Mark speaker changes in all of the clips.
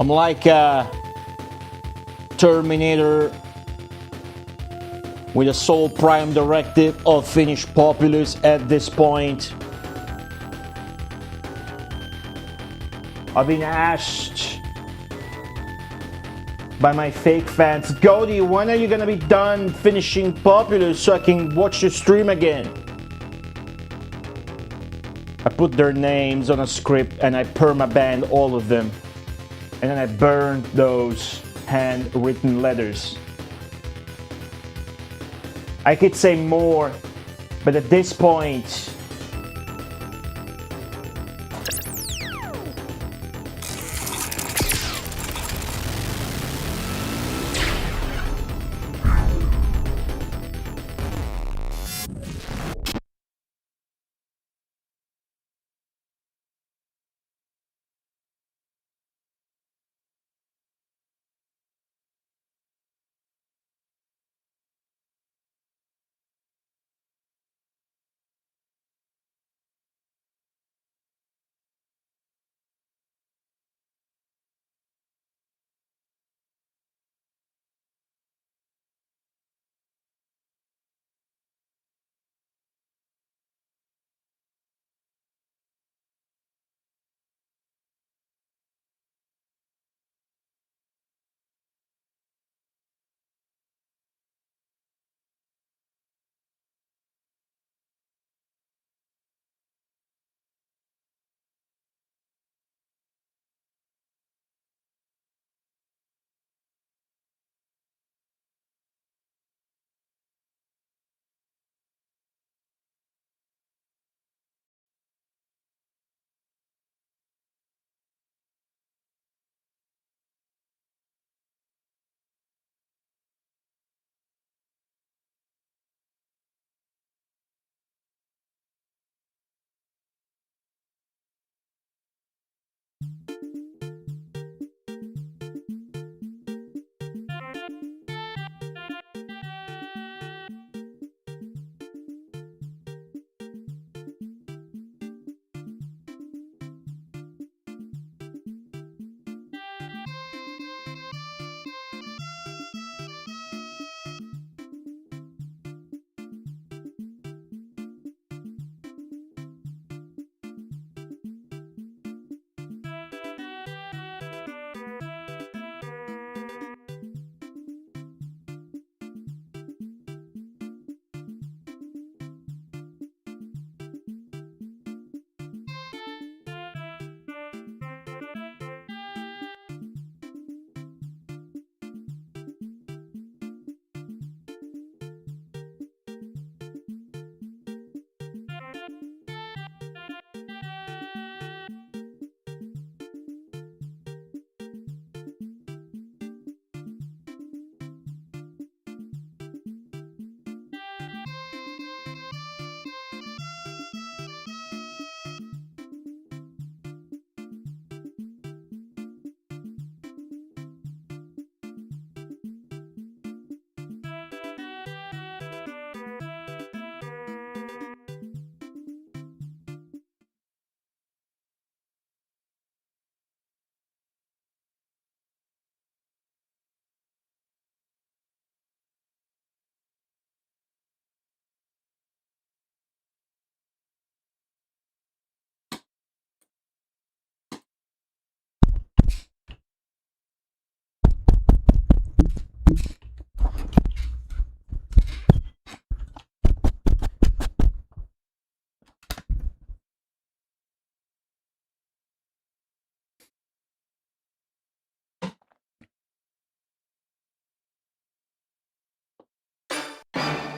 Speaker 1: I'm like a Terminator with a sole prime directive of finish Populous at this point. I've been asked by my fake fans, Goldie, when are you gonna be done finishing Populous so I can watch your stream again? I put their names on a script and I perma-banned all of them. And then I burned those handwritten letters. I could say more, but at this point,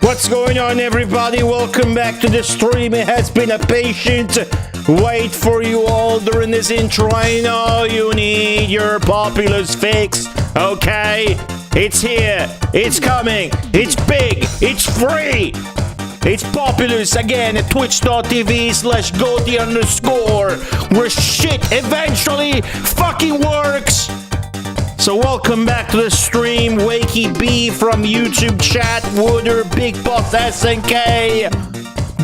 Speaker 1: what's going on, everybody? Welcome back to the stream. It has been a patient wait for you all during this intro. I know you need your Populous fix, okay? It's here, it's coming, it's big, it's free. It's Populous again at twitch.tv/goaty_, where shit eventually fucking works. So welcome back to the stream, Wakey B from YouTube chat, Wooder, Big Boss SNK,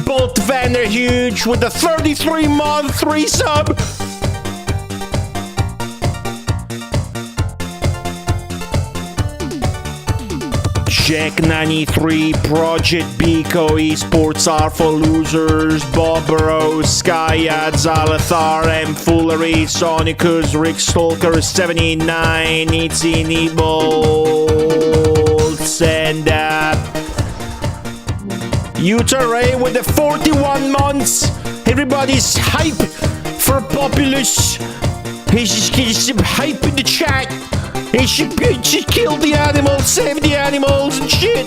Speaker 1: Bolt Vander Huge with the 33-month 3-sub. Jack 93, Project Bico, Esports are for losers, Bob Rose, Skyad, Zalathar, M. Foolery, Sonicus, Rick Stalker, 79, Itzy Nibbles, and Utah Ray with the 41 months. Everybody's hype for Populous. He's hype in the chat. He should kill the animals, save the animals and shit.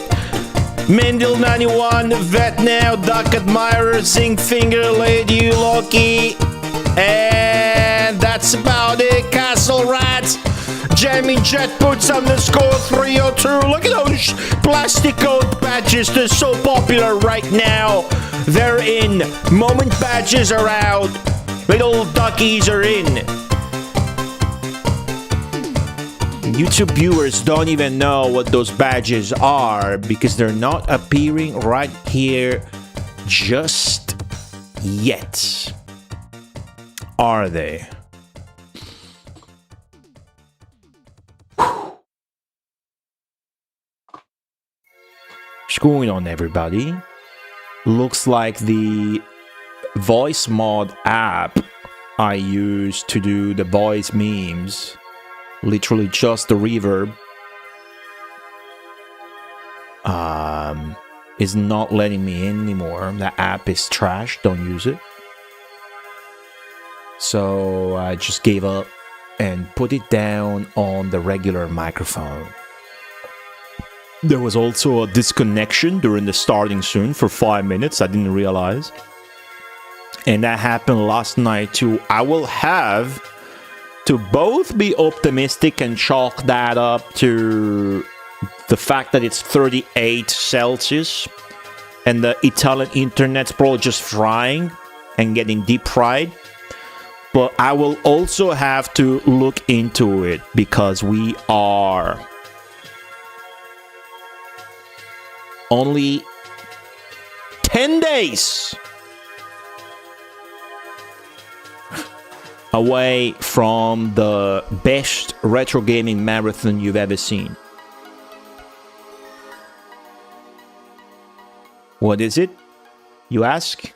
Speaker 1: Mendel 91, Vet Now, Duck Admirer, Zinc Finger, Lady Loki. And that's about it. Castle Rats. Jamie Jet puts underscore 302. Look at those plastic coat badges. They're so popular right now. They're in. Moment badges are out. Little duckies are in. YouTube viewers don't even know what those badges are because they're not appearing right here just yet. Are they? What's going on, everybody? Looks like the voice mod app I use to do the boys memes, literally just the reverb, is not letting me in anymore. The app is trash, don't use it. So I just gave up and put it down on the regular microphone. There was also a disconnection during the starting soon for 5 minutes. I didn't realize. And that happened last night too. I will have to both be optimistic and chalk that up to the fact that it's 38 Celsius and the Italian internet's probably just frying and getting deep fried. But I will also have to look into it because we are only 10 days away from the best retro gaming marathon you've ever seen. What is it, you ask?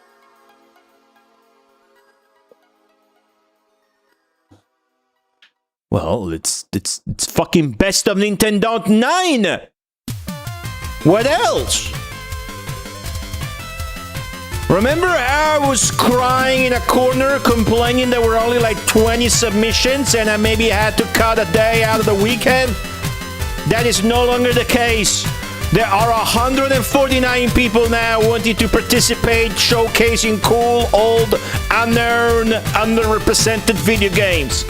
Speaker 1: Well, it's fucking Best of Nintendo 9! What else? Remember how I was crying in a corner complaining there were only like 20 submissions and I maybe had to cut a day out of the weekend? That is no longer the case. There are 149 people now wanting to participate, showcasing cool, old, unknown, underrepresented video games.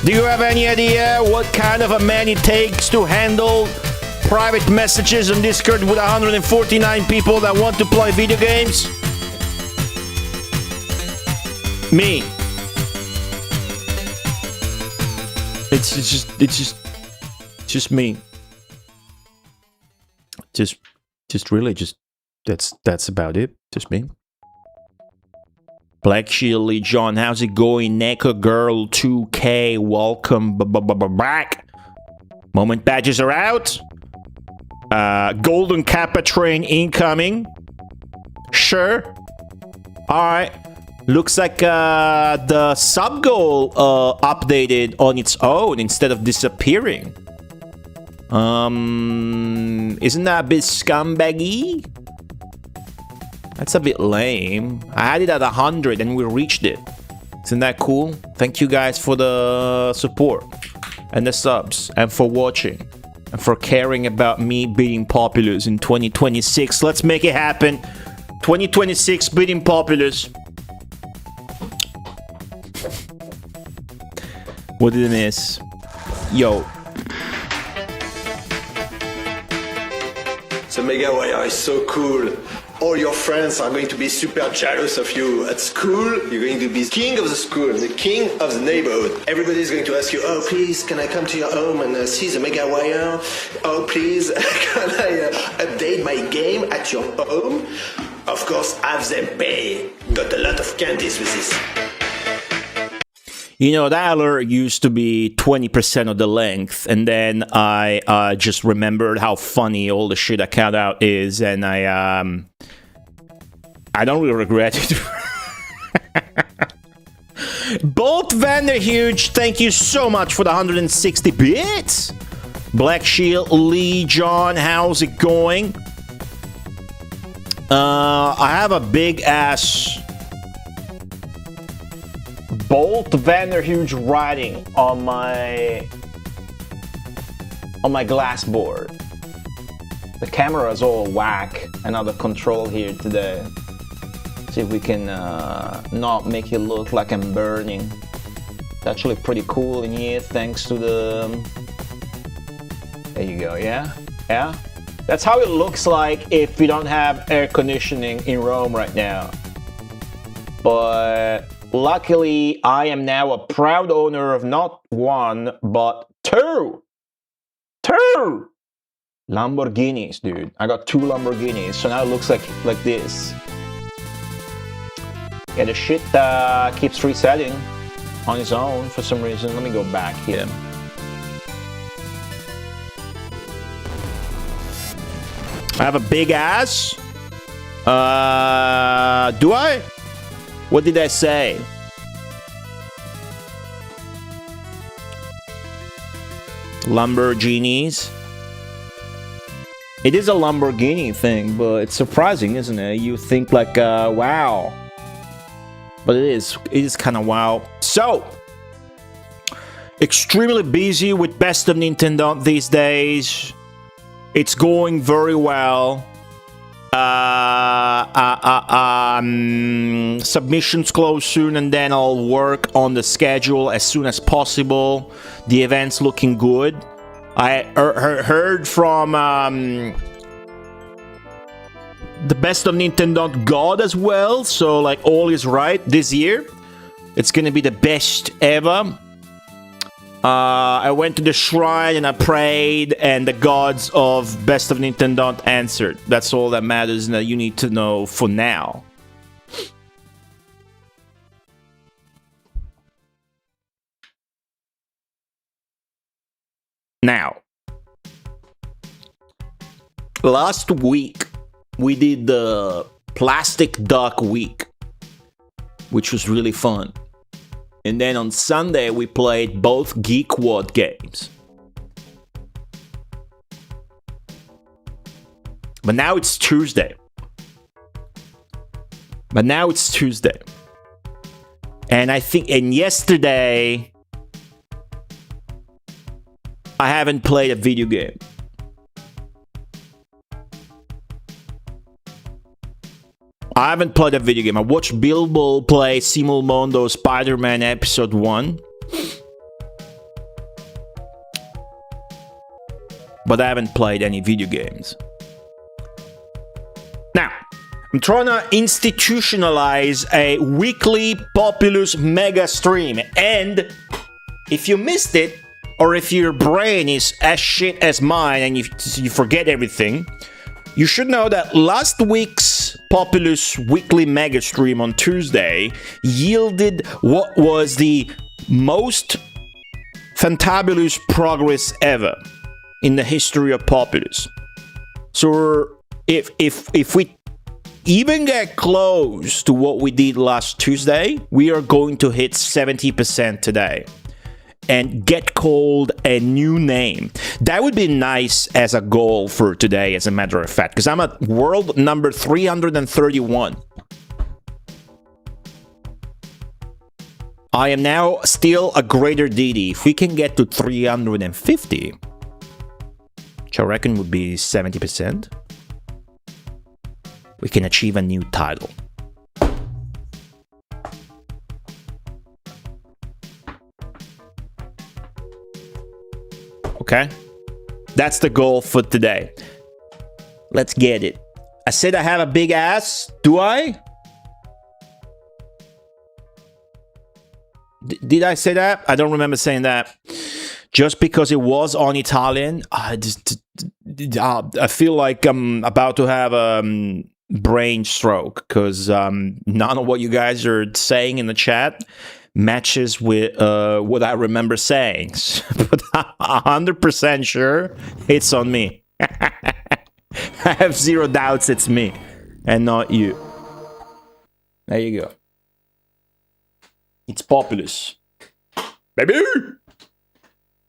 Speaker 1: Do you have any idea what kind of a man it takes to handle private messages on Discord with 149 people that want to play video games? Me. It's just me. That's about it. Just me. Black Shield Lee John, how's it going? Neko Girl 2K, welcome back. Moment badges are out. Golden Kappa train incoming. Sure. Alright. Looks like the sub goal updated on its own instead of disappearing. Isn't that a bit scumbaggy? That's a bit lame. I had it at 100 and we reached it. Isn't that cool? Thank you guys for the support and the subs and for watching and for caring about me beating Populous in 2026. Let's make it happen. 2026 beating Populous. What did I miss? Yo.
Speaker 2: The Mega Wire is so cool. All your friends are going to be super jealous of you. At school, you're going to be king of the school, the king of the neighborhood. Everybody's going to ask you, oh, please, can I come to your home and see the Mega Wire? Oh, please, can I update my game at your home? Of course, have them pay. Got a lot of candies with this.
Speaker 1: You know, that alert used to be 20% of the length, and then I just remembered how funny all the shit I cut out is, and I don't really regret it. Bolt Vanderhuge, thank you so much for the 160 bits. Black Shield, Lee John, how's it going? I have a big ass Bolt Vanderhuge writing on my glass board. The camera is all whack and out of control here today. See if we can not make it look like I'm burning. It's actually pretty cool in here thanks to the... There you go, yeah? Yeah? That's how it looks like if you don't have air conditioning in Rome right now. But luckily, I am now a proud owner of not one, but two Lamborghinis, dude. I got 2 Lamborghinis, so now it looks like this. Yeah, the shit keeps resetting on its own for some reason. Let me go back here. I have a big ass. Do I? What did I say? Lamborghinis. It is a Lamborghini thing, but it's surprising, isn't it? You think like, wow. But it is kind of wow. So, extremely busy with Best of Nintendo these days. It's going very well. Submissions close soon, and then I'll work on the schedule as soon as possible. The event's looking good. I heard from the Best of Nintendo God as well, so like all is right this year. It's gonna be the best ever. I went to the shrine and I prayed, and the gods of Best of Nintendo answered. That's all that matters, and that you need to know for now. Now, last week we did the Plastic Duck Week, which was really fun. And then on Sunday, we played both Geekwad games. But now it's Tuesday. And yesterday, I haven't played a video game. I haven't played a video game. I watched Bilbo play Simul Mondo Spider-Man Episode 1. But I haven't played any video games. Now, I'm trying to institutionalize a weekly Populous mega stream. And if you missed it, or if your brain is as shit as mine and you forget everything, you should know that last week's Populous weekly mega stream on Tuesday yielded what was the most fantabulous progress ever in the history of Populous. So if we even get close to what we did last Tuesday, we are going to hit 70% today and get called a new name. That would be nice as a goal for today, as a matter of fact, because I'm at world number 331. I am now still a greater deity. If we can get to 350, which I reckon would be 70%, we can achieve a new title. Okay? That's the goal for today. Let's get it. I said I have a big ass. Do I? Did I say that? I don't remember saying that. Just because it was on Italian, I feel like I'm about to have a brain stroke, because none of what you guys are saying in the chat matches with what I remember saying. But 100% sure it's on me. I have zero doubts it's me and not you. There you go. It's Populous. Baby!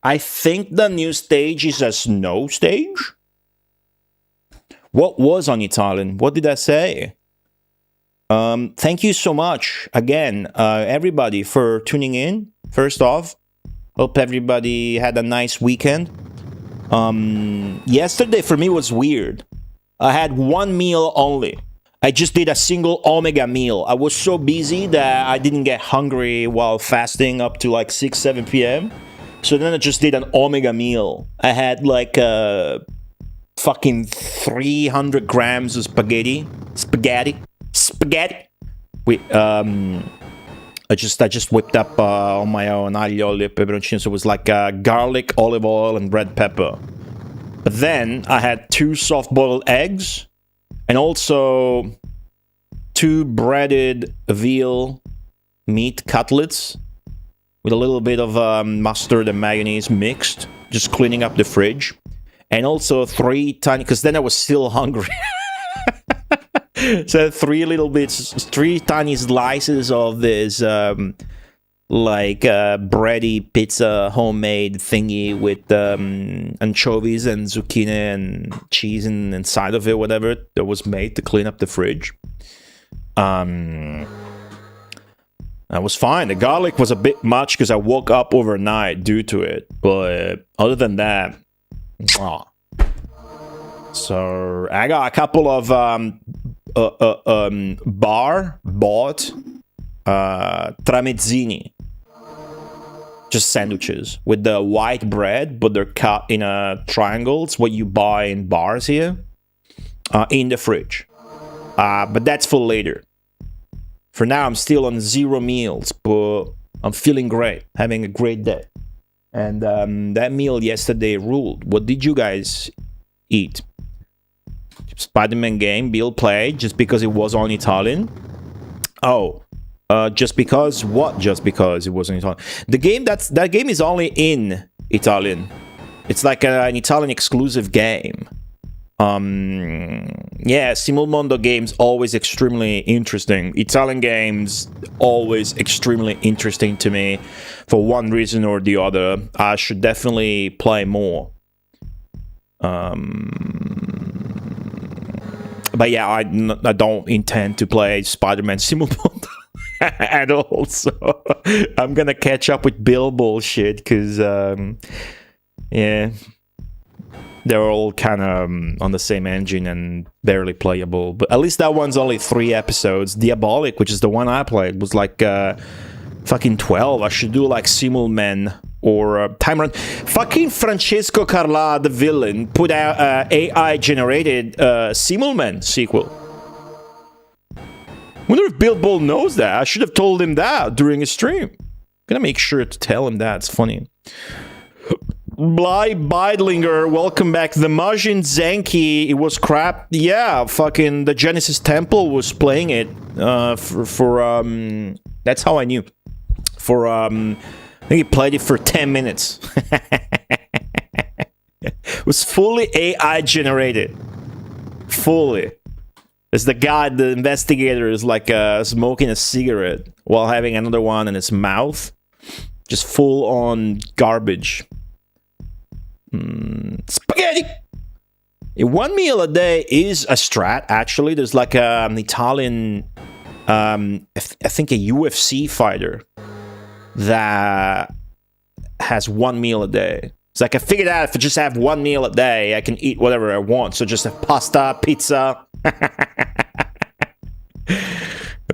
Speaker 1: I think the new stage is a snow stage. What was on Italian? What did I say? Thank you so much again, everybody, for tuning in. First off, hope everybody had a nice weekend. Yesterday for me was weird. I had one meal only. I just did a single Omega meal. I was so busy that I didn't get hungry while fasting up to like 6, 7 p.m. So then I just did an Omega meal. I had like fucking 300 grams of spaghetti. Wait, I just whipped up on my own aglio, olio, peperoncino. So it was like garlic, olive oil, and red pepper. But then I had 2 soft-boiled eggs, and also 2 breaded veal meat cutlets with a little bit of mustard and mayonnaise mixed, just cleaning up the fridge. And also 3 tiny, because then I was still hungry. So 3 tiny slices of this like bready pizza homemade thingy with anchovies and zucchini and cheese inside of it, whatever that was made to clean up the fridge. That was fine. The garlic was a bit much because I woke up overnight due to it, but other than that, so I got a couple of bought tramezzini, just sandwiches with the white bread, but they're cut in triangles, what you buy in bars here, in the fridge. But that's for later. For now, I'm still on 0 meals, but I'm feeling great, having a great day. And that meal yesterday ruled. What did you guys eat? Spider-Man game Bill played just because it was on Italian. Oh, just because what? Just because it was in Italian. The game that game is only in Italian. It's like an Italian exclusive game. Yeah, Simulmondo games always extremely interesting. Italian games always extremely interesting to me for one reason or the other. I should definitely play more. But yeah, I don't intend to play Spider-Man Simulmondo at all, so I'm gonna catch up with Bill bullshit, because, yeah, they're all kind of on the same engine and barely playable. But at least that one's only 3 episodes. Diabolic, which is the one I played, was like fucking 12. I should do like Simulman or Time Run. Fucking Francesco Carla, the villain, put out AI-generated Simulman sequel. Wonder if Bill Bull knows that. I should have told him that during a stream. Gonna make sure to tell him that. It's funny. Bly Beidlinger, welcome back. The Majin Zenki, it was crap. Yeah, fucking the Genesis Temple was playing it for that's how I knew. For I think he played it for 10 minutes. It was fully AI generated. Fully. It's the guy, the investigator, is like smoking a cigarette while having another one in his mouth. Just full on garbage. Spaghetti! One meal a day is a strat, actually. There's like an Italian, I think a UFC fighter that has 1 meal a day. It's like I figured out if I just have 1 meal a day, I can eat whatever I want. So just have pasta, pizza.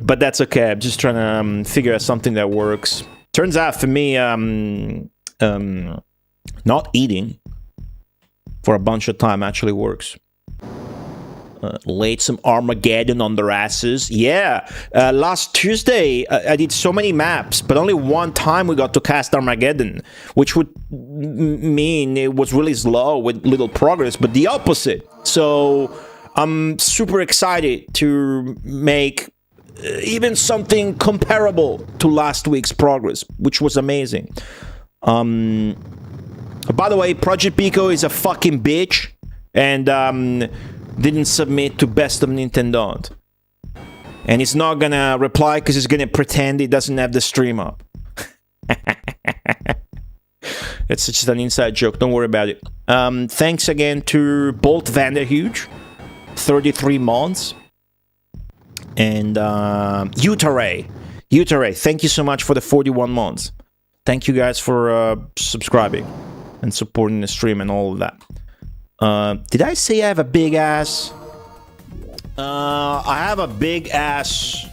Speaker 1: But that's okay. I'm just trying to figure out something that works. Turns out for me, not eating for a bunch of time actually works. Laid some Armageddon on their asses. Yeah, last Tuesday I did so many maps, but only one time we got to cast Armageddon, which would mean it was really slow with little progress, but the opposite. So I'm super excited to make even something comparable to last week's progress, which was amazing. By the way, Project Pico is a fucking bitch and didn't submit to Best of Nintendo. And he's not gonna reply because he's gonna pretend he doesn't have the stream up. It's just an inside joke, don't worry about it. Thanks again to Bolt Vanderhuge, 33 months. And Utare, thank you so much for the 41 months. Thank you guys for subscribing and supporting the stream and all of that. Did I say I have a big ass? I have a big ass.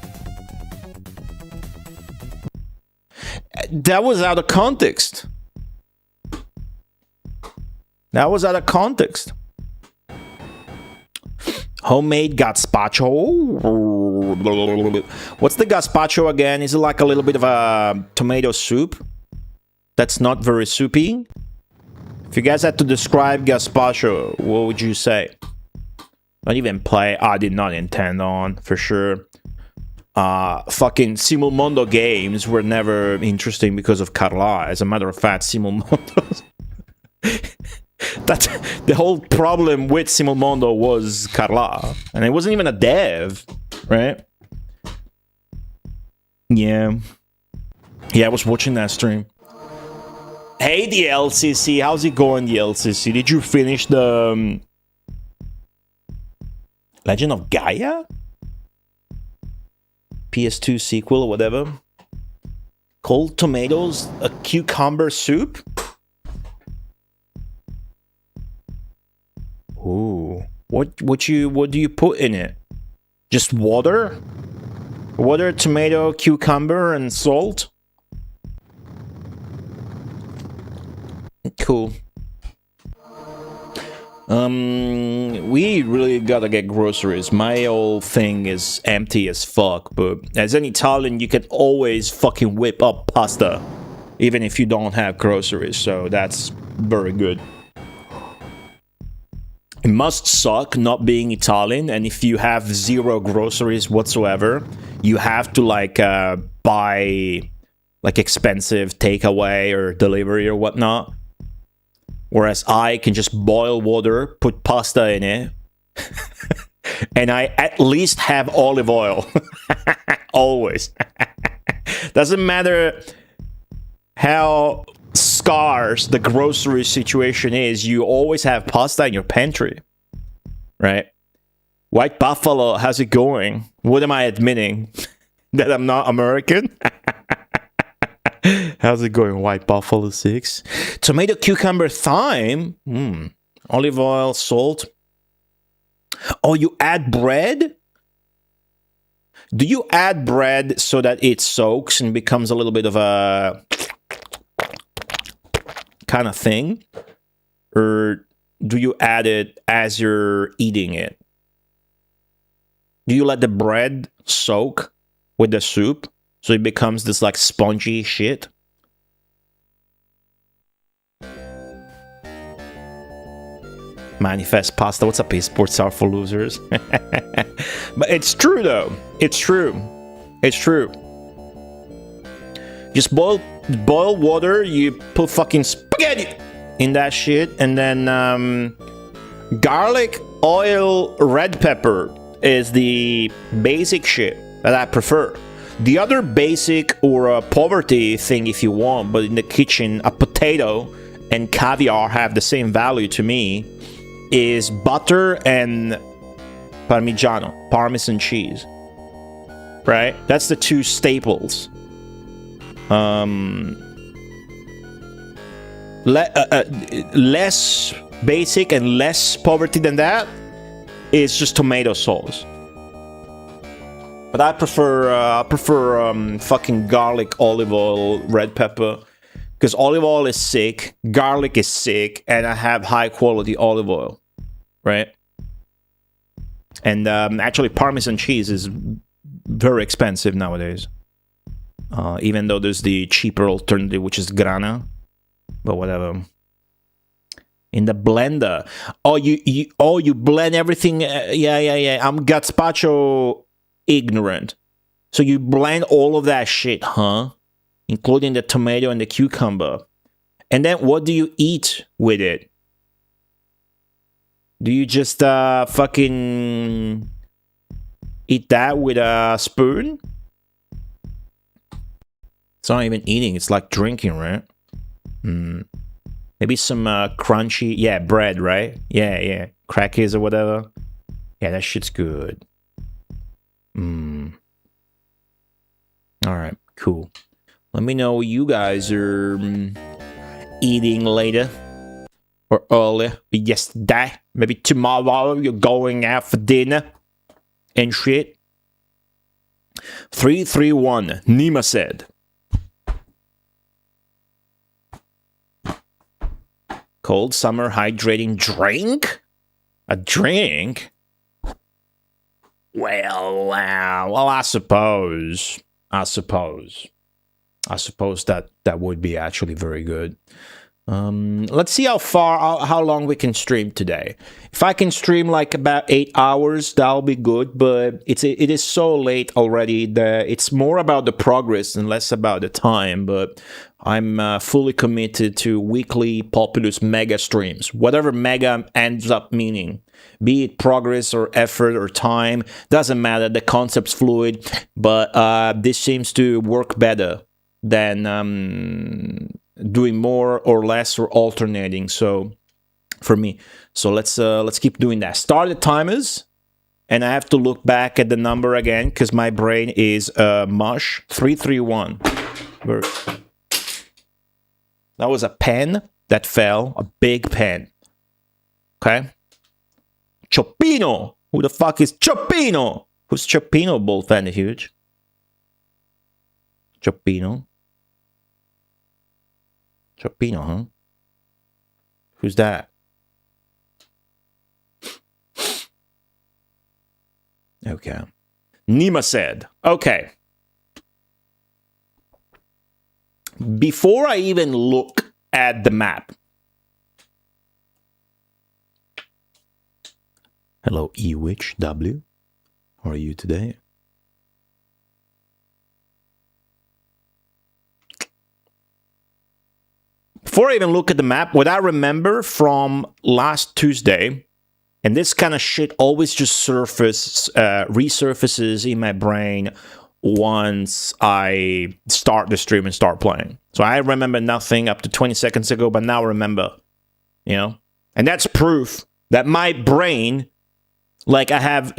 Speaker 1: That was out of context. That was out of context. Homemade gazpacho. What's the gazpacho again? Is it like a little bit of a tomato soup? That's not very soupy. If you guys had to describe gazpacho, what would you say? Not even play. I did not intend on, for sure. Fucking Simulmondo games were never interesting because of Carla. As a matter of fact, Simulmondo... That's the whole problem with Simulmondo was Carla. And it wasn't even a dev, right? Yeah. Yeah, I was watching that stream. Hey, the LCC. How's it going, the LCC? Did you finish the... Legend of Gaia? PS2 sequel or whatever? Cold tomatoes, a cucumber soup? Ooh. What do you put in it? Just water? Water, tomato, cucumber, and salt? Cool. We really gotta get groceries. My old thing is empty as fuck, but as an Italian, you can always fucking whip up pasta, even if you don't have groceries, so that's very good. It must suck not being Italian, and if you have zero groceries whatsoever, you have to like buy like expensive takeaway or delivery or whatnot. Whereas I can just boil water, put pasta in it, and I at least have olive oil. Always. Doesn't matter how scarce the grocery situation is, you always have pasta in your pantry. Right? White Buffalo, how's it going? What am I admitting? That I'm not American? How's it going, White Buffalo 6? Tomato, cucumber, thyme. Olive oil, salt. Oh, you add bread? Do you add bread so that it soaks and becomes a little bit of a kind of thing? Or do you add it as you're eating it? Do you let the bread soak with the soup so it becomes this like spongy shit? Manifest pasta. What's up, esports are for losers? But it's true though. It's true. It's true. Just boil water. You put fucking spaghetti in that shit, and then garlic, oil, red pepper is the basic shit that I prefer. The other basic or a poverty thing, if you want, but in the kitchen, a potato and caviar have the same value to me, is butter and Parmesan cheese. Right? That's the two staples. Less basic and less poverty than that is just tomato sauce. But I prefer fucking garlic, olive oil, red pepper, because olive oil is sick, garlic is sick, and I have high quality olive oil, right? And actually, Parmesan cheese is very expensive nowadays. Even though there's the cheaper alternative, which is Grana, but whatever. In the blender, you blend everything. Yeah. I'm gazpacho ignorant. So you blend all of that shit, huh? Including the tomato and the cucumber. And then what do you eat with it? Do you just fucking eat that with a spoon? It's not even eating, it's like drinking, right? Maybe some crunchy, yeah, bread, right? Yeah, crackers or whatever. Yeah, that shit's good. Alright, cool. Let me know what you guys are eating later. Or earlier. Yesterday. Maybe tomorrow you're going out for dinner. And shit. 331. Nima said. Cold summer hydrating drink? A drink? Well, I suppose that would be actually very good. Let's see how long we can stream today. If I can stream like about 8 hours, that'll be good. But it is so late already that it's more about the progress and less about the time. But I'm fully committed to weekly Populous mega streams, whatever mega ends up meaning. Be it progress or effort or time, doesn't matter. The concept's fluid, but this seems to work better than doing more or less or alternating. So for me, so let's keep doing that. Start the timers, and I have to look back at the number again because my brain is mush. 331. That was a pen that fell, a big pen. Okay. Chopino. Who the fuck is Chopino? Who's Chopino, Bolt and Huge? Chopino. Chopino, huh? Who's that? Okay. Nima said, okay. Before I even look at the map. Hello, Ewitch W. How are you today? Before I even look at the map, what I remember from last Tuesday, and this kind of shit always just resurfaces in my brain once I start the stream and start playing. So I remember nothing up to 20 seconds ago, but now I remember, you know? And that's proof that my brain, like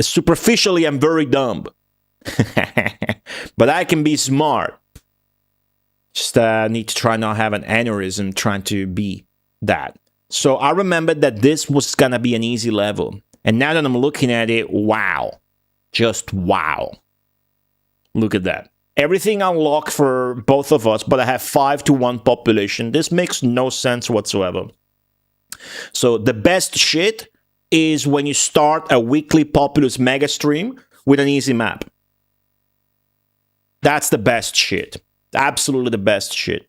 Speaker 1: superficially, I'm very dumb. But I can be smart. Just need to try not have an aneurysm trying to be that. So I remember that this was going to be an easy level. And now that I'm looking at it, wow. Just wow. Look at that. Everything unlocked for both of us, but I have 5-to-1 population. This makes no sense whatsoever. So the best shit is when you start a weekly Populous mega stream with an easy map. That's the best shit. Absolutely the best shit.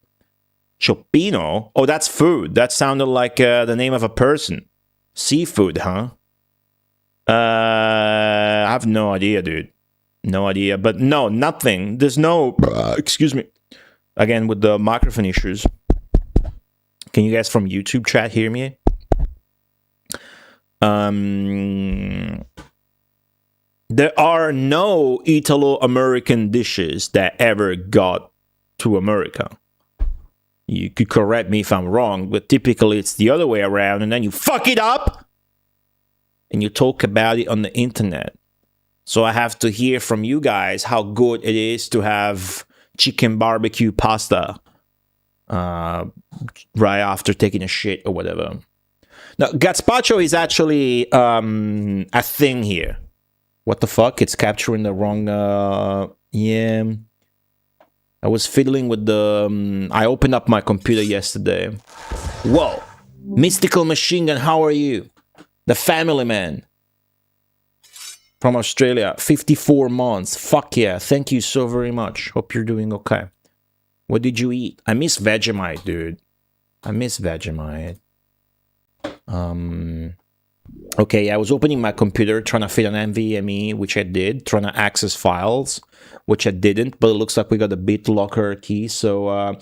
Speaker 1: Chopino? Oh, that's food. That sounded like the name of a person. Seafood, huh? I have no idea, dude. No idea. But no, nothing. There's no... excuse me. Again, with the microphone issues. Can you guys from YouTube chat hear me? There are no Italo-American dishes that ever got to America. You could correct me if I'm wrong, but typically it's the other way around, and then you fuck it up and you talk about it on the internet. So I have to hear from you guys how good it is to have chicken barbecue pasta right after taking a shit or whatever. Now, gazpacho is actually a thing here. What the fuck? It's capturing the wrong... yeah... I was fiddling with the... I opened up my computer yesterday. Whoa! Mystical Machine Gun, how are you? The family man. From Australia. 54 months. Fuck yeah. Thank you so very much. Hope you're doing okay. What did you eat? I miss Vegemite, dude. I miss Vegemite. Okay, I was opening my computer trying to fit an NVMe, which I did, trying to access files, which I didn't, but it looks like we got a BitLocker key, so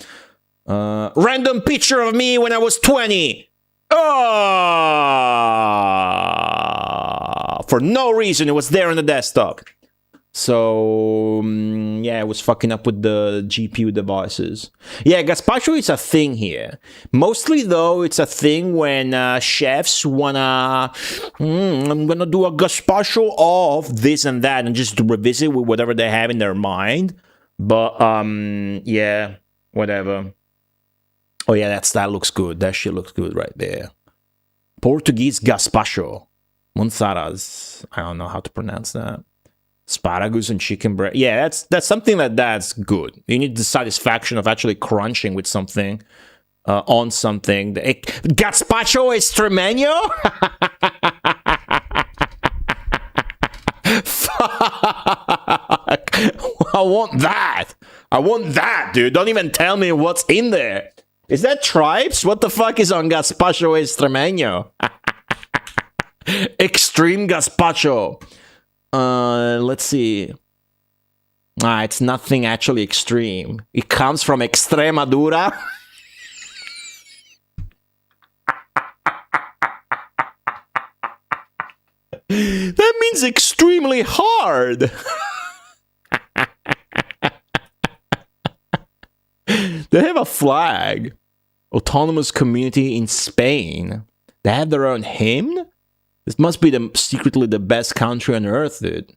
Speaker 1: random picture of me when I was 20. Oh, for no reason, it was there on the desktop. So, yeah, I was fucking up with the GPU devices. Yeah, gazpacho is a thing here. Mostly, though, it's a thing when chefs wanna... I'm gonna do a gazpacho of this and that and just revisit with whatever they have in their mind. But, yeah, whatever. Oh, yeah, that looks good. That shit looks good right there. Portuguese gazpacho. Monsaras. I don't know how to pronounce that. Asparagus and chicken breast. Yeah, that's something that's good. You need the satisfaction of actually crunching with something, on something. Gazpacho extremeño? Fuck. I want that. I want that, dude. Don't even tell me what's in there. Is that tribes? What the fuck is on gazpacho extremeño? Extreme gazpacho. Let's see. It's nothing actually extreme. It comes from Extremadura. That means extremely hard. They have a flag. Autonomous community in Spain. They have their own hymn? This must be secretly the best country on earth, dude.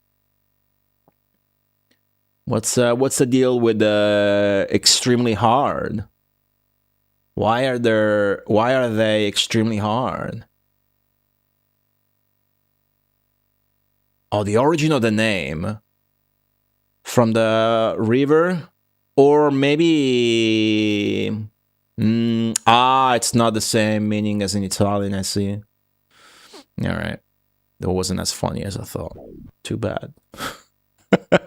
Speaker 1: What's the deal with extremely hard? Why are they extremely hard? Oh, the origin of the name from the river, or maybe it's not the same meaning as in Italian. I see. All right. That wasn't as funny as I thought. Too bad.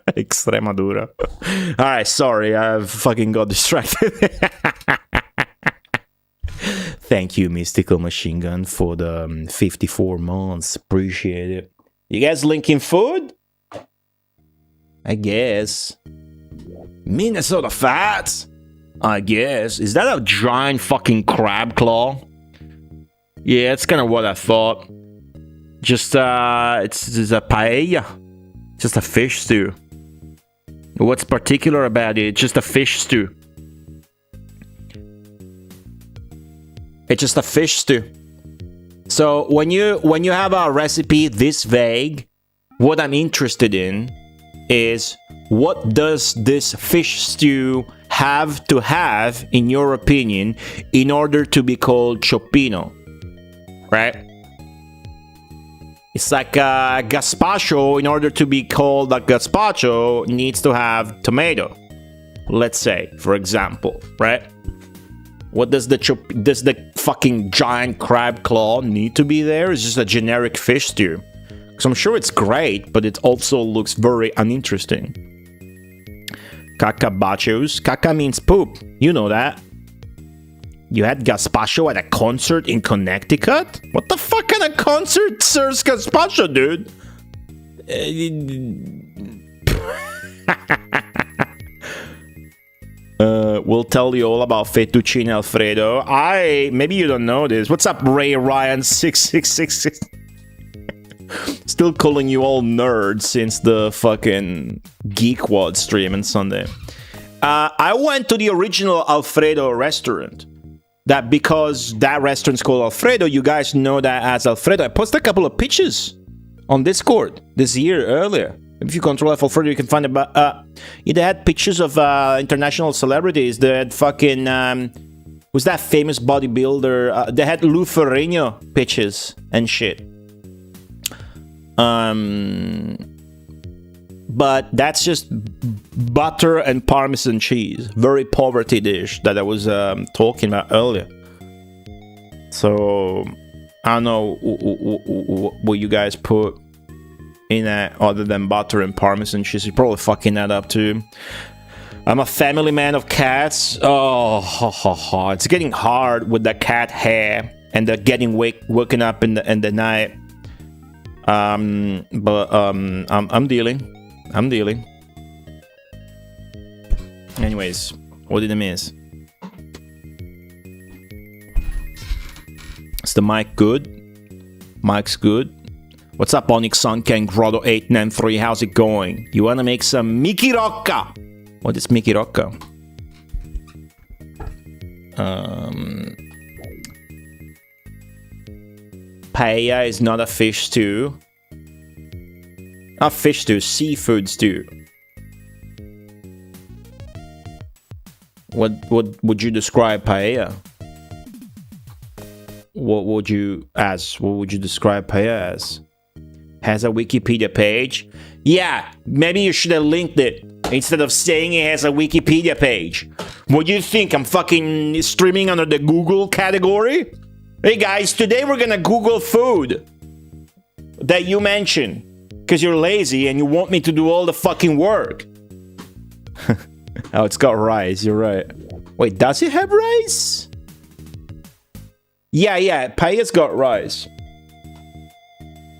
Speaker 1: Extremadura. All right, sorry. I fucking got distracted. Thank you, Mystical Machine Gun, for the 54 months. Appreciate it. You guys linking food? I guess. Minnesota Fats? I guess. Is that a giant fucking crab claw? Yeah, it's kind of what I thought. Just, it's a paella. Just a fish stew. What's particular about it? It's just a fish stew. It's just a fish stew. So when you have a recipe this vague, what I'm interested in is what does this fish stew have to have, in your opinion, in order to be called cioppino, right? It's like a gazpacho, in order to be called a gazpacho, needs to have tomato. Let's say, for example, right? What does the fucking giant crab claw need to be there? It's just a generic fish stew. Because I'm sure it's great, but it also looks very uninteresting. Cacabachos. Caca means poop. You know that. You had gazpacho at a concert in Connecticut? What the fuck kind of concert serves gazpacho, dude? We'll tell you all about fettuccine alfredo. Maybe you don't know this. What's up, Ray Ryan 6666? Still calling you all nerds since the fucking Geekwad stream on Sunday. I went to the original Alfredo restaurant. That because that restaurant's called Alfredo, you guys know that as Alfredo. I posted a couple of pictures on Discord this year earlier. If you control F Alfredo, you can find about. They had pictures of international celebrities. They had fucking was that famous bodybuilder? They had Lou Ferrigno pictures and shit. But that's just butter and Parmesan cheese. Very poverty dish that I was talking about earlier. So, I don't know what you guys put in it other than butter and Parmesan cheese. You're probably fucking that up too. I'm a family man of cats. It's getting hard with the cat hair and the getting woken up in the night. I'm dealing. I'm dealing. Anyways, what did I miss? Is the mic good? Mic's good. What's up, Onyx Sunken Grotto 893? How's it going? You wanna make some Mickey Rocca? What is Mickey Rocca? Paella is not a fish stew. Not fish stew, seafood stew. What would you describe paella? What would you describe paella as? Has a Wikipedia page? Yeah, maybe you should have linked it instead of saying it has a Wikipedia page. What do you think? I'm fucking streaming under the Google category? Hey guys, today we're gonna Google food that you mentioned because you're lazy and you want me to do all the fucking work. Oh, it's got rice, you're right. Wait, does it have rice? Yeah, paella's got rice.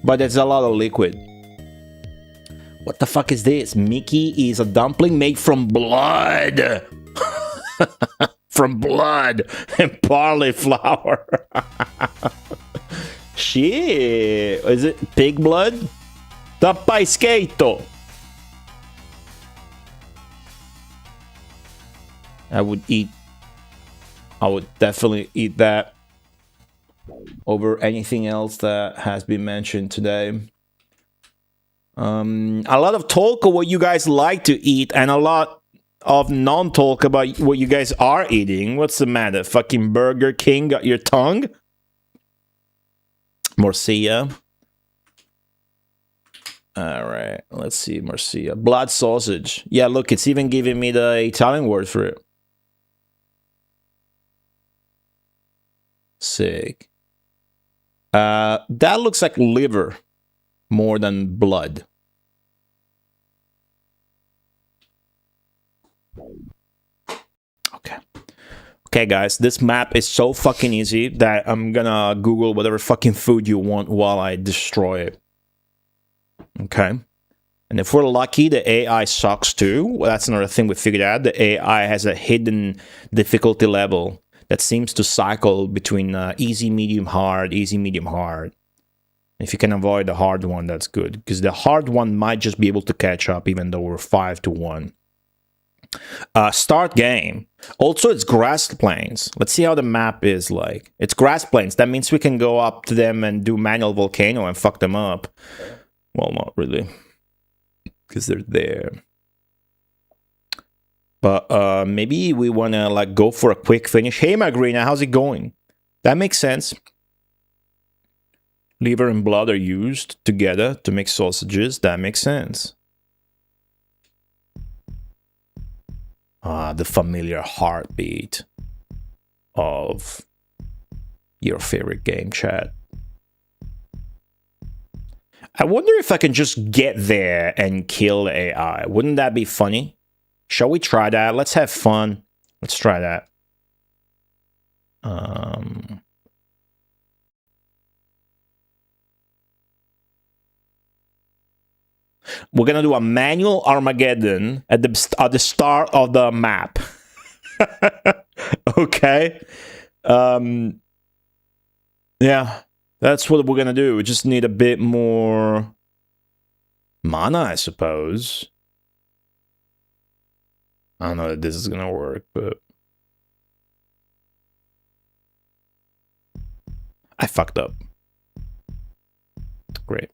Speaker 1: But there's a lot of liquid. What the fuck is this? Mickey is a dumpling made from blood. From blood and barley flour. Shit. Is it pig blood? Tappaiskeito. I would definitely eat that over anything else that has been mentioned today. A lot of talk of what you guys like to eat and a lot of non-talk about what you guys are eating. What's the matter? Fucking Burger King got your tongue? Morcilla. Alright, let's see, Morcilla. Blood sausage. Yeah, look, it's even giving me the Italian word for it. Sick. That looks like liver more than blood. Okay, guys, this map is so fucking easy that I'm gonna Google whatever fucking food you want while I destroy it. Okay? And if we're lucky, the AI sucks too. Well, that's another thing we figured out. The AI has a hidden difficulty level that seems to cycle between easy, medium, hard, easy, medium, hard. If you can avoid the hard one, that's good. Because the hard one might just be able to catch up even though we're 5-1. Start game. Also, it's grass plains. Let's see how the map is like. It's grass plains. That means we can go up to them and do manual volcano and fuck them up. Well, not really. Because they're there. But maybe we want to like go for a quick finish. Hey, Magrina, how's it going? That makes sense. Liver and blood are used together to make sausages. That makes sense. The familiar heartbeat of your favorite game, chat. I wonder if I can just get there and kill AI. Wouldn't that be funny? Shall we try that? Let's have fun. Let's try that. We're gonna do a manual Armageddon at the start of the map. Okay. Yeah, that's what we're gonna do. We just need a bit more mana, I suppose. I don't know if this is gonna work, but I fucked up. Great.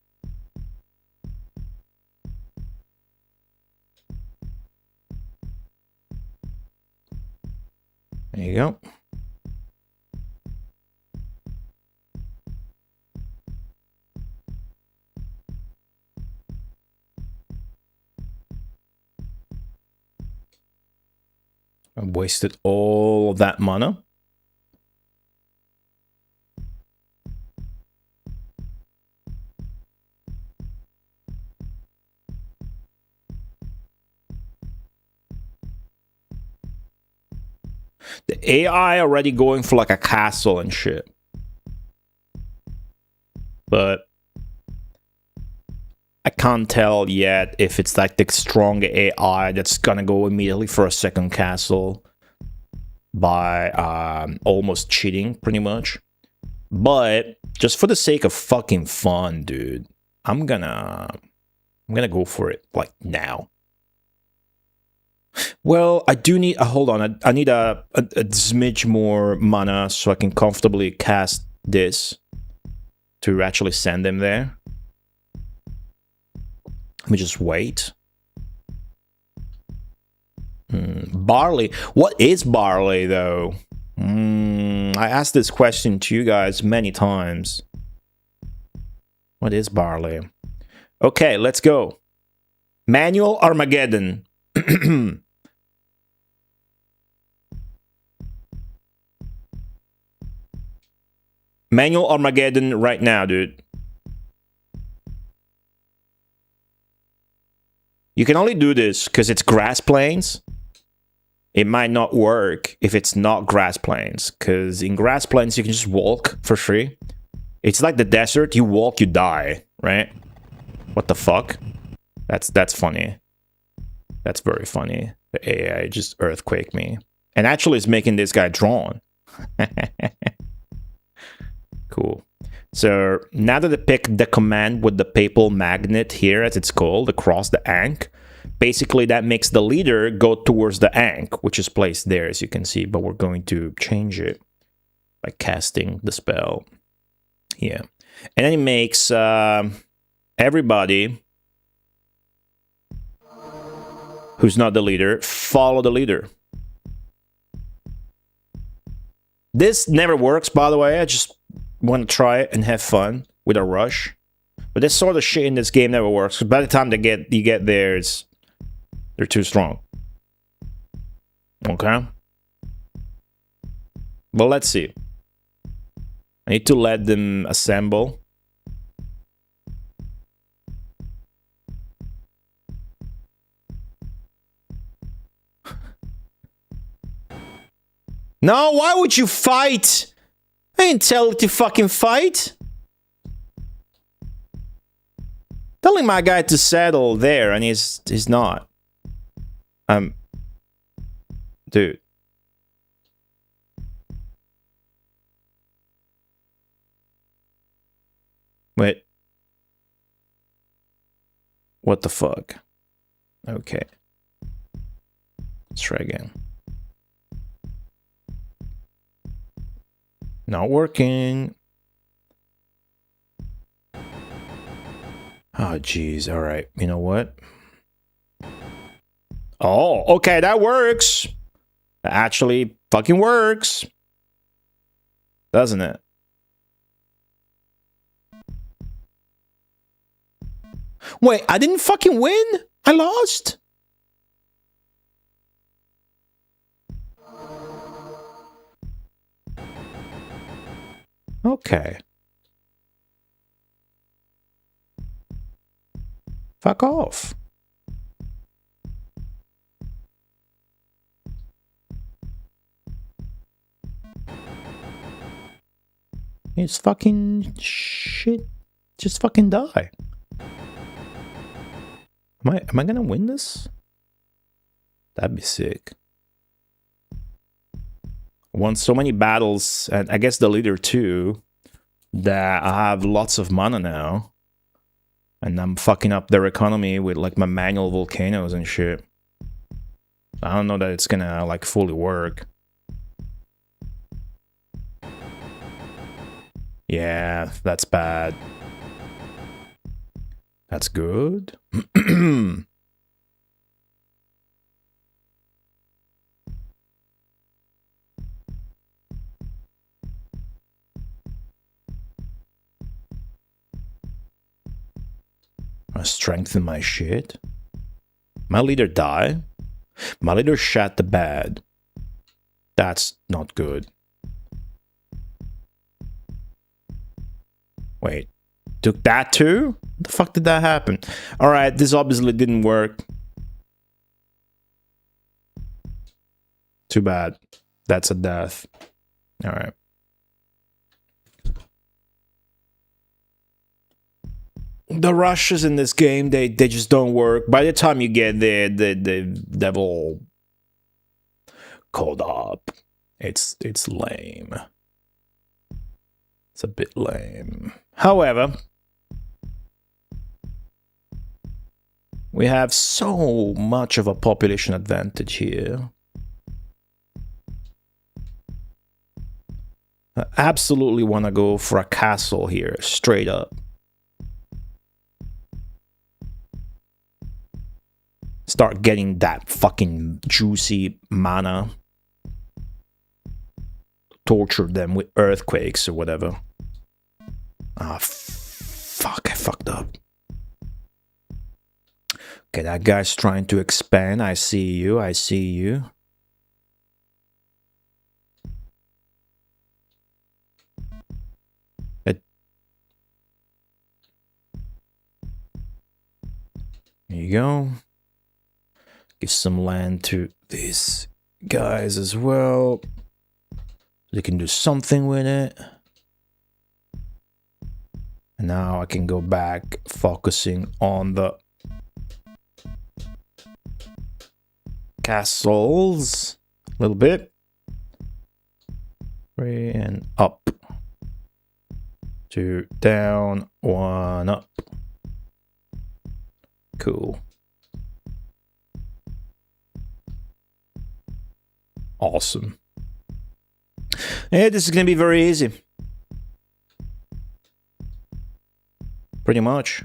Speaker 1: There you go. I wasted all of that mana. The AI already going for like a castle and shit. But I can't tell yet if it's like the strong AI that's gonna go immediately for a second castle by almost cheating, pretty much. But just for the sake of fucking fun, dude, I'm gonna go for it like now. Well, I do need. Hold on, I need a smidge more mana so I can comfortably cast this to actually send them there. Let me just wait. Barley. What is barley, though? I asked this question to you guys many times. What is barley? Okay, let's go. Manual Armageddon. Manual Armageddon right now, dude. You can only do this because it's grass plains. It might not work if it's not grass plains, because in grass plains you can just walk for free. It's like the desert. You walk, you die, right? What the fuck? That's funny. That's very funny. The AI just earthquake me. And actually it's making this guy drawn. Cool. So now that I picked the command with the papal magnet here, as it's called, across the ankh, basically that makes the leader go towards the ankh, which is placed there, as you can see, but we're going to change it by casting the spell. Yeah. And then it makes everybody who's not the leader follow the leader. This never works, by the way. I just want to try it and have fun with a rush. But this sort of shit in this game never works, because by the time you get there, they're too strong. Okay? Well, let's see. I need to let them assemble. No, why would you fight? I didn't tell you to fucking fight. Telling my guy to settle there, and he's not. Dude. Wait. What the fuck? Okay. Let's try again. Not working. Oh, geez. All right. You know what? Oh, okay. That works. That actually fucking works. Doesn't it? Wait, I didn't fucking win? I lost? Okay. Fuck off. It's fucking shit. Just fucking die. Am I gonna win this? That'd be sick. Won so many battles, and I guess the leader too, that I have lots of mana now. And I'm fucking up their economy with like my manual volcanoes and shit. I don't know that it's gonna like fully work. Yeah, that's bad. That's good. I strengthen my shit. My leader died. My leader shot the bed. That's not good. Wait. Took that too? What the fuck did that happen? Alright, this obviously didn't work. Too bad. That's a death. Alright. The rushes in this game, they just don't work. By the time you get there, they've all caught up. It's lame. It's a bit lame. However, we have so much of a population advantage here. I absolutely want to go for a castle here, straight up. Start getting that fucking juicy mana. Torture them with earthquakes or whatever. Ah, fuck, I fucked up. Okay, that guy's trying to expand. I see you, I see you. There you go. Give some land to these guys as well. They can do something with it. And now I can go back focusing on the castles a little bit. 3 and up. 2 down, 1 up. Cool. Awesome. Yeah, this is gonna be very easy. Pretty much.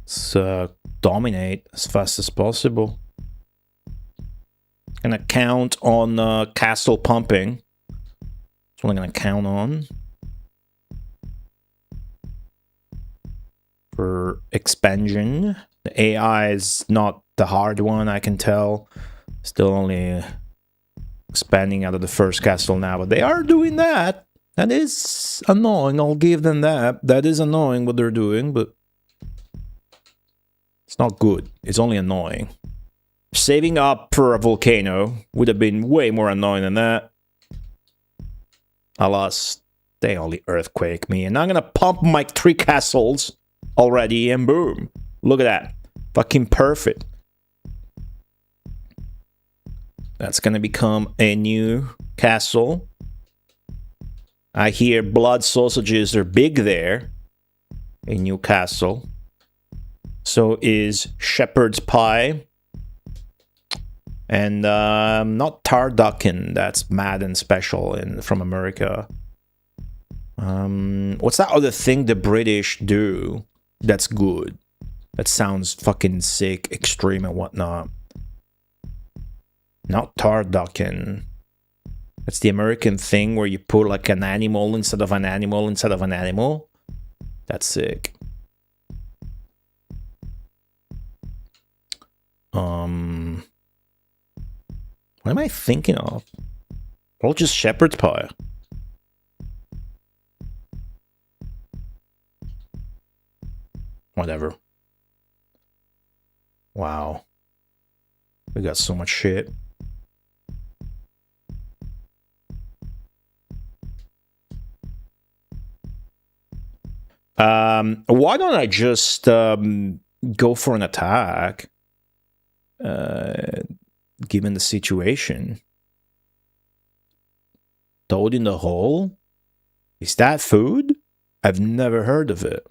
Speaker 1: Let's dominate as fast as possible. Gonna count on castle pumping. That's what I'm gonna count on. For expansion. The AI is not the hard one, I can tell. Still only expanding out of the first castle now, but they are doing that. That is annoying, I'll give them that. That is annoying what they're doing, but it's not good. It's only annoying. Saving up for a volcano would have been way more annoying than that. Alas, they only earthquake me, and I'm gonna pump my 3 castles already, and boom. Look at that. Fucking perfect. That's gonna become a new castle. I hear blood sausages are big there. A new castle. So is shepherd's pie. And not turducken, that's mad and special from America. What's that other thing the British do that's good? That sounds fucking sick, extreme and whatnot. Not turducken. That's the American thing where you put like an animal instead of an animal instead of an animal. That's sick. What am I thinking of? Or just shepherd's pie. Whatever. Wow. We got so much shit. Why don't I just go for an attack? Given the situation. Toad in the hole? Is that food? I've never heard of it.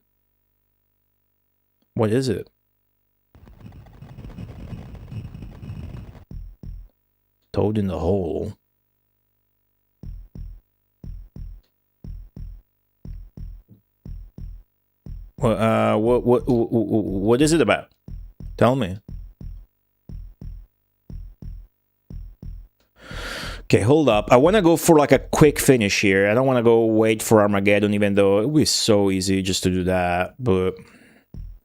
Speaker 1: What is it? Toad in the hole. What is it about? Tell me. Okay, hold up. I want to go for like a quick finish here. I don't want to go wait for Armageddon, even though it would be so easy just to do that. But I'm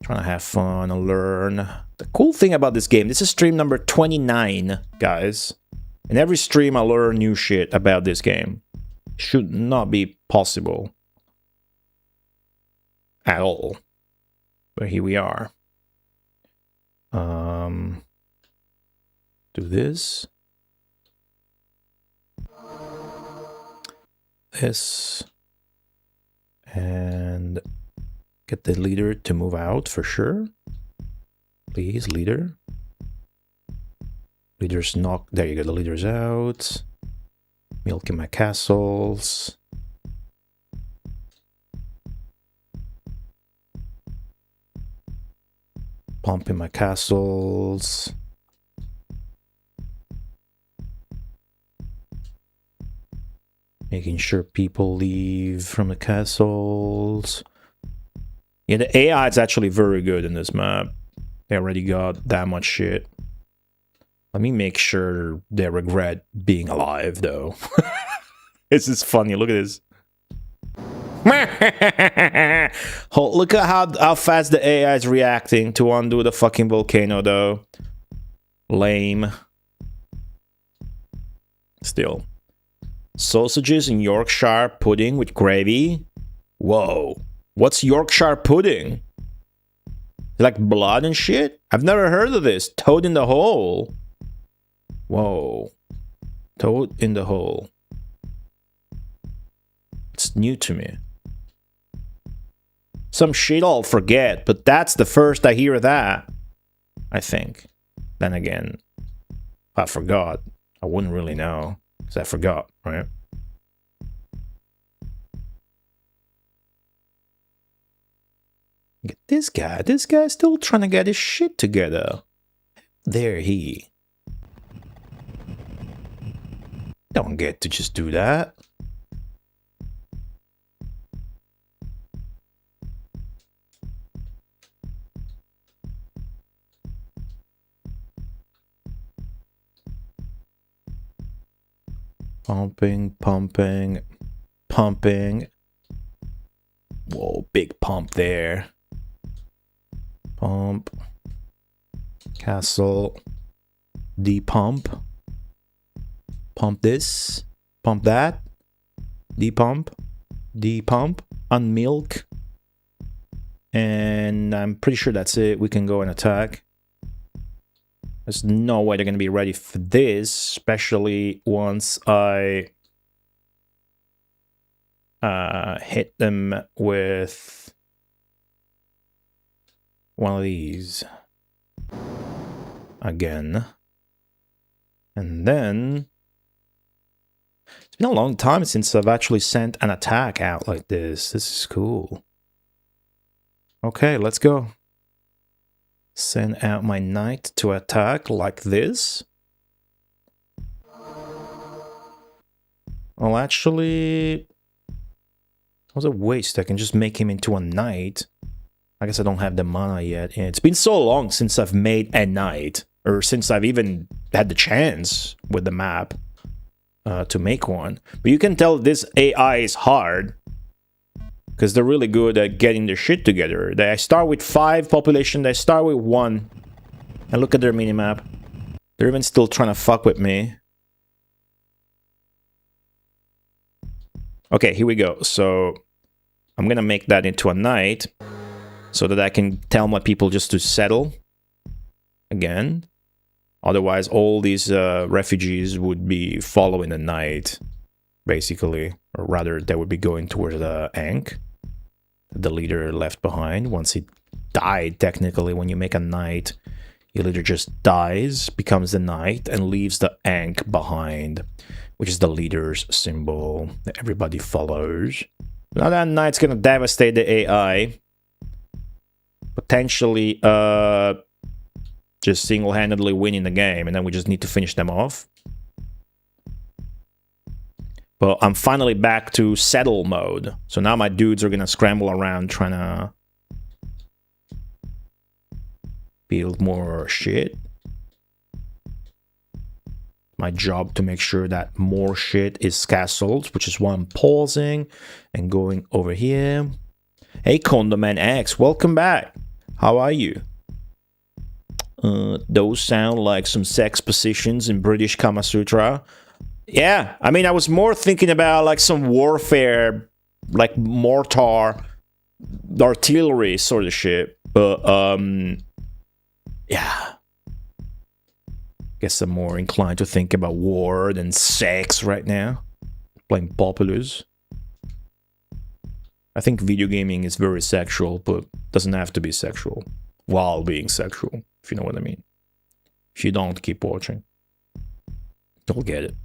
Speaker 1: trying to have fun and learn. The cool thing about this game, this is stream number 29, guys. In every stream, I learn new shit about this game. Should not be possible. At all. But here we are. Do this. this. And get the leader to move out for sure. Please, leader. Leader's knock. There you go, the leader's out. Milking my castles. Pumping my castles. Making sure people leave from the castles. Yeah, the AI is actually very good in this map. They already got that much shit. Let me make sure they regret being alive, though. This is funny. Look at this. Oh, look at how fast the AI is reacting to undo the fucking volcano, though. Lame. Still. Sausages in Yorkshire pudding with gravy? Whoa. What's Yorkshire pudding? Like blood and shit? I've never heard of this. Toad in the hole. Whoa. Toad in the hole. It's new to me. Some shit I'll forget, but that's the first I hear of that. I think. Then again, if I forgot, I wouldn't really know. Because I forgot, right? Get this guy. This guy's still trying to get his shit together. There he. Don't get to just do that. Pumping, pumping, pumping. Whoa, big pump there. Pump. Castle. Depump. Pump this. Pump that. Depump. Depump. Unmilk. And I'm pretty sure that's it. We can go and attack. There's no way they're going to be ready for this, especially once I hit them with one of these again. And then it's been a long time since I've actually sent an attack out like this. This is cool. Okay, let's go. Send out my knight to attack like this. Well, actually, that was a waste. I can just make him into a knight. I guess I don't have the mana yet. It's been so long since I've made a knight, or since I've even had the chance with the map to make one. But you can tell this AI is hard, because they're really good at getting their shit together. They start with 5 population, they start with 1. And look at their minimap. They're even still trying to fuck with me. Okay, here we go. So I'm gonna make that into a knight, so that I can tell my people just to settle again. Otherwise, all these refugees would be following the knight, basically. Or rather, they would be going towards the Ankh, the leader left behind. Once he died, technically, when you make a knight, your leader just dies, becomes the knight, and leaves the Ankh behind, which is the leader's symbol that everybody follows. Now that knight's gonna devastate the AI. Potentially, just single-handedly winning the game, and then we just need to finish them off. Well, I'm finally back to settle mode. So now my dudes are gonna scramble around trying to build more shit. My job to make sure that more shit is castled, which is why I'm pausing and going over here. Hey, Condoman X, welcome back. How are you? Those sound like some sex positions in British Kama Sutra. Yeah, I mean, I was more thinking about like some warfare, like mortar, artillery sort of shit. But, yeah. Guess I'm more inclined to think about war than sex right now. Playing Populous. I think video gaming is very sexual, but doesn't have to be sexual while being sexual, if you know what I mean. If you don't, keep watching. You'll get it.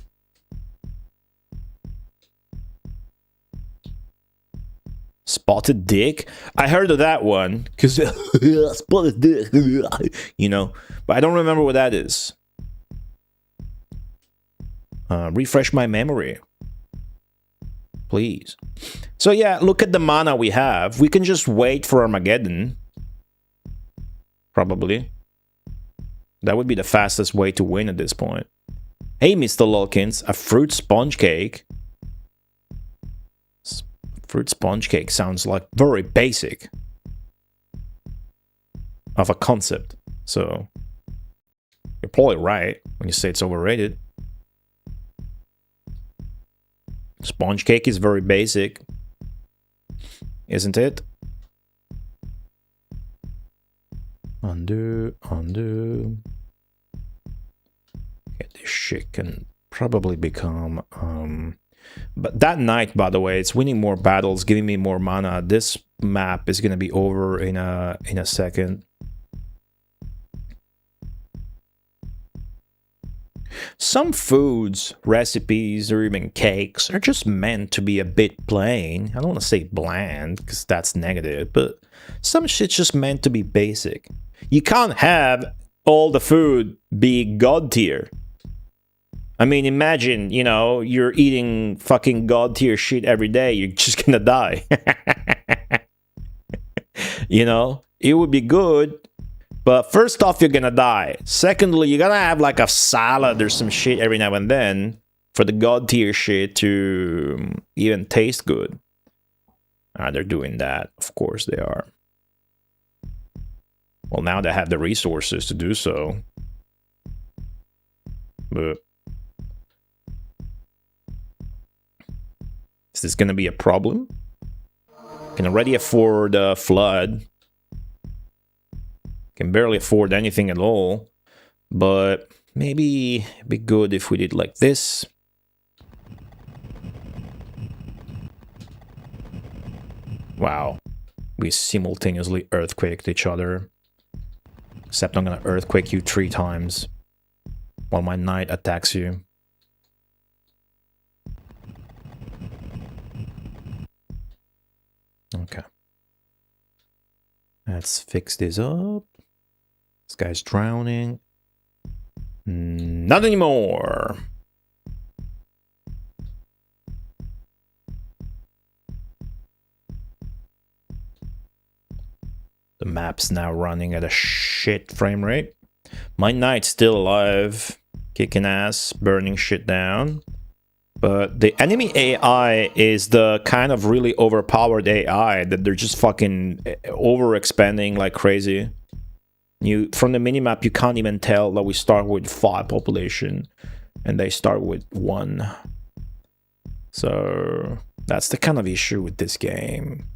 Speaker 1: Spotted dick? I heard of that one, because spotted dick, you know, but I don't remember what that is. Refresh my memory, please. So yeah, look at the mana we have. We can just wait for Armageddon. Probably. That would be the fastest way to win at this point. Hey, Mr. Lulkins, a fruit sponge cake. Fruit sponge cake sounds like very basic of a concept. So you're probably right when you say it's overrated. Sponge cake is very basic, isn't it? Undo. Okay, this shit can probably become but that knight, by the way, it's winning more battles, giving me more mana. This map is gonna be over in a second. Some foods, recipes, or even cakes are just meant to be a bit plain. I don't want to say bland, because that's negative, but some shit's just meant to be basic. You can't have all the food be god tier. I mean, imagine, you know, you're eating fucking god tier shit every day, you're just gonna die. You know, it would be good, but first off, you're gonna die. Secondly, you gotta have like a salad or some shit every now and then for the god tier shit to even taste good. They're doing that. Of course they are. Well, now they have the resources to do so. But is this gonna be a problem? Can already afford flood. Can barely afford anything at all. But maybe it'd be good if we did like this. Wow. We simultaneously earthquaked each other. Except I'm gonna earthquake you 3 times while my knight attacks you. Okay. Let's fix this up. This guy's drowning. Not anymore. The map's now running at a shit frame rate. My knight's still alive, kicking ass, burning shit down. But the enemy AI is the kind of really overpowered AI that they're just fucking overexpanding like crazy. From the minimap, you can't even tell that we start with 5 population and they start with 1. So that's the kind of issue with this game.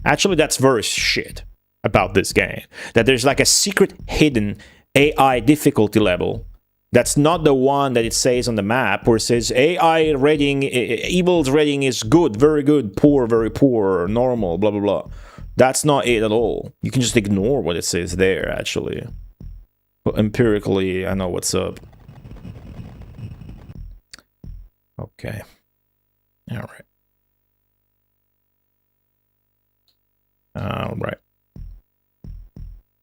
Speaker 1: Actually, that's very shit about this game. That there's like a secret hidden AI difficulty level. That's not the one that it says on the map where it says AI rating, evil's rating is good, very good, poor, very poor, normal, blah, blah, blah. That's not it at all. You can just ignore what it says there, actually. But empirically, I know what's up. Okay. Alright. Alright.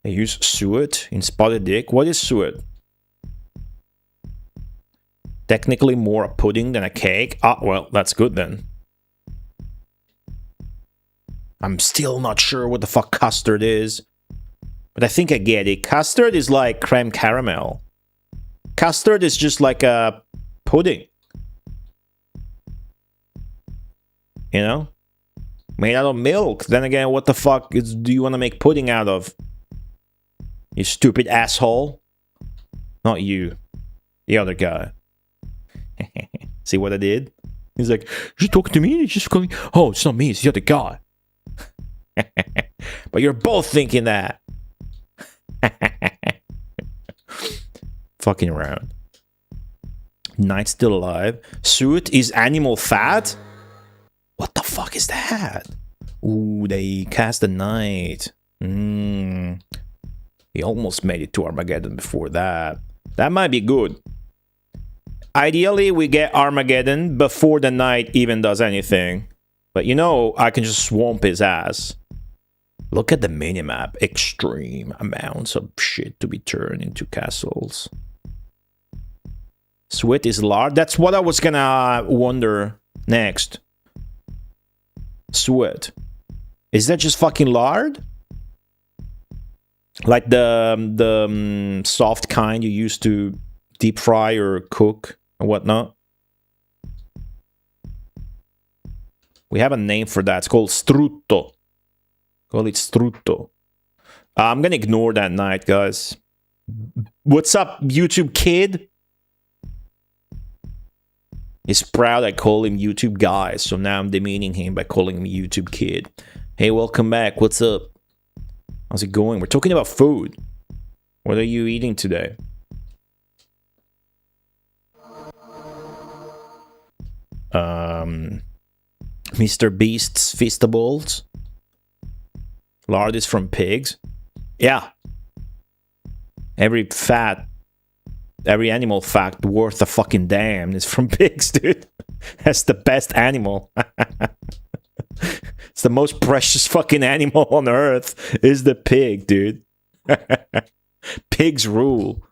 Speaker 1: I use suet in spotted dick. What is suet? Technically more a pudding than a cake. Ah, well, that's good then. I'm still not sure what the fuck custard is. But I think I get it. Custard is like creme caramel. Custard is just like a pudding. You know? Made out of milk. Then again, what the fuck do you want to make pudding out of? You stupid asshole. Not you. The other guy. See what I did? He's like, you talking to me? He's just going, oh, it's not me, it's the other guy. But you're both thinking that. Fucking around. Knight's still alive. Suet is animal fat? What the fuck is that? Ooh, they cast the knight. He almost made it to Armageddon before that. That might be good. Ideally, we get Armageddon before the knight even does anything. But you know, I can just swamp his ass. Look at the minimap. Extreme amounts of shit to be turned into castles. Sweat is lard? That's what I was gonna wonder next. Sweat. Is that just fucking lard? Like the soft kind you used to deep fry or cook and whatnot? We have a name for that. It's called strutto. Call it strutto. I'm gonna ignore that night, guys. What's up, YouTube kid? He's proud I call him YouTube guy, so now I'm demeaning him by calling him YouTube kid. Hey, welcome back. What's up? How's it going? We're talking about food. What are you eating today? Mr. Beast's Feastables. Lard is from pigs. Yeah. Every animal fact worth a fucking damn is from pigs, dude. That's the best animal. It's the most precious fucking animal on earth is the pig, dude. Pigs rule.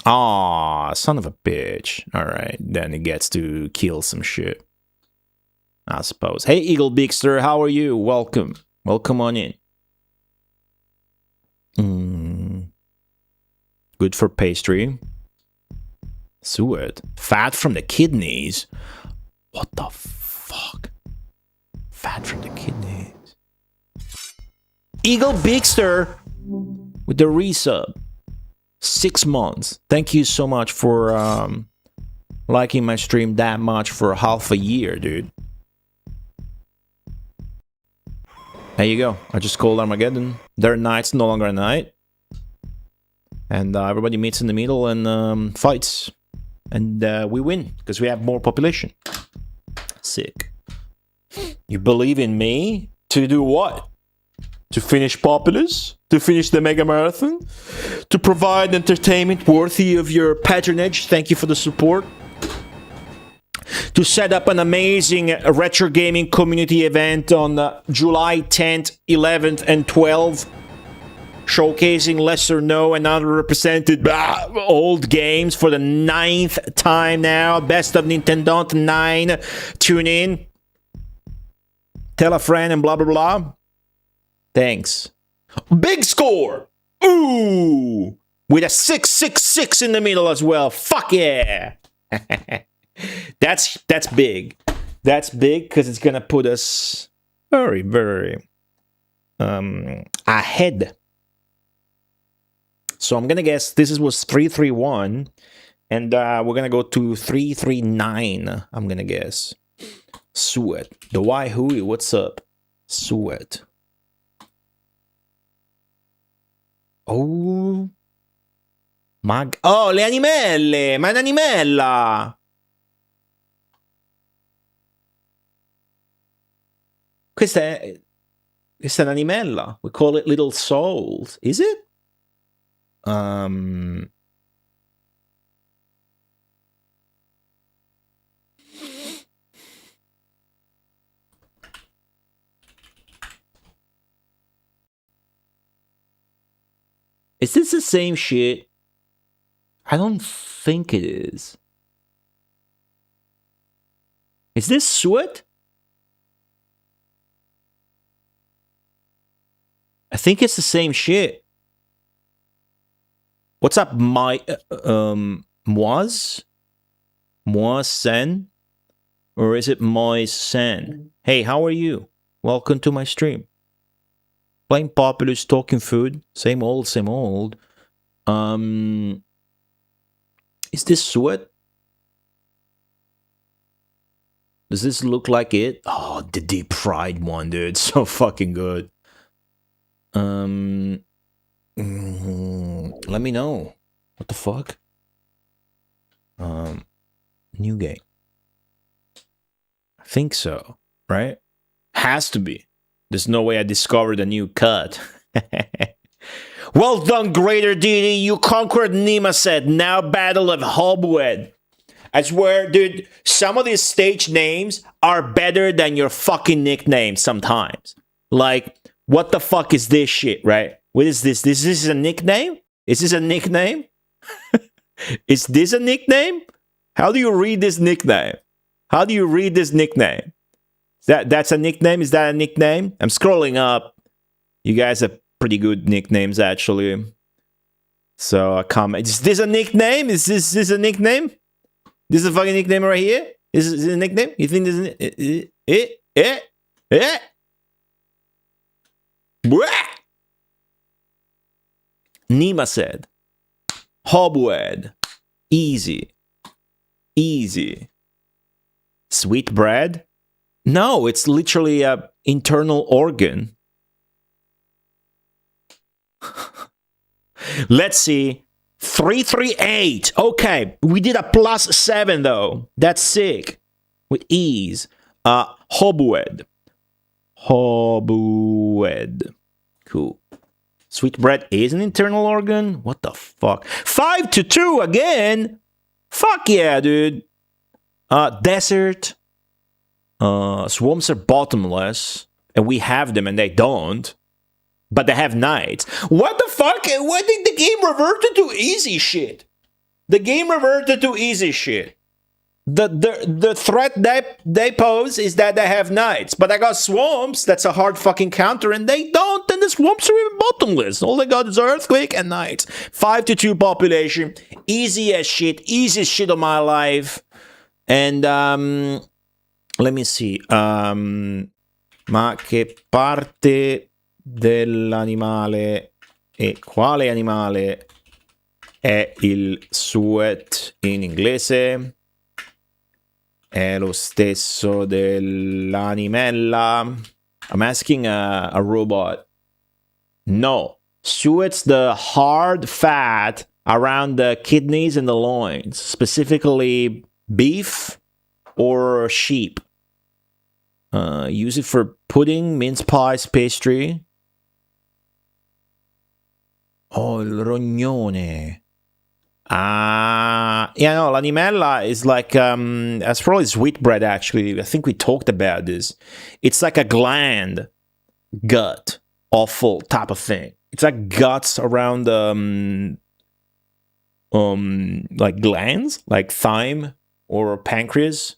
Speaker 1: Aw, son of a bitch. Alright, then he gets to kill some shit. I suppose. Hey, Eagle Bigster, how are you? Welcome. Welcome on in. Good for pastry. Suet. Fat from the kidneys. What the fuck? Fat from the kidneys. Eagle Bigster with the resub. 6 months. Thank you so much for liking my stream that much for half a year, dude. There you go. I just called Armageddon. Their night's no longer a night. And everybody meets in the middle and fights. And we win, because we have more population. Sick. You believe in me? To do what? To finish Populous? To finish the Mega Marathon? To provide entertainment worthy of your patronage? Thank you for the support. To set up an amazing retro gaming community event on July 10th, 11th, and 12th, showcasing lesser known and underrepresented old games for the 9th time now. Best of Nintendo 9. Tune in. Tell a friend and blah blah blah. Thanks. Big score! Ooh! With a 666 in the middle as well. Fuck yeah! That's big. That's big because it's gonna put us very, very ahead. So I'm gonna guess this was 331, and we're gonna go to 339. I'm gonna guess. Sweat. The why hui, what's up? Sweat. Oh. Oh, le animelle! Ma è un'animella! Questa è un'animella. We call it Little Souls. Is it? Is this the same shit? I don't think it is. Is this Sweat? I think it's the same shit. What's up, my Moise? Moise Sen? Or is it Moise Sen? Hey, how are you? Welcome to my stream. Playing Populous, talking food. Same old, same old. Is this Sweat? Does this look like it? Oh, the deep fried one, dude. So fucking good. Let me know. What the fuck? New game. I think so, right? Has to be. There's no way I discovered a new cut. Well done, Greater Deity. You conquered Nemaset. Now Battle of Hobwed. I swear, dude, some of these stage names are better than your fucking nickname sometimes. Like, what the fuck is this shit, right? What is this? This is a nickname? Is this a nickname? Is this a nickname? How do you read this nickname? How do you read this nickname? That's a nickname? Is that a nickname? I'm scrolling up. You guys have pretty good nicknames, actually. So, comment. Is this a nickname? Is this a nickname? This is a fucking nickname right here? Is this a nickname? You think this is Nima said. Hobwed. Easy. Easy. Sweet bread? No, it's literally a internal organ. Let's see. 338. Okay, we did a +7 though. That's sick. With ease. Hobwed. Hobwed. Cool. Sweet bread is an internal organ? What the fuck? 5-2 again? Fuck yeah, dude. Desert. Swamps are bottomless. And we have them and they don't. But they have nights. What the fuck? Why did the game reverted to easy shit? The game reverted to easy shit. The threat they pose is that they have nights. But I got swamps. That's a hard fucking counter. And they don't. And the swamps are even bottomless. All they got is earthquake and nights. 5-2 population. Easy as shit. Easiest shit of my life. And let me see. Ma che parte dell'animale e quale animale è il suet in inglese? È lo stesso dell'animella? I'm asking a robot. No. Suet's the hard fat around the kidneys and the loins, specifically beef or sheep. Use it for pudding, mince pies, pastry. Oh, il rognone. Yeah, no, l'animella is like, that's probably sweetbread, actually. I think we talked about this. It's like a gland, gut, awful type of thing. It's like guts around, like glands, like thyme or pancreas.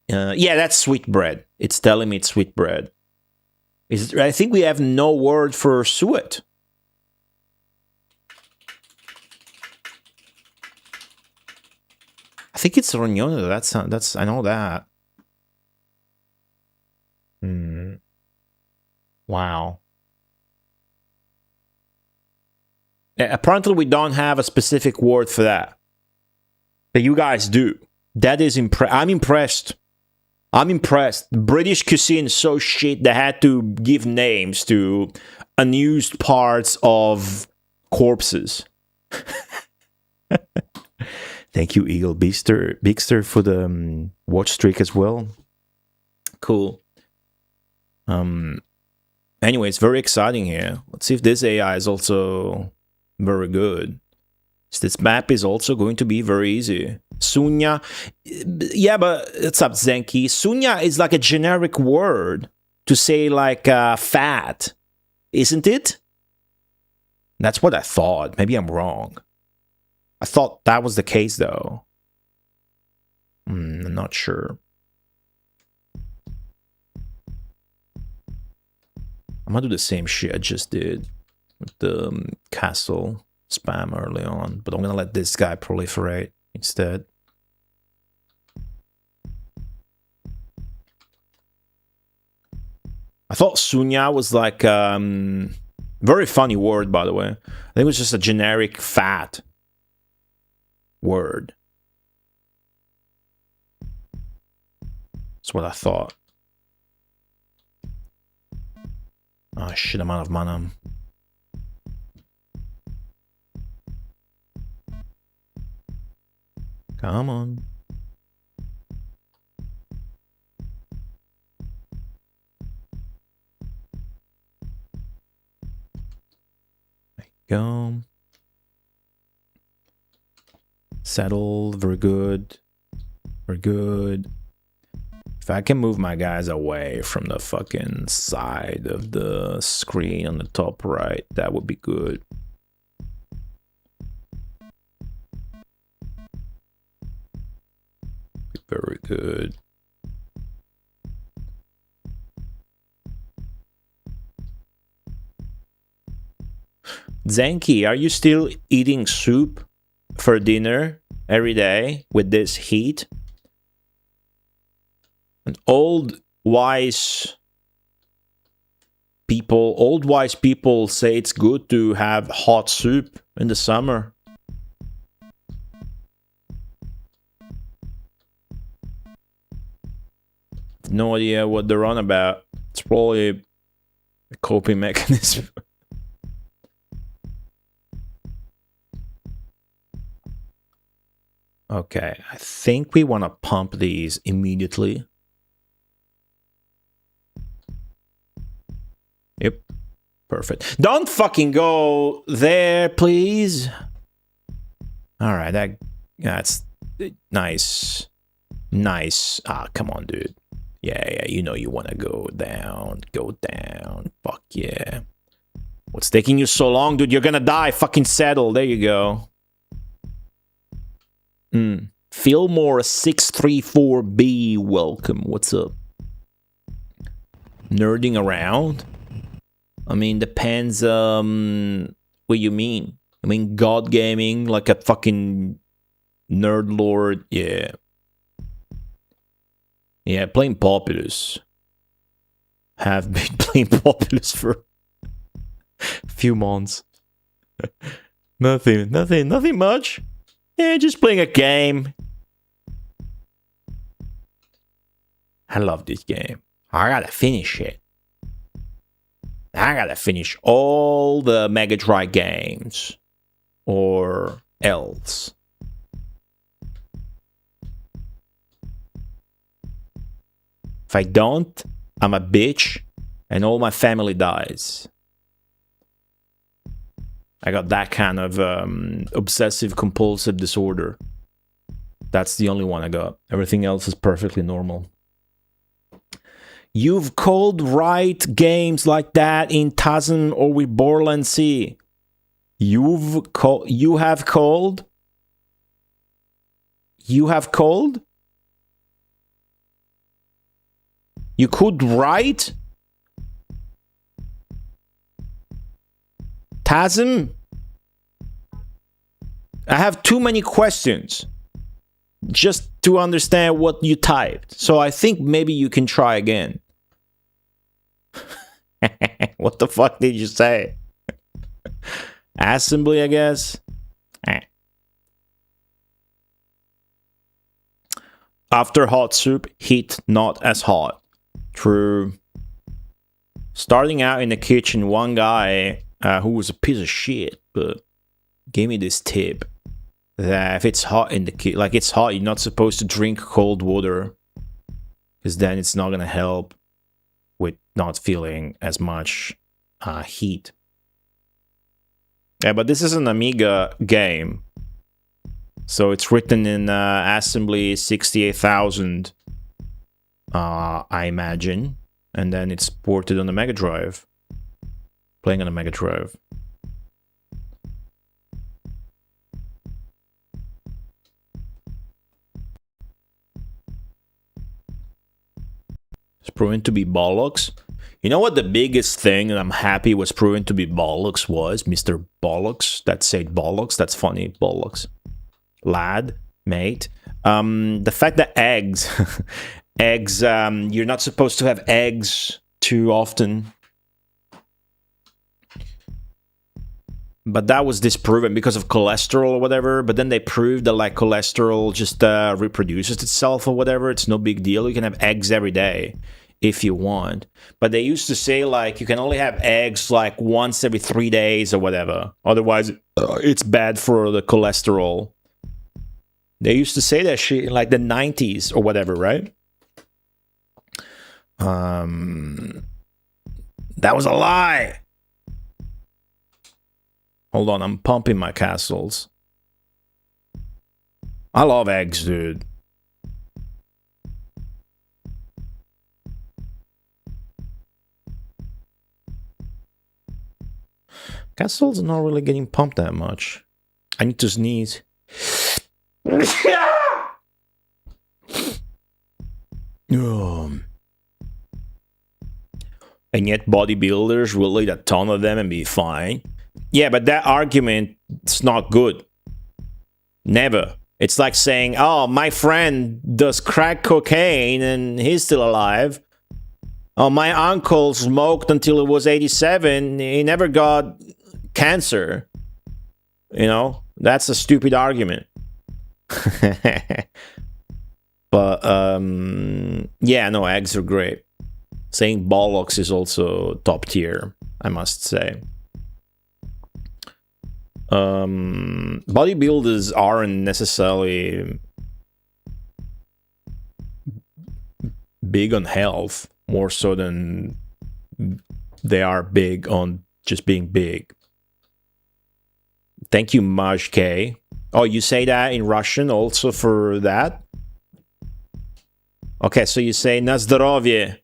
Speaker 1: Yeah, that's sweetbread. It's telling me it's sweetbread. I think we have no word for suet. I think it's rognone. That's I know that. Wow. Apparently, we don't have a specific word for that. But you guys do. That is I'm impressed. I'm impressed. British cuisine is so shit they had to give names to unused parts of corpses. Thank you, Eagle Bigster, for the watch streak as well. Cool. Anyway, it's very exciting here. Let's see if this AI is also very good. This map is also going to be very easy. Sunya. Yeah, but what's up, Zenki? Sunya is like a generic word to say like fat, isn't it? That's what I thought. Maybe I'm wrong. I thought that was the case, though. I'm not sure. I'm gonna do the same shit I just did with the castle spam early on, but I'm gonna let this guy proliferate instead. I thought Sunya was like very funny word, by the way. I think it was just a generic fat word. That's what I thought. Oh shit, I'm out of mana. Come on. go. Settle. Very good. Very good. If I can move my guys away from the fucking side of the screen on the top right, that would be good. Very good. Zenki, are you still eating soup for dinner every day with this heat? And old wise people say it's good to have hot soup in the summer. No idea what they're on about. It's probably a coping mechanism. Okay, I think we want to pump these immediately. Yep, perfect. Don't fucking go there, please. All right, that's nice. Nice. Ah, come on, dude. Yeah, you know you want to go down. Go down. Fuck yeah. What's taking you so long, dude? You're gonna die. Fucking settle. There you go. Fillmore 634B, welcome. What's up? Nerding around? I mean, depends, what you mean. I mean, God gaming, like a fucking nerd lord, yeah. Yeah, playing Populous. Have been playing Populous for a few months. Nothing much. Yeah, just playing a game. I love this game. I gotta finish it. I gotta finish all the Mega Drive games. Or else. If I don't, I'm a bitch and all my family dies. I got that kind of obsessive compulsive disorder. That's the only one I got. Everything else is perfectly normal. You've called right games like that in TASM or with Borland C. You have called? You have called? You could write? TASM? I have too many questions just to understand what you typed. So I think maybe you can try again. What the fuck did you say? Assembly, I guess. After hot soup, heat not as hot. True. Starting out in the kitchen, one guy who was a piece of shit, but gave me this tip that if it's hot in the kitchen, like it's hot, you're not supposed to drink cold water, because then it's not gonna help with not feeling as much heat. Yeah, but this is an Amiga game, so it's written in assembly 68000, I imagine, and then it's ported on the Mega Drive. Playing on a Mega Drive. It's proven to be bollocks. You know what the biggest thing that I'm happy was proven to be bollocks was? Mr. Bollocks. That said bollocks. That's funny. Bollocks. Lad. Mate. The fact that eggs... eggs, you're not supposed to have eggs too often. But that was disproven because of cholesterol or whatever. But then they proved that like cholesterol just reproduces itself or whatever. It's no big deal. You can have eggs every day if you want. But they used to say like you can only have eggs like once every 3 days or whatever. Otherwise, it's bad for the cholesterol. They used to say that shit in like the 90s or whatever, right? That was a lie. Hold on, I'm pumping my castles. I love eggs, dude. Castles are not really getting pumped that much. I need to sneeze. And yet bodybuilders will eat a ton of them and be fine. Yeah, but that argument is not good. Never. It's like saying, oh, my friend does crack cocaine and he's still alive. Oh, my uncle smoked until he was 87. He never got cancer. You know, that's a stupid argument. But, yeah, no, eggs are great. Saying bollocks is also top tier, I must say. Bodybuilders aren't necessarily big on health, more so than they are big on just being big. Thank you, Maj K. Oh, you say that in Russian also for that? Okay, so you say na zdrowie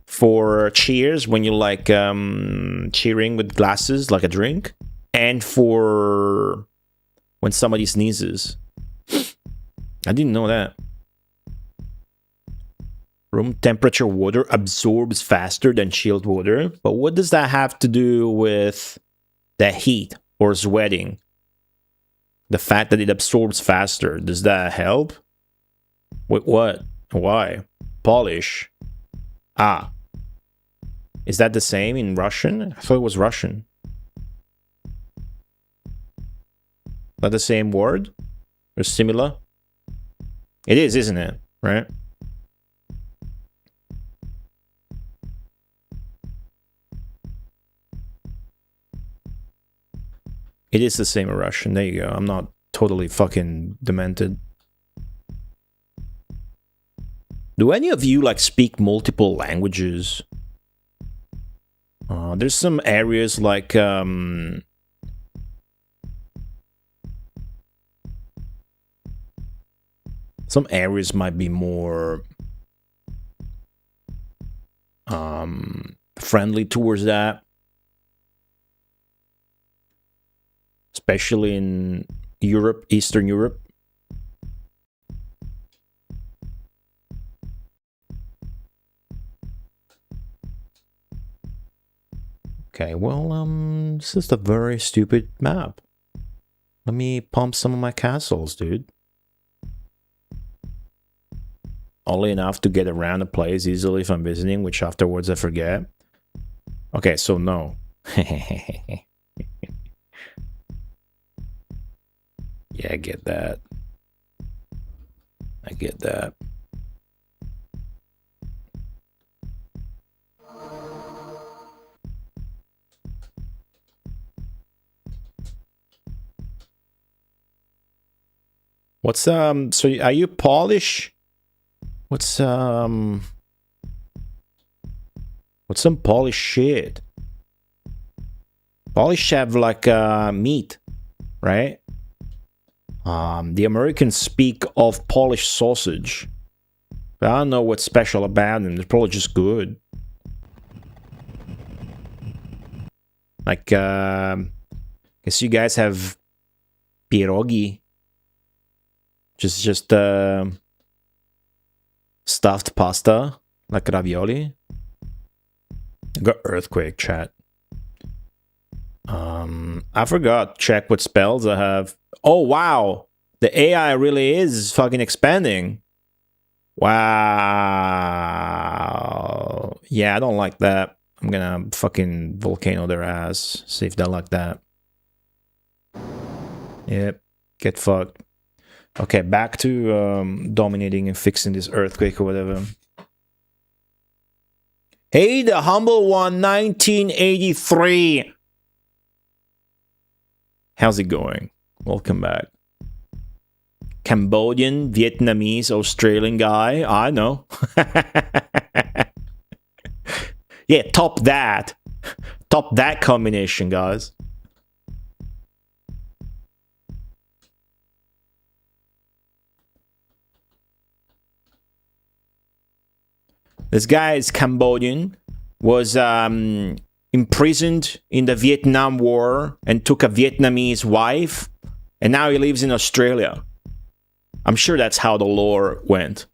Speaker 1: for cheers when you like cheering with glasses like a drink, and for when somebody sneezes. I didn't know that. Room temperature water absorbs faster than chilled water, but what does that have to do with the heat or sweating? The fact that it absorbs faster, does that help? Wait, what? Why? Polish. Ah. Is that the same in Russian? I thought it was Russian. Is that the same word? Or similar? It is, isn't it? Right? It is the same in Russian. There you go. I'm not totally fucking demented. Do any of you like speak multiple languages? There's some areas like some areas might be more friendly towards that, especially in Europe, Eastern Europe. Okay, well, this is a very stupid map. Let me pump some of my castles, dude. Only enough to get around the place easily if I'm visiting, which afterwards I forget. Okay, so no. Yeah, I get that. I get that. What's so are you Polish? What's some Polish shit? Polish have like meat, right? The Americans speak of Polish sausage. But I don't know what's special about them. They're probably just good. Like guess you guys have pierogi. Just stuffed pasta, like ravioli. I got earthquake, chat. I forgot. Check what spells I have. Oh, wow. The AI really is fucking expanding. Wow. Yeah, I don't like that. I'm gonna fucking volcano their ass. See if they like that. Yep. Get fucked. Okay, back to dominating and fixing this earthquake or whatever. Hey, the humble one, 1983. How's it going? Welcome back. Cambodian, Vietnamese, Australian guy. I know. Yeah, top that. Top that combination, guys. This guy is Cambodian, was imprisoned in the Vietnam War and took a Vietnamese wife, and now he lives in Australia. I'm sure that's how the lore went.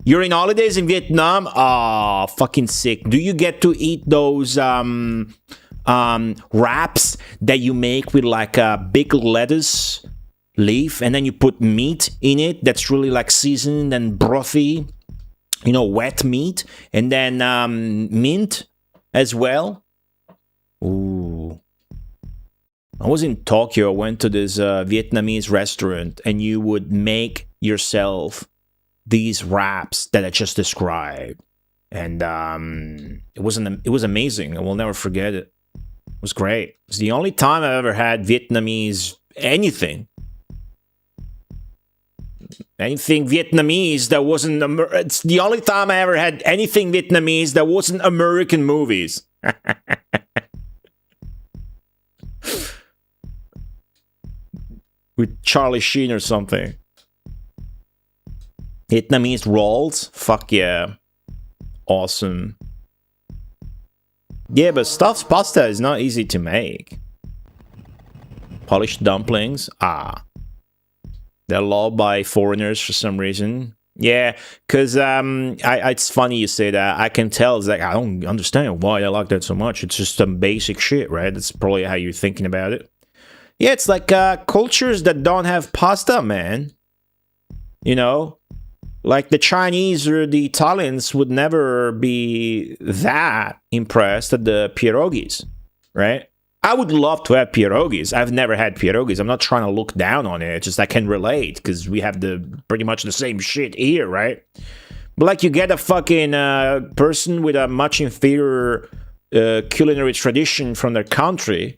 Speaker 1: You're in holidays in Vietnam? Ah, fucking sick. Do you get to eat those wraps that you make with like a big lettuce leaf and then you put meat in it that's really like seasoned and brothy, you know, wet meat, and then mint as well? Ooh. I was in Tokyo. I went to this Vietnamese restaurant, and you would make yourself these wraps that I just described, and it was amazing. I will never forget it. It was great. It's the only time I've ever had Vietnamese anything Vietnamese that wasn't. It's the only time I ever had anything Vietnamese that wasn't American movies. With Charlie Sheen or something. Vietnamese rolls? Fuck yeah. Awesome. Yeah, but stuffed pasta is not easy to make. Polished dumplings? Ah. They're loved by foreigners for some reason. Yeah, because it's funny you say that. I can tell. It's like, I don't understand why I like that so much. It's just some basic shit, right? That's probably how you're thinking about it. Yeah, it's like cultures that don't have pasta, man. You know? Like the Chinese or the Italians would never be that impressed at the pierogies, right? I would love to have pierogies. I've never had pierogies. I'm not trying to look down on it. It's just I can relate because we have pretty much the same shit here, right? But like you get a fucking person with a much inferior culinary tradition from their country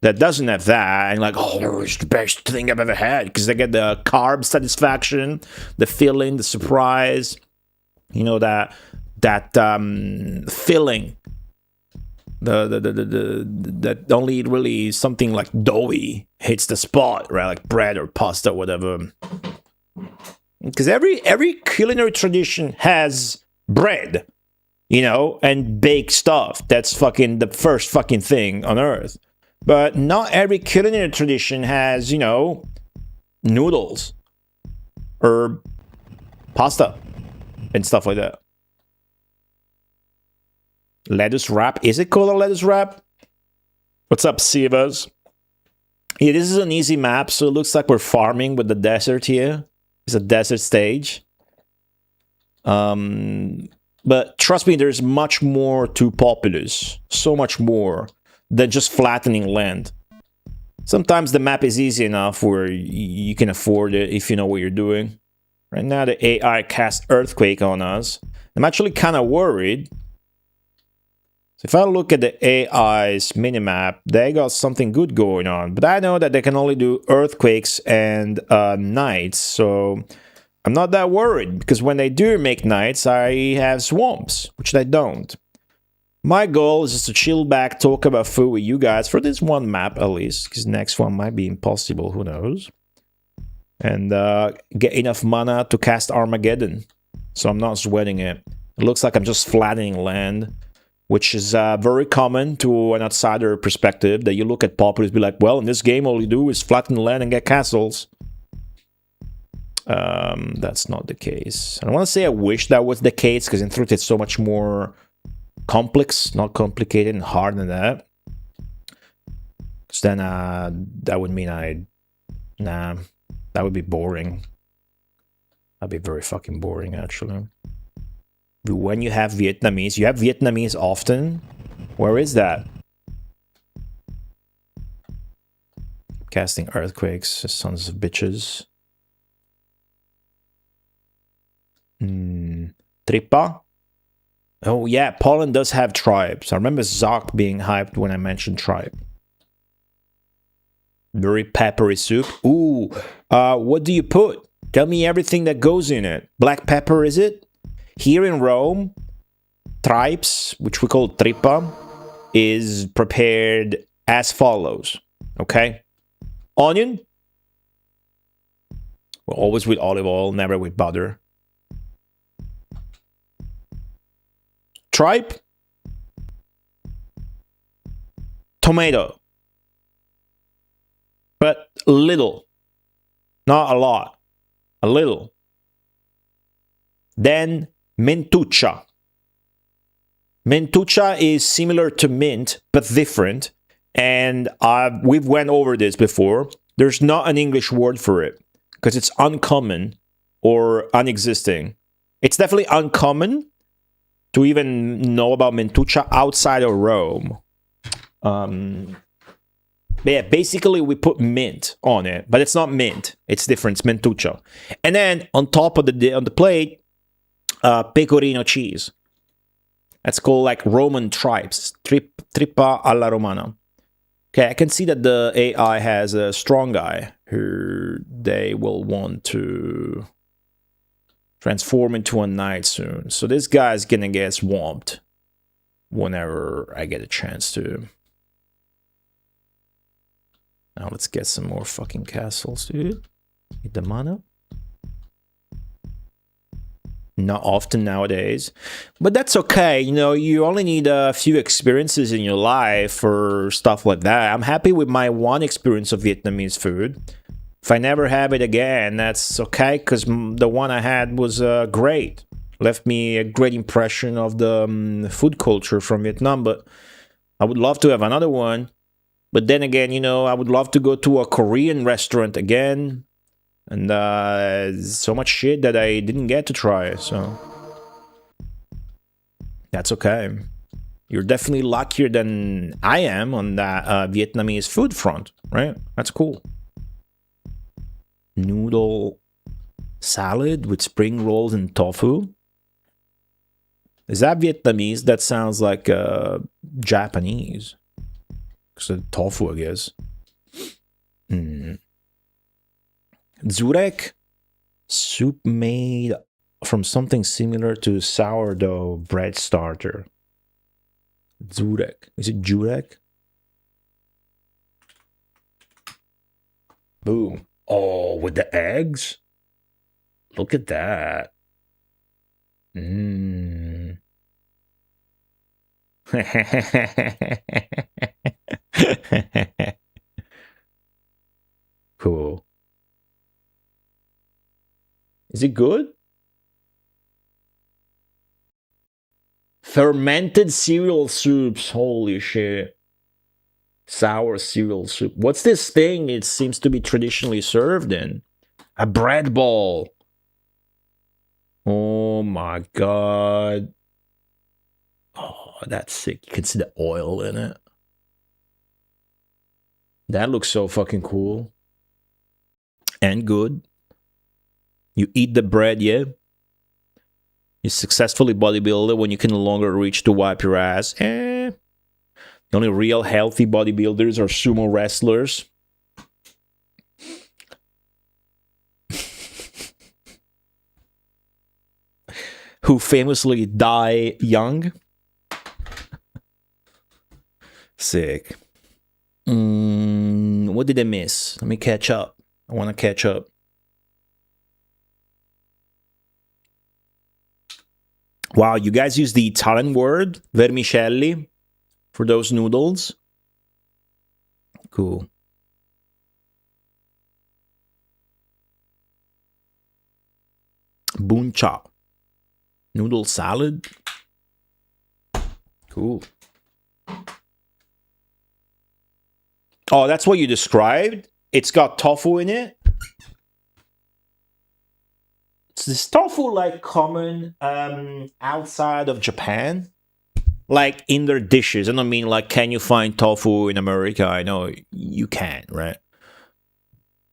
Speaker 1: that doesn't have that, and like, oh, it's the best thing I've ever had, because they get the carb satisfaction, the feeling, the surprise, you know, that filling, that only really something like doughy hits the spot, right? Like bread or pasta, whatever. Because every culinary tradition has bread, you know, and baked stuff. That's fucking the first fucking thing on earth. But not every culinary tradition has, you know, noodles or pasta and stuff like that. Lettuce wrap. Is it called a lettuce wrap? What's up, Sivas? Yeah, this is an easy map, so it looks like we're farming with the desert here. It's a desert stage. But trust me, there's much more to Populous. So much more than just flattening land. Sometimes the map is easy enough where you can afford it if you know what you're doing. Right now the AI cast Earthquake on us. I'm actually kind of worried. So if I look at the AI's minimap, they got something good going on. But I know that they can only do earthquakes and nights. So I'm not that worried, because when they do make nights, I have swamps, which they don't. My goal is just to chill back, talk about food with you guys for this one map at least, because next one might be impossible, who knows. And get enough mana to cast Armageddon, so I'm not sweating it. It looks like I'm just flattening land, which is very common to an outsider perspective, that you look at Populous and be like, well, in this game all you do is flatten land and get castles. That's not the case. I don't want to say I wish that was the case, because in truth it's so much more complex, not complicated and hard than that. Because then that would mean that would be boring. That'd be very fucking boring, actually. When you have Vietnamese often? Where is that? Casting earthquakes, sons of bitches. Tripa? Oh yeah, Poland does have tribes. I remember Zoc being hyped when I mentioned tribe. Very peppery soup. Ooh, what do you put? Tell me everything that goes in it. Black pepper, is it? Here in Rome, tripes, which we call tripa, is prepared as follows. Okay? Onion. Well, always with olive oil, never with butter. Tripe. Tomato. But little. Not a lot. A little. Then mentuccia. Mentuccia is similar to mint, but different. And we've went over this before. There's not an English word for it because it's uncommon or unexisting. It's definitely uncommon to even know about mentuccia outside of Rome. Yeah, basically we put mint on it, but it's not mint. It's different. It's mentuccia. And then on top of on the plate, pecorino cheese. That's called like Roman tripes, trippa alla romana. Okay, I can see that the AI has a strong guy who they will want to transform into a knight soon. So this guy's gonna get swamped whenever I get a chance to. Now let's get some more fucking castles, dude. Get the mana. Not often nowadays, but that's okay. You know, you only need a few experiences in your life for stuff like that. I'm happy with my one experience of Vietnamese food. If I never have it again, that's okay, because the one I had was great. Left me a great impression of the food culture from Vietnam, but I would love to have another one. But then again, you know, I would love to go to a Korean restaurant again. And so much shit that I didn't get to try, so that's okay. You're definitely luckier than I am on that Vietnamese food front, right? That's cool. Noodle salad with spring rolls and tofu. Is that Vietnamese? That sounds like Japanese. So tofu, I guess. Zurek, soup made from something similar to sourdough bread starter. Zurek. Is it Jurek? Boom. Oh, with the eggs? Look at that. Cool. Is it good? Fermented cereal soups. Holy shit. Sour cereal soup. What's this thing it seems to be traditionally served in? A bread ball. Oh my god. Oh, that's sick. You can see the oil in it. That looks so fucking cool. And good. You eat the bread, yeah? You successfully bodybuilder when you can no longer reach to wipe your ass. The only real healthy bodybuilders are sumo wrestlers. Who famously die young. Sick. What did I miss? Let me catch up. I want to catch up. Wow, you guys use the Italian word, vermicelli, for those noodles? Cool. Buncha. Noodle salad? Cool. Oh, that's what you described? It's got tofu in it? Is tofu like common outside of Japan? Like in their dishes? I don't mean like, can you find tofu in America? I know you can, right?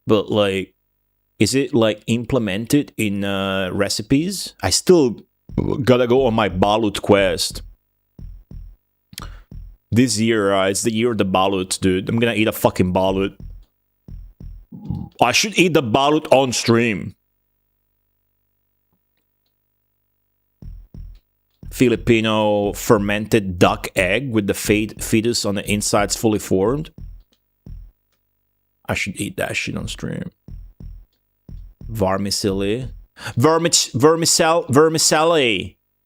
Speaker 1: But like, is it like implemented in recipes? I still gotta go on my balut quest. This year, it's the year of the balut, dude. I'm gonna eat a fucking balut. I should eat the balut on stream. Filipino fermented duck egg with the fetus on the insides fully formed. I should eat that shit on stream. Vermicelli. Vermicelli.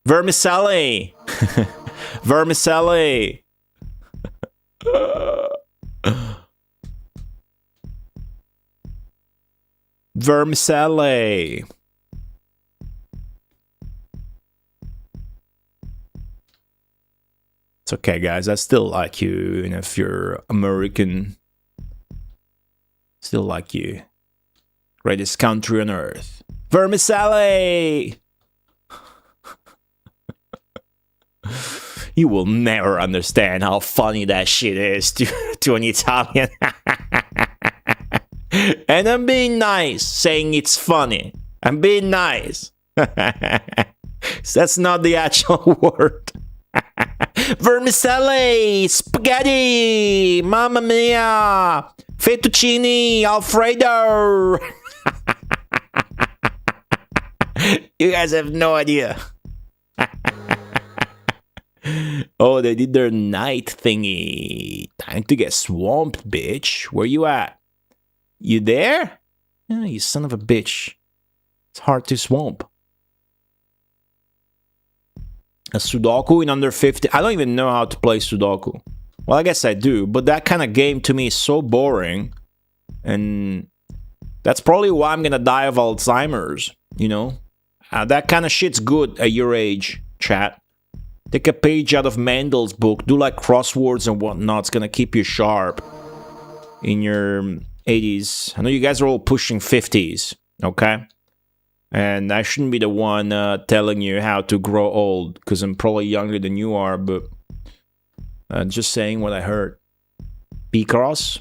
Speaker 1: Vermicelli. Vermicelli. Vermicelli. It's okay, guys. I still like you, and if you're American, still like you. Greatest country on earth. Vermicelli! You will never understand how funny that shit is to an Italian. And I'm being nice, saying it's funny. I'm being nice. That's not the actual word. Vermicelli, spaghetti, mamma mia, fettuccine, alfredo. You guys have no idea. Oh, they did their night thingy. Time to get swamped, bitch. Where you at? You there? Yeah, you son of a bitch. It's hard to swamp. A Sudoku in under 50. I don't even know how to play Sudoku. Well, I guess I do, but that kind of game to me is so boring. And that's probably why I'm gonna die of Alzheimer's, you know? That kind of shit's good at your age, chat. Take a page out of Mendel's book, do like crosswords and whatnot. It's gonna keep you sharp in your 80s. I know you guys are all pushing 50s, okay? And I shouldn't be the one telling you how to grow old, because I'm probably younger than you are, but just saying what I heard. Picross?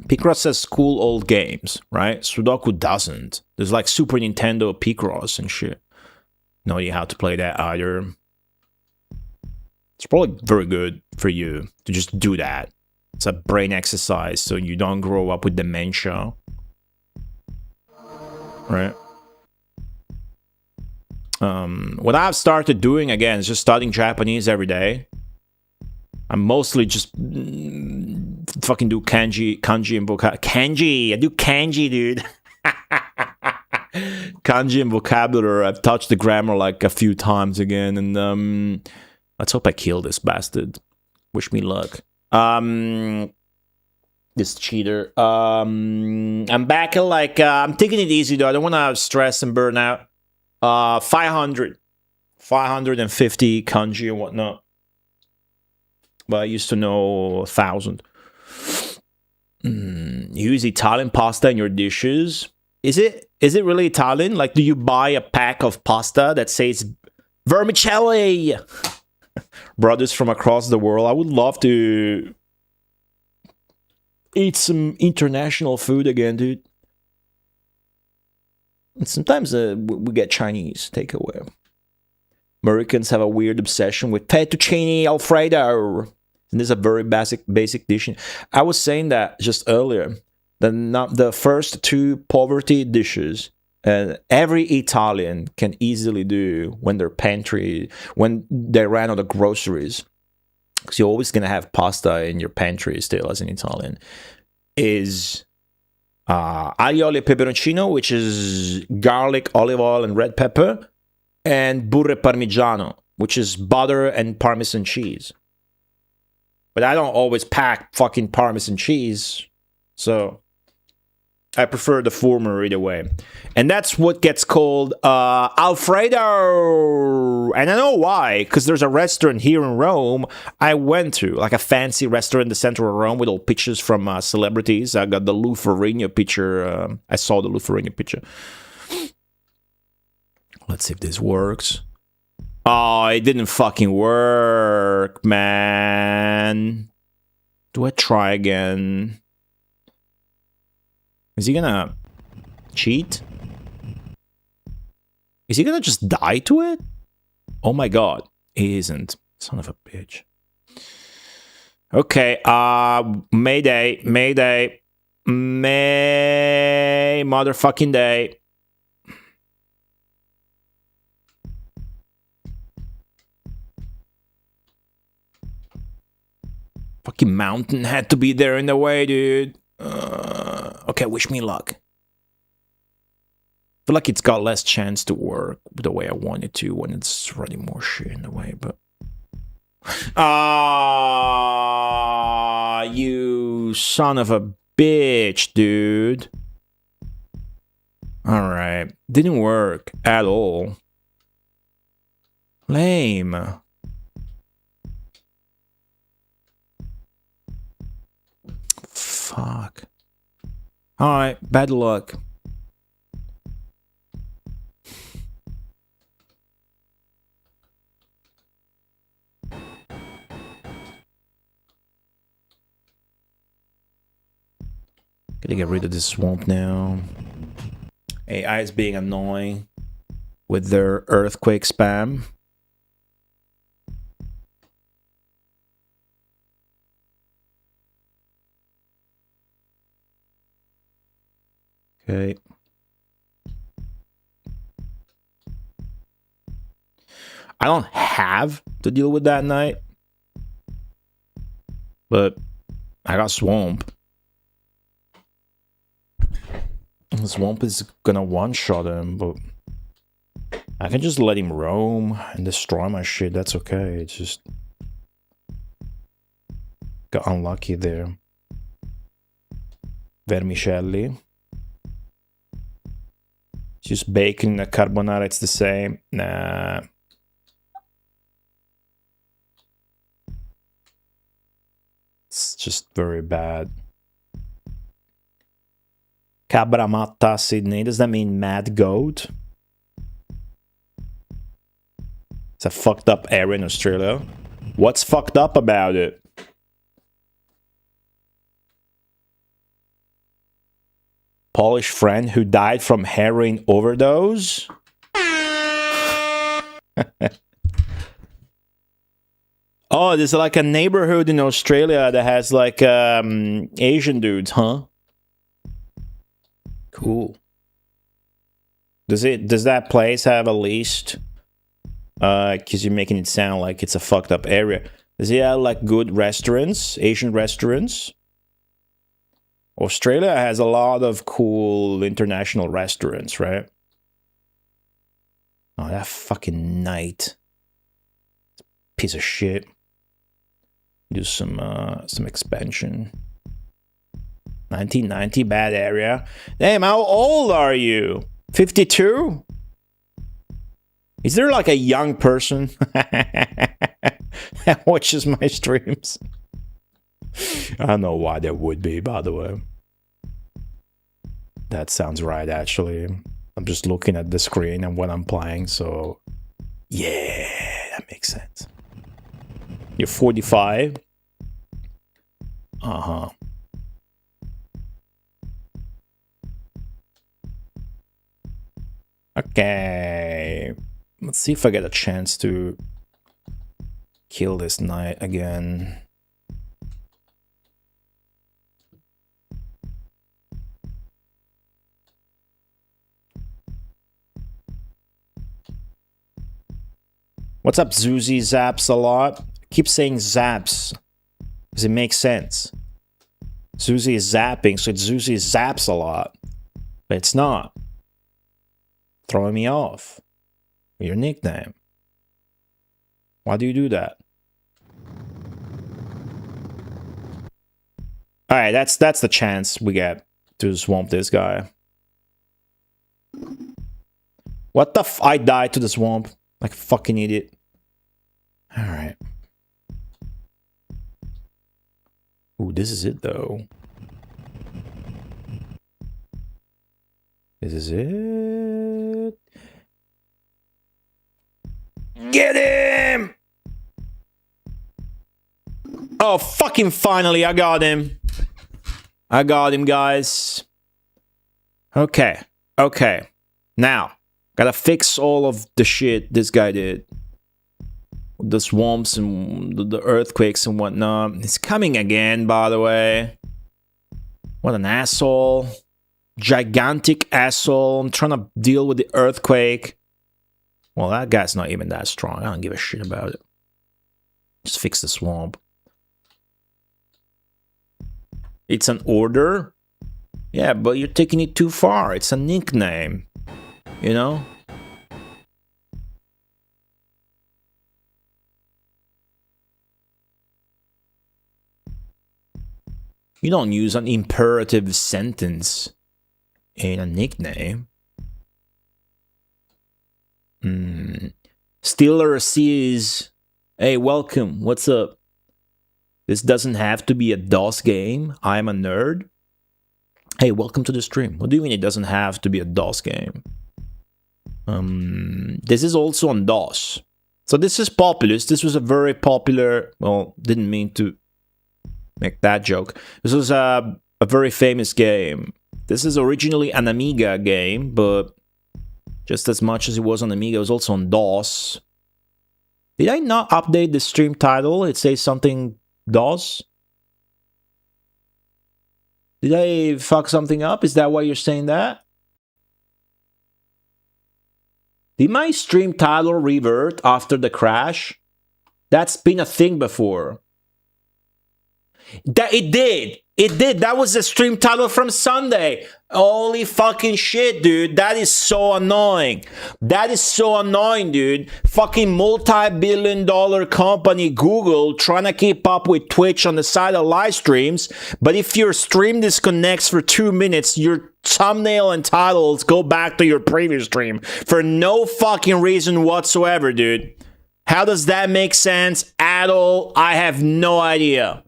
Speaker 1: Picross has cool old games, right? Sudoku doesn't. There's like Super Nintendo Picross and shit. No idea how to play that either. It's probably very good for you to just do that. It's a brain exercise so you don't grow up with dementia. Right? What I've started doing again is just studying Japanese every day. I'm mostly just fucking do kanji and vocabulary. Kanji! I do kanji, dude. Kanji and vocabulary. I've touched the grammar like a few times again, and let's hope I kill this bastard. Wish me luck. This cheater. I'm back at like I'm taking it easy though. I don't want to have stress and burn out. 550 kanji and whatnot. But I used to know 1,000. Use Italian pasta in your dishes. Is it really Italian? Like, do you buy a pack of pasta that says vermicelli? Brothers from across the world. I would love to eat some international food again, dude. And sometimes we get Chinese takeaway. Americans have a weird obsession with fettuccine alfredo. And this is a very basic dish. I was saying that just earlier. The first two poverty dishes every Italian can easily do when they're when they ran out of groceries. Because you're always going to have pasta in your pantry still as an Italian. Is aglio e peperoncino, which is garlic, olive oil, and red pepper, and burro parmigiano, which is butter and Parmesan cheese. But I don't always pack fucking Parmesan cheese, so I prefer the former either way. And that's what gets called Alfredo. And I know why, because there's a restaurant here in Rome I went to, like a fancy restaurant in the center of Rome with all pictures from celebrities. I got the Lou Ferrigno picture. I saw the Lou Ferrigno picture. Let's see if this works. Oh, it didn't fucking work, man. Do I try again? Is he gonna cheat? Is he gonna just die to it? Oh my god, he isn't. Son of a bitch. Okay, Mayday, Mayday, May motherfucking day. Fucking mountain had to be there in the way, dude. Okay, wish me luck. feel like it's got less chance to work the way I want it to when it's running more shit in the way, but... Ah, you son of a bitch, dude. Alright. Didn't work at all. Lame. Fuck. Alright, bad luck. Gotta get rid of this swamp now. AI is being annoying with their earthquake spam. Okay. I don't have to deal with that night, but I got swamp. The swamp is gonna one-shot him, but I can just let him roam and destroy my shit. That's okay. It's just got unlucky there. Vermicelli. Just bacon and carbonara, it's the same. Nah. It's just very bad. Cabra Matta, Sydney. Does that mean mad goat? It's a fucked up area in Australia. What's fucked up about it? Polish friend who died from heroin overdose? Oh, there's like a neighborhood in Australia that has like Asian dudes, huh? Cool. Does that place have a list? Because you're making it sound like it's a fucked up area. Does it have like good restaurants, Asian restaurants? Australia has a lot of cool international restaurants, right? Oh, that fucking knight. Piece of shit. Do some expansion. 1990, bad area. Damn, how old are you? 52? Is there like a young person that watches my streams? I don't know why there would be, by the way. That sounds right, actually. I'm just looking at the screen and what I'm playing, so... Yeah, that makes sense. You're 45? Uh-huh. Okay. Let's see if I get a chance to kill this knight again. What's up, Zuzi? Zaps a lot. Keep saying zaps because it makes sense. Zuzi is zapping, so it's Zuzi zaps a lot, but it's not. Throwing me off. Your nickname. Why do you do that? All right, that's the chance we get to swamp this guy. What the f? I died to the swamp like a fucking idiot. All right. Ooh, this is it though. This is it. Get him! Oh, fucking finally, I got him. I got him, guys. Okay. Okay. Now, gotta fix all of the shit this guy did. The swamps and the earthquakes and whatnot. It's coming again, by the way. What an asshole. Gigantic asshole. I'm trying to deal with the earthquake. Well, that guy's not even that strong. I don't give a shit about it. Just fix the swamp. It's an order? Yeah, but you're taking it too far. It's a nickname. you know? You don't use an imperative sentence in a nickname. Steeler sees, hey, welcome, what's up? This doesn't have to be a DOS game. I'm a nerd. Hey, welcome to the stream. What do you mean it doesn't have to be a DOS game? This is also on DOS. So this is Populous. This was a very popular, well, didn't mean to make that joke. This was a very famous game. This is originally an Amiga game, but just as much as it was on Amiga, it was also on DOS. Did I not update the stream title? It says something DOS? Did I fuck something up? Is that why you're saying that? Did my stream title revert after the crash? That's been a thing before. That it did. It did. That was the stream title from Sunday. Holy fucking shit, dude. That is so annoying. That is so annoying, dude. Fucking multi-billion-dollar company Google trying to keep up with Twitch on the side of live streams. But if your stream disconnects for 2 minutes, your thumbnail and titles go back to your previous stream for no fucking reason whatsoever, dude. How does that make sense at all? I have no idea.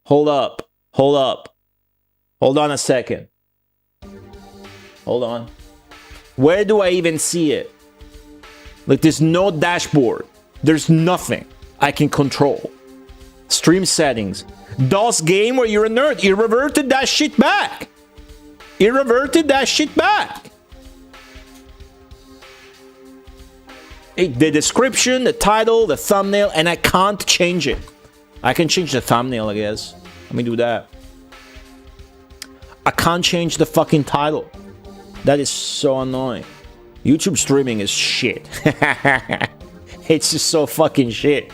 Speaker 1: Hold up. Hold up. Hold on a second. Hold on. Where do I even see it? Like, there's no dashboard. There's nothing I can control. Stream settings. DOS game where you're a nerd. It reverted that shit back. It reverted that shit back. The description, the title, the thumbnail, and I can't change it. I can change the thumbnail, I guess. Let me do that. I can't change the fucking title. That is so annoying. YouTube streaming is shit. It's just so fucking shit.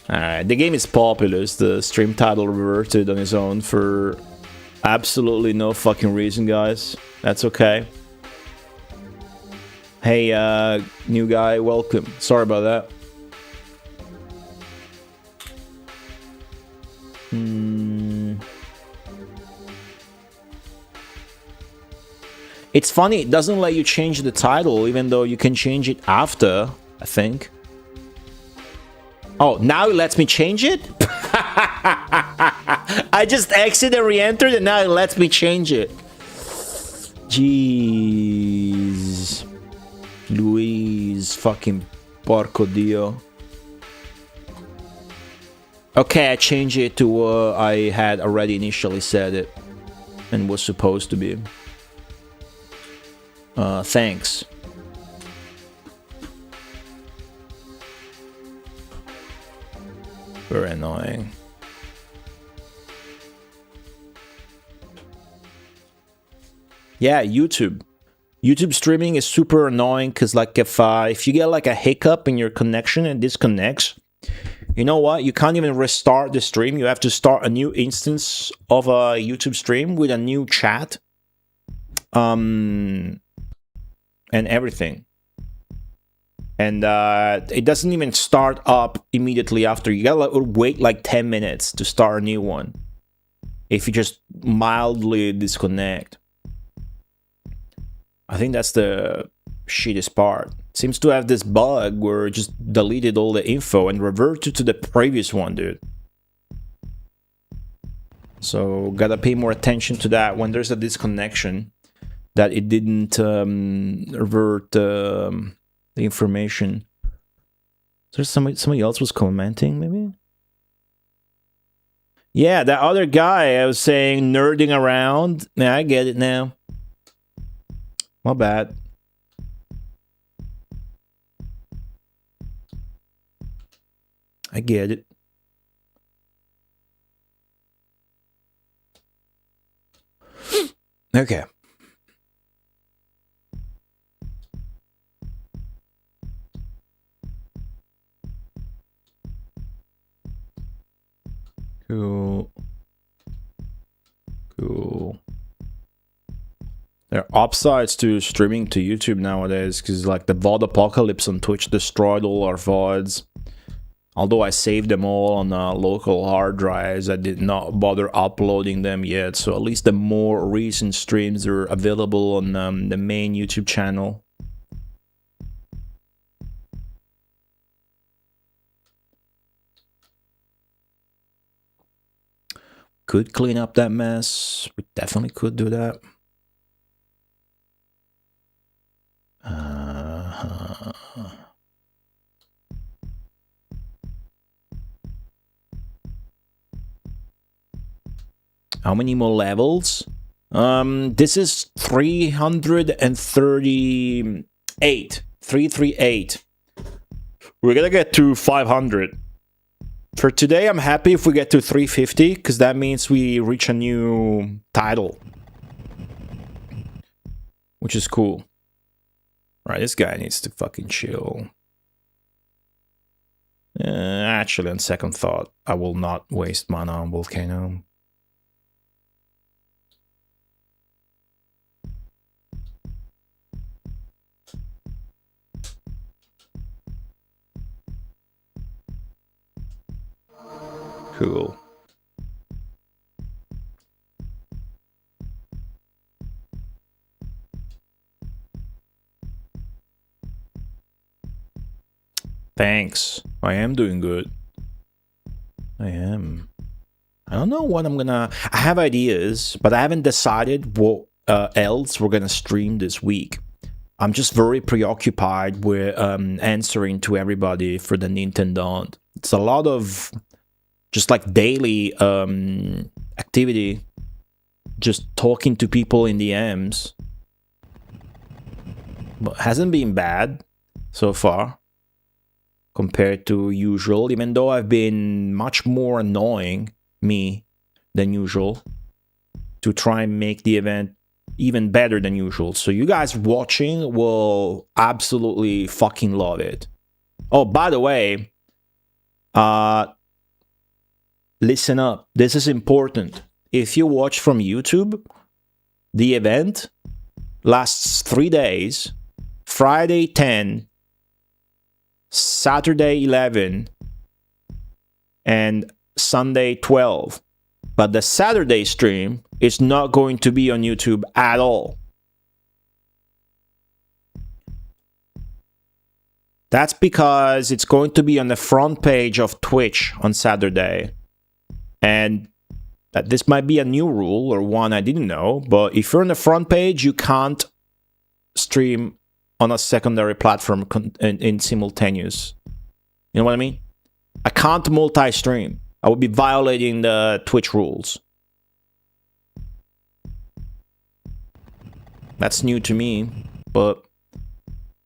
Speaker 1: Alright, the game is Populous. The stream title reverted on its own for absolutely no fucking reason, guys. That's okay. Hey, new guy, welcome. Sorry about that. It's funny, it doesn't let you change the title, even though you can change it after, I think. Oh, now it lets me change it? I just exited and re-entered, and now it lets me change it. Jeez. Luis, fucking porco dio. Okay, I changed it to what I had already initially said it and was supposed to be. Thanks. Very annoying. Yeah, YouTube. YouTube streaming is super annoying because, like, if you get like a hiccup in your connection and disconnects, you know what? You can't even restart the stream. You have to start a new instance of a YouTube stream with a new chat, and everything. And it doesn't even start up immediately after. You gotta wait like 10 minutes to start a new one if you just mildly disconnect. I think that's the shittiest part. Seems to have this bug where it just deleted all the info and reverted to the previous one, dude. So gotta pay more attention to that when there's a disconnection, that it didn't revert the information. There's somebody else was commenting, maybe? Yeah, that other guy I was saying nerding around. Yeah, I get it now. My bad. I get it. Okay. Cool. Cool. There are upsides to streaming to YouTube nowadays, because like the VOD apocalypse on Twitch destroyed all our VODs. Although I saved them all on local hard drives, I did not bother uploading them yet. So at least the more recent streams are available on the main YouTube channel. Could clean up that mess. We definitely could do that. How many more levels? This is 338. 338. We're gonna get to 500. For today, I'm happy if we get to 350, because that means we reach a new title. Which is cool. Right, this guy needs to fucking chill. Actually, on second thought, I will not waste mana on Volcano. Cool. Thanks. I am doing good. I am. I don't know what I'm gonna... I have ideas, but I haven't decided what else we're gonna stream this week. I'm just very preoccupied with answering to everybody for the Nintendo. It's a lot of just like daily activity, just talking to people in the DMs. But hasn't been bad so far compared to usual, even though I've been much more annoying me than usual to try and make the event even better than usual. So you guys watching will absolutely fucking love it. Oh, by the way, listen up. This is important. If you watch from YouTube, the event lasts 3 days. Friday 10, Saturday 11, and Sunday 12. But the Saturday stream is not going to be on YouTube at all. That's because it's going to be on the front page of Twitch on Saturday. And this might be a new rule or one I didn't know, but if you're on the front page, you can't stream on a secondary platform in simultaneous. You know what I mean? I can't multi-stream. I would be violating the Twitch rules. That's new to me, but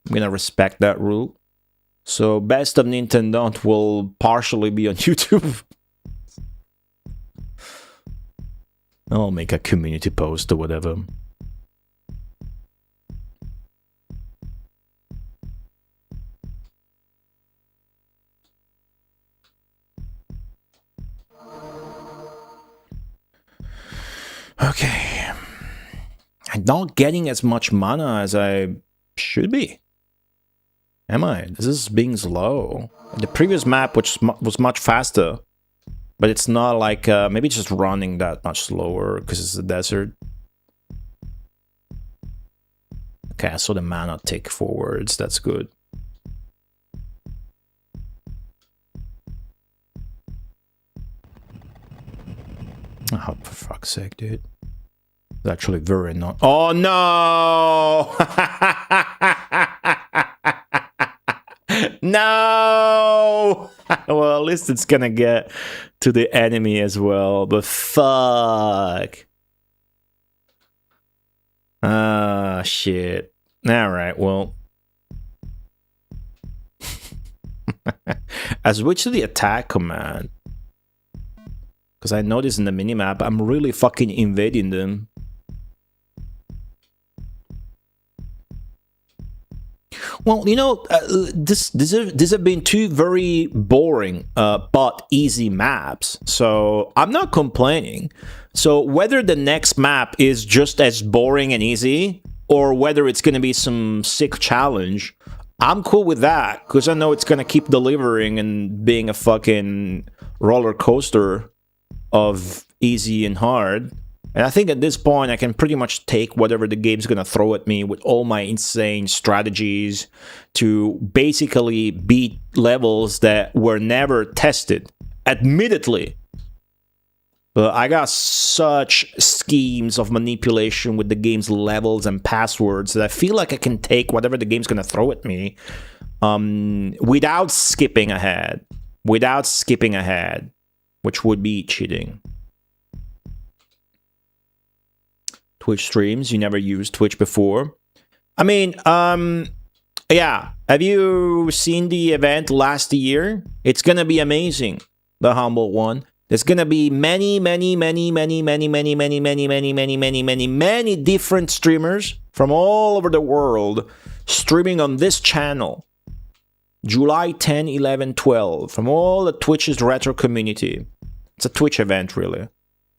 Speaker 1: I'm gonna respect that rule. So Best of Nintendo will partially be on YouTube. I'll make a community post or whatever. Okay. I'm not getting as much mana as I should be. Am I? This is being slow. The previous map which was much faster. But it's not like, maybe it's just running that much slower because it's a desert. Okay, I saw the mana tick forwards. That's good. Oh, for fuck's sake, dude. It's actually very not. Oh, no! No! Well, at least it's gonna get to the enemy as well, but fuck. Ah, shit. Alright, well. I switched to the attack command. Because I noticed in the minimap, I'm really fucking invading them. Well, you know, this have been two very boring but easy maps, so I'm not complaining. So whether the next map is just as boring and easy, or whether it's going to be some sick challenge, I'm cool with that, because I know it's going to keep delivering and being a fucking roller coaster of easy and hard. And I think at this point, I can pretty much take whatever the game's going to throw at me with all my insane strategies to basically beat levels that were never tested, admittedly. But I got such schemes of manipulation with the game's levels and passwords that I feel like I can take whatever the game's going to throw at me without skipping ahead. Without skipping ahead, which would be cheating. Twitch streams. You never used Twitch before. I mean, yeah. Have you seen the event last year? It's gonna be amazing. The Humble one. There's gonna be many different streamers from all over the world streaming on this channel. July 10, 11, 12. From all the Twitch's retro community. It's a Twitch event, really.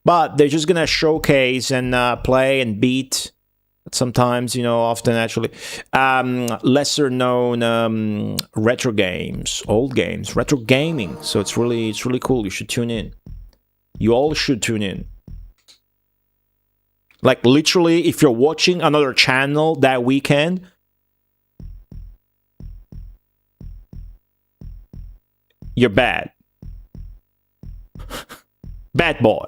Speaker 1: But they're just gonna showcase and play and beat, sometimes, you know, often actually, lesser known retro games, old games, retro gaming. So it's really cool. You should tune in. You all should tune in. Like literally, if you're watching another channel that weekend, you're bad. Bad boy.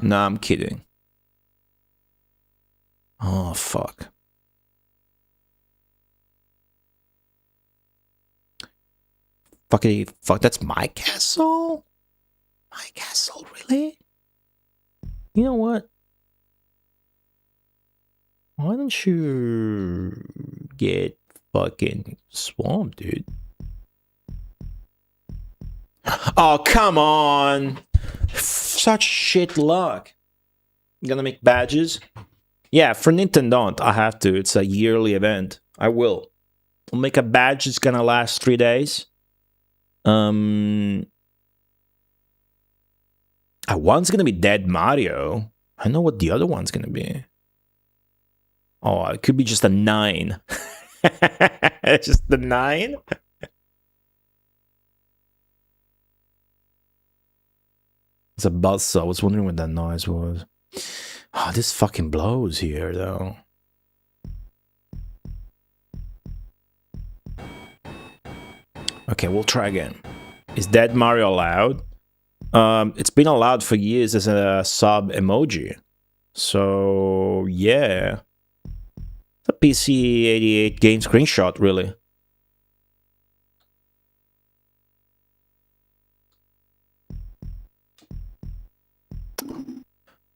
Speaker 1: Nah, I'm kidding. Oh, fuck. Fuck, that's my castle? My castle, really? You know what? Why don't you get fucking swamped, dude? Oh, come on! Such shit luck. Gonna make badges? Yeah, for Nintendo, I have to. It's a yearly event. I will. I'll make a badge. It's gonna last 3 days. One's gonna be Dead Mario. I know what the other one's gonna be. Oh, it could be just a 9. Just the 9? It's a buzz. I was wondering what that noise was. Oh, this fucking blows here, though. Okay, we'll try again. Is Dead Mario allowed? It's been allowed for years as a sub emoji. So, yeah. It's a PC88 game screenshot, really.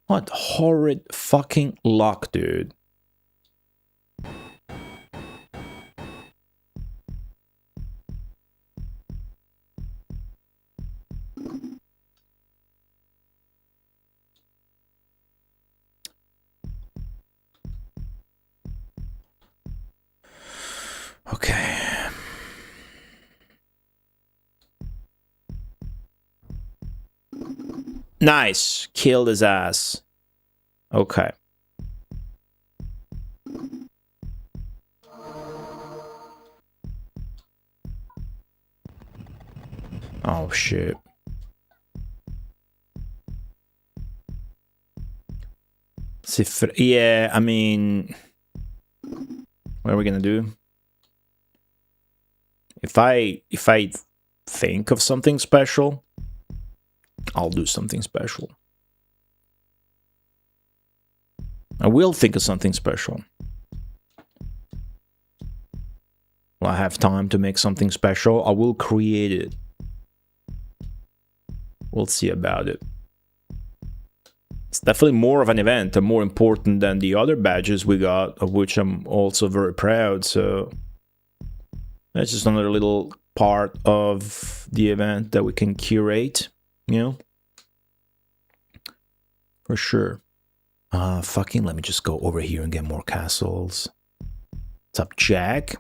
Speaker 1: What horrid fucking luck, dude. Okay. Nice. Killed his ass. Okay. Oh, shit. Yeah, I mean... What are we gonna do? If I think of something special, I'll do something special. I will think of something special. Will I have time to make something special? I will create it. We'll see about it. It's definitely more of an event and more important than the other badges we got, of which I'm also very proud, so that's just another little part of the event that we can curate, you know? For sure. Fucking, let me just go over here and get more castles. What's up, Jack?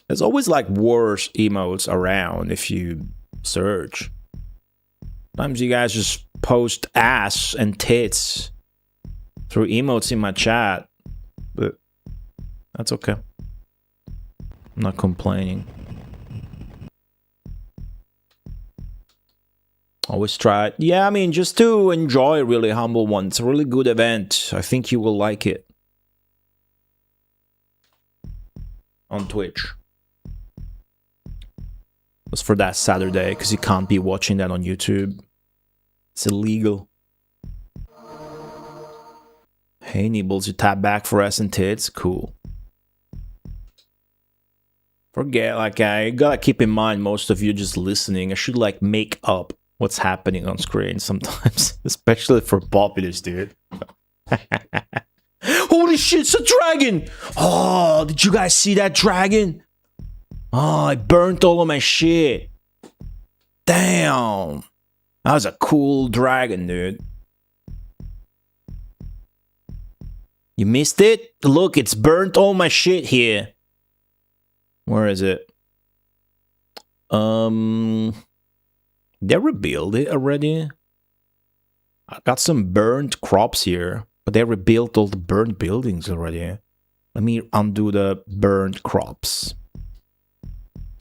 Speaker 1: There's always like worse emotes around if you search. Sometimes you guys just post ass and tits through emotes in my chat, but that's okay. I'm not complaining. Always try it. Yeah, I mean, just to enjoy really Humble One. It's a really good event. I think you will like it. On Twitch. It was for that Saturday, because you can't be watching that on YouTube. It's illegal. Hey, Nibbles, you tap back for S and tits? Cool. Forget, like, I gotta keep in mind, most of you just listening, I should, like, make up what's happening on screen sometimes. Especially for Populous, dude. Holy shit, it's a dragon! Oh, did you guys see that dragon? Oh, I burnt all of my shit. Damn. That was a cool dragon, dude. You missed it? Look, it's burnt all my shit here. Where is it? They rebuilt it already. I got some burnt crops here, but they rebuilt all the burnt buildings already. Let me undo the burnt crops. You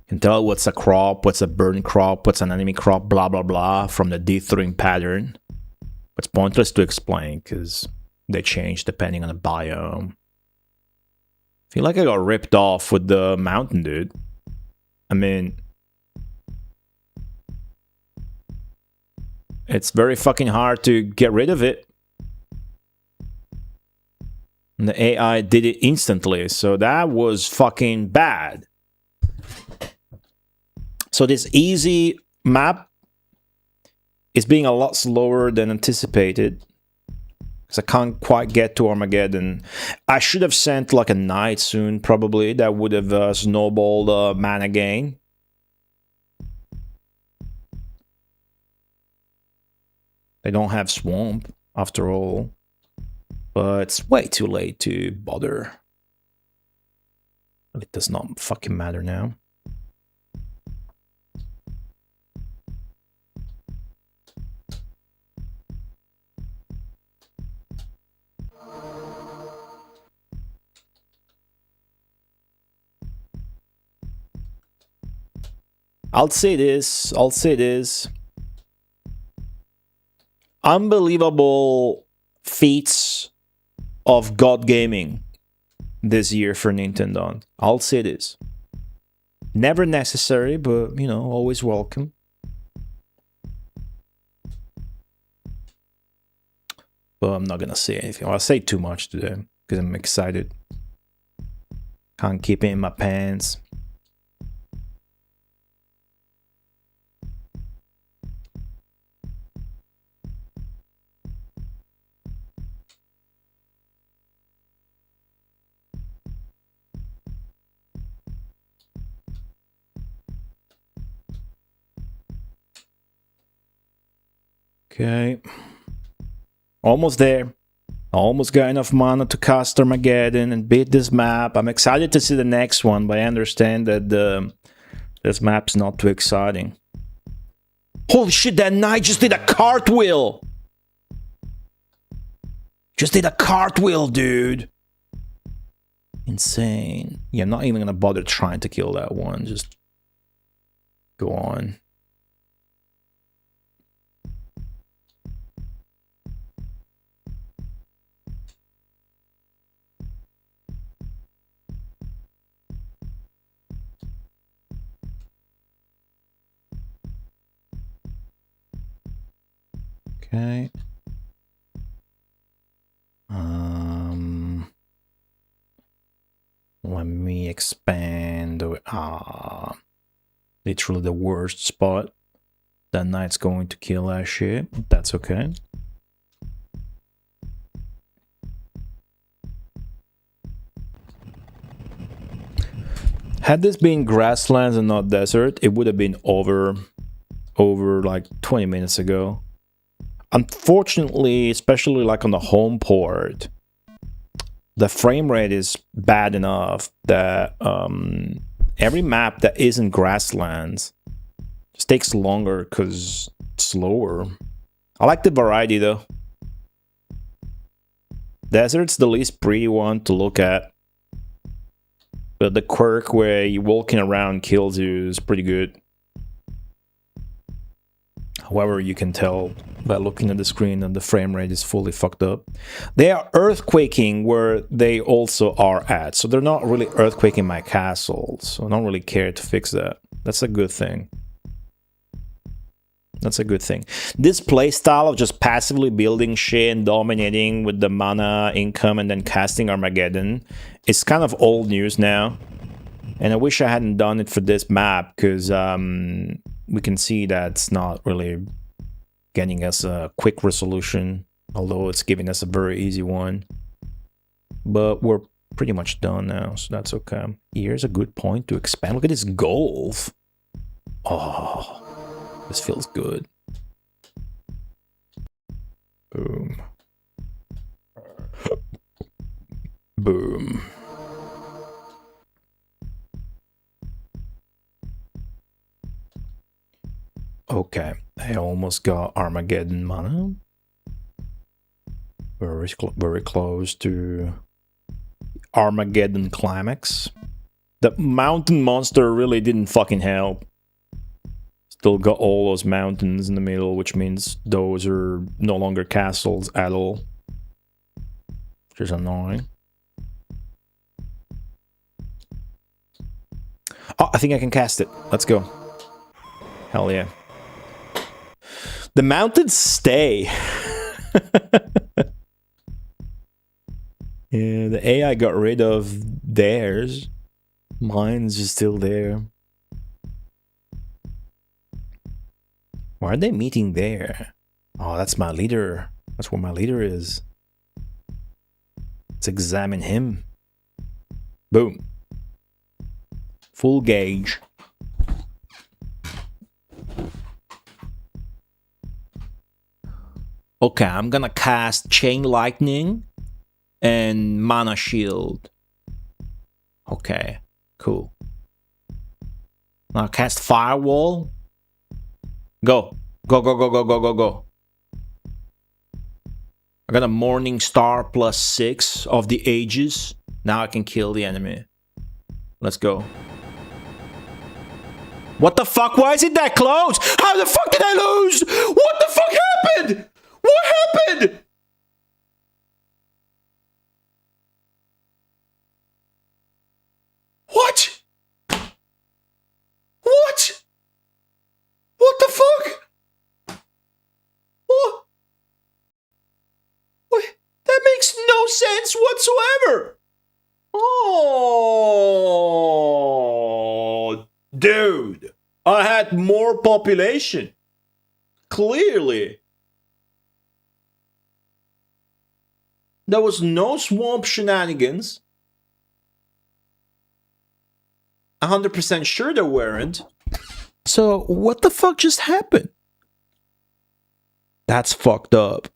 Speaker 1: can tell what's a crop, what's a burnt crop, what's an enemy crop, blah blah blah from the dithering pattern. It's pointless to explain because they change depending on the biome. I feel like I got ripped off with the mountain, dude. I mean, it's very fucking hard to get rid of it. And the AI did it instantly, so that was fucking bad. So this easy map is being a lot slower than anticipated. Because I can't quite get to Armageddon. I should have sent like a knight soon, probably. That would have snowballed mana gain. They don't have swamp, after all. But it's way too late to bother. It does not fucking matter now. I'll say this. Unbelievable feats of God gaming this year for Nintendo. I'll say this. Never necessary, but, you know, always welcome. But I'm not gonna say anything. I'll say too much today, because I'm excited. Can't keep it in my pants. Okay. Almost there. Almost got enough mana to cast Armageddon and beat this map. I'm excited to see the next one, but I understand that this map's not too exciting. Holy shit, that knight just did a cartwheel! Just did a cartwheel, dude! Insane. Yeah, I'm not even gonna bother trying to kill that one. Just go on. Okay. Let me expand. Literally the worst spot. That knight's going to kill that shit. That's okay. Had this been grasslands and not desert, it would have been over over like 20 minutes ago. Unfortunately, especially like on the home port, the frame rate is bad enough that every map that isn't grasslands just takes longer because it's slower. I like the variety though. Desert's the least pretty one to look at, but the quirk where you walking around kills you is pretty good. However, you can tell by looking at the screen that the frame rate is fully fucked up. They are earthquaking where they also are at, so they're not really earthquaking my castle, so I don't really care to fix that. That's a good thing. That's a good thing. This playstyle of just passively building shit and dominating with the mana income and then casting Armageddon is kind of old news now. And I wish I hadn't done it for this map, because we can see that it's not really getting us a quick resolution, although it's giving us a very easy one. But we're pretty much done now, so that's okay. Here's a good point to expand. Look at this golf. Oh, this feels good. Boom. Boom. Okay, I almost got Armageddon mana. Very close to Armageddon climax. The mountain monster really didn't fucking help. Still got all those mountains in the middle, which means those are no longer castles at all. Which is annoying. Oh, I think I can cast it. Let's go. Hell yeah. The mountains stay. Yeah, the AI got rid of theirs. Mine's just still there. Why are they meeting there? Oh, that's my leader. That's where my leader is. Let's examine him. Boom. Full gauge. Okay, I'm gonna cast Chain Lightning and Mana Shield. Okay, cool. Now cast Firewall. Go. Go, go, go, go, go, go, go. I got a Morning Star +6 of the Aegis. Now I can kill the enemy. Let's go. What the fuck? Why is it that close? How the fuck did I lose? What the fuck happened? What happened? What? What? What the fuck? What? What? That makes no sense whatsoever. Oh, dude. I had more population. Clearly. There was no swamp shenanigans. 100% sure there weren't. So, what the fuck just happened? That's fucked up.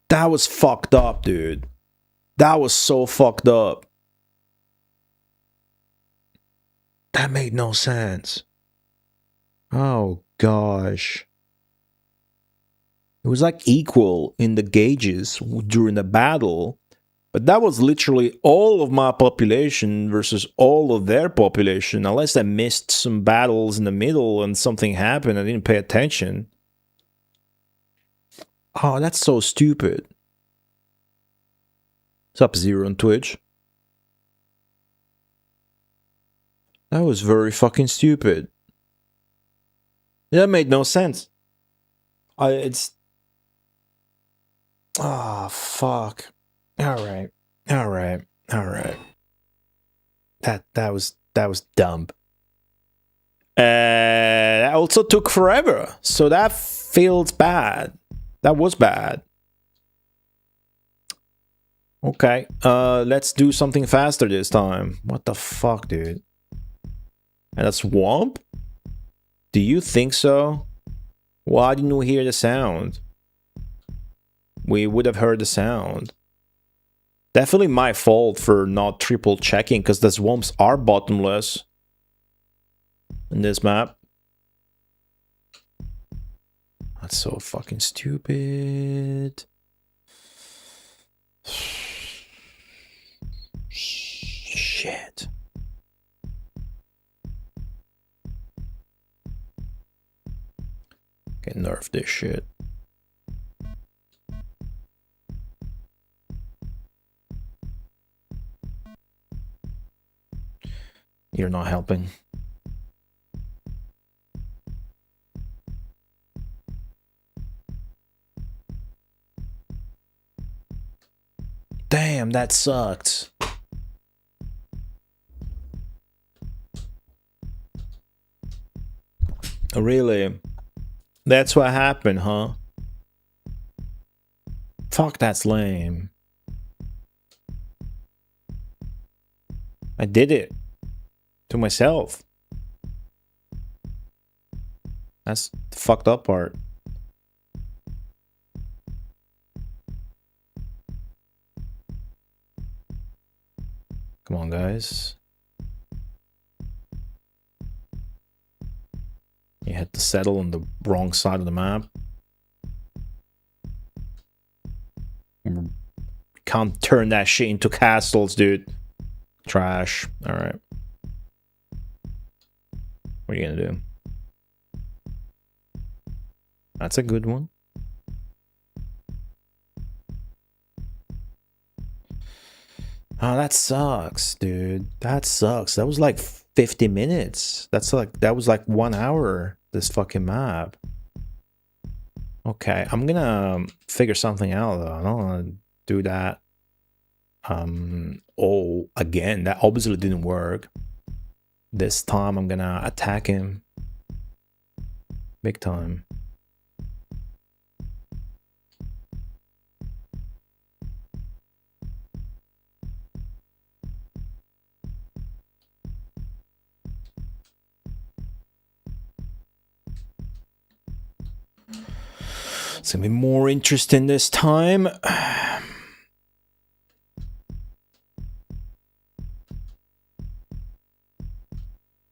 Speaker 1: That was fucked up, dude. That was so fucked up. That made no sense. Oh, gosh. It was like equal in the gauges during the battle, but that was literally all of my population versus all of their population, unless I missed some battles in the middle and something happened, I didn't pay attention. Oh, that's so stupid. Sub-Zero on Twitch. That was very fucking stupid. That made no sense. It's... Oh, fuck. Alright. Alright. Alright. That was dumb. That also took forever. So that feels bad. That was bad. Okay. Let's do something faster this time. What the fuck, dude? And a swamp? Do you think so? Why didn't we hear the sound? We would have heard the sound. Definitely my fault for not triple checking, because the swamps are bottomless in this map. That's so fucking stupid. Shit. Can nerf this shit. You're not helping. Damn, that sucked. Really? That's what happened, huh? Fuck, that's lame. I did it. To myself. That's the fucked up part. Come on, guys. You had to settle on the wrong side of the map. Can't turn that shit into castles, dude. Trash. Alright. What are you gonna do? That's a good one. Oh, that sucks, dude. That sucks. That was like 50 minutes. That was like 1 hour, this fucking map. Okay, I'm gonna figure something out though. I don't wanna do that. Oh, again, that obviously didn't work. This time I'm gonna attack him. Big time. It's gonna be more interesting this time.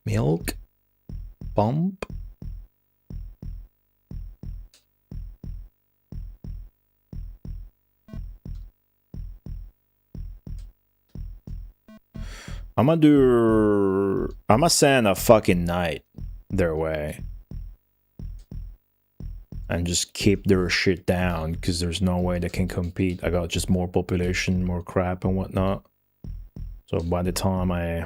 Speaker 1: Milk. Bump. I'm gonna send a fucking knight their way. And just keep their shit down, because there's no way they can compete. I got just more population, more crap and whatnot. So by the time I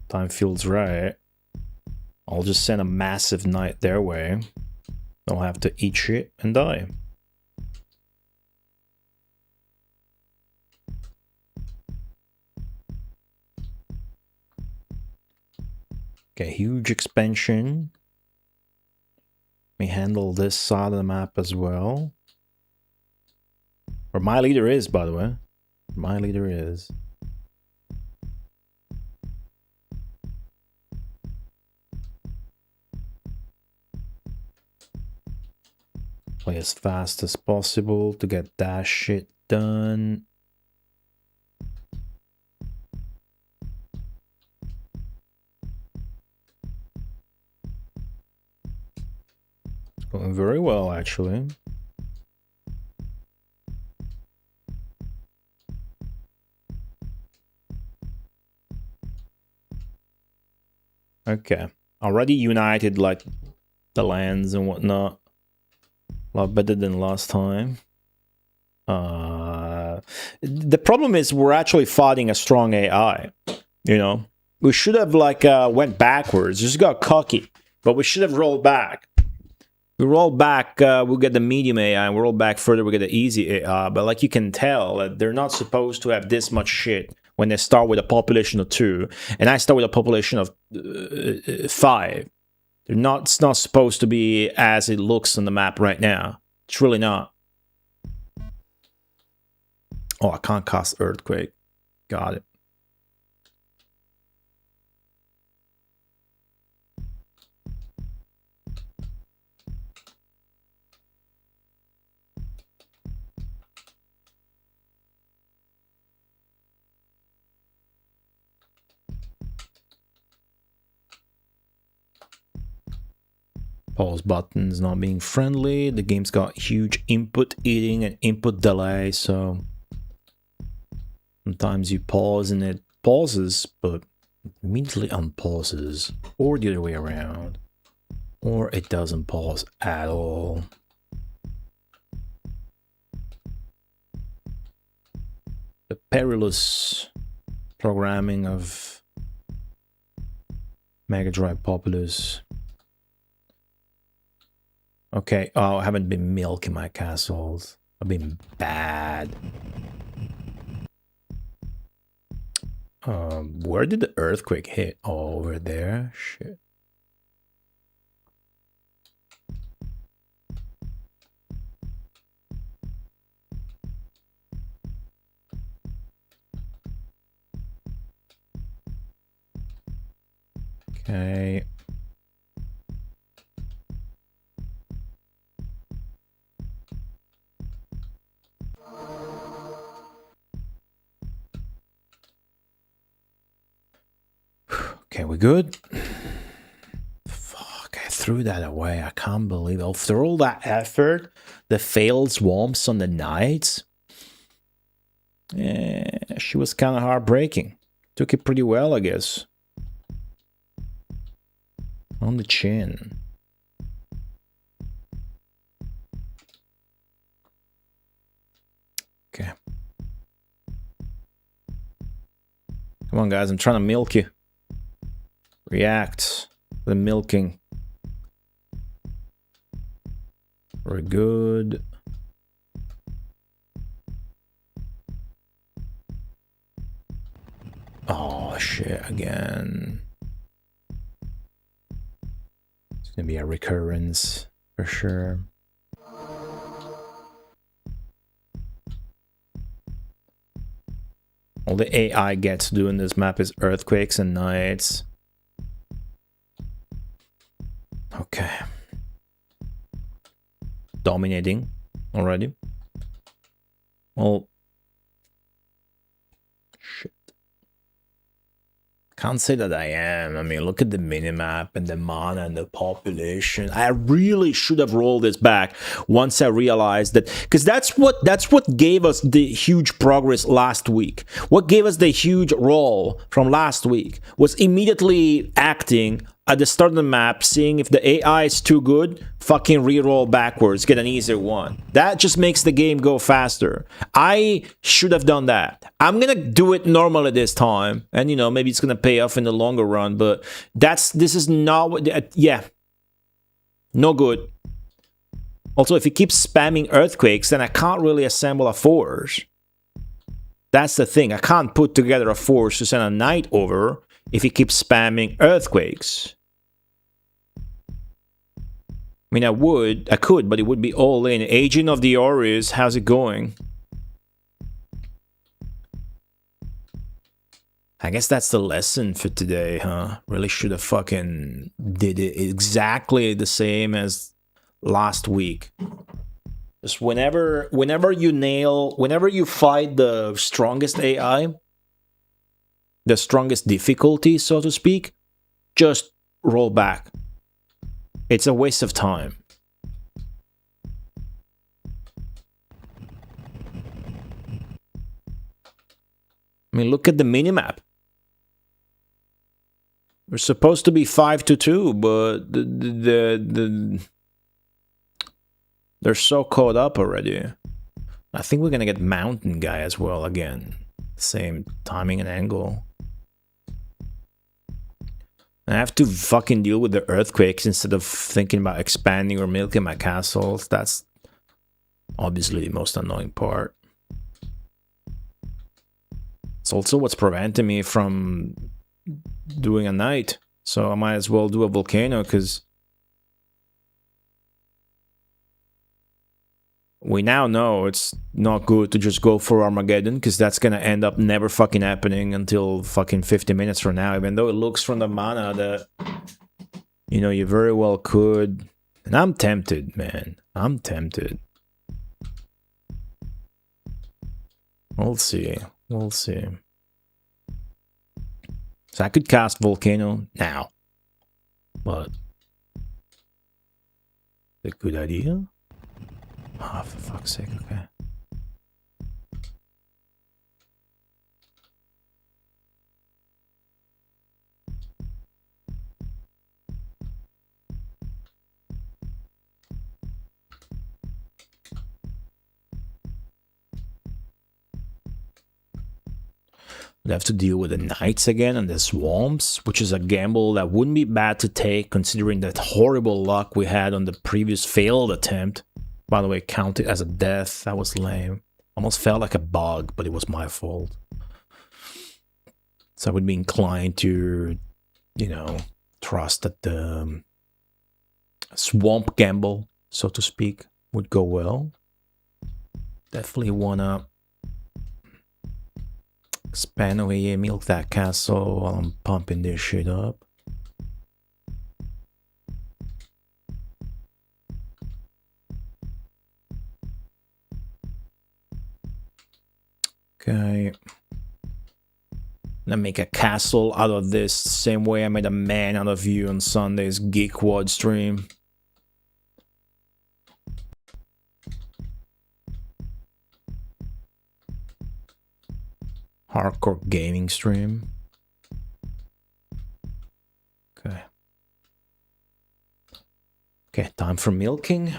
Speaker 1: time feels right, I'll just send a massive knight their way. They'll have to eat shit and die. Okay, huge expansion. We handle this side of the map as well. Where my leader is, by the way. My leader is. Play as fast as possible to get that shit done. Going very well, actually. Okay. Already united, like, the lands and whatnot. A lot better than last time. The problem is we're actually fighting a strong AI. You know? We should have, like, went backwards. Just got cocky. But we should have rolled back. We roll back, we'll get the medium AI, and we roll back further, we get the easy AI. But like you can tell, they're not supposed to have this much shit when they start with a population of 2, and I start with a population of 5. They're not. It's not supposed to be as it looks on the map right now. It's really not. Oh, I can't cast Earthquake. Got it. Pause buttons not being friendly. The game's got huge input eating and input delay, so sometimes you pause and it pauses, but immediately unpauses, or the other way around, or it doesn't pause at all. The perilous programming of Mega Drive Populous. Okay, oh, I haven't been milking my castles. I've been bad. Where did the earthquake hit? Oh, over there? Shit. Okay. Okay, we good? Fuck, I threw that away. I can't believe it. After all that effort, the failed swamps on the knights. Yeah, she was kind of heartbreaking. Took it pretty well, I guess. On the chin. Okay. Come on, guys. I'm trying to milk you. React. The milking. Very good. Oh, shit. Again. It's gonna be a recurrence. For sure. All the AI gets to do in this map is earthquakes and nights. Okay. Dominating already. Well, shit. Can't say that I am. I mean, look at the minimap and the mana and the population. I really should have rolled this back once I realized that, because that's what gave us the huge progress last week. What gave us the huge roll from last week was immediately acting at the start of the map, seeing if the AI is too good, fucking re-roll backwards, get an easier one. That just makes the game go faster. I should have done that. I'm gonna do it normally this time, and you know, maybe it's gonna pay off in the longer run, but this is not what, yeah. No good. Also, if you keep spamming earthquakes, then I can't really assemble a force. That's the thing. I can't put together a force to send a knight over if you keep spamming earthquakes. I mean, I could, but it would be all in. Agent of the Aureus, how's it going? I guess that's the lesson for today, huh? Really should have fucking did it exactly the same as last week. Just whenever you fight the strongest AI, the strongest difficulty, so to speak, just roll back. It's a waste of time. I mean, look at the minimap. We're supposed to be 5-2, but they're so caught up already. I think we're gonna get Mountain Guy as well again. Same timing and angle. I have to fucking deal with the earthquakes instead of thinking about expanding or milking my castles. That's obviously the most annoying part. It's also what's preventing me from doing a knight. So I might as well do a volcano, because we now know it's not good to just go for Armageddon, because that's gonna end up never fucking happening until fucking 50 minutes from now, even though it looks from the mana that, you know, you very well could. And I'm tempted, man. I'm tempted. We'll see. We'll see. So I could cast Volcano now, but A good idea? Ah, for fuck's sake, okay. We'll have to deal with the knights again and the swamps, which is a gamble that wouldn't be bad to take considering that horrible luck we had on the previous failed attempt. By the way, counted as a death. That was lame. Almost felt like a bug, but it was my fault. So I would be inclined to, you know, trust that the swamp gamble, so to speak, would go well. Definitely wanna expand over here, milk that castle while I'm pumping this shit up. Okay. Gonna make a castle out of this, same way I made a man out of you on Sunday's Geek Wad stream. Hardcore gaming stream. Okay. Okay, time for milking.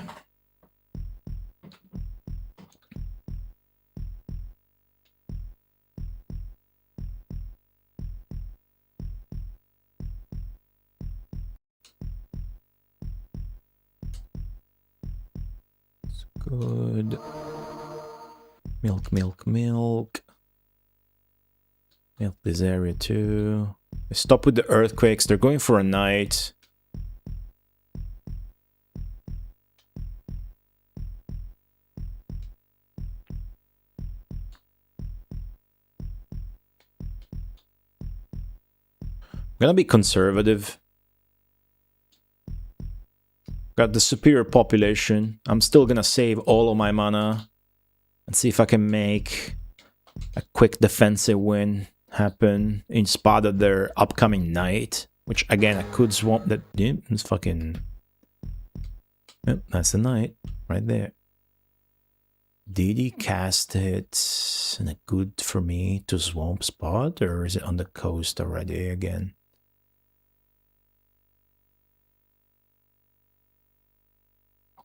Speaker 1: It's good. Milk, milk, milk. Milk this area too. Stop with the earthquakes. They're going for a night. I'm gonna be conservative. Got the superior population. I'm still gonna save all of my mana and see if I can make a quick defensive win happen in spite of their upcoming night, which again I could swamp that. Yeah, it's fucking. Yep, that's the night right there. Did he cast it in a good for me to swamp spot, or is it on the coast already again?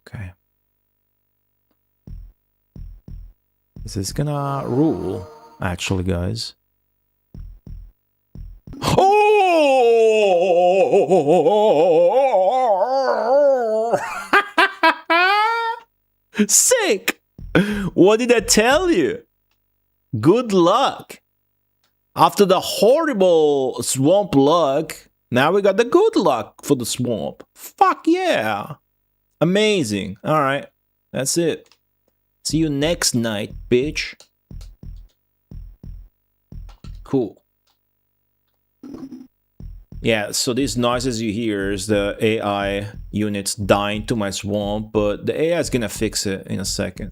Speaker 1: Okay. This is gonna rule, actually, guys. Oh! Sick! What did I tell you? Good luck. After the horrible swamp luck, now we got the good luck for the swamp. Fuck yeah. Amazing. All right. That's it. See you next night, bitch. Cool. Yeah, so these noises you hear is the AI units dying to my swamp, but the AI is gonna fix it in a second.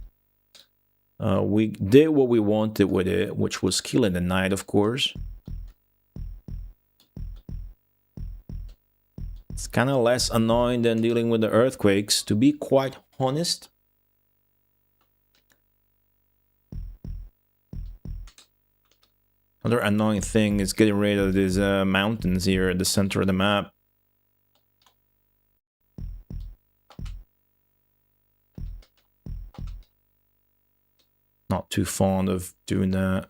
Speaker 1: We did what we wanted with it, which was killing the knight, of course. It's kind of less annoying than dealing with the earthquakes, to be quite honest. Another annoying thing is getting rid of these mountains here at the center of the map. Not too fond of doing that.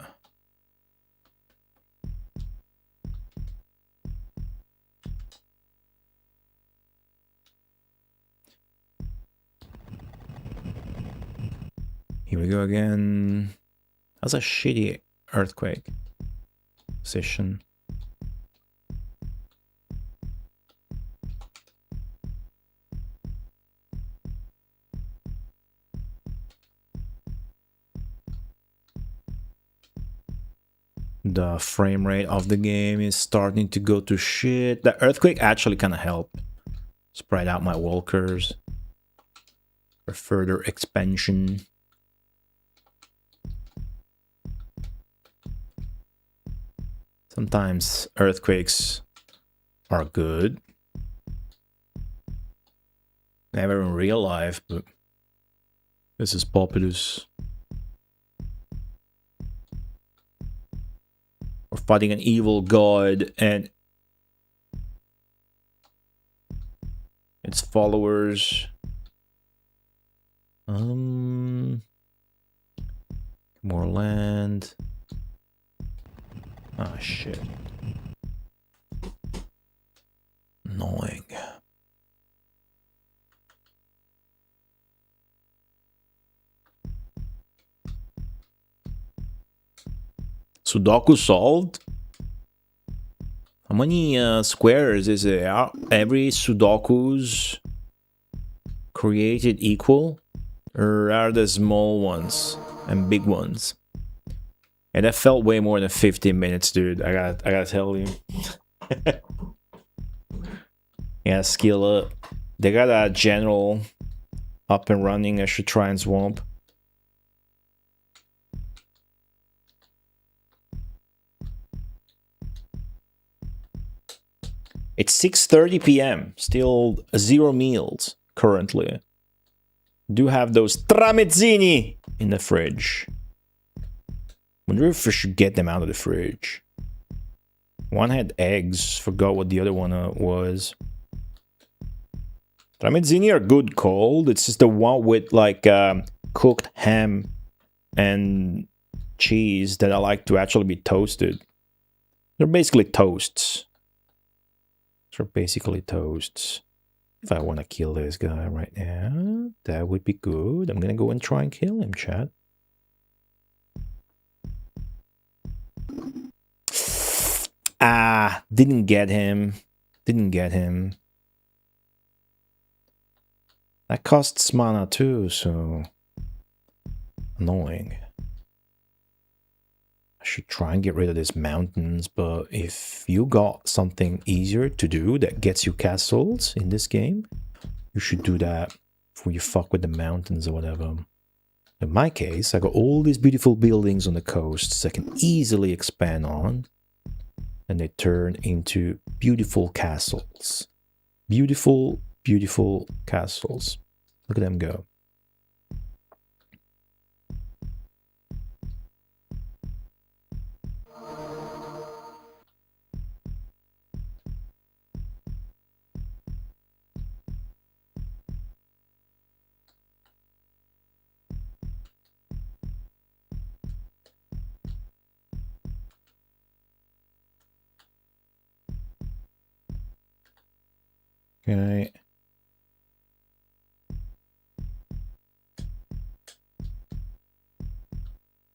Speaker 1: Here we go again. That's a shitty earthquake position. The frame rate of the game is starting to go to shit. The earthquake actually kind of helped spread out my walkers for further expansion. Sometimes earthquakes are good. Never in real life, but this is Populous. We're fighting an evil god and its followers. More land. Ah, shit. Annoying. Sudoku solved? How many squares is it? Are every Sudoku's created equal? Or are there small ones and big ones? And that felt way more than 15 minutes, dude. I gotta tell you. Yeah, skill up. They got a general up and running. I should try and swamp. It's 6:30 p.m. Still 0 meals currently. Do have those tramezzini in the fridge. Wonder if we should get them out of the fridge. One had eggs. Forgot what the other one was. Tramezzini are good cold. It's just the one with like cooked ham and cheese that I like to actually be toasted. They're basically toasts. They're basically toasts. If I want to kill this guy right now, that would be good. I'm gonna go and try and kill him, chat. Ah, didn't get him. Didn't get him. That costs mana too, so annoying. I should try and get rid of these mountains, but if you got something easier to do that gets you castles in this game, you should do that before you fuck with the mountains or whatever. In my case, I got all these beautiful buildings on the coasts I can easily expand on, and they turn into beautiful castles. Beautiful, beautiful castles. Look at them go. Okay.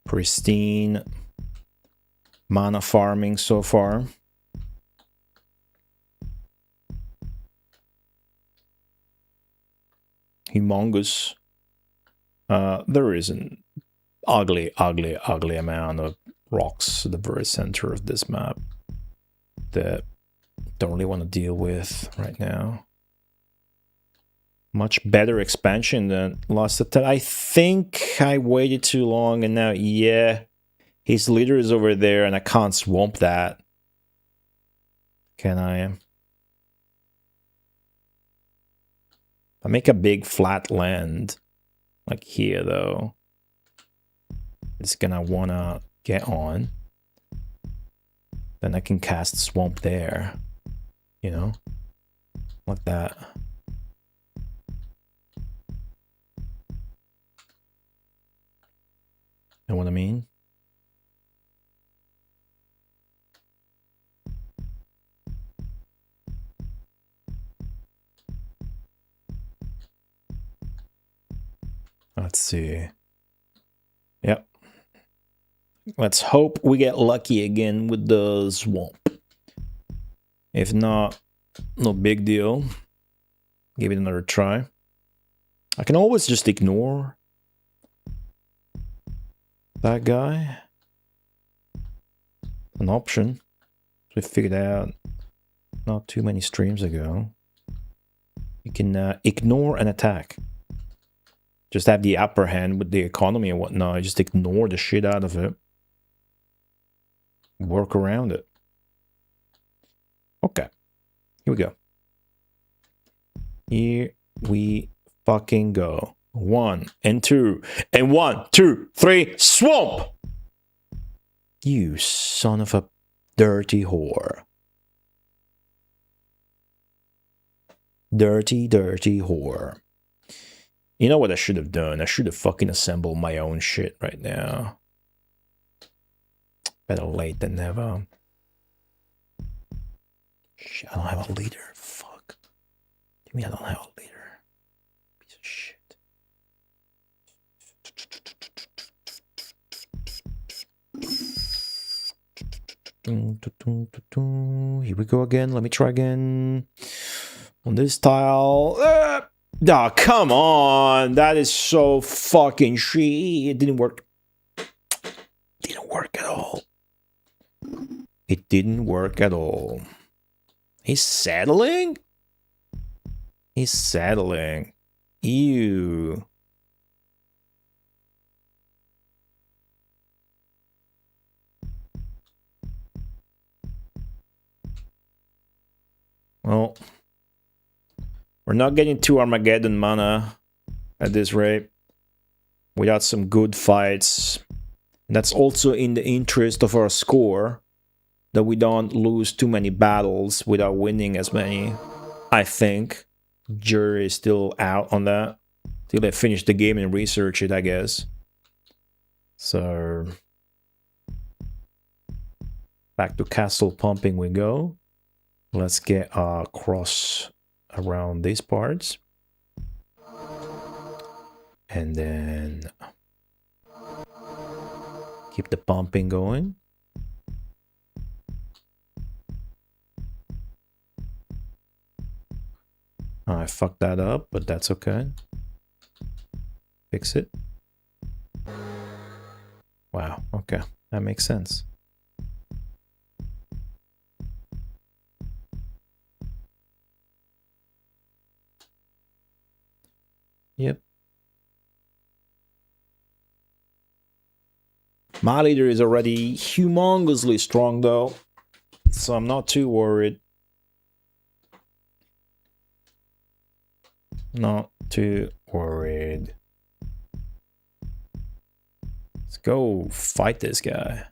Speaker 1: Pristine mana farming so far. Humongous. There is an ugly amount of rocks at the very center of this map that don't really want to deal with right now. Much better expansion than last attempt. I think I waited too long and now, yeah, his leader is over there and I can't swamp that. Can I? I make a big flat land like here though. It's gonna wanna get on. Then I can cast swamp there. You know? Like that. Know what I mean? Let's see. Yep. Let's hope we get lucky again with the swamp. If not, no big deal. Give it another try. I can always just ignore that guy. An option. We figured out not too many streams ago. You can ignore an attack. Just have the upper hand with the economy and whatnot. Just ignore the shit out of it. Work around it. Okay. Here we go. Here we fucking go. 1 and 2 and 1, 2, 3, swamp! You son of a dirty whore. Dirty, dirty whore. You know what I should have done? I should have fucking assembled my own shit right now. Better late than never. Shit, I don't have a leader. Fuck. You mean I don't have a leader? Piece of shit. Here we go again. Let me try again. On this tile. Oh, come on. That is so fucking shit. It didn't work. Didn't work at all. It didn't work at all. He's settling? He's settling. Ew. Well, we're not getting 2 Armageddon mana at this rate without some good fights. And that's also in the interest of our score, that we don't lose too many battles without winning as many. I think jury is still out on that till they finish the game and research it, I guess. So back to castle pumping we go. Let's get across around these parts. And then keep the pumping going. I fucked that up, but that's okay. Fix it. Wow, okay. That makes sense. Yep. My leader is already humongously strong though, so I'm not too worried. Not too worried. Let's go fight this guy.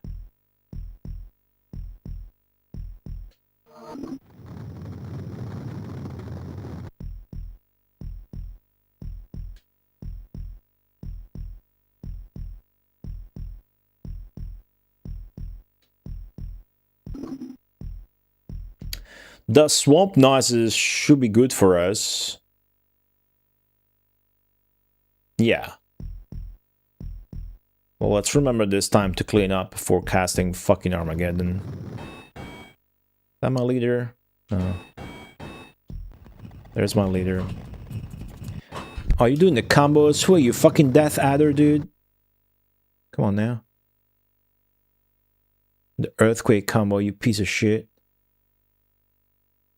Speaker 1: The swamp noises should be good for us. Yeah. Well, let's remember this time to clean up before casting fucking Armageddon. Is that my leader? No. There's my leader. Are you doing the combos? Who are you, fucking Death Adder, dude? Come on now. The Earthquake combo, you piece of shit.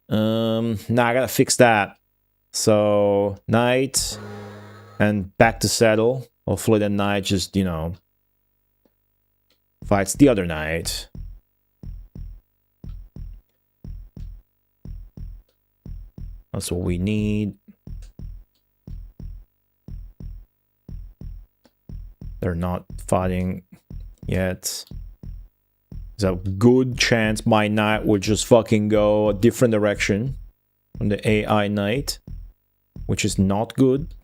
Speaker 1: Nah, I gotta fix that. So, Knight and back to saddle. Hopefully the Knight just, you know, fights the other Knight. That's what we need. They're not fighting yet. There's a good chance my Knight will just fucking go a different direction from the AI Knight, which is not good.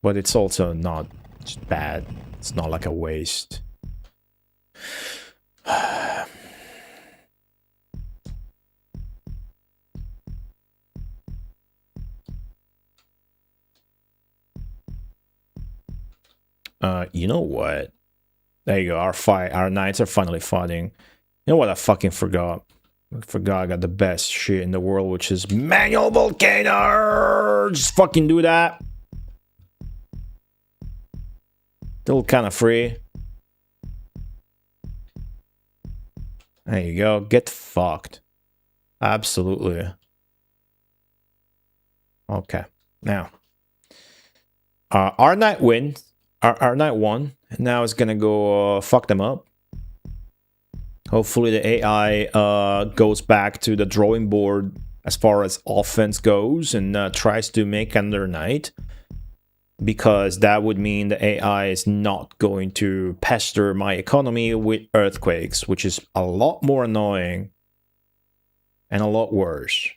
Speaker 1: But it's also not just bad. It's not like a waste. You know what? There you go. Our Knights are finally fighting. You know what? I fucking forgot. I forgot I got the best shit in the world, which is manual volcano. Just fucking do that. Still kind of free. There you go. Get fucked. Absolutely. Okay. Now, our Knight wins. Our Knight won. And now it's gonna go fuck them up. Hopefully the AI goes back to the drawing board as far as offense goes and tries to make another night, because that would mean the AI is not going to pester my economy with earthquakes, which is a lot more annoying and a lot worse.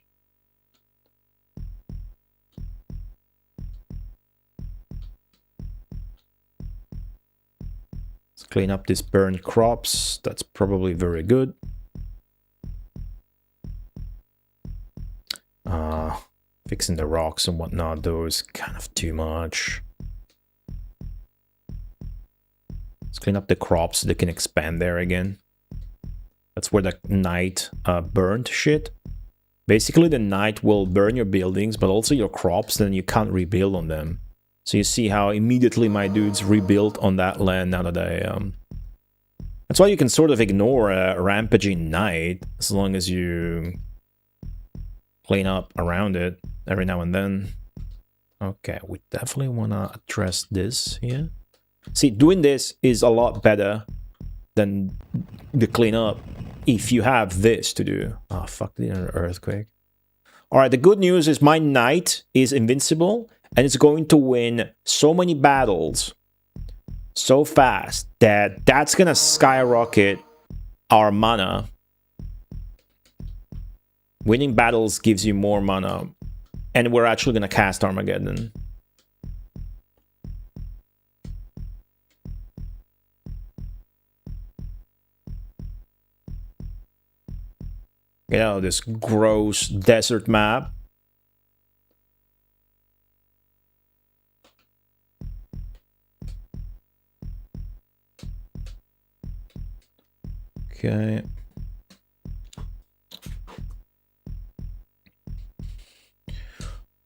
Speaker 1: Let's clean up these burned crops. That's probably very good. Fixing the rocks and whatnot, though, is kind of too much. Let's clean up the crops so they can expand there again. That's where the night burned shit. Basically, the night will burn your buildings, but also your crops, then you can't rebuild on them. So you see how immediately my dudes rebuilt on that land now that I... That's why you can sort of ignore a rampaging night, as long as you clean up around it every now and then. Okay, we definitely want to address this here. See, doing this is a lot better than the cleanup if you have this to do. Oh, fuck, the earthquake. Alright, the good news is my knight is invincible, and it's going to win so many battles so fast that that's gonna skyrocket our mana. Winning battles gives you more mana, and we're actually gonna cast Armageddon. You know, this gross desert map. Okay.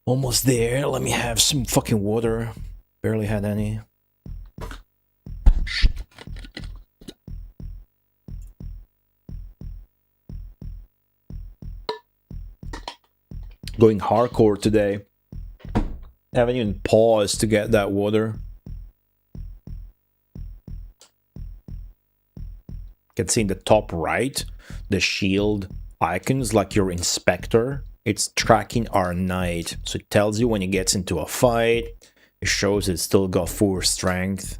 Speaker 1: Almost there. Let me have some fucking water. Barely had any. Going hardcore today. Haven't even paused to get that water. You can see in the top right, the shield icons like your inspector. It's tracking our knight, so it tells you when it gets into a fight. It shows it's still got full strength,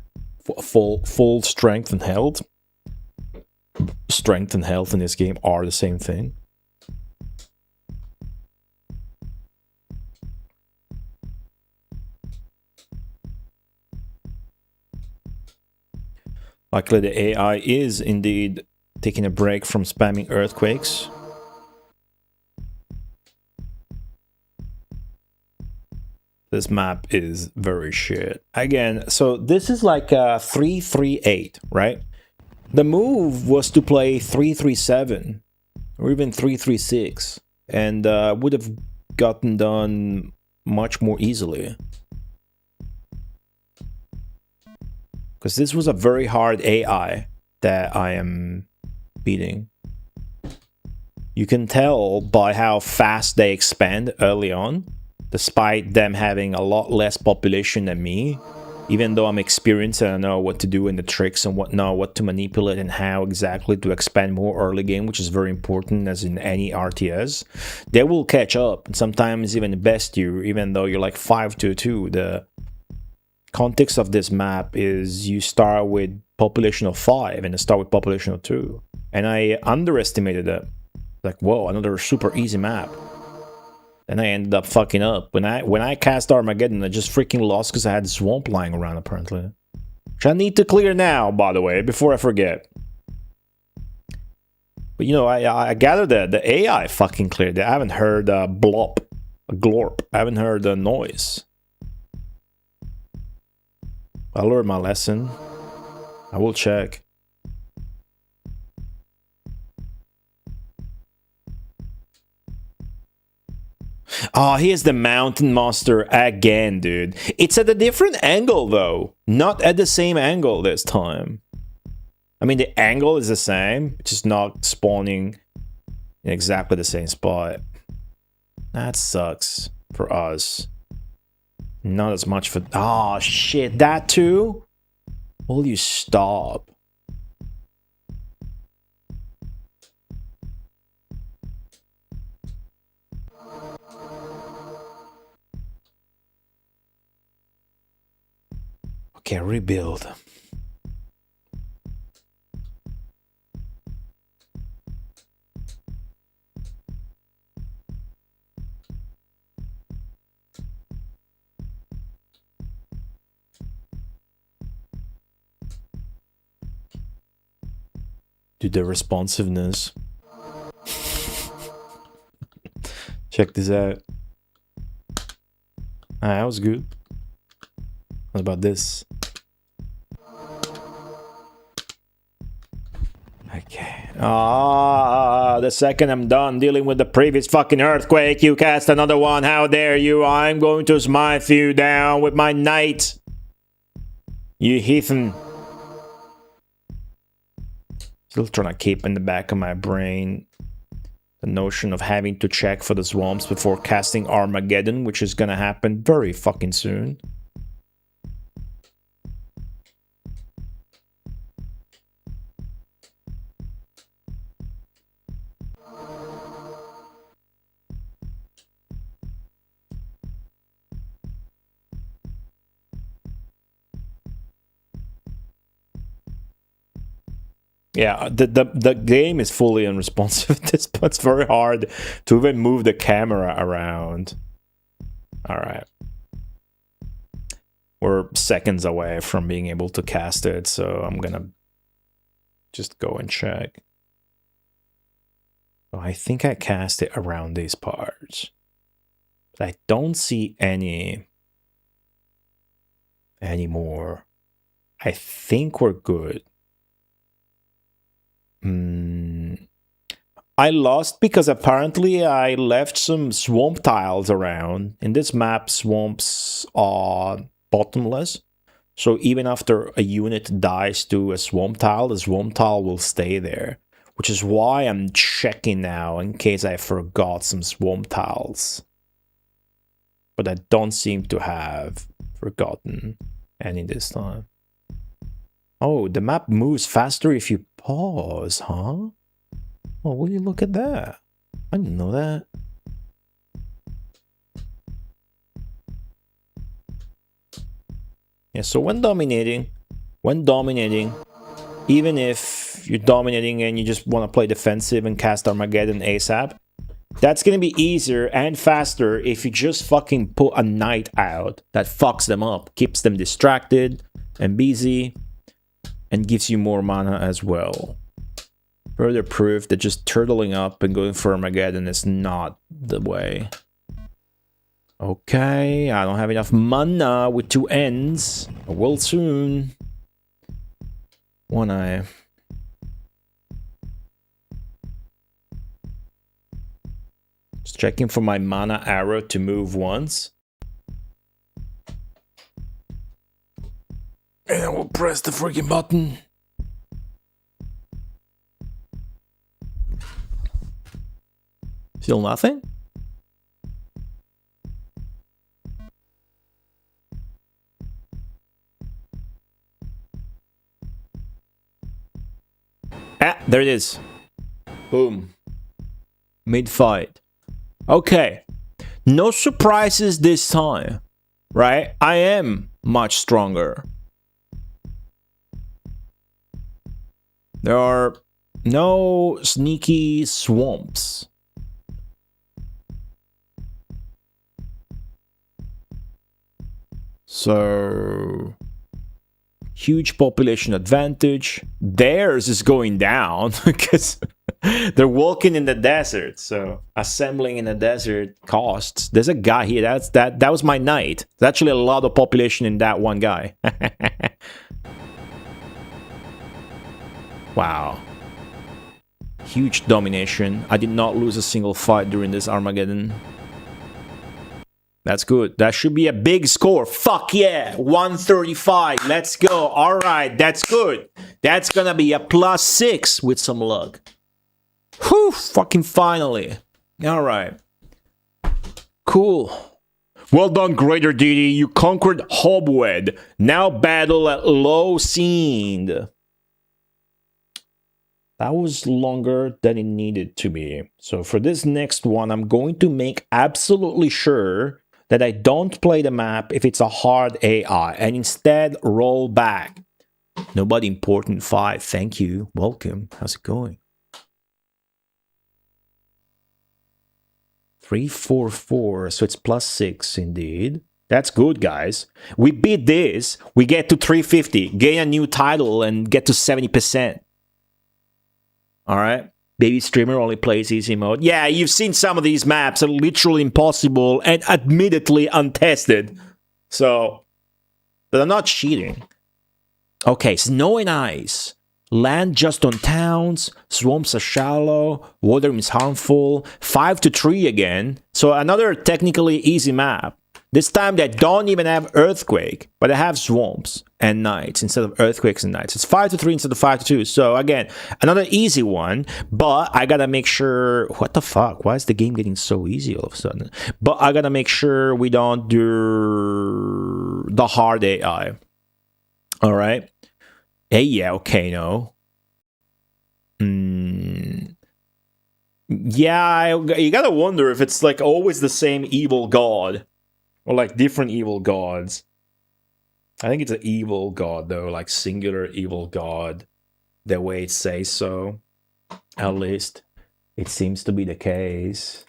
Speaker 1: full strength and health. Strength and health in this game are the same thing. Luckily, the AI is indeed taking a break from spamming earthquakes. This map is very shit. Again, so this is like a 3-3-8, right? The move was to play 3-3-7 or even 3-3-6, and would have gotten done much more easily. Because this was a very hard AI that I am beating. You can tell by how fast they expand early on, despite them having a lot less population than me. Even though I'm experienced and I know what to do and the tricks and whatnot, what to manipulate and how exactly to expand more early game, which is very important as in any RTS, they will catch up and sometimes even best you, even though you're like 5-2. The context of this map is you start with population of 5 and you start with population of 2. And I underestimated that. Like, whoa, another super easy map. Then I ended up fucking up. When I cast Armageddon, I just freaking lost because I had swamp lying around, apparently. Which I need to clear now, by the way, before I forget. But, you know, I gathered that the AI fucking cleared it. I haven't heard a blop, a glorp. I haven't heard a noise. I learned my lesson. I will check. Oh, here's the mountain monster again, dude. It's at a different angle, though. Not at the same angle this time. I mean, the angle is the same. It's just not spawning in exactly the same spot. That sucks for us. Not as much for... Oh, shit. That too? Will you stop? Okay, rebuild. Do the responsiveness. Check this out. That was good. What about this? Okay. The second I'm done dealing with the previous fucking earthquake, you cast another one. How dare you? I'm going to smite you down with my knight. You heathen. Still trying to keep in the back of my brain the notion of having to check for the swamps before casting Armageddon, which is gonna happen very fucking soon. Yeah, the game is fully unresponsive at this point. It's very hard to even move the camera around. Alright. We're seconds away from being able to cast it, so I'm gonna just go and check. So I think I cast it around these parts. But I don't see any anymore. I think we're good. I lost because apparently I left some swamp tiles around. In this map, swamps are bottomless. So even after a unit dies to a swamp tile, the swamp tile will stay there. Which is why I'm checking now in case I forgot some swamp tiles. But I don't seem to have forgotten any this time. Oh, the map moves faster if you pause, huh? Oh, will you look at that? I didn't know that. Yeah, so when dominating, even if you're dominating and you just want to play defensive and cast Armageddon ASAP, that's going to be easier and faster if you just fucking put a knight out that fucks them up, keeps them distracted and busy, and gives you more mana as well. Further proof that just turtling up and going for Armageddon is not the way. Okay, I don't have enough mana with two ends. I will soon. One eye. Just checking for my mana arrow to move once. And I will press the freaking button. Still nothing? Ah, there it is. Boom. Mid-fight. Okay. No surprises this time, right? I am much stronger. There are no sneaky swamps. So, huge population advantage. Theirs is going down because they're walking in the desert. So, assembling in the desert costs. There's a guy here. That was my knight. There's actually a lot of population in that one guy. Wow. Huge domination. I did not lose a single fight during this Armageddon. That's good. That should be a big score. Fuck yeah. 135. Let's go. All right. That's good. That's gonna be a +6 with some luck. Whew. Fucking finally. All right. Cool. Well done, Greater Deity. You conquered Hobwed. Now battle at Low Scene. That was longer than it needed to be. So for this next one, I'm going to make absolutely sure that I don't play the map if it's a hard AI and instead roll back. Nobody important 5. Thank you. Welcome. How's it going? 344. So it's +6 indeed. That's good, guys. We beat this. We get to 350. Gain a new title and get to 70%. All right. Baby streamer only plays easy mode. Yeah, you've seen some of these maps are literally impossible and admittedly untested. So, but I'm not cheating. Okay, snow and ice. Land just on towns. Swamps are shallow. Water is harmful. 5 to 3 again. So another technically easy map. This time they don't even have earthquake, but they have swamps and nights instead of earthquakes and nights. It's 5 to 3 instead of 5 to 2. So again, another easy one, but I gotta make sure, what the fuck? Why is the game getting so easy all of a sudden? But I gotta make sure we don't do the hard AI. All right. Hey, yeah, okay, no. Yeah, you gotta wonder if it's like always the same evil god. Or like different evil gods. I think it's an evil god though, like singular evil god. The way it says so. At least it seems to be the case.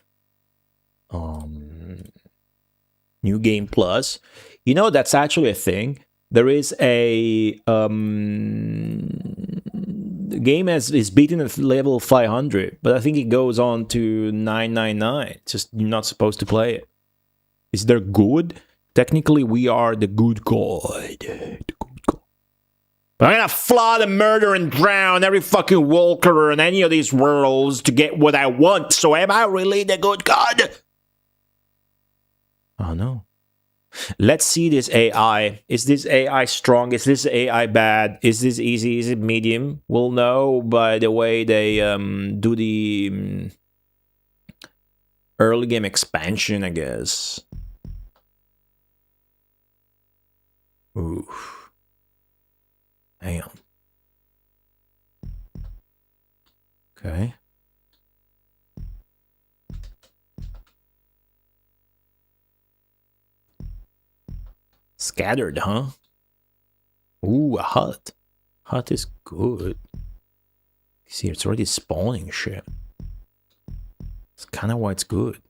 Speaker 1: New Game Plus. You know, that's actually a thing. There is a the game is beaten at level 500, but I think it goes on to 999. Just you're not supposed to play it. Is there good? Technically, we are the good god. The good god. But I'm gonna flood and murder and drown every fucking walker in any of these worlds to get what I want. So am I really the good god? Oh no. Let's see this AI. Is this AI strong? Is this AI bad? Is this easy? Is it medium? We'll know by the way they do the early game expansion, I guess. Oof. Damn. Okay. Scattered, huh? Ooh, a hut. Hut is good. See, it's already spawning shit. It's kind of why it's good.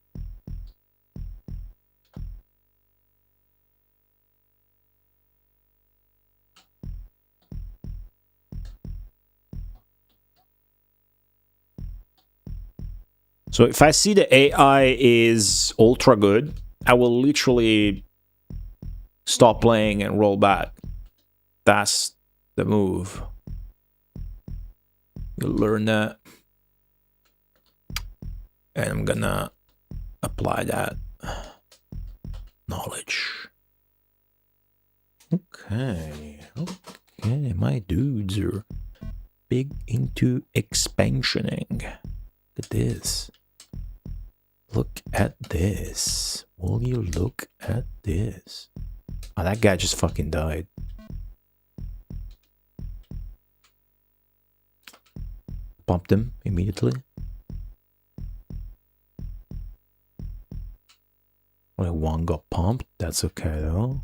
Speaker 1: So if I see the AI is ultra good, I will literally stop playing and roll back. That's the move. You'll learn that. And I'm gonna apply that knowledge. Okay. Okay, my dudes are big into expansioning. Look at this. Look at this. Will you look at this? Oh, that guy just fucking died. Pumped him immediately. Only one got pumped. That's okay though.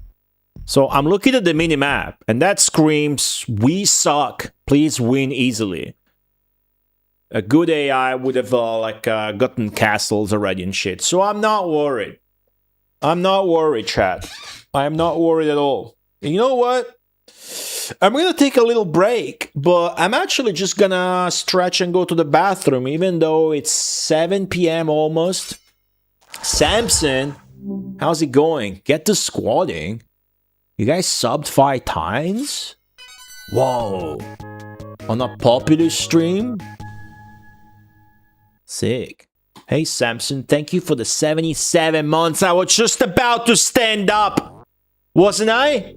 Speaker 1: So I'm looking at the mini-map, and that screams, we suck. Please win easily. A good AI would have gotten castles already and shit. So I'm not worried. I'm not worried, chat. I am not worried at all. And you know what? I'm gonna take a little break, but I'm actually just gonna stretch and go to the bathroom, even though it's 7 p.m. almost. Samson, how's it going? Get to squatting. You guys subbed 5 times? Whoa. On a Populous stream? Sick. Hey Samson, thank you for the 77 months. I was just about to stand up, wasn't I?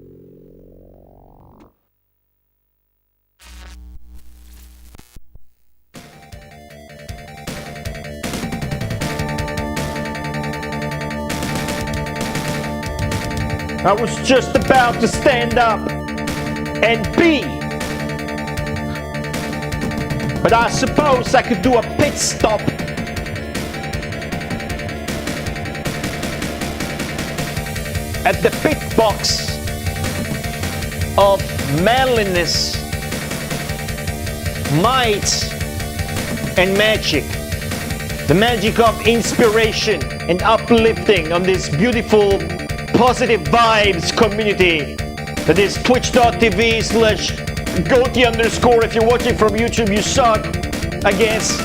Speaker 1: I was just about to stand up and be. But I suppose I could do a pit stop. at the pick box of manliness, might, and magic. The magic of inspiration and uplifting on this beautiful positive vibes community that is twitch.tv/goatee_. If you're watching from YouTube, you suck, I guess.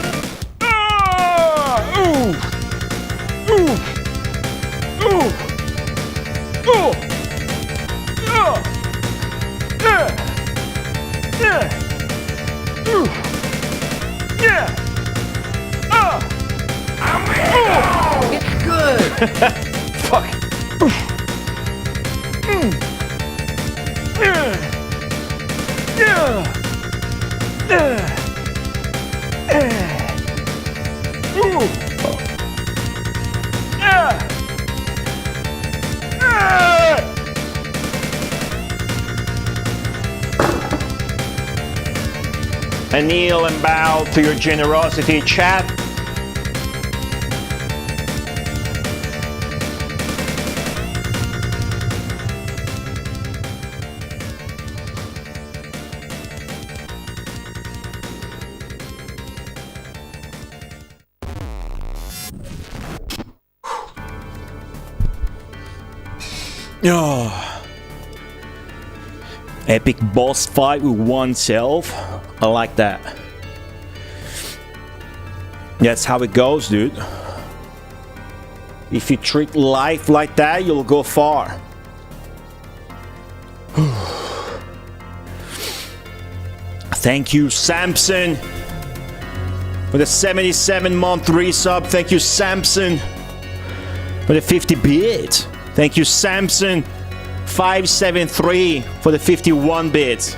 Speaker 3: It's good.
Speaker 1: Fuck. I kneel and bow to your generosity, chat. Oh. Epic boss fight with oneself. I like that. That's how it goes, dude. If you treat life like that, you'll go far. Thank you, Samson, for the 77-month resub. Thank you, Samson, for the 50-bit. Thank you, Samson 573 for the 51 bits.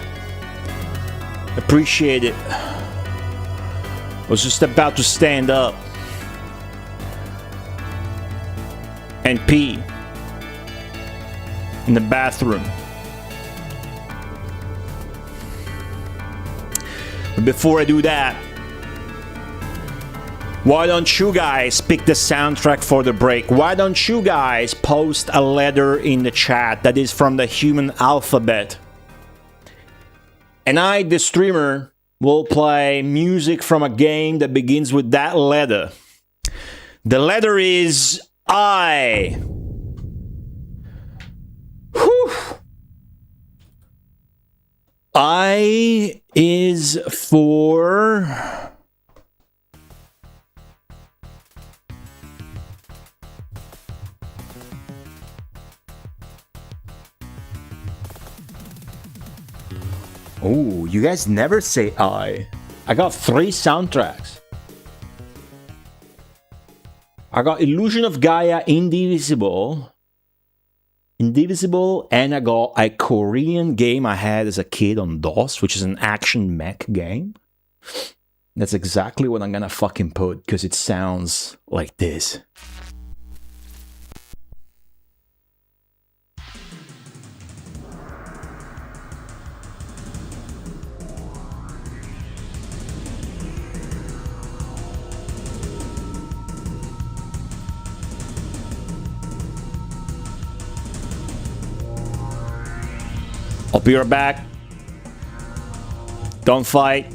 Speaker 1: Appreciate it. I was just about to stand up and pee in the bathroom. But before I do that, why don't you guys pick the soundtrack for the break? Why don't you guys post a letter in the chat that is from the human alphabet? And I, the streamer, will play music from a game that begins with that letter. The letter is I. Whew. I is for... Oh, you guys never say I. I got 3 soundtracks. I got Illusion of Gaia, Indivisible, and I got a Korean game I had as a kid on DOS, which is an action mech game. That's exactly what I'm gonna fucking put, because it sounds like this. I'll be right back. Don't fight.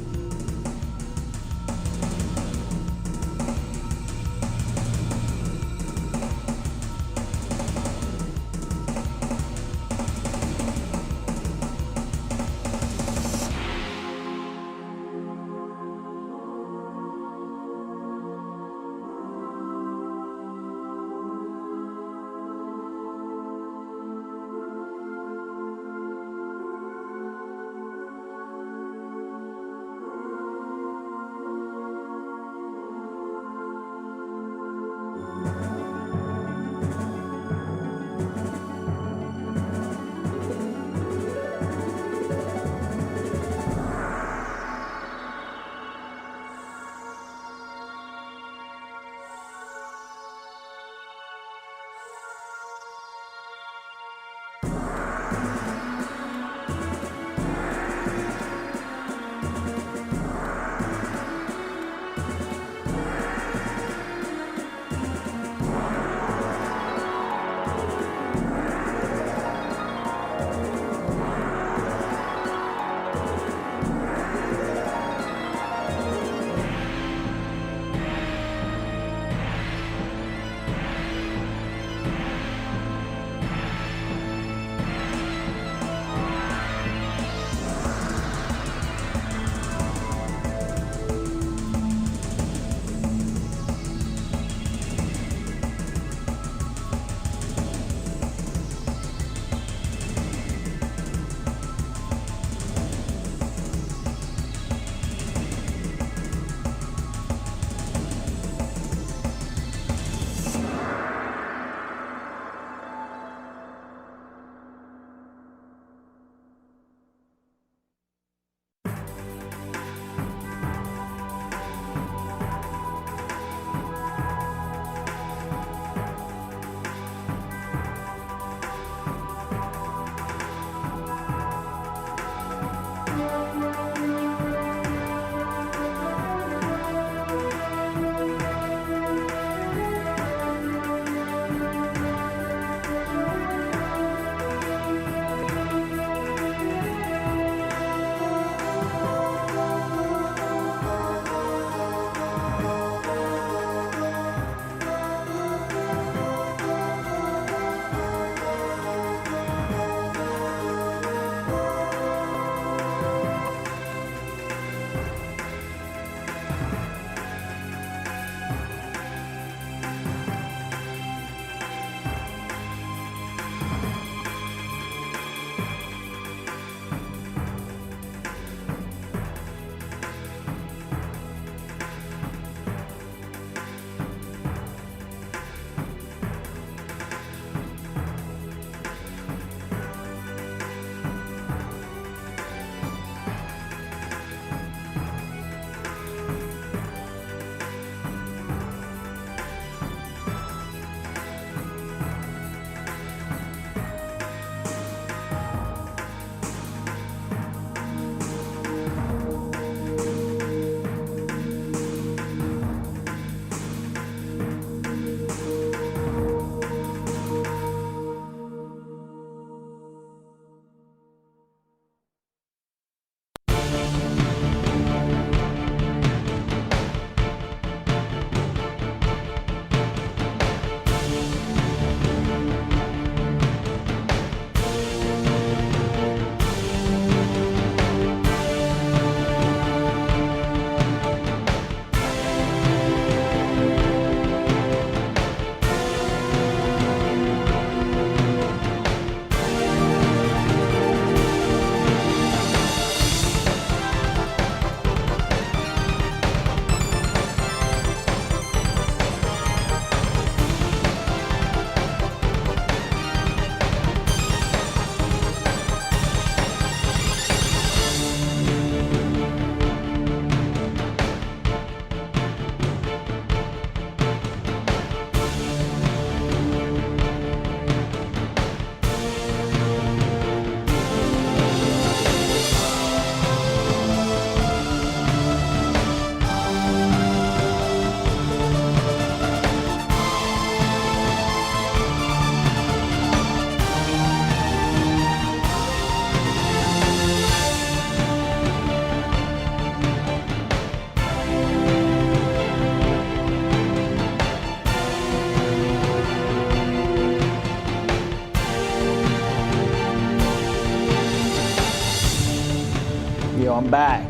Speaker 1: Yo, I'm back.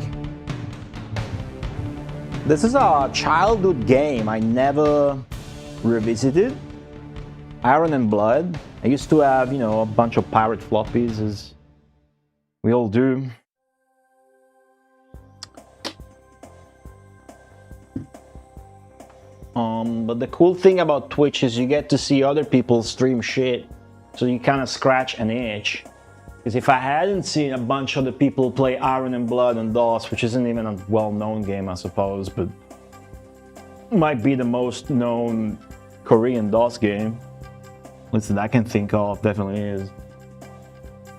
Speaker 1: This is a childhood game I never revisited. Iron and Blood. I used to have, you know, a bunch of pirate floppies, as we all do. But the cool thing about Twitch is you get to see other people stream shit, so you kind of scratch an itch. Because if I hadn't seen a bunch of the people play Iron and Blood and DOS, which isn't even a well-known game, I suppose, but might be the most known Korean DOS game, at least that I can think of, definitely is.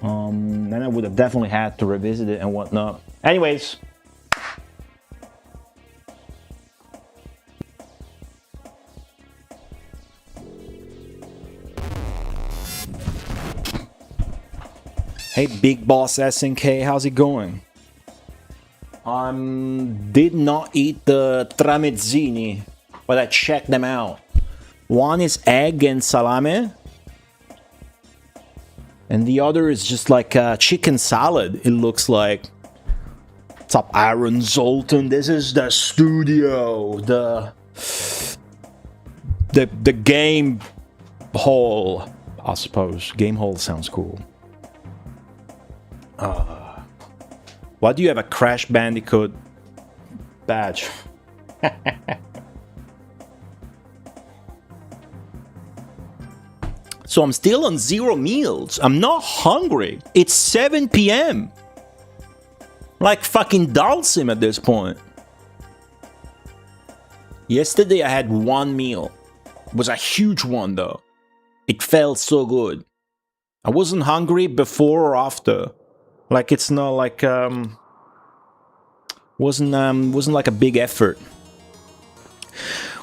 Speaker 1: Then I would have definitely had to revisit it and whatnot. Anyways. Hey, Big Boss SNK, how's it going? Did not eat the tramezzini, but I checked them out. One is egg and salame, and the other is just like a chicken salad, it looks like. What's up, Aaron Zoltan? This is the studio, the game hall, I suppose. Game hall sounds cool. Why do you have a Crash Bandicoot badge? So I'm still on 0 meals. I'm not hungry. It's 7 p.m. Like fucking Dalsim at this point. Yesterday I had 1 meal. It was a huge one though. It felt so good. I wasn't hungry before or after. Like it's not like wasn't like a big effort.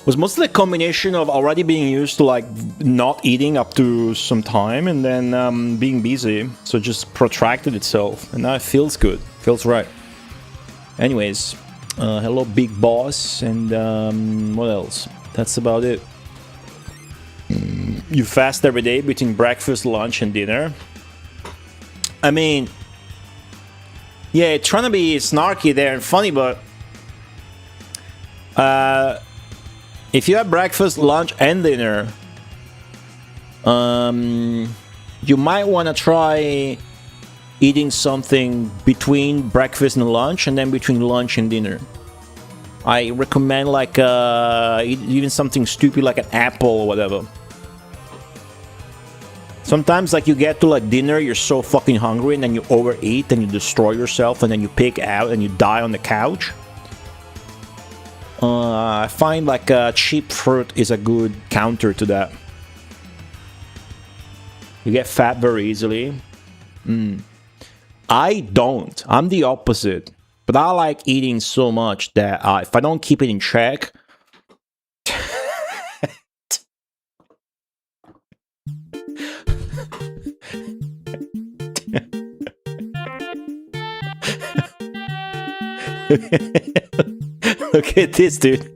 Speaker 1: It was mostly a combination of already being used to like not eating up to some time and then being busy, so it just protracted itself, and now it feels good, feels right. Anyways, hello Big Boss, and what else? That's about it. You fast every day between breakfast, lunch, and dinner. I mean, yeah, trying to be snarky there and funny, but if you have breakfast, lunch, and dinner, you might want to try eating something between breakfast and lunch, and then between lunch and dinner. I recommend like even something stupid like an apple or whatever. Sometimes like you get to like dinner, you're so fucking hungry, and then you overeat and you destroy yourself, and then you pig out and you die on the couch. I find like cheap fruit is a good counter to that. You get fat very easily. I don't. I'm the opposite. But I like eating so much that if I don't keep it in check... Look at this, dude.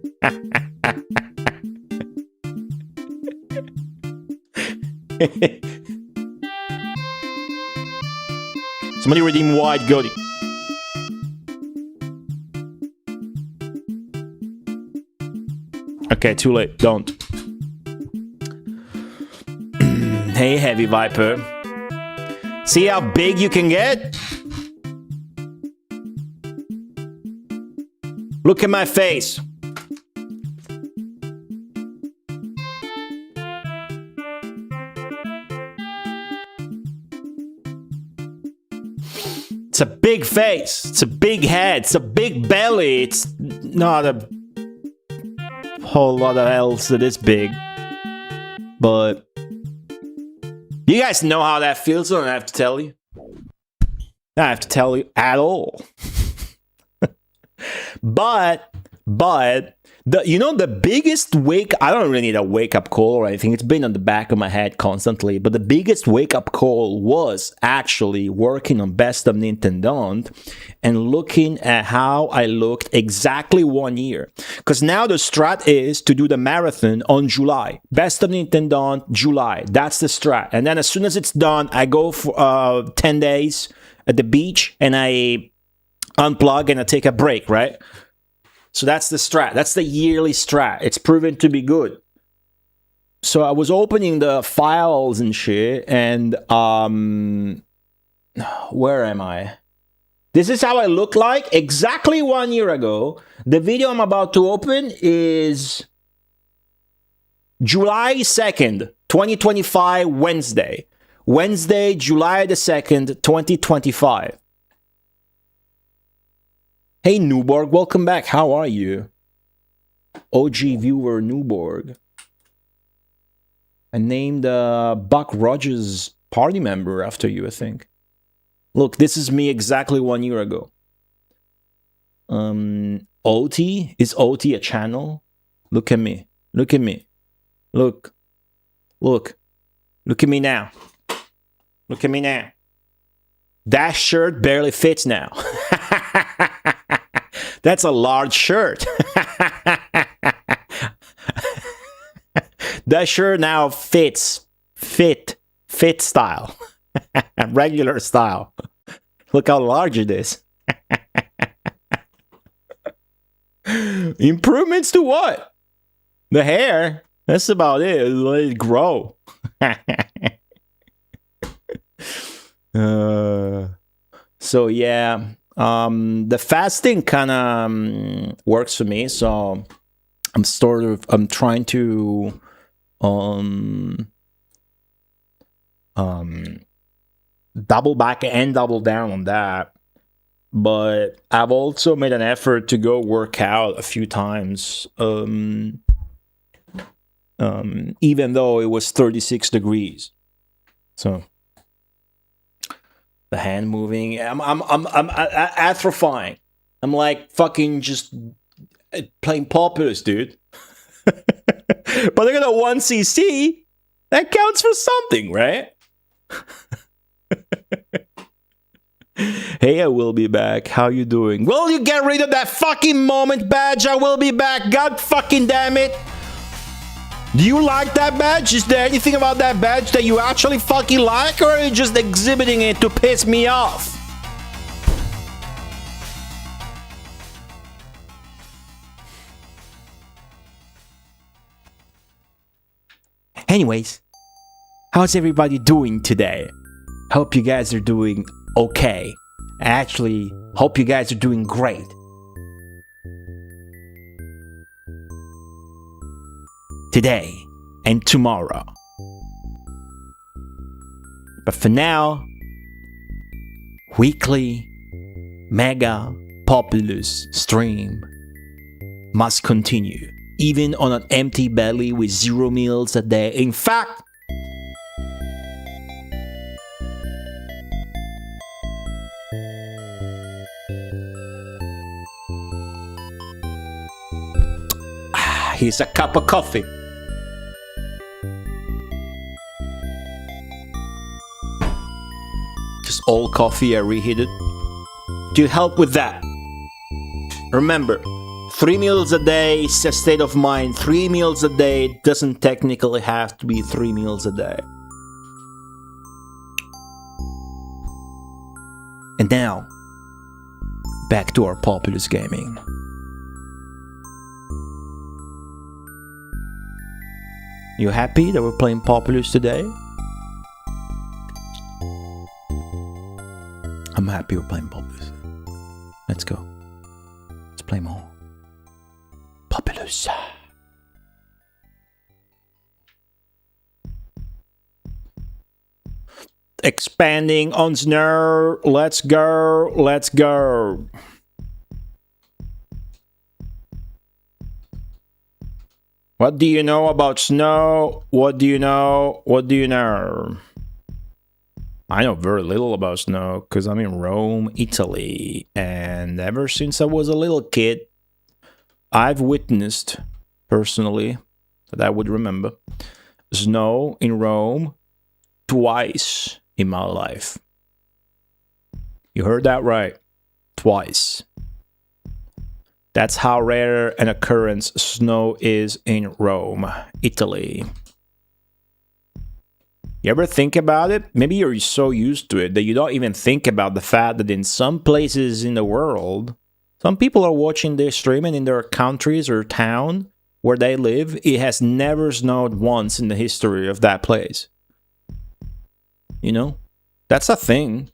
Speaker 1: Somebody redeem White Goaty. Okay, too late. Don't. Hey, Heavy Viper. See how big you can get? Look at my face. It's a big face. It's a big head. It's a big belly. It's not a whole lot of else that is big. But you guys know how that feels. I don't have to tell you. I don't have to tell you at all. But the biggest I don't really need a wake-up call or anything. It's been on the back of my head constantly. But the biggest wake-up call was actually working on Best of Nintendo and looking at how I looked exactly 1 year. Because now the strat is to do the marathon on July. Best of Nintendo, July. That's the strat. And then as soon as it's done, I go for 10 days at the beach and I unplug and I take a break, right? So that's the strat. That's the yearly strat. It's proven to be good. So I was opening the files and shit, and where am I? This is how I look like exactly 1 year ago. The video I'm about to open is July 2nd, 2025, Wednesday. Wednesday, July the 2nd, 2025. Hey, Newborg, welcome back. How are you? OG viewer Newborg. I named Buck Rogers party member after you, I think. Look, this is me exactly 1 year ago. OT? Is OT a channel? Look at me. Look at me. Look. Look. Look at me now. Look at me now. That shirt barely fits now. That's a large shirt. That shirt now fits. Fit style. Regular style. Look how large it is. Improvements to what? The hair. That's about it. Let it grow. So yeah. The fasting kind of works for me, so I'm trying to double back and double down on that. But I've also made an effort to go work out a few times, even though it was 36 degrees. So the hand moving, I'm atrophying. I'm like fucking just playing Populous, dude. But I got a 1cc. That counts for something, right? Hey, I will be back. How you doing? Will you get rid of that fucking moment badge? I will be back. God fucking damn it. Do you like that badge? Is there anything about that badge that you actually fucking like, or are you just exhibiting it to piss me off? Anyways, How's everybody doing today? Hope you guys are doing okay. I actually hope you guys are doing great. Today and tomorrow. But for now, weekly Mega Populous stream must continue, even on an empty belly with 0 meals a day. In fact, here's a cup of coffee. Just all coffee I reheated. To help with that, remember, 3 meals a day is a state of mind. 3 meals a day doesn't technically have to be 3 meals a day. And now, back to our Populous gaming. You happy that we're playing Populous today? I'm happy we're playing Populous. Let's go. Let's play more. Populous. Expanding on Snare. Let's go. Let's go. What do you know about snow? What do you know? What do you know? I know very little about snow because I'm in Rome, Italy, and ever since I was a little kid, I've witnessed, personally, that I would remember, snow in Rome twice in my life. You heard that right. Twice. That's how rare an occurrence snow is in Rome, Italy. You ever think about it? Maybe you're so used to it that you don't even think about the fact that in some places in the world, some people are watching this stream and in their countries or town where they live, it has never snowed once in the history of that place. You know? That's a thing.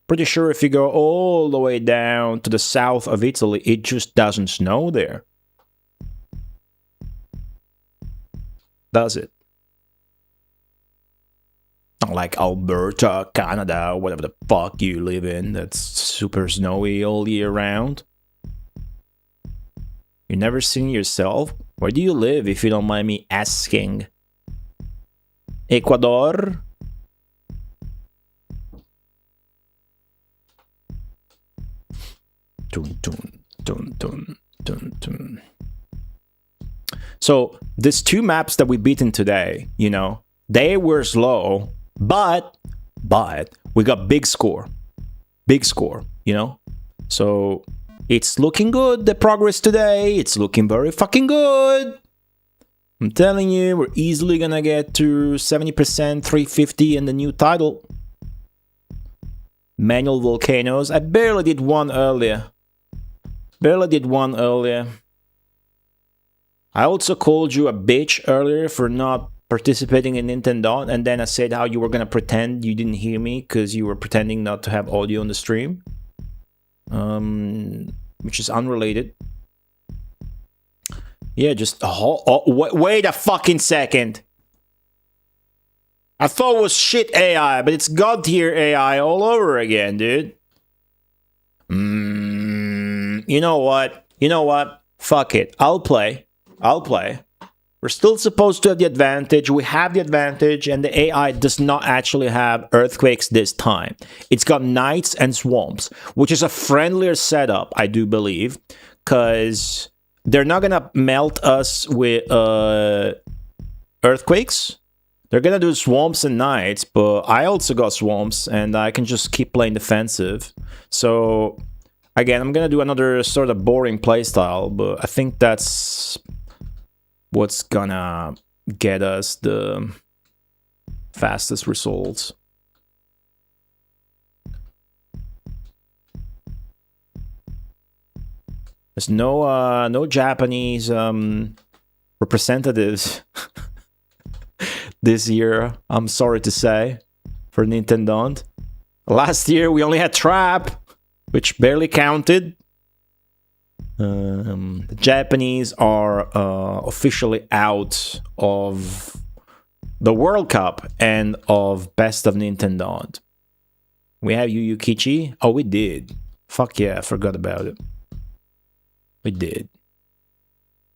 Speaker 1: Pretty sure if you go all the way down to the south of Italy, it just doesn't snow there. Does it? Not like Alberta, Canada, whatever the fuck you live in, that's super snowy all year round. You never seen yourself? Where do you live, if you don't mind me asking? Ecuador? Dun, dun, dun, dun, dun, dun. So, these 2 maps that we beaten today, you know, they were slow, but we got big score, you know? So, it's looking good, the progress today, it's looking very fucking good. I'm telling you, we're easily gonna get to 70%, 350 in the new title. Manual volcanoes, I barely did one earlier. I also called you a bitch earlier for not participating in Nintendo, and then I said how you were gonna pretend you didn't hear me because you were pretending not to have audio on the stream. Which is unrelated. Yeah, just wait a fucking second. I thought it was shit AI, but it's God tier AI all over again, dude. You know what? Fuck it. I'll play. We're still supposed to have the advantage. We have the advantage, and the AI does not actually have earthquakes this time. It's got nights and swamps, which is a friendlier setup, I do believe, because they're not gonna melt us with earthquakes. They're gonna do swamps and nights, but I also got swamps, and I can just keep playing defensive. So, again, I'm gonna do another sort of boring playstyle, but I think that's what's gonna get us the fastest results. There's no Japanese representatives this year, I'm sorry to say, for Nintendo. Last year we only had Trap, which barely counted. The Japanese are officially out of the World Cup and of Best of Nintendo. We have Yu Yu Kichi. Oh, we did. Fuck yeah, I forgot about it. We did.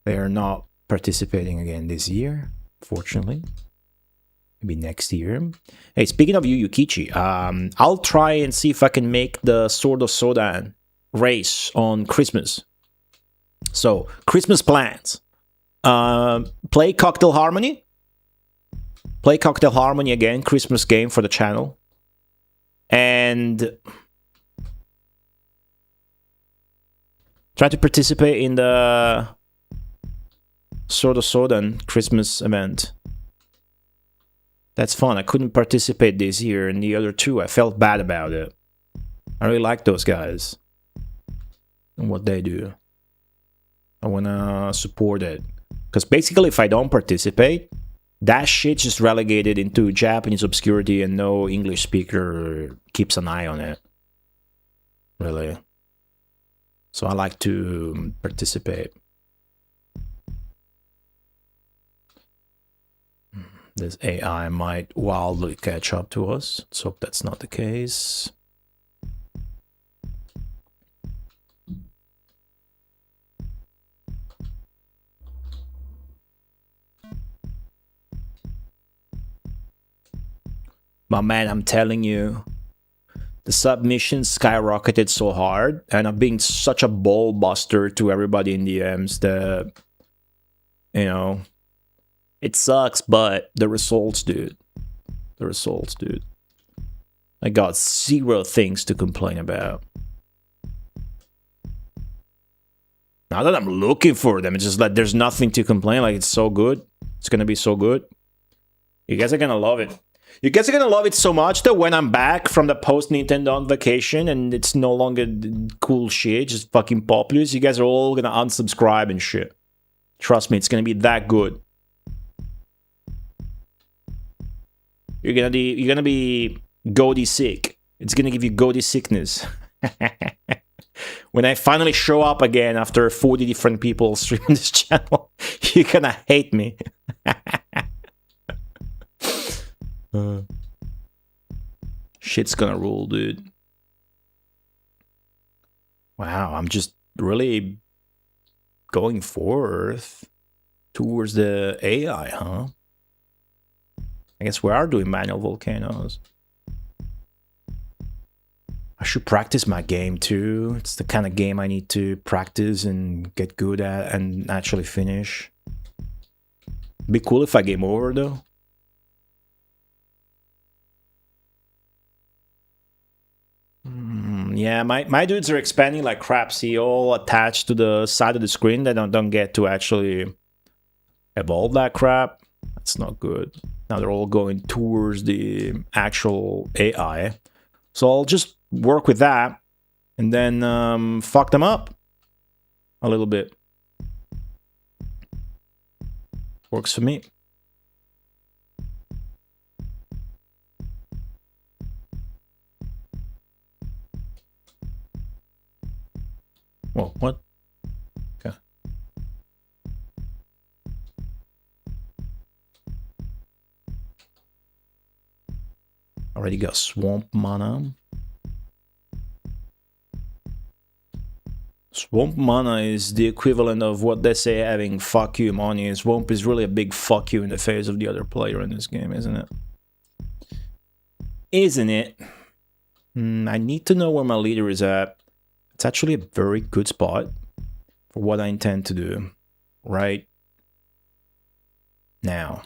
Speaker 1: They are not participating again this year, fortunately. Maybe next year. Hey, speaking of Yu Yu Kichi, I'll try and see if I can make the Sword of Sodan race on Christmas. So, Christmas plans. Play Cocktail Harmony. Play Cocktail Harmony again, Christmas game for the channel. And try to participate in the Sword of Sodan Christmas event. That's fun. I couldn't participate this year, and the other two, I felt bad about it. I really like those guys and what they do. I wanna support it. Because basically, if I don't participate, that shit just relegated into Japanese obscurity and no English speaker keeps an eye on it. Really. So I like to participate. This AI might wildly catch up to us. Let's hope that's not the case. My man, I'm telling you, the submissions skyrocketed so hard, and I'm being such a ball buster to everybody in DMs that, you know, it sucks, but the results, dude. The results, dude. I got 0 things to complain about. Not that I'm looking for them, it's just like there's nothing to complain. Like, it's so good. It's gonna be so good. You guys are gonna love it. You guys are gonna love it so much that when I'm back from the post-Nintendo vacation and it's no longer cool shit, just fucking Populous, you guys are all gonna unsubscribe and shit. Trust me, it's gonna be that good. You're gonna be goatee sick. It's gonna give you goatee sickness. When I finally show up again after 40 different people streaming this channel, you're gonna hate me. Shit's gonna rule, dude. Wow, I'm just really going forth towards the AI, huh? I guess we are doing manual volcanoes. I should practice my game too. It's the kind of game I need to practice and get good at and actually finish. Be cool if I game over though. Yeah, my dudes are expanding like crap. See, all attached to the side of the screen. They don't get to actually evolve that crap. That's not good. Now they're all going towards the actual AI. So I'll just work with that and then fuck them up a little bit. Works for me. Whoa, what? Okay. Already got swamp mana. Swamp mana is the equivalent of what they say having fuck you money. Swamp is really a big fuck you in the face of the other player in this game, isn't it? Isn't it? I need to know where my leader is at. It's actually a very good spot for what I intend to do right now.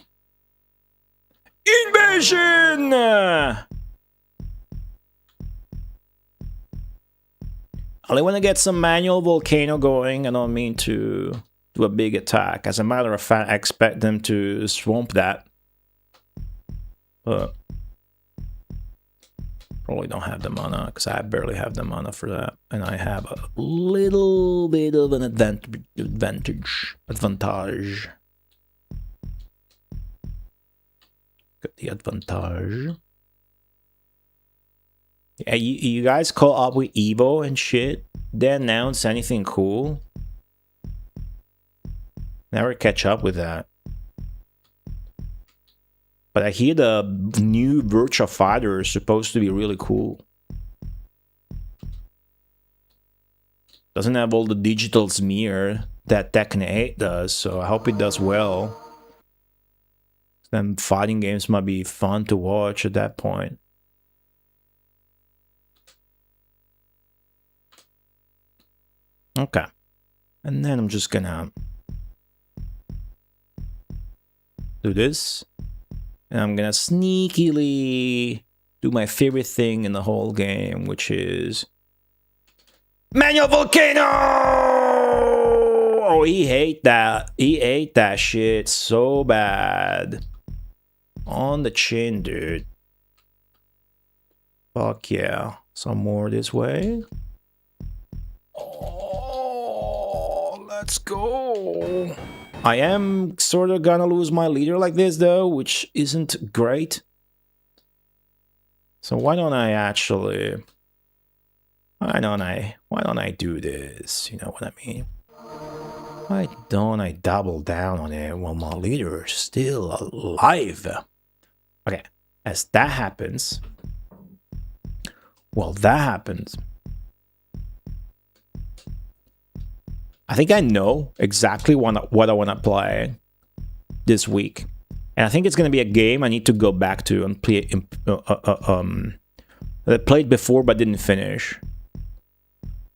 Speaker 1: Invasion! I only want to get some manual volcano going. I don't mean to do a big attack. As a matter of fact, I expect them to swamp that. But probably don't have the mana, because I barely have the mana for that. And I have a little bit of an advantage. Got the advantage. Yeah, you guys caught up with Evo and shit? They announce anything cool? Never catch up with that. But I hear the new Virtua Fighter is supposed to be really cool. Doesn't have all the digital smear that Tekken 8 does, so I hope it does well. Then fighting games might be fun to watch at that point. Okay. And then I'm just gonna do this. And I'm gonna sneakily do my favorite thing in the whole game, which is Manual Volcano! Oh, he ate that. He ate that shit so bad. On the chin, dude. Fuck yeah. Some more this way. Oh, let's go. I am sort of gonna lose my leader like this, though, which isn't great. So why don't I actually... Why don't I do this? You know what I mean? Why don't I double down on it while my leader is still alive? Okay, as that happens... Well, that happens... I think I know exactly what I want to play this week. And I think it's going to be a game I need to go back to and play that I played before but didn't finish.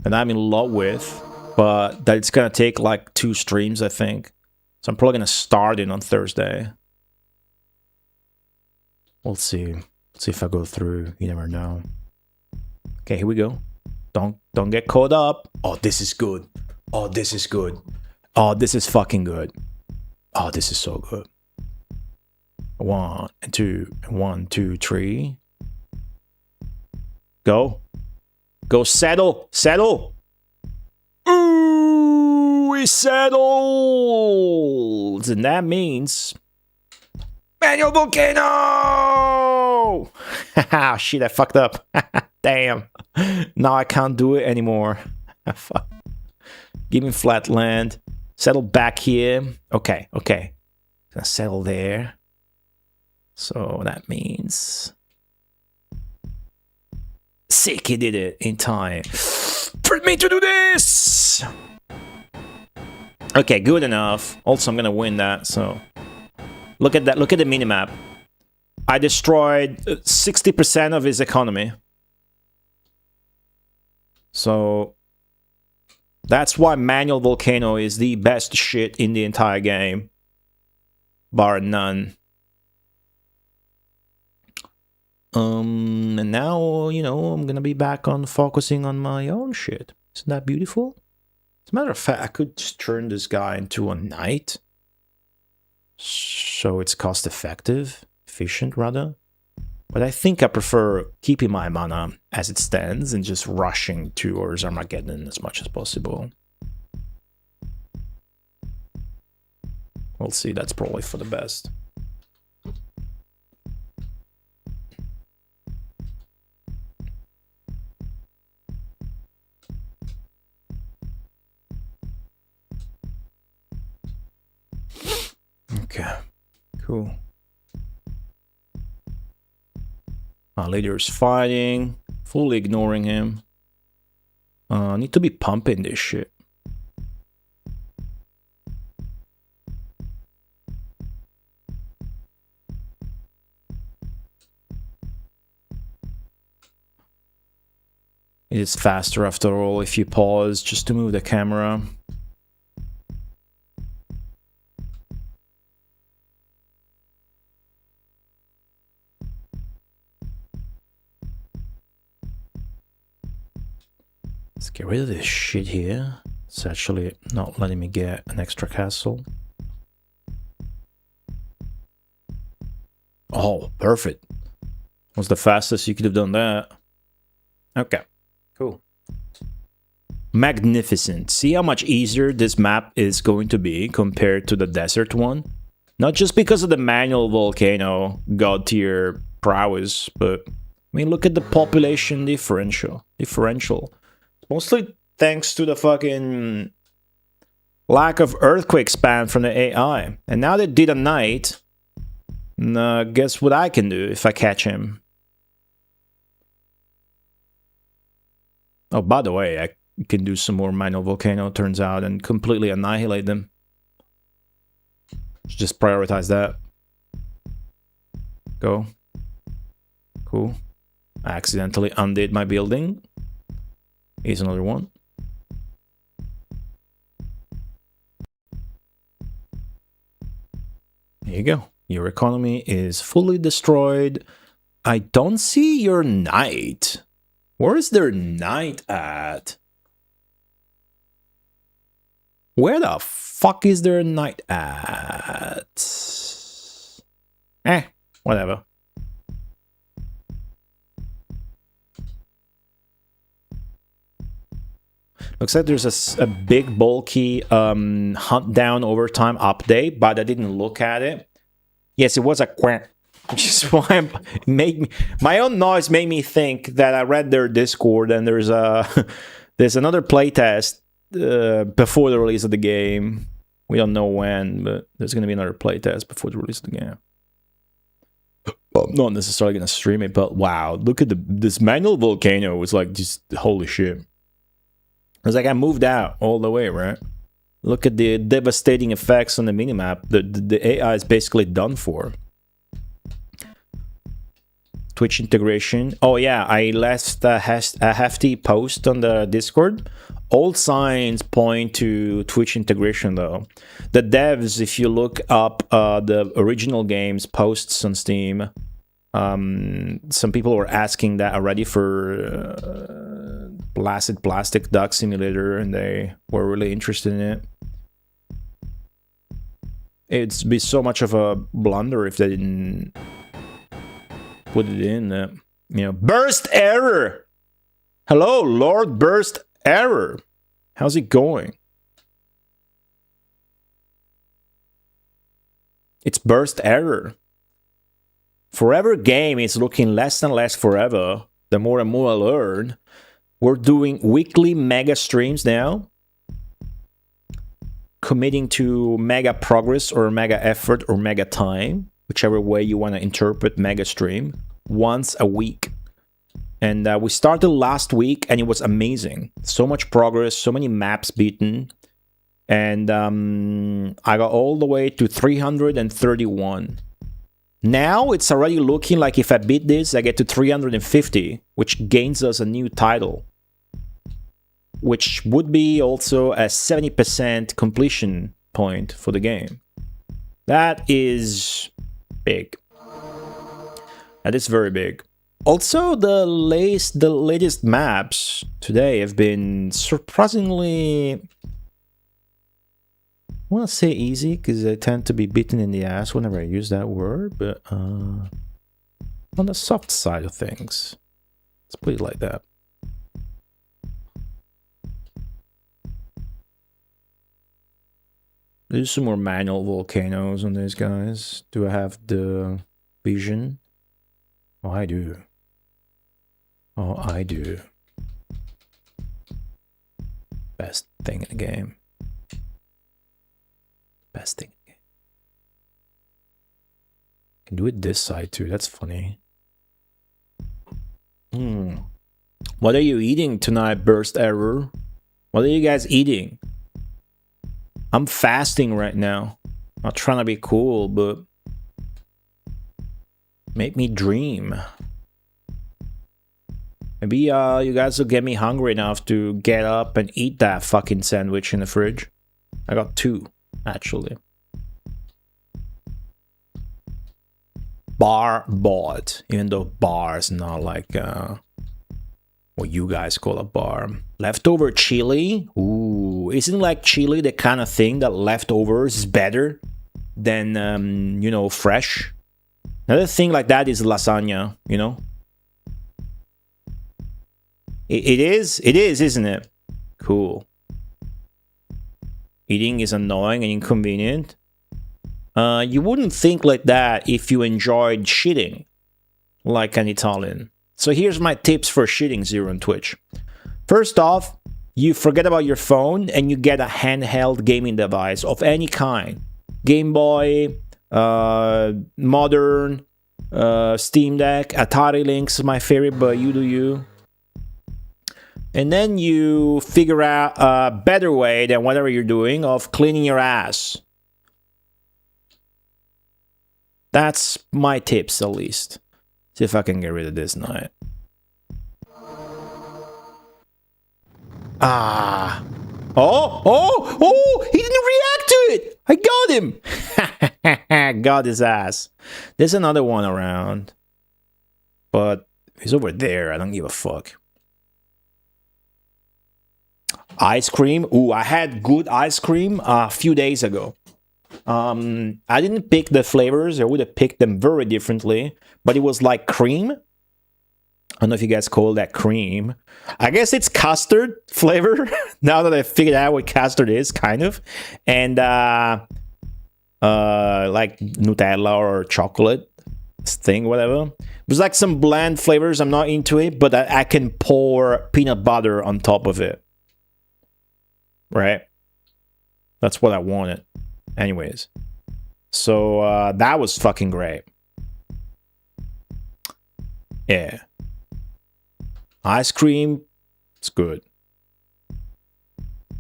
Speaker 1: And I'm in love with, but that it's going to take like 2 streams, I think. So I'm probably going to start it on Thursday. We'll see. Let's see if I go through. You never know. Okay, here we go. Don't get caught up. Oh, this is good. Oh, this is good. Oh, this is fucking good. Oh, this is so good. 1 and 2, 1, 2, 3. Go. Go settle. Settle. Ooh, we settled. And that means... Manual Volcano! Haha, shit, I fucked up. Damn. Now I can't do it anymore. Fuck. Give me flat land. Settle back here. Okay, okay. Gonna settle there. So that means... Sick, he did it in time. For me to do this! Okay, good enough. Also, I'm gonna win that, so... Look at that, look at the minimap. I destroyed 60% of his economy. So... That's why Manual Volcano is the best shit in the entire game. Bar none. And now, you know, I'm gonna be back on focusing on my own shit. Isn't that beautiful? As a matter of fact, I could just turn this guy into a knight. So it's cost effective, efficient rather. But I think I prefer keeping my mana as it stands and just rushing towards Armageddon as much as possible. We'll see, that's probably for the best. Okay, cool. Our leader is fighting, fully ignoring him. Need to be pumping this shit. It is faster after all if you pause just to move the camera. Let's get rid of this shit here. It's actually not letting me get an extra castle. Oh, perfect. Was the fastest you could have done that. Okay, cool. Magnificent. See how much easier this map is going to be compared to the desert one? Not just because of the manual volcano god tier prowess, but I mean, look at the population differential. Mostly thanks to the fucking lack of earthquake spam from the AI. And now they did a knight. Guess what I can do if I catch him? Oh, by the way, I can do some more manual volcano, turns out, and completely annihilate them. Just prioritize that. Go. Cool. I accidentally undid my building. Here's another one. There you go. Your economy is fully destroyed. I don't see your knight. Where is their knight at? Where the fuck is their knight at? Whatever. Looks like there's a big bulky hunt down overtime update, but I didn't look at it. Yes, it was a quack. Which is why my own noise made me think that I read their Discord and there's another playtest before the release of the game. We don't know when, but there's gonna be another playtest before the release of the game. Well, I'm not necessarily gonna stream it, but wow, look at this manual volcano was like just holy shit. It's like I moved out all the way, right? Look at the devastating effects on the minimap. The AI is basically done for. Twitch integration. Oh yeah, I left a hefty post on the Discord. All signs point to Twitch integration though. The devs, if you look up the original game's posts on Steam, some people were asking that already for Blasted Plastic Duck Simulator, and they were really interested in it. It'd be so much of a blunder if they didn't put it in. You know, burst error. Hello, Lord Burst Error. How's it going? It's burst error. Forever game is looking less and less forever. The more and more I learn. We're doing weekly mega streams now. Committing to mega progress or mega effort or mega time. Whichever way you want to interpret mega stream. Once a week. And we started last week and it was amazing. So much progress, so many maps beaten. And I got all the way to 331. Now it's already looking like if I beat this, I get to 350, which gains us a new title. Which would be also a 70% completion point for the game. That is big. That is very big. Also, the latest maps today have been surprisingly, I want to say easy because I tend to be beaten in the ass whenever I use that word, but on the soft side of things. Let's put it like that. There's some more manual volcanoes on these guys. Do I have the vision? Oh, I do. Oh, I do. Best thing in the game. Best thing in the game. Can do it this side too. That's funny. What are you eating tonight, Burst Error? What are you guys eating? I'm fasting right now. Not trying to be cool, but make me dream. Maybe you guys will get me hungry enough to get up and eat that fucking sandwich in the fridge. I got 2, actually. Bar bought, even though bar is not like what you guys call a bar. Leftover chili? Ooh, isn't like chili the kind of thing that leftovers is better than, you know, fresh? Another thing like that is lasagna, you know? It is, isn't it? Cool. Eating is annoying and inconvenient. You wouldn't think like that if you enjoyed shitting like an Italian. So here's my tips for shitting Zero on Twitch. First off, you forget about your phone and you get a handheld gaming device of any kind. Game Boy, modern, Steam Deck, Atari Lynx, my favorite, but you do you. And then you figure out a better way than whatever you're doing of cleaning your ass. That's my tips, at least. See if I can get rid of this night. Ah. Oh, he didn't react to it. I got him. Got his ass. There's another one around. But he's over there. I don't give a fuck. Ice cream. Ooh, I had good ice cream a few days ago. I didn't pick the flavors. I would have picked them very differently. But it was like cream. I don't know if you guys call that cream. I guess it's custard flavor. Now that I figured out what custard is, kind of. And like Nutella or chocolate thing, whatever. It was like some bland flavors. I'm not into it, but I can pour peanut butter on top of it. Right? That's what I wanted. Anyways. So that was fucking great. Yeah. Ice cream, it's good.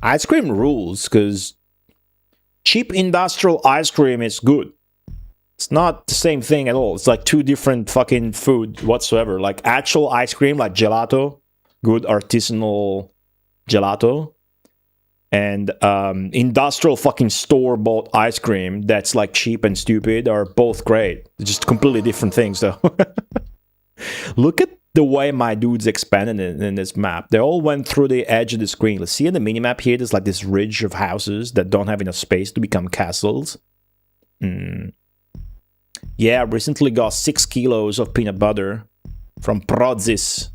Speaker 1: Ice cream rules, because cheap industrial ice cream is good. It's not the same thing at all. It's like two different fucking food whatsoever. Like actual ice cream, like gelato, good artisanal gelato, and industrial fucking store-bought ice cream that's like cheap and stupid are both great. They're just completely different things, though. Look at the way my dudes expanded in this map. They all went through the edge of the screen. Let's see in the minimap here, there's like this ridge of houses that don't have enough space to become castles. Yeah, I recently got 6 kilos of peanut butter from Prodzis.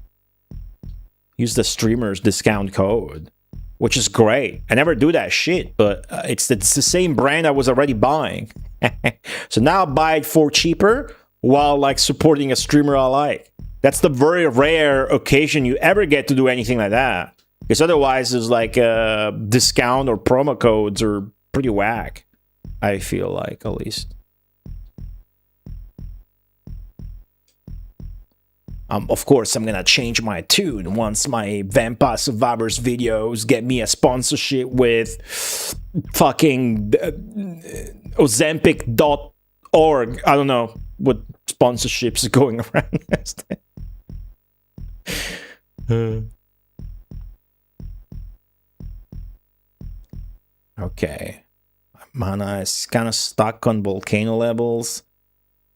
Speaker 1: Use the streamer's discount code, which is great. I never do that shit, but it's the same brand I was already buying. So now I buy it for cheaper while like supporting a streamer I like. That's the very rare occasion you ever get to do anything like that. Because otherwise, there's like discount or promo codes are pretty whack. I feel like, at least. Of course, I'm gonna change my tune once my Vampire Survivors videos get me a sponsorship with fucking Ozempic.org. I don't know what sponsorships are going around. Okay. Mana is kind of stuck on volcano levels.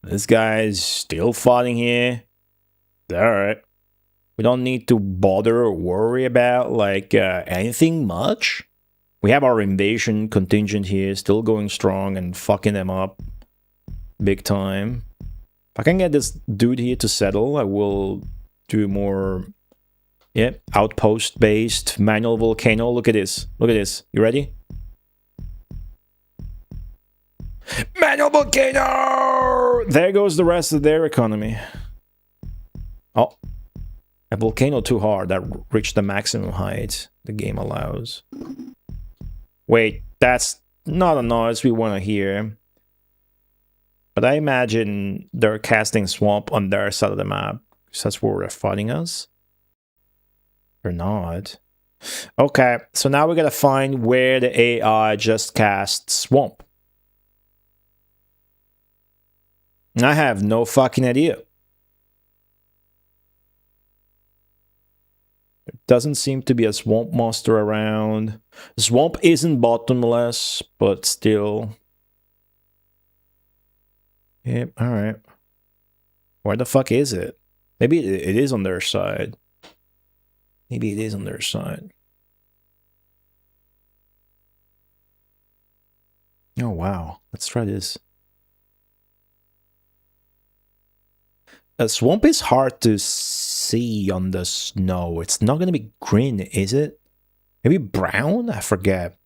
Speaker 1: This guy's still fighting here. Alright. We don't need to bother or worry about like anything much. We have our invasion contingent here still going strong and fucking them up big time. If I can get this dude here to settle, I will do more outpost based manual volcano. Look at this. Look at this. You ready? Manual volcano! There goes the rest of their economy. Oh, a volcano too hard that reached the maximum height the game allows. Wait, that's not a noise we want to hear. But I imagine they're casting swamp on their side of the map. So that's where they're fighting us. Or not. Okay, so now we gotta find where the AI just cast swamp. I have no fucking idea. There doesn't seem to be a swamp monster around. The swamp isn't bottomless, but still. Yep, alright. Where the fuck is it? Maybe it is on their side. Maybe it is on their side. Oh, wow. Let's try this. A swamp is hard to see on the snow. It's not going to be green, is it? Maybe brown? I forget.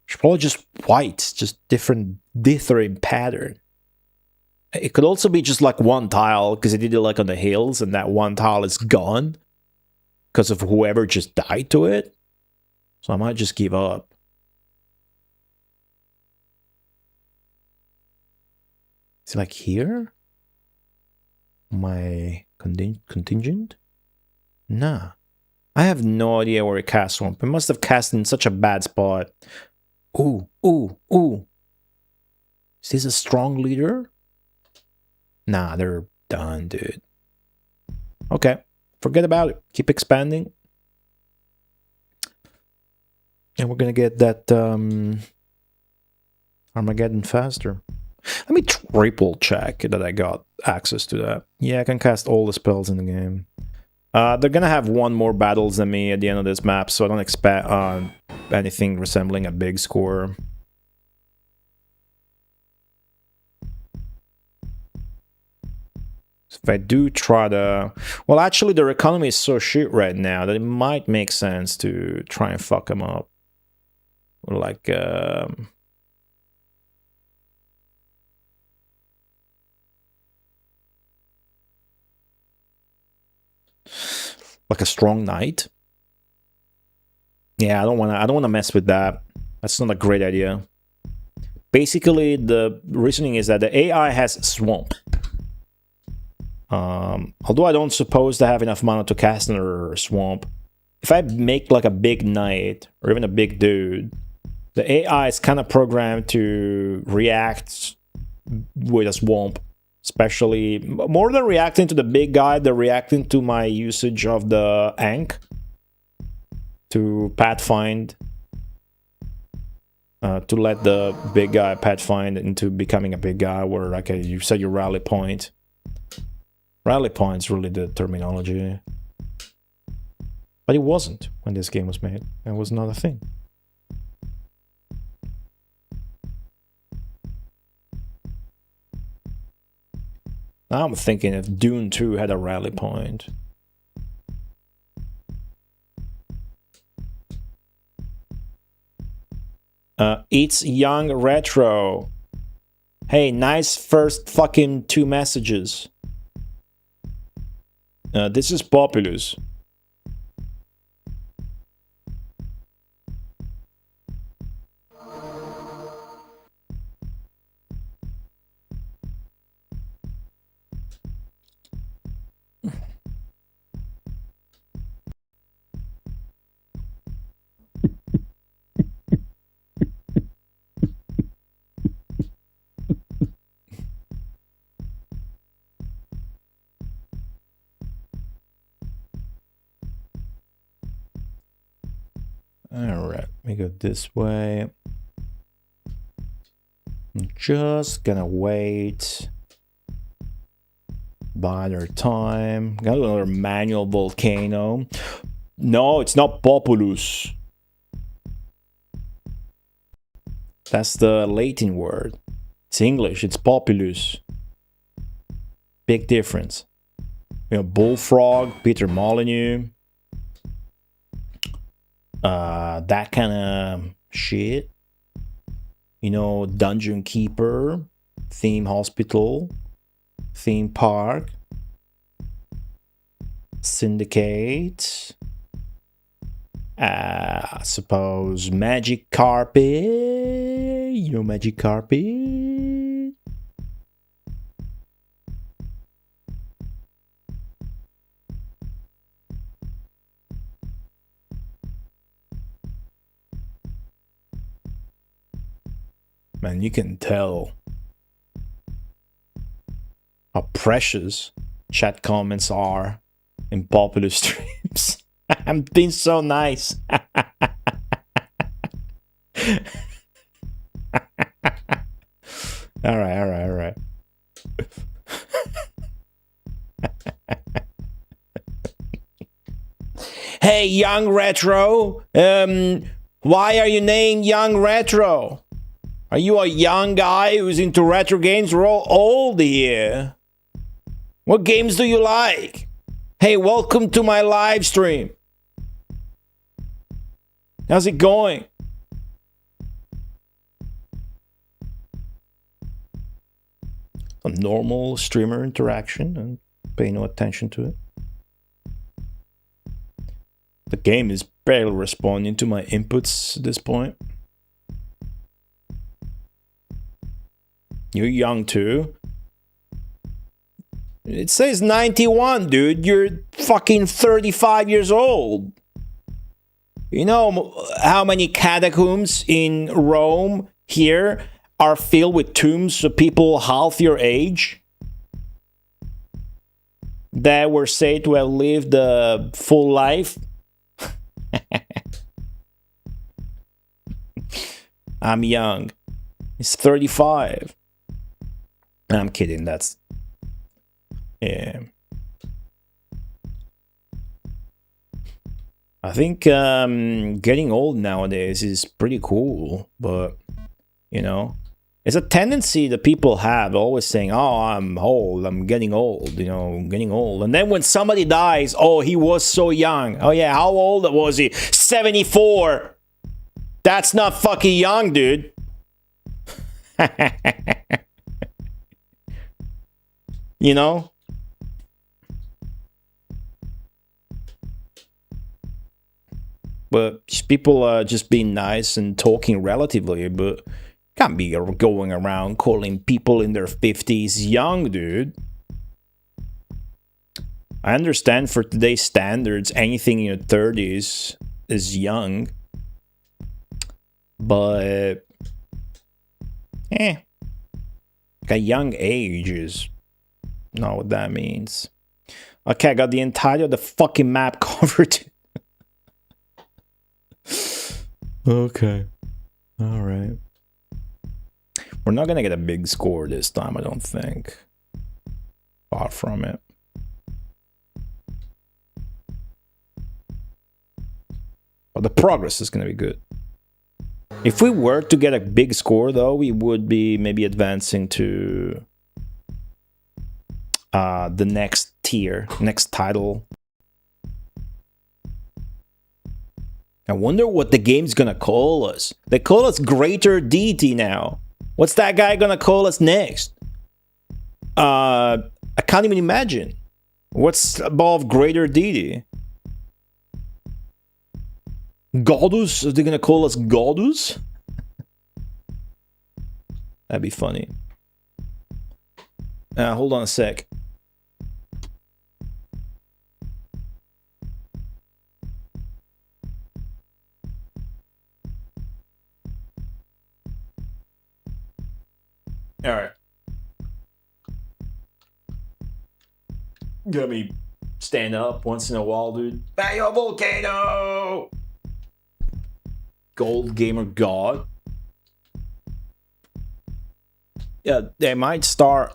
Speaker 1: It's probably just white, just different dithering pattern. It could also be just like one tile, because it did it like on the hills, and that one tile is gone because of whoever just died to it. So I might just give up. Is it like here? My contingent? Nah. I have no idea where it cast from. It must have cast in such a bad spot. Ooh, ooh, ooh. Is this a strong leader? Nah, they're done, dude. Okay, forget about it. Keep expanding. And we're gonna get that Armageddon faster. Let me triple check that I got access to that. Yeah, I can cast all the spells in the game. They're gonna have one more battles than me at the end of this map, so I don't expect anything resembling a big score. If I do try to... Well, actually, their economy is so shit right now that it might make sense to try and fuck them up. Like, like a strong knight. Yeah, I don't wanna mess with that. That's not a great idea. Basically, the reasoning is that the AI has swamp. Although I don't suppose they have enough mana to cast another swamp. If I make like a big knight or even a big dude, the AI is kind of programmed to react with a swamp. Especially, more than reacting to the big guy, they're reacting to my usage of the Ankh to pathfind, to let the big guy pathfind into becoming a big guy, where like you set your rally point. Rally point's really the terminology. But it wasn't when this game was made. It was not a thing. Now I'm thinking if Dune 2 had a rally point. It's Young Retro. Hey, nice first fucking 2 messages. This is Populous. Alright, we go this way. I'm just gonna wait. Buy their time. Got another manual volcano. No, it's not Populous. That's the Latin word. It's English, it's Populous. Big difference. You know, Bullfrog, Peter Molyneux. That kind of shit. You know, Dungeon Keeper, Theme Hospital, Theme Park, Syndicate, I suppose Magic Carpet, you know, Magic Carpet. Man, you can tell how precious chat comments are in Populous streams. I'm being so nice. All right. Hey, Young Retro. Why are you named Young Retro? Are you a young guy who's into retro games? We're all old here. What games do you like? Hey, welcome to my live stream. How's it going? a normal streamer interaction and pay no attention to it. The game is barely responding to my inputs at this point. You're young too. It says 91, dude. You're fucking 35 years old. You know how many catacombs in Rome here are filled with tombs of people half your age that were said to have lived a full life? I'm young. It's 35. I'm kidding. That's... yeah. I think getting old nowadays is pretty cool, but, you know, it's a tendency that people have, always saying, oh, I'm old, I'm getting old, you know, I'm getting old. And then when somebody dies, oh, he was so young. Oh, yeah, how old was he? 74. That's not fucking young, dude. You know? But people are just being nice and talking relatively, but can't be going around calling people in their 50s young, dude. I understand for today's standards, anything in your 30s is young. But, a young age is not what that means. Okay, I got the entirety of the fucking map covered. Okay. Alright. We're not gonna get a big score this time, I don't think. Far from it. But the progress is gonna be good. If we were to get a big score, though, we would be maybe advancing to the next tier, next title. I wonder what the game's gonna call us. They call us Greater Deity now. What's that guy gonna call us next? I can't even imagine. What's above Greater Deity? Godus? Are they gonna call us Godus? That'd be funny. Hold on a sec. Alright. Let me stand up once in a while, dude. Bayo Volcano! Gold Gamer God. Yeah, they might start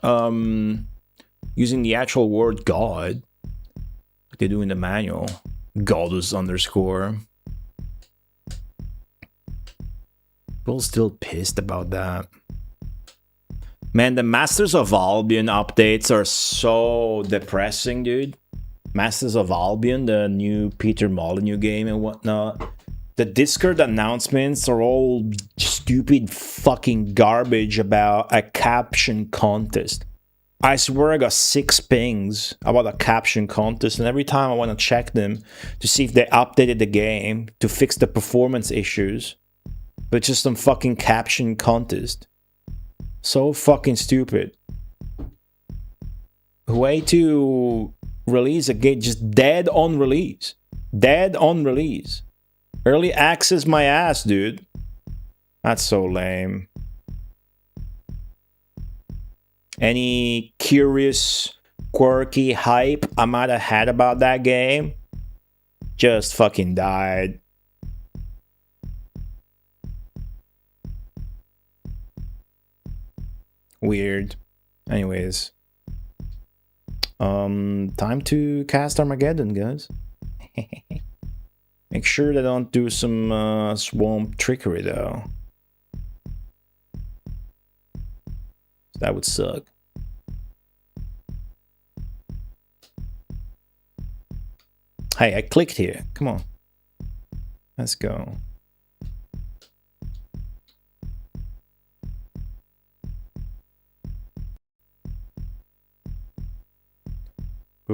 Speaker 1: using the actual word God, like they do in the manual. Godus underscore. People still pissed about that. Man, the Masters of Albion updates are so depressing, dude. Masters of Albion, the new Peter Molyneux game and whatnot. The Discord announcements are all stupid fucking garbage about a caption contest. I swear I got 6 pings about a caption contest, and every time I want to check them to see if they updated the game to fix the performance issues. But just some fucking caption contest. So fucking stupid. Way to release a game just dead on release. Dead on release. Early access my ass, dude. That's so lame. Any curious, quirky hype I might have had about that game just fucking died. Weird. Anyways. Time to cast Armageddon, guys. Make sure they don't do some swamp trickery, though. That would suck. Hey, I clicked here. Come on. Let's go.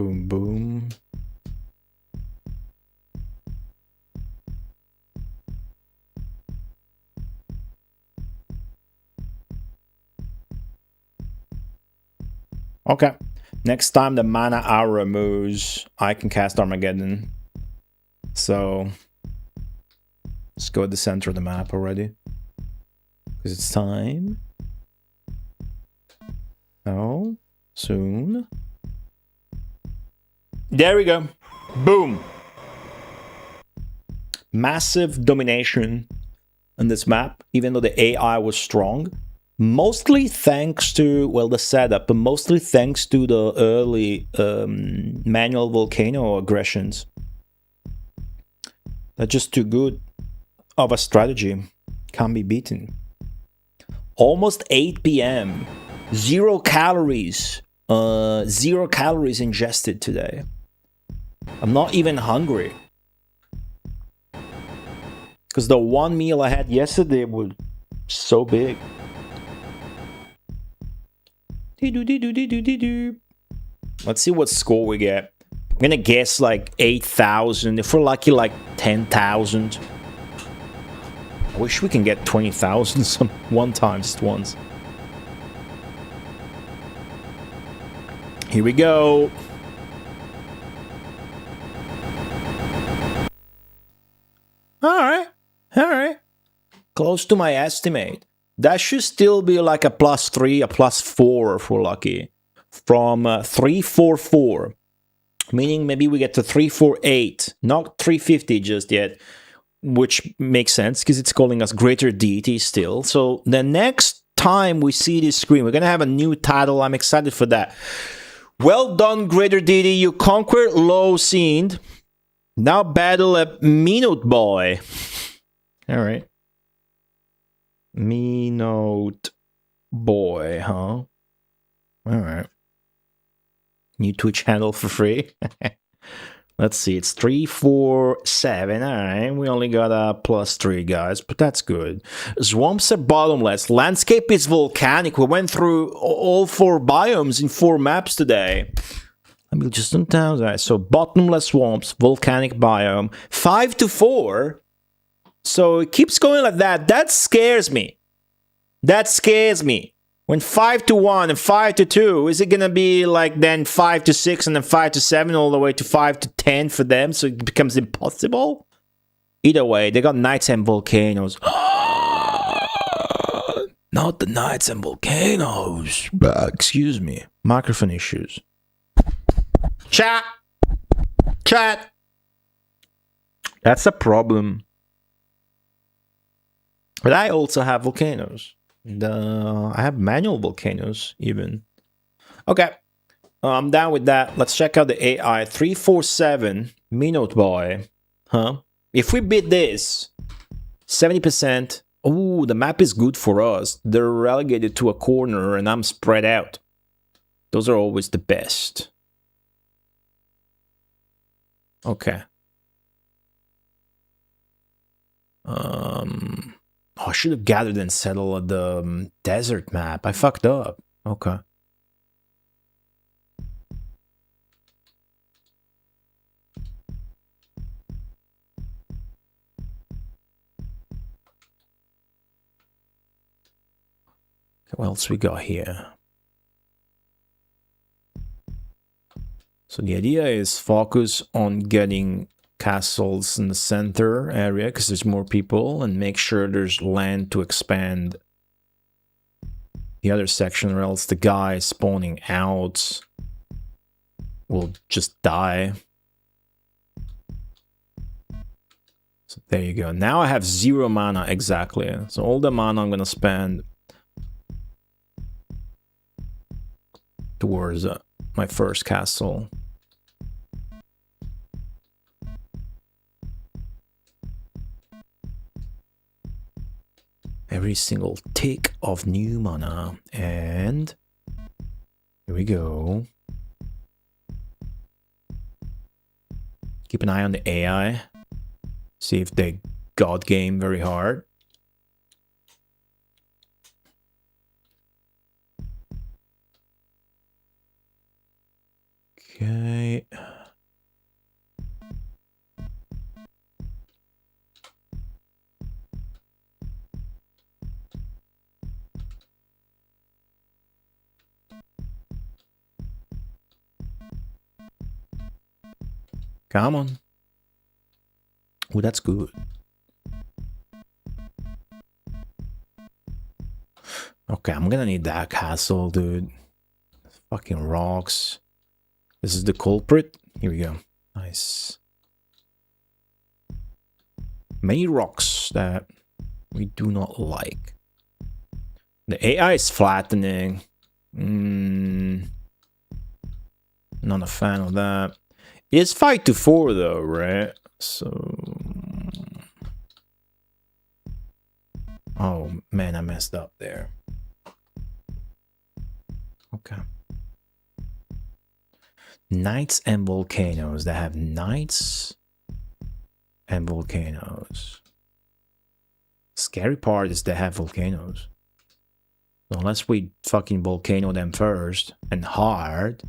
Speaker 1: Boom, boom. Okay. Next time the mana aura moves, I can cast Armageddon. So let's go to the center of the map already. Because it's time. Oh, soon. There we go. Boom. Massive domination on this map, even though the AI was strong. Mostly thanks to, well, the setup, but mostly thanks to the early manual volcano aggressions. They're just too good of a strategy. Can't be beaten. Almost 8 p.m. 0 calories. 0 calories ingested today. I'm not even hungry. Because the one meal I had yesterday was so big. Let's see what score we get. I'm gonna guess like 8,000. If we're lucky, like 10,000. I wish we can get 20,000 some one time, just once. Here we go. Alright. Close to my estimate. That should still be like a +3, a +4 if we're lucky. From 344. Meaning maybe we get to 348. Not 350 just yet. Which makes sense because it's calling us greater deity still. So the next time we see this screen, we're going to have a new title. I'm excited for that. Well done, greater deity. You conquered low scene. Now battle a Minute boy. All right. Minute boy, huh? All right. New Twitch handle for free. Let's see, it's 347. All right, we only got a +3, guys, but that's good. Swamps are bottomless. Landscape is volcanic. We went through all 4 biomes in 4 maps today. I mean, just in town. All right, so bottomless swamps, volcanic biome, 5 to 4. So it keeps going like that. That scares me. That scares me. When 5 to 1 and 5 to 2, is it going to be like then 5 to 6 and then 5 to 7 all the way to 5 to 10 for them? So it becomes impossible? Either way, they got Knights and Volcanoes. Not the Knights and Volcanoes. Excuse me. Microphone issues. Chat. That's a problem. But I also have volcanoes. I have manual volcanoes even. Okay, I'm down with that. Let's check out the AI. 347 Minute boy. Huh? If we beat this, 70%. Ooh, the map is good for us. They're relegated to a corner and I'm spread out. Those are always the best. Okay. Oh, I should have gathered and settled the desert map. I fucked up. Okay. What else we got here? So the idea is focus on getting castles in the center area because there's more people and make sure there's land to expand the other section or else the guy spawning out will just die. So there you go. Now I have 0 mana exactly. So all the mana I'm gonna spend towards my first castle. Every single tick of new mana. And here we go. Keep an eye on the AI. See if they god game very hard. Okay. Come on. Oh, that's good. Okay, I'm gonna need that castle, dude. Fucking rocks. This is the culprit. Here we go. Nice. Many rocks that we do not like. The AI is flattening. Not a fan of that. It's 5-4 though, right? So... Oh man, I messed up there. Okay. Knights and volcanoes. They have knights and volcanoes. Scary part is they have volcanoes. So unless we fucking volcano them first and hard,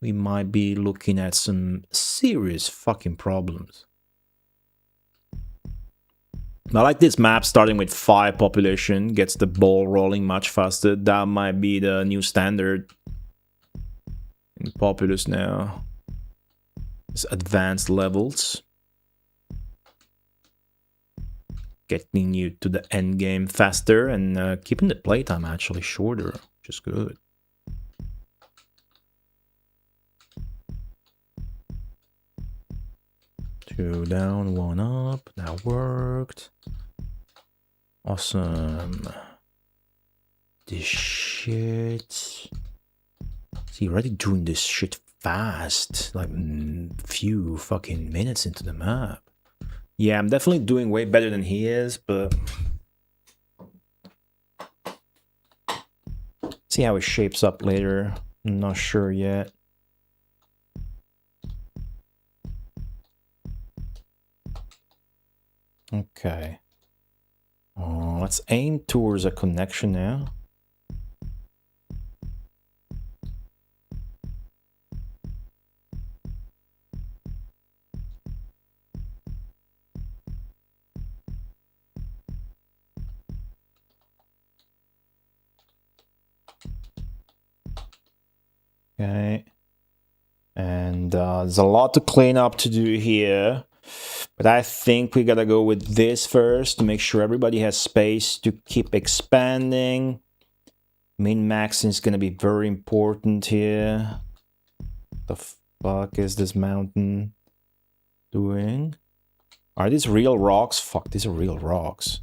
Speaker 1: we might be looking at some serious fucking problems. I like this map starting with 5 population, gets the ball rolling much faster. That might be the new standard in Populous now. It's advanced levels. Getting you to the end game faster and keeping the playtime actually shorter, which is good. Two down, one up. That worked. Awesome. This shit. See, already doing this shit fast. Like, few fucking minutes into the map. Yeah, I'm definitely doing way better than he is, but... see how it shapes up later. I'm not sure yet. Okay. Let's aim towards a connection now. Okay. And there's a lot to clean up to do here. But I think we gotta go with this first to make sure everybody has space to keep expanding. Min-maxing is gonna be very important here. The fuck is this mountain doing? Are these real rocks? Fuck, these are real rocks.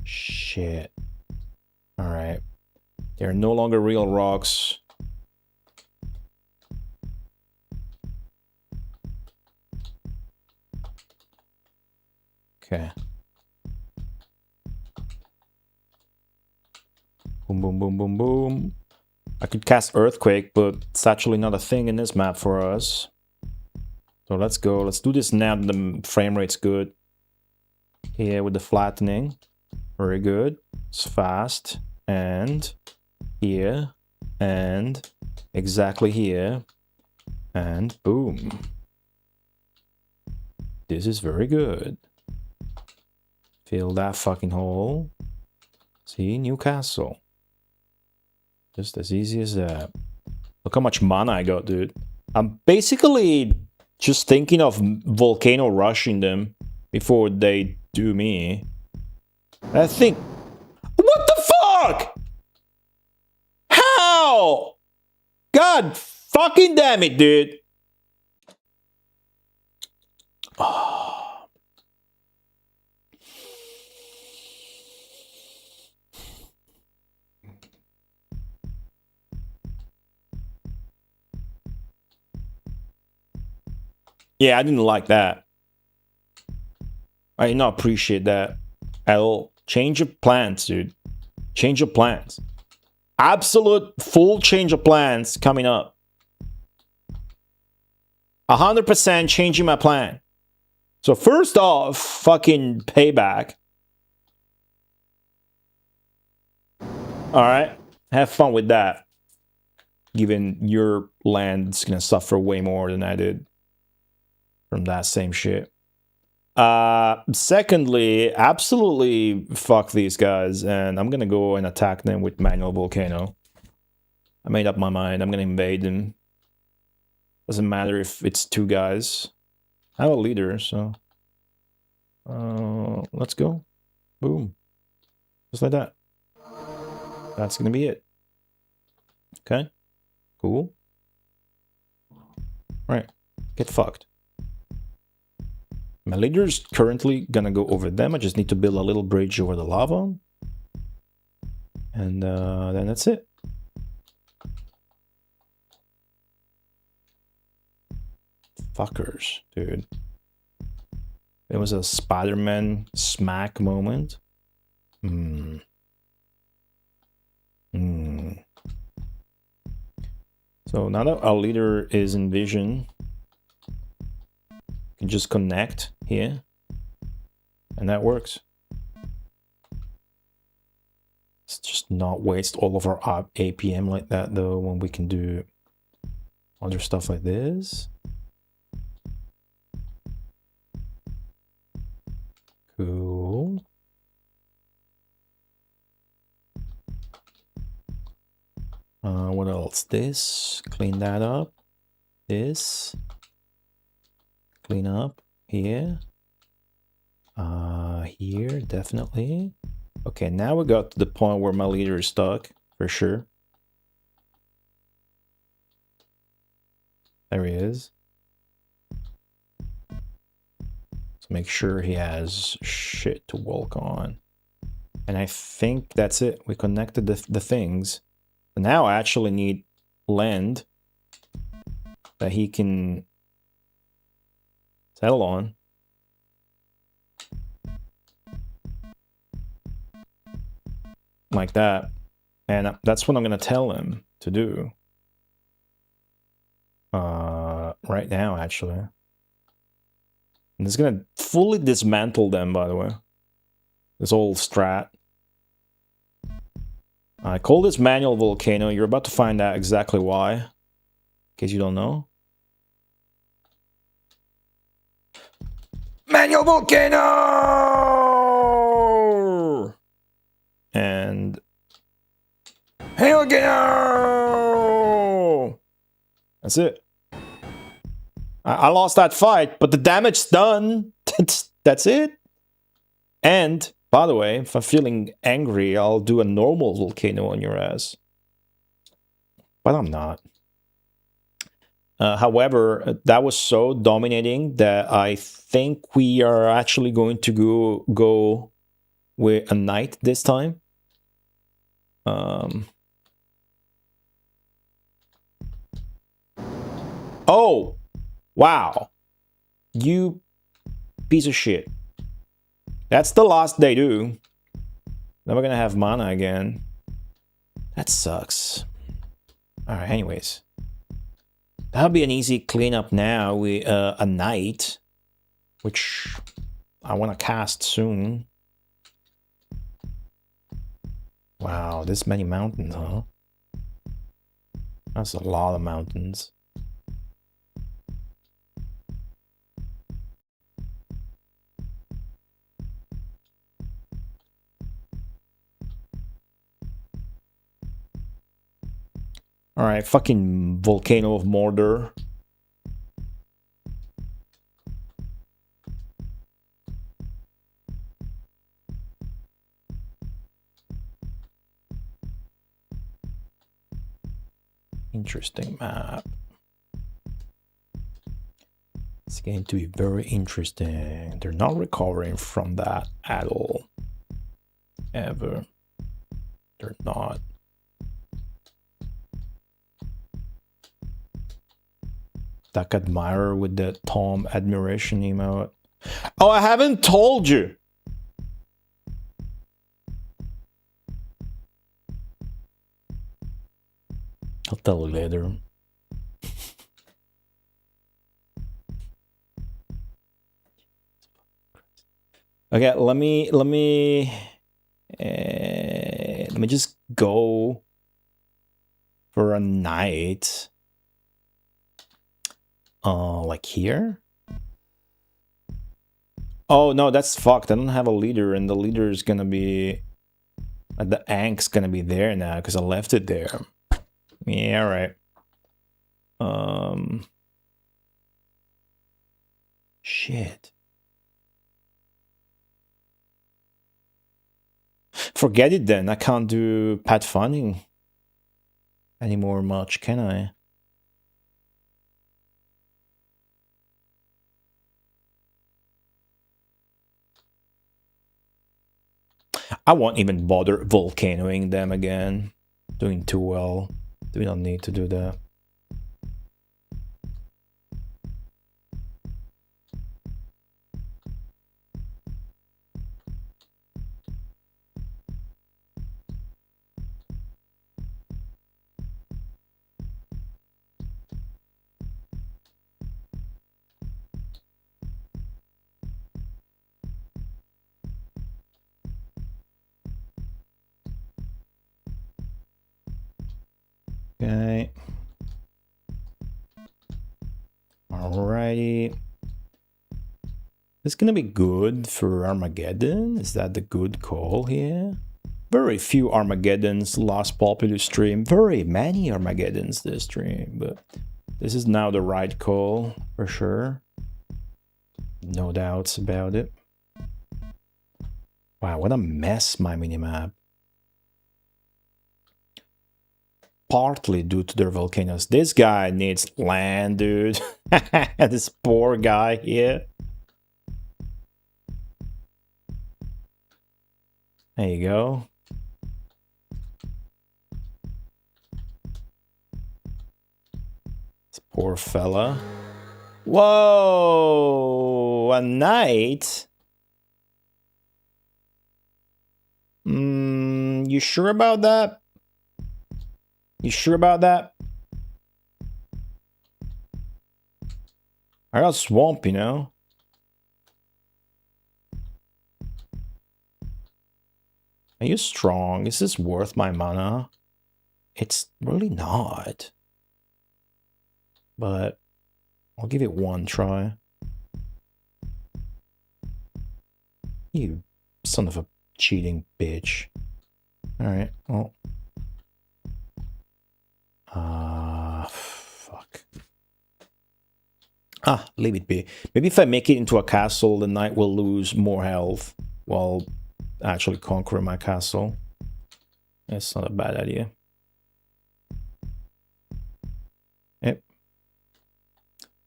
Speaker 1: Shit. Alright. They're no longer real rocks. Okay. Boom, boom, boom, boom, boom. I could cast Earthquake, but it's actually not a thing in this map for us. So let's go. Let's do this now that the frame rate's good. Here with the flattening. Very good. It's fast. And here. And exactly here. And boom. This is very good. Fill that fucking hole. See, new castle. Just as easy as that. Look how much mana I got, dude. I'm basically just thinking of volcano rushing them before they do me. I think... what the fuck? How? God fucking damn it, dude. Oh. Yeah, I didn't like that. I did not appreciate that at all. Change of plans, dude. Change of plans. Absolute full change of plans coming up. 100% changing my plan. So first off, fucking payback. Alright, have fun with that. given your land's gonna suffer way more than I did from that same shit. Secondly, absolutely fuck these guys, and I'm gonna go and attack them with manual volcano. I made up my mind. I'm gonna invade them. Doesn't matter if it's 2 guys. I have a leader, so let's go. Boom. Just like that. That's gonna be it. Okay. Cool. Right. Get fucked. My leader's currently gonna go over them. I just need to build a little bridge over the lava. And then that's it. Fuckers, dude. It was a Spider-Man smack moment. So now that our leader is in vision, you can just connect here, and that works. Let's just not waste all of our APM like that though, when we can do other stuff like this. Cool. What else? This, clean that up. This, clean up here. Here, definitely. Okay, now we got to the point where my leader is stuck, for sure. There he is. So make sure he has shit to walk on. And I think that's it. We connected the things. Now I actually need land that he can settle on. Like that. And that's what I'm going to tell him to do. Right now, actually. And it's going to fully dismantle them, by the way. This old strat. I call this manual volcano. You're about to find out exactly why. In case you don't know. Manual volcano! And... manual volcano! That's it. I lost that fight, but the damage's done. That's it. And... by the way, if I'm feeling angry, I'll do a normal volcano on your ass. But I'm not. However, that was so dominating that I think we are actually going to go with a knight this time. Oh! Wow. You piece of shit. That's the last they do. Then we're gonna have mana again. That sucks. Alright, anyways. That'll be an easy cleanup now with a knight. Which I want to cast soon. Wow, this many mountains, huh? That's a lot of mountains. Alright, fucking Volcano of Mordor. Interesting map. It's going to be very interesting. They're not recovering from that at all. Ever. They're not. Duck Admirer with the Tom Admiration emote. Oh, I haven't told you! I'll tell you later. Okay, let me just go for a night. Like here? Oh no, that's fucked. I don't have a leader, and the leader is gonna be... the ank's gonna be there now, because I left it there. Yeah, right. Shit. Forget it then. I can't do pathfinding anymore much, can I? I won't even bother volcanoing them again. Doing too well. We don't need to do that. Okay. Alrighty. This is gonna be good for Armageddon. Is that the good call here? Very few Armageddons last Populous stream. Very many Armageddons this stream, but this is now the right call for sure. No doubts about it. Wow, what a mess my minimap. Partly due to their volcanoes. This guy needs land, dude. This poor guy here. There you go. This poor fella. Whoa! A knight? You sure about that? You sure about that? I got swamp, you know? Are you strong? Is this worth my mana? It's really not. But I'll give it one try. You son of a cheating bitch. Alright, well. Fuck. Ah, leave it be. Maybe if I make it into a castle, the knight will lose more health while actually conquering my castle. That's not a bad idea. Yep.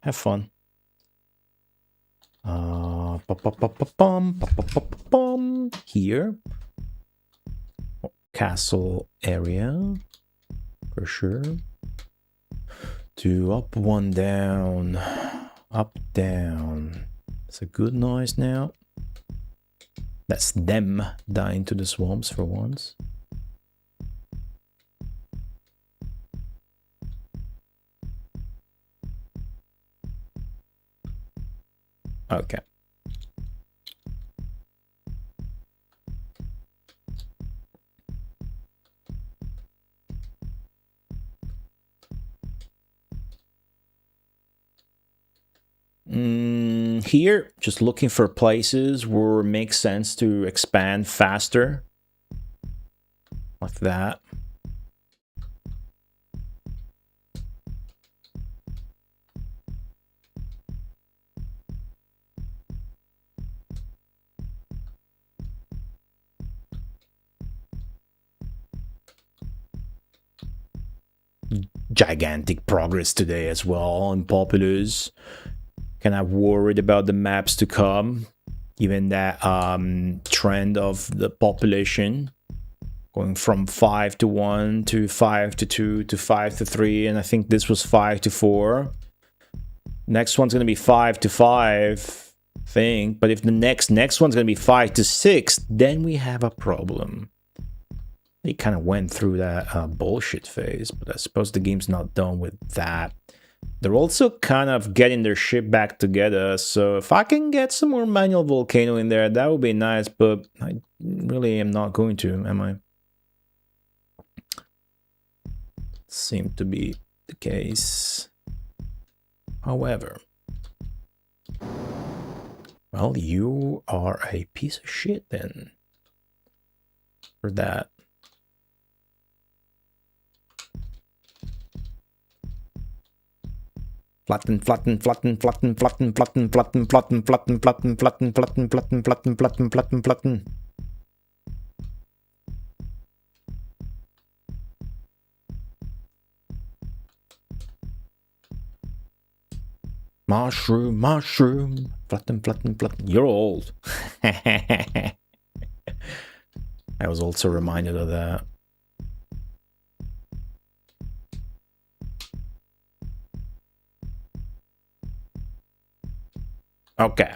Speaker 1: Have fun. Here. Castle area. For sure. 2 up, 1 down. Up, down. It's a good noise now. That's them dying to the swamps for once. Okay. Here, just looking for places where it makes sense to expand faster. Like that. Gigantic progress today as well on Populous. Kind of worried about the maps to come, given that trend of the population going from 5 to 1 to 5 to 2 to 5 to 3, and I think this was 5 to 4. Next one's gonna be 5 to 5, I think. But if the next one's gonna be 5 to 6, then we have a problem. They kind of went through that bullshit phase, but I suppose the game's not done with that. They're also kind of getting their shit back together, so if I can get some more manual volcano in there, that would be nice, but I really am not going to, am I? seem to be the case. However, well, you are a piece of shit then for that. Flatten, flatten, flatten, flatten, flatten, flatten, flatten, flatten, flatten, flatten, flatten, flatten, flatten, flatten, flatten, flatten, flatten. Mushroom, mushroom, flatten, flatten, flatten. You're old. I was also reminded of that. Okay.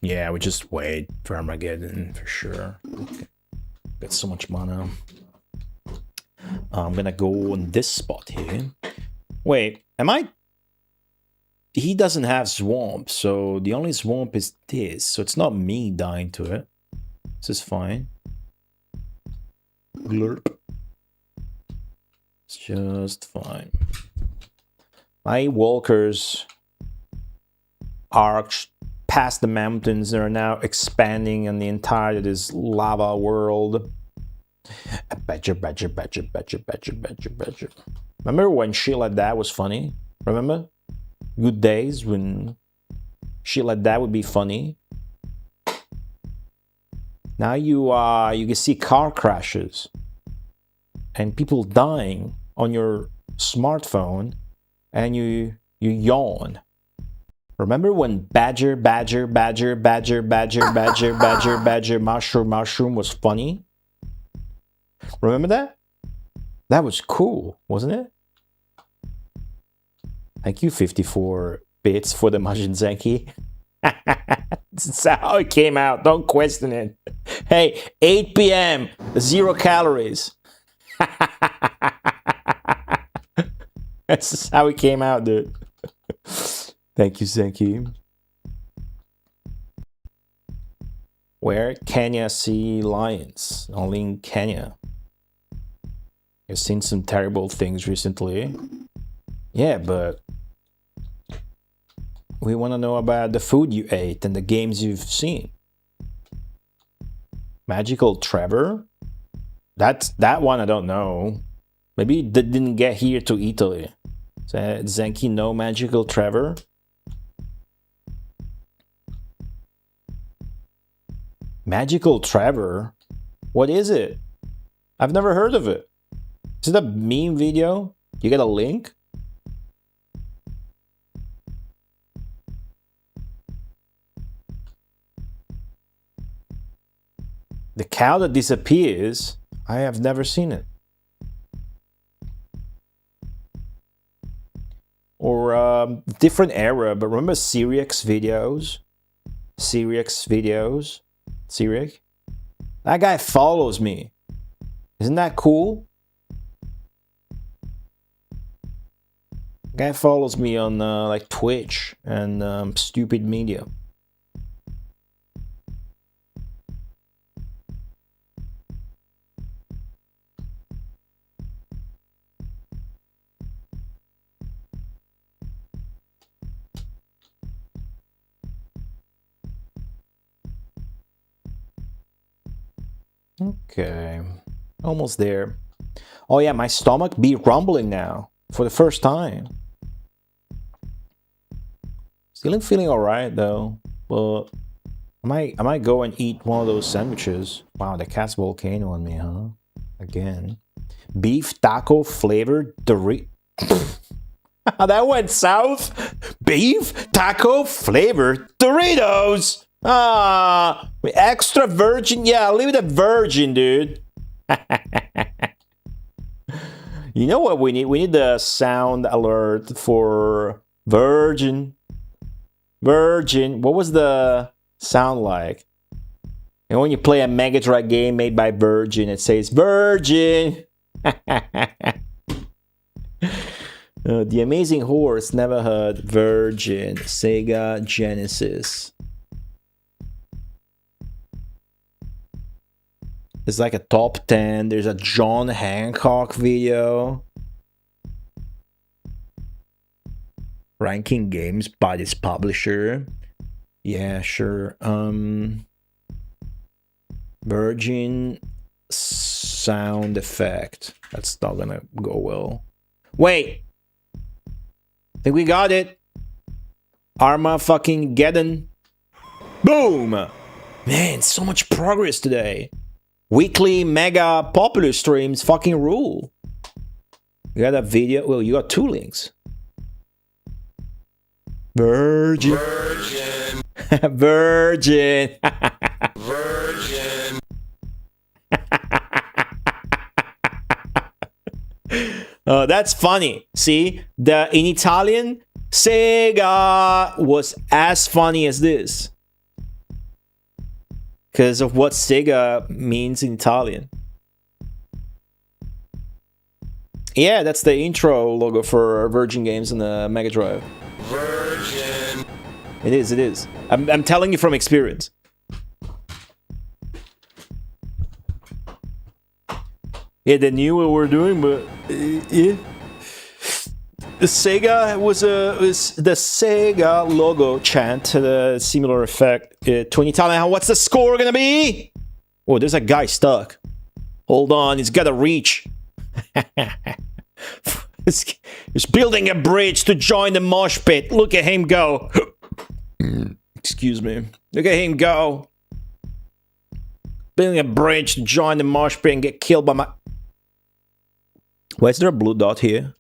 Speaker 1: Yeah, we just wait for Armageddon for sure. Okay. Got so much mana. I'm gonna go on this spot here. Wait, am I? He doesn't have swamp, so the only swamp is this. So it's not me dying to it. This is fine. Glurp. It's just fine. My walkers are past the mountains. They are now expanding in the entire this lava world. Badger, badger, badger, badger, badger, badger, badger. Remember when shit like that was funny? Remember? Good days when shit like that would be funny. Now you can see car crashes and people dying on your smartphone, and you yawn. Remember when badger, badger, badger, badger, badger, badger, badger, badger, mushroom, mushroom was funny? Remember that? That was cool, wasn't it? Thank you, 54 bits for the Majin Zenki. That's how it came out. Don't question it. Hey, 8 p.m. 0 calories. That's how it came out, dude. Thank you, Zenki. Where Kenya see lions? Only in Kenya. I've seen some terrible things recently. Yeah, but we want to know about the food you ate and the games you've seen. Magical Trevor? That one I don't know. Maybe it didn't get here to Italy. So, Zenki, no Magical Trevor? Magical Trevor? What is it? I've never heard of it. Is it a meme video? You get a link? The cow that disappears? I have never seen it. Or different era, but remember Syriac videos? Syriac videos? Syriac? That guy follows me. Isn't that cool? Guy follows me on like Twitch and Stupid Media. Okay, almost there. Oh yeah, my stomach be rumbling now for the first time. Still feeling alright though, but I might go and eat one of those sandwiches. Wow, the cat's volcano on me, huh? Again. Beef taco flavored Doritos. That went south. Beef taco flavored Doritos. Ah, extra virgin. Yeah, leave it a virgin, dude. You know what we need? We need the sound alert for virgin. Virgin. What was the sound like? And when you play a Mega Drive game made by Virgin, it says Virgin. The Amazing Horse never heard Virgin. Sega Genesis. There's like a top 10. There's a John Hancock video. Ranking games by this publisher. Yeah, sure. Virgin sound effect. That's not gonna go well. Wait! I think we got it. Arma fucking Geddon. Boom! Man, so much progress today. Weekly mega Populous streams fucking rule. You got a video. Well, you got 2 links. Virgin. Virgin. Virgin. Oh, that's funny. See, in Italian, Sega was as funny as this because of what Sega means in Italian. Yeah, that's the intro logo for Virgin Games on the Mega Drive. Virgin. It is, it is. I'm telling you from experience. Yeah, they knew what we're doing, but yeah. The Sega was the Sega logo chant had a similar effect to an Italian. What's the score gonna be? Oh, there's a guy stuck. Hold on, he's gotta reach. He's building a bridge to join the mosh pit. Look at him go. Excuse me. Look at him go. Building a bridge to join the mosh pit and get killed by my... Why is there a blue dot here?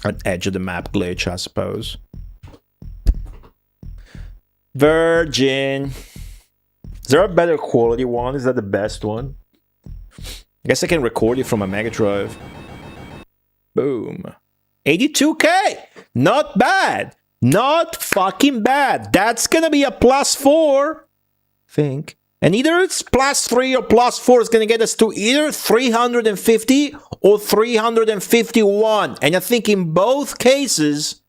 Speaker 1: An edge of the map glitch, I suppose. Virgin. Is there a better quality one? Is that the best one? I guess I can record it from a Mega Drive. Boom. 82K! Not bad! Not fucking bad! That's gonna be a +4, I think. And either it's +3 or +4 is gonna get us to either 350 or 351. And I think in both cases,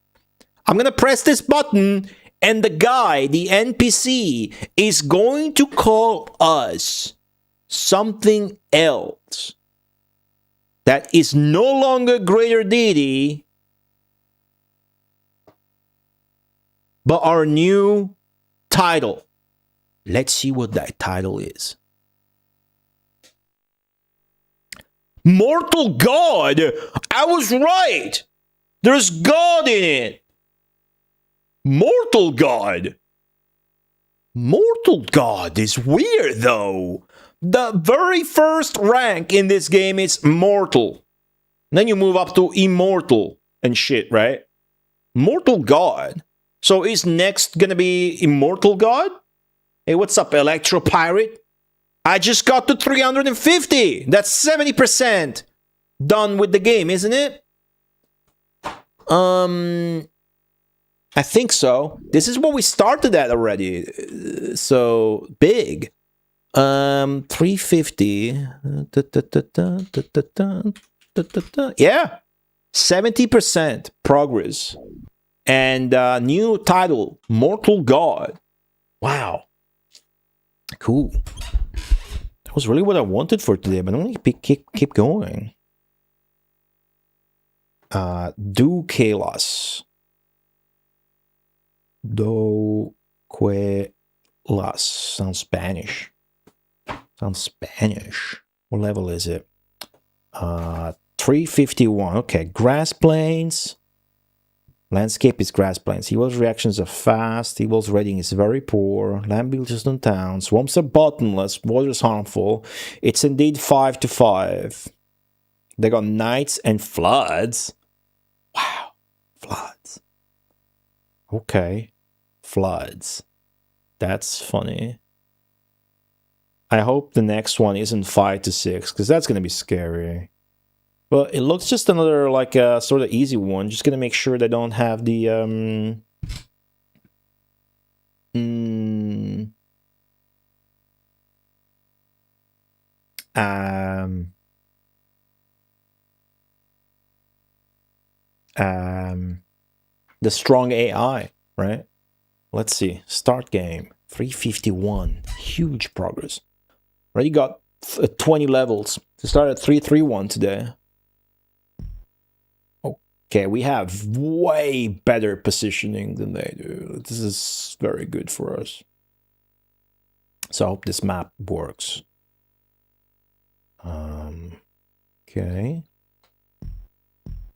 Speaker 1: I'm gonna press this button and the guy, the NPC, is going to call us something else that is no longer greater deity, but our new title. Let's see what that title is. Mortal God! I was right! There's God in it! Mortal God! Mortal God is weird though. The very first rank in this game is Mortal. Then you move up to Immortal and shit, right? Mortal God. So is next gonna be Immortal God? Hey, what's up, Electro Pirate? I just got to 350. That's 70% done with the game, isn't it? I think so. This is what we started at already. So big. 350. Yeah. 70% progress. And new title, Mortal God. Wow. Cool. That was really what I wanted for today, but I'm gonna keep going. Duquelas. Duquelas. Sounds Spanish. Sounds Spanish. What level is it? 351. Okay, grass plains. Landscape is grass plains. Evil's reactions are fast. Evil's rating is very poor. Land builders on town. Swamps are bottomless. Water is harmful. It's indeed 5 to 5. They got nights and floods. Wow. Floods. Okay. Floods. That's funny. I hope the next one isn't 5 to 6, because that's going to be scary. But it looks just another, like, sort of easy one. Just gonna make sure they don't have the, the strong AI, right? Let's see. Start game. 351. Huge progress. Already got 20 levels. To start at 331 today. Okay, we have way better positioning than they do. This is very good for us. So I hope this map works. Okay.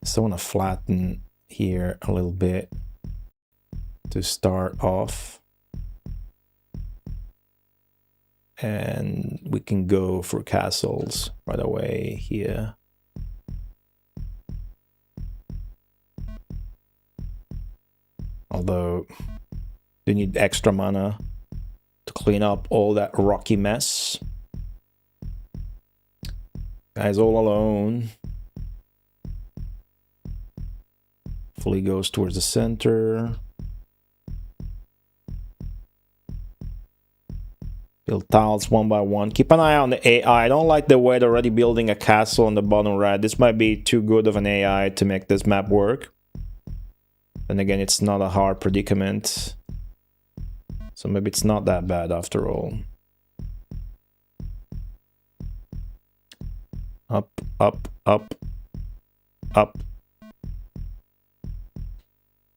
Speaker 1: So I want to flatten here a little bit to start off. And we can go for castles right away here. Although, they need extra mana to clean up all that rocky mess. Guy's all alone. Fully goes towards the center. Build tiles one by one. Keep an eye on the AI. I don't like the way they're already building a castle on the bottom right. This might be too good of an AI to make this map work. Then again, it's not a hard predicament. So maybe it's not that bad after all. Up, up, up, up.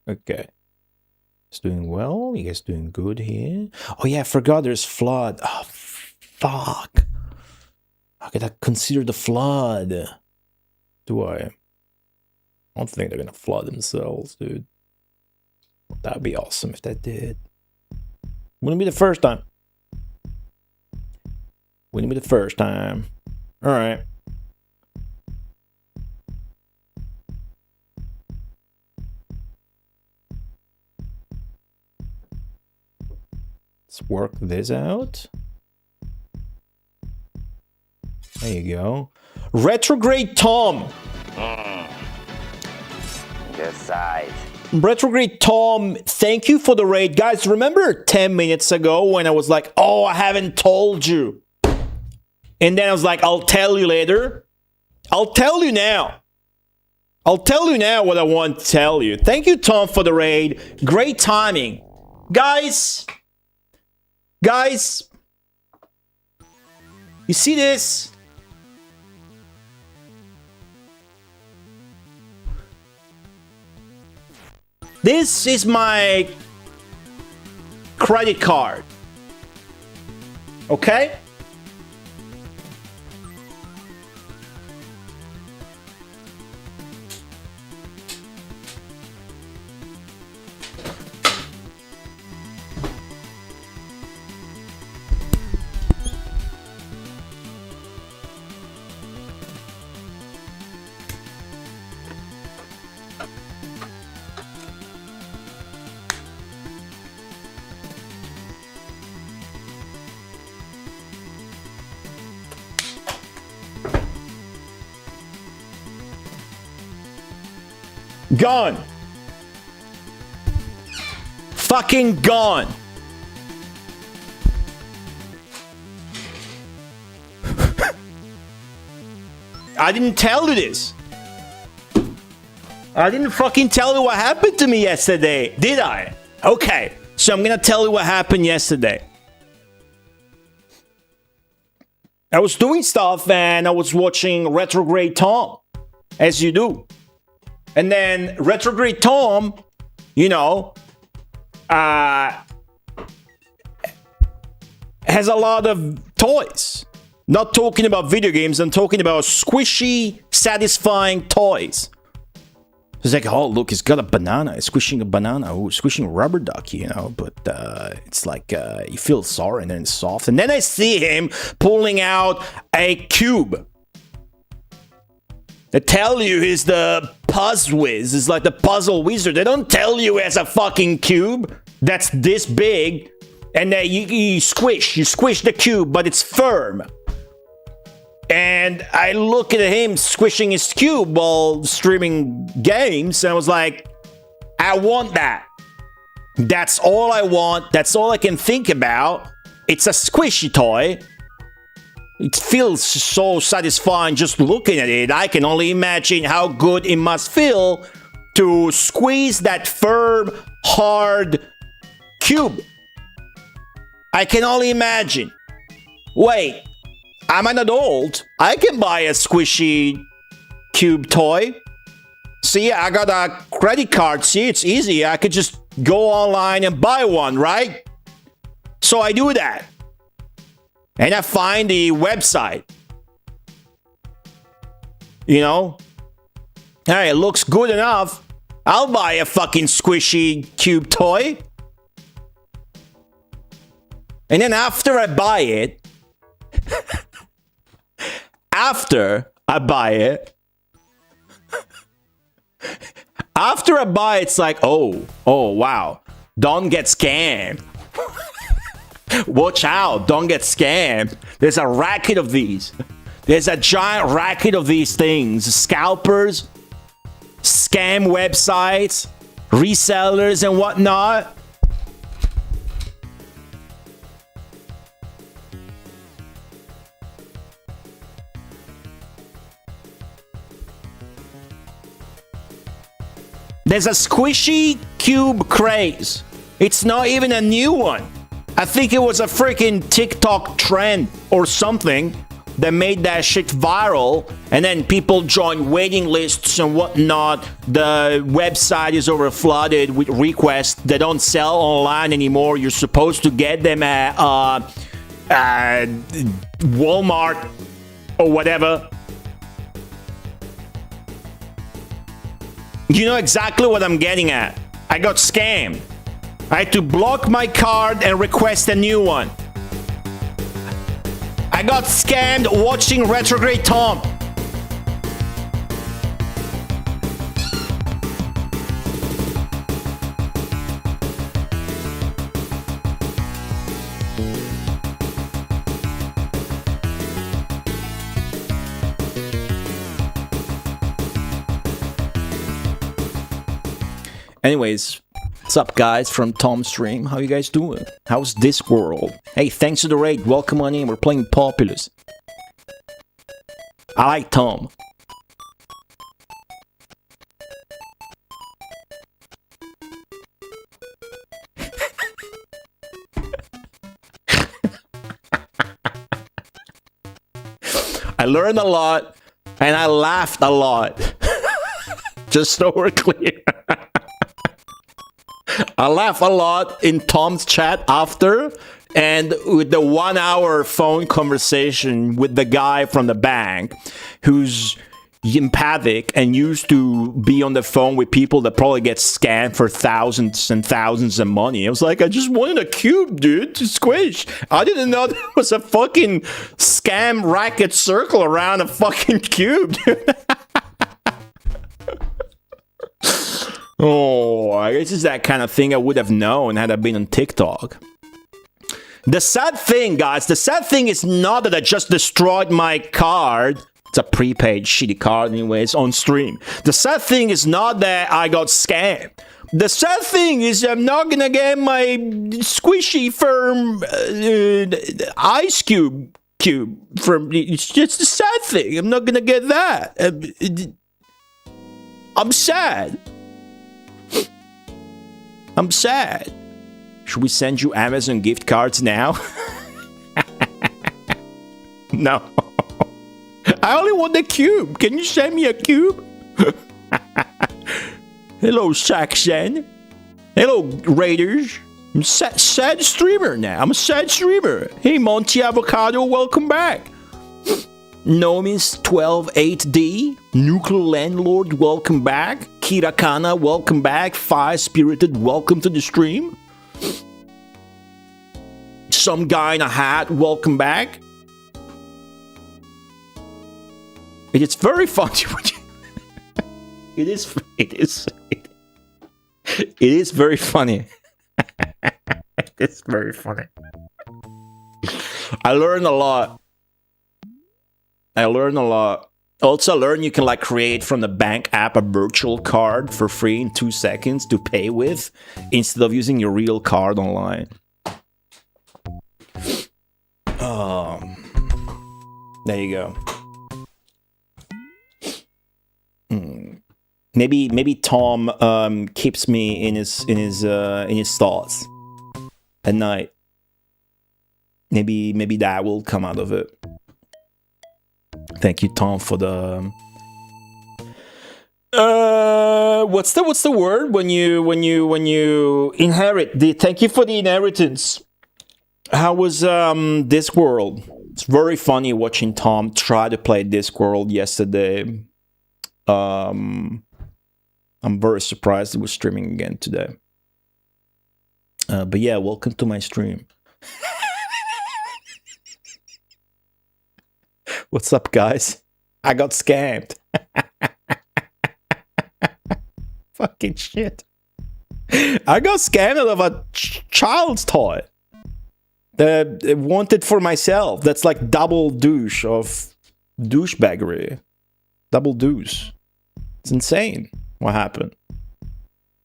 Speaker 1: Okay. It's doing well. You guys doing good here? Oh yeah, I forgot there's flood. Oh, fuck. How could I consider the flood? Do I? I don't think they're gonna flood themselves, dude. That'd be awesome if that did. Wouldn't be the first time. Wouldn't be the first time. Alright. Let's work this out. There you go. Retrograde Tom.
Speaker 3: Good size.
Speaker 1: Retrograde Tom, thank you for the raid. Guys, remember 10 minutes ago when I was like, oh, I haven't told you. And then I was like, I'll tell you later. I'll tell you now. I'll tell you now what I want to tell you. Thank you, Tom, for the raid. Great timing. Guys, you see this? This is my credit card. Okay? Gone. Fucking gone. I didn't tell you this. I didn't fucking tell you what happened to me yesterday, did I? Okay, so I'm gonna tell you what happened yesterday. I was doing stuff and I was watching Retrograde Tom, as you do. And then Retrograde Tom, you know, has a lot of toys. Not talking about video games, I'm talking about squishy, satisfying toys. It's like, oh, look, he's got a banana. He's squishing a banana. Oh, squishing a rubber duck, you know. But it's like, you feel sorry and then it's soft. And then I see him pulling out a cube. They tell you he's the puzzle whiz. It's like the puzzle wizard. They don't tell you it's a fucking cube that's this big. And then you squish the cube, but it's firm. And I look at him squishing his cube while streaming games, and I was like, I want that. That's all I want. That's all I can think about. It's a squishy toy. It feels so satisfying just looking at it. I can only imagine how good it must feel to squeeze that firm, hard cube. I can only imagine. Wait, I'm an adult. I can buy a squishy cube toy. See, I got a credit card. See, it's easy. I could just go online and buy one, right? So I do that. And I find the website. You know? Hey, it looks good enough. I'll buy a fucking squishy cube toy. And then after I buy it, it's like, oh, wow. Don't get scammed. Watch out. Don't get scammed. There's a racket of these. There's a giant racket of these things. Scalpers, scam websites, resellers and whatnot. There's a squishy cube craze. It's not even a new one. I think it was a freaking TikTok trend or something that made that shit viral, and then people join waiting lists and whatnot. The website is overflooded with requests. They don't sell online anymore. You're supposed to get them at Walmart or whatever. You know exactly what I'm getting at. I got scammed. I had to block my card and request a new one. I got scammed watching Retrograde Tom. Anyways, what's up, guys, from Tom's stream? How you guys doing? How's this world? Hey, thanks to the raid. Welcome on in. We're playing Populous. I like Tom. I learned a lot, and I laughed a lot. Just so we're clear. I laugh a lot in Tom's chat after, and with the 1 hour phone conversation with the guy from the bank who's empathic and used to be on the phone with people that probably get scammed for thousands and thousands of money. I was like, I just wanted a cube, dude, to squish. I didn't know there was a fucking scam racket circle around a fucking cube, dude. Oh, I guess it's that kind of thing I would have known had I been on TikTok. The sad thing, guys, the sad thing is not that I just destroyed my card. It's a prepaid shitty card anyways, on stream. The sad thing is not that I got scammed. The sad thing is I'm not gonna get my squishy firm ice cube from... It's just a sad thing. I'm not gonna get that. I'm sad. I'm sad. Should we send you Amazon gift cards now? No. I only want the cube. Can you send me a cube? Hello, Saxon. Hello, Raiders. I'm a sad streamer now. I'm a sad streamer. Hey, Monty Avocado, welcome back. Nomis 128D, Nuclear Landlord, welcome back. Kirakana, welcome back. Fire Spirited, welcome to the stream. Some guy in a hat, welcome back. It's very funny. It is very funny. It's very funny. I learned a lot. Also, I learned you can like create from the bank app a virtual card for free in 2 seconds to pay with instead of using your real card online. There you go. Maybe Tom keeps me in his thoughts at night. Maybe that will come out of it. Thank you, Tom, for the what's the word when you inherit the thank you for the inheritance. How was Discworld? It's very funny watching Tom try to play Discworld yesterday. I'm very surprised it was streaming again today. But yeah, welcome to my stream. What's up, guys? I got scammed. Fucking shit. I got scammed out of a child's toy. Wanted for myself. That's like double douche of douchebaggery. Double douche. It's insane what happened.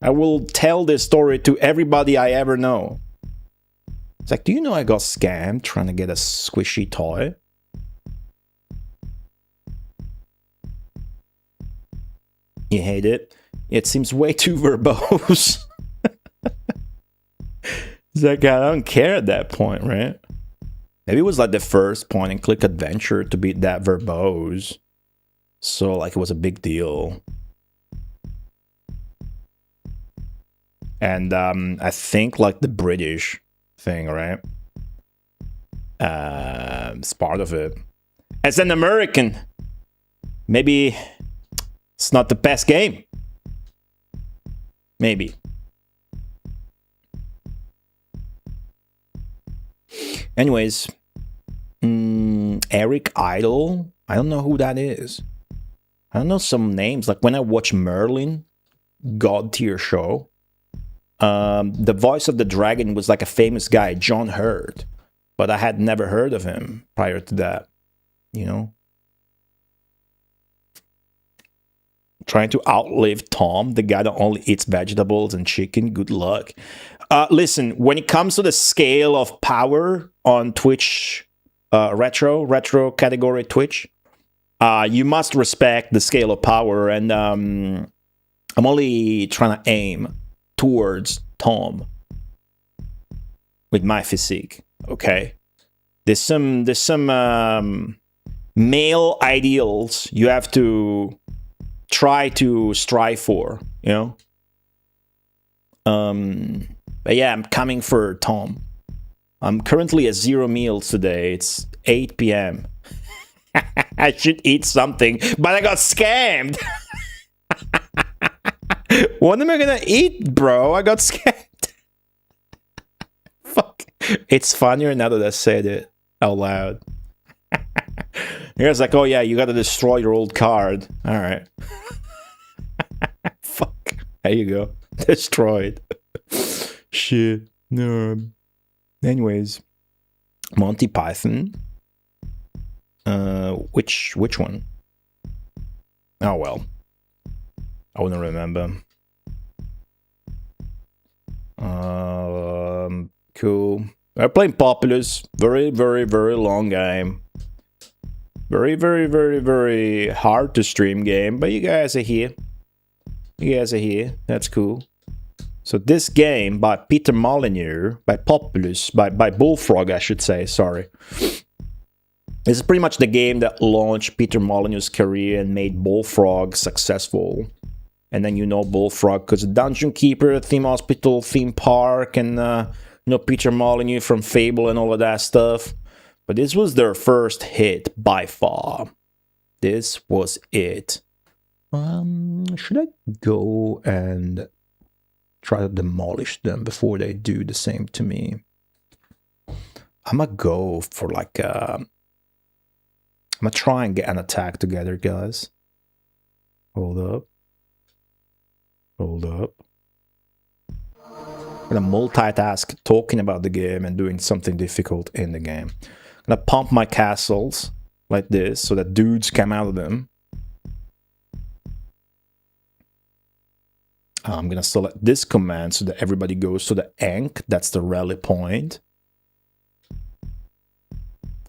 Speaker 1: I will tell this story to everybody I ever know. It's like, do you know I got scammed trying to get a squishy toy? You hate it? It seems way too verbose. It's like, I don't care at that point, right? Maybe it was like the first point and click adventure to be that verbose. So like it was a big deal. And I think like the British thing, right? It's part of it. As an American, maybe it's not the best game. Maybe. Anyways, Eric Idle. I don't know who that is. I don't know some names. Like when I watch Merlin, God tier show, the voice of the dragon was like a famous guy, John Hurt. But I had never heard of him prior to that. You know? Trying to outlive Tom, the guy that only eats vegetables and chicken. Good luck. Listen, when it comes to the scale of power on Twitch, retro category Twitch, you must respect the scale of power. And I'm only trying to aim towards Tom with my physique. Okay, there's some male ideals you have to try to strive for, you know. But yeah, I'm coming for Tom. I'm currently at 0 meals today. It's 8 p.m. I should eat something, but I got scammed. What am I gonna eat, bro? I got scammed. Fuck. It's funnier now that I said it out loud. Here's like, oh yeah, you gotta destroy your old card. Alright. Fuck. There you go. Destroyed. Shit. No. Anyways. Monty Python. Which one? Oh well. I wouldn't remember. Cool. I'm playing Populous. Very, very, very long game. Very, very, very, very hard to stream game, but you guys are here. You guys are here. That's cool. So this game by Peter Molyneux, by Populous, by Bullfrog, I should say. Sorry. This is pretty much the game that launched Peter Molyneux's career and made Bullfrog successful. And then you know Bullfrog because Dungeon Keeper, Theme Hospital, Theme Park, and you know Peter Molyneux from Fable and all of that stuff. But this was their first hit by far. This was it. Should I go and try to demolish them before they do the same to me? I'm gonna go for like I'm gonna try and get an attack together, guys. Hold up. Hold up. I'm gonna multitask talking about the game and doing something difficult in the game. I'm gonna pump my castles like this so that dudes come out of them. I'm gonna select this command so that everybody goes to the Ankh. That's the rally point.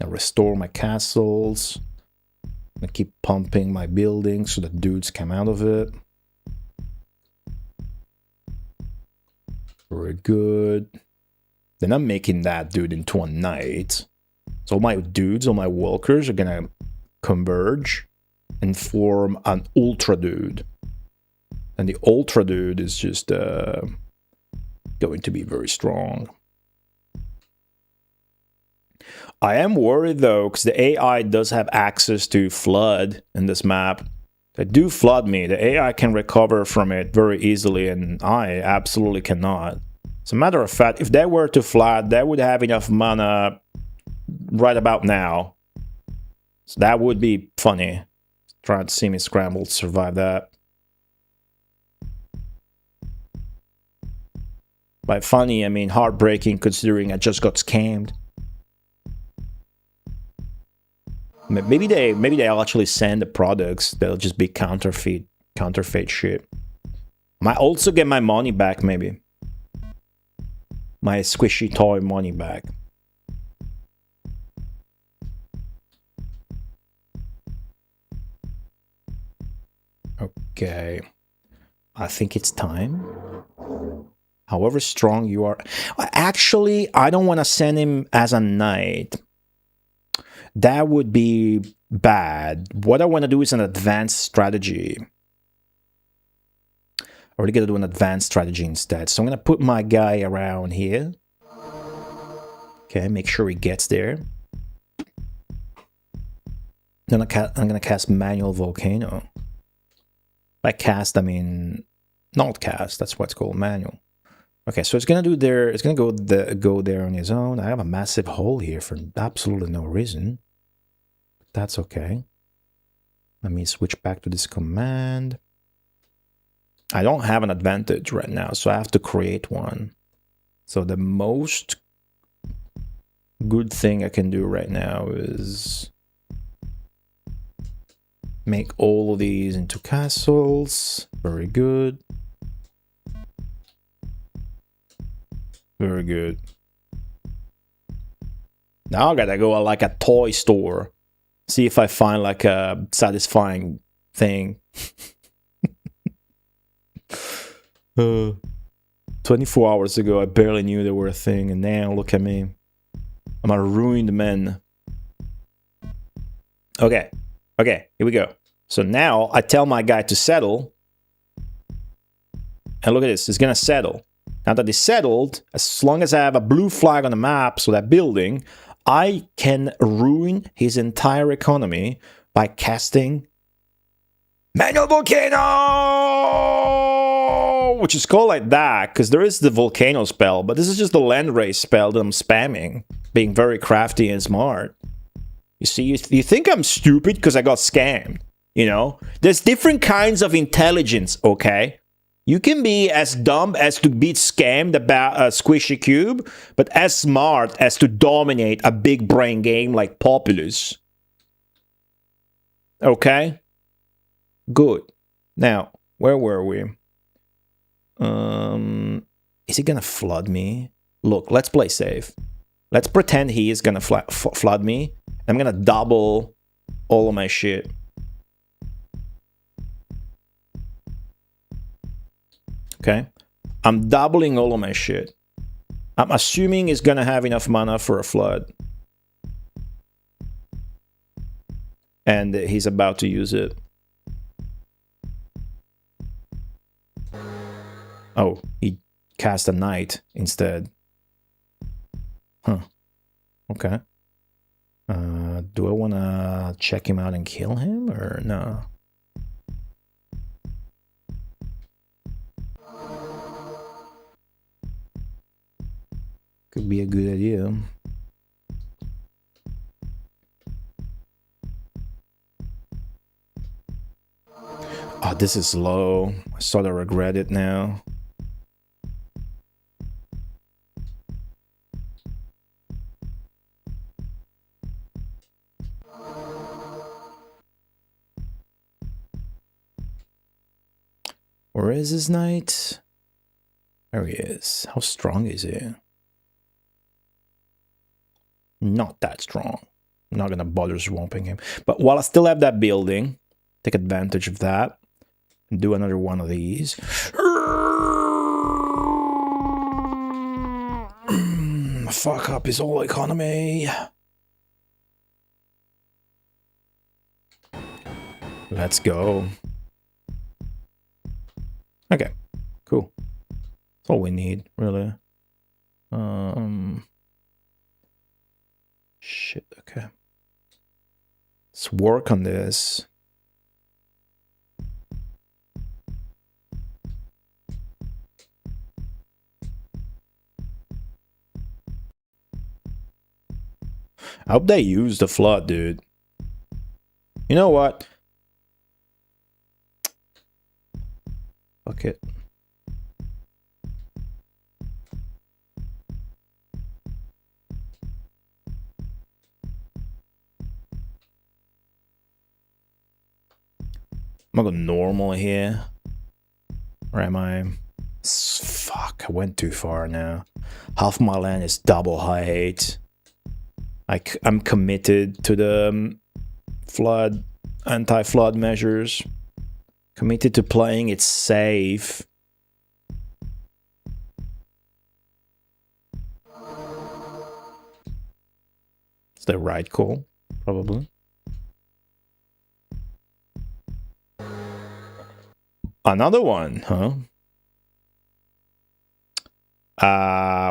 Speaker 1: I restore my castles. I'm gonna keep pumping my buildings so that dudes come out of it. Very good. Then I'm making that dude into a knight. So all my dudes, all my walkers are gonna converge and form an ultra dude. And the ultra dude is just going to be very strong. I am worried though, because the AI does have access to flood in this map. They do flood me. The AI can recover from it very easily, and I absolutely cannot. As a matter of fact, if they were to flood, they would have enough mana right about now. So that would be funny. Trying to see me scramble to survive that. By funny, I mean heartbreaking, considering I just got scammed. Maybe they'll actually send the products. They'll just be counterfeit shit. Might also get my money back, maybe. My squishy toy money back. Okay. I think it's time. However strong you are. Actually, I don't want to send him as a knight. That would be bad. What I want to do is an advanced strategy. I really got to do an advanced strategy instead. So I'm going to put my guy around here. Okay, make sure he gets there. Then I'm going to cast Manual Volcano. By cast, I mean not cast. That's what it's called, manual. Okay, so it's going to do there. It's going to go there on his own. I have a massive hole here for absolutely no reason. That's okay. Let me switch back to this command. I don't have an advantage right now, so I have to create one. So the most good thing I can do right now is make all of these into castles. Very good. Very good. Now I gotta go like a toy store. See if I find like a satisfying thing. 24 hours ago, I barely knew they were a thing, and now look at me. I'm a ruined man. Okay, here we go. So now I tell my guy to settle. And look at this, it's gonna settle. Now that it's settled, as long as I have a blue flag on the map, so that building, I can ruin his entire economy by casting Manual Volcano! Which is called like that, because there is the Volcano spell, but this is just the Land Race spell that I'm spamming, being very crafty and smart. You see, you think I'm stupid because I got scammed, you know? There's different kinds of intelligence, okay? You can be as dumb as to be scammed about a squishy cube, but as smart as to dominate a big brain game like Populous. Okay? Good. Now, where were we? Is he gonna flood me? Look, let's play safe. Let's pretend he is gonna flood me. I'm gonna double all of my shit. Okay, I'm doubling all of my shit. I'm assuming he's gonna have enough mana for a flood. And he's about to use it. Oh, he cast a knight instead. Huh. Okay. Do I want to check him out and kill him or no? Could be a good idea. Oh, this is low. I sort of regret it now. Where is his knight? There he is. How strong is he? Not that strong. I'm not gonna bother swamping him. But while I still have that building, take advantage of that. And do another one of these. Fuck up his whole economy. Let's go. Okay, cool. That's all we need, really. Shit, okay. Let's work on this. I hope they use the flood, dude. You know what? Fuck it. I'm gonna go normal here. Or am I? Fuck, I went too far now. Half my land is double height. I'm committed to the flood, anti-flood measures. Committed to playing it safe. It's the right call, probably. Another one, huh?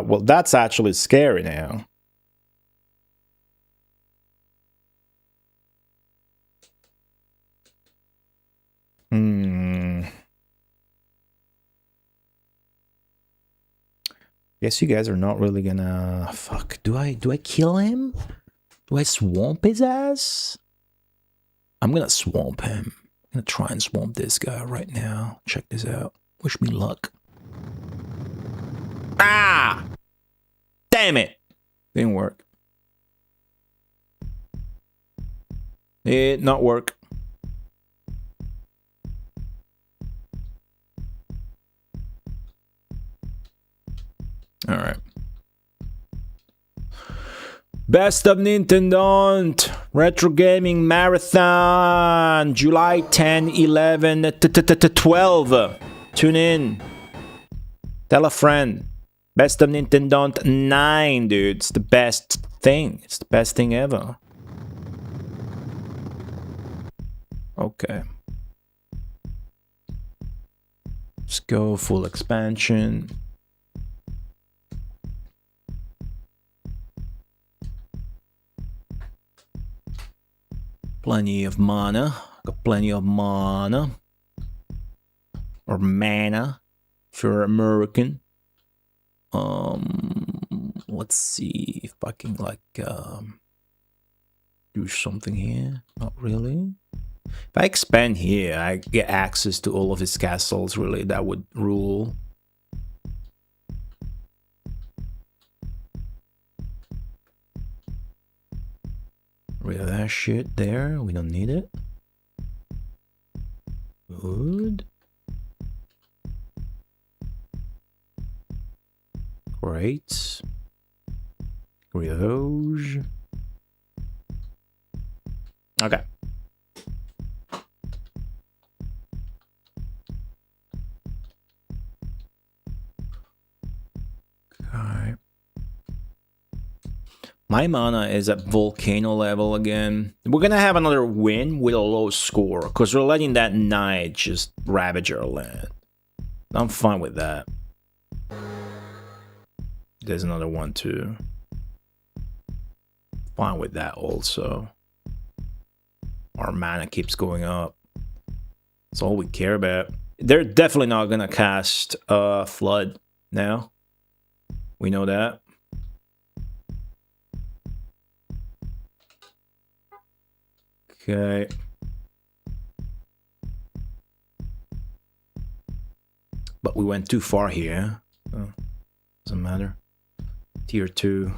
Speaker 1: Well, that's actually scary now. Guess you guys are not really gonna... Fuck, do I kill him? Do I swamp his ass? I'm gonna swamp him. I'm gonna try and swamp this guy right now. Check this out. Wish me luck. Ah! Damn it! Didn't work. Did not work. All right. Best of Nintendo Retro Gaming Marathon, July 10, 11, 12. Tune in. Tell a friend. Best of Nintendo 9, dude. It's the best thing. It's the best thing ever. Okay. Let's go full expansion. Plenty of mana. Got plenty of mana. Or mana. If you're American. Let's see if I can like do something here. Not really. If I expand here, I get access to all of his castles. Really, that would rule. Rid of that shit there. We don't need it. Good. Great. Rid of those. Okay. Okay. My mana is at volcano level again. We're gonna have another win with a low score because we're letting that knight just ravage our land. I'm fine with that. There's another one too. Fine with that also. Our mana keeps going up. That's all we care about. They're definitely not gonna cast Flood now. We know that. Okay. But we went too far here. So doesn't matter. Tier 2.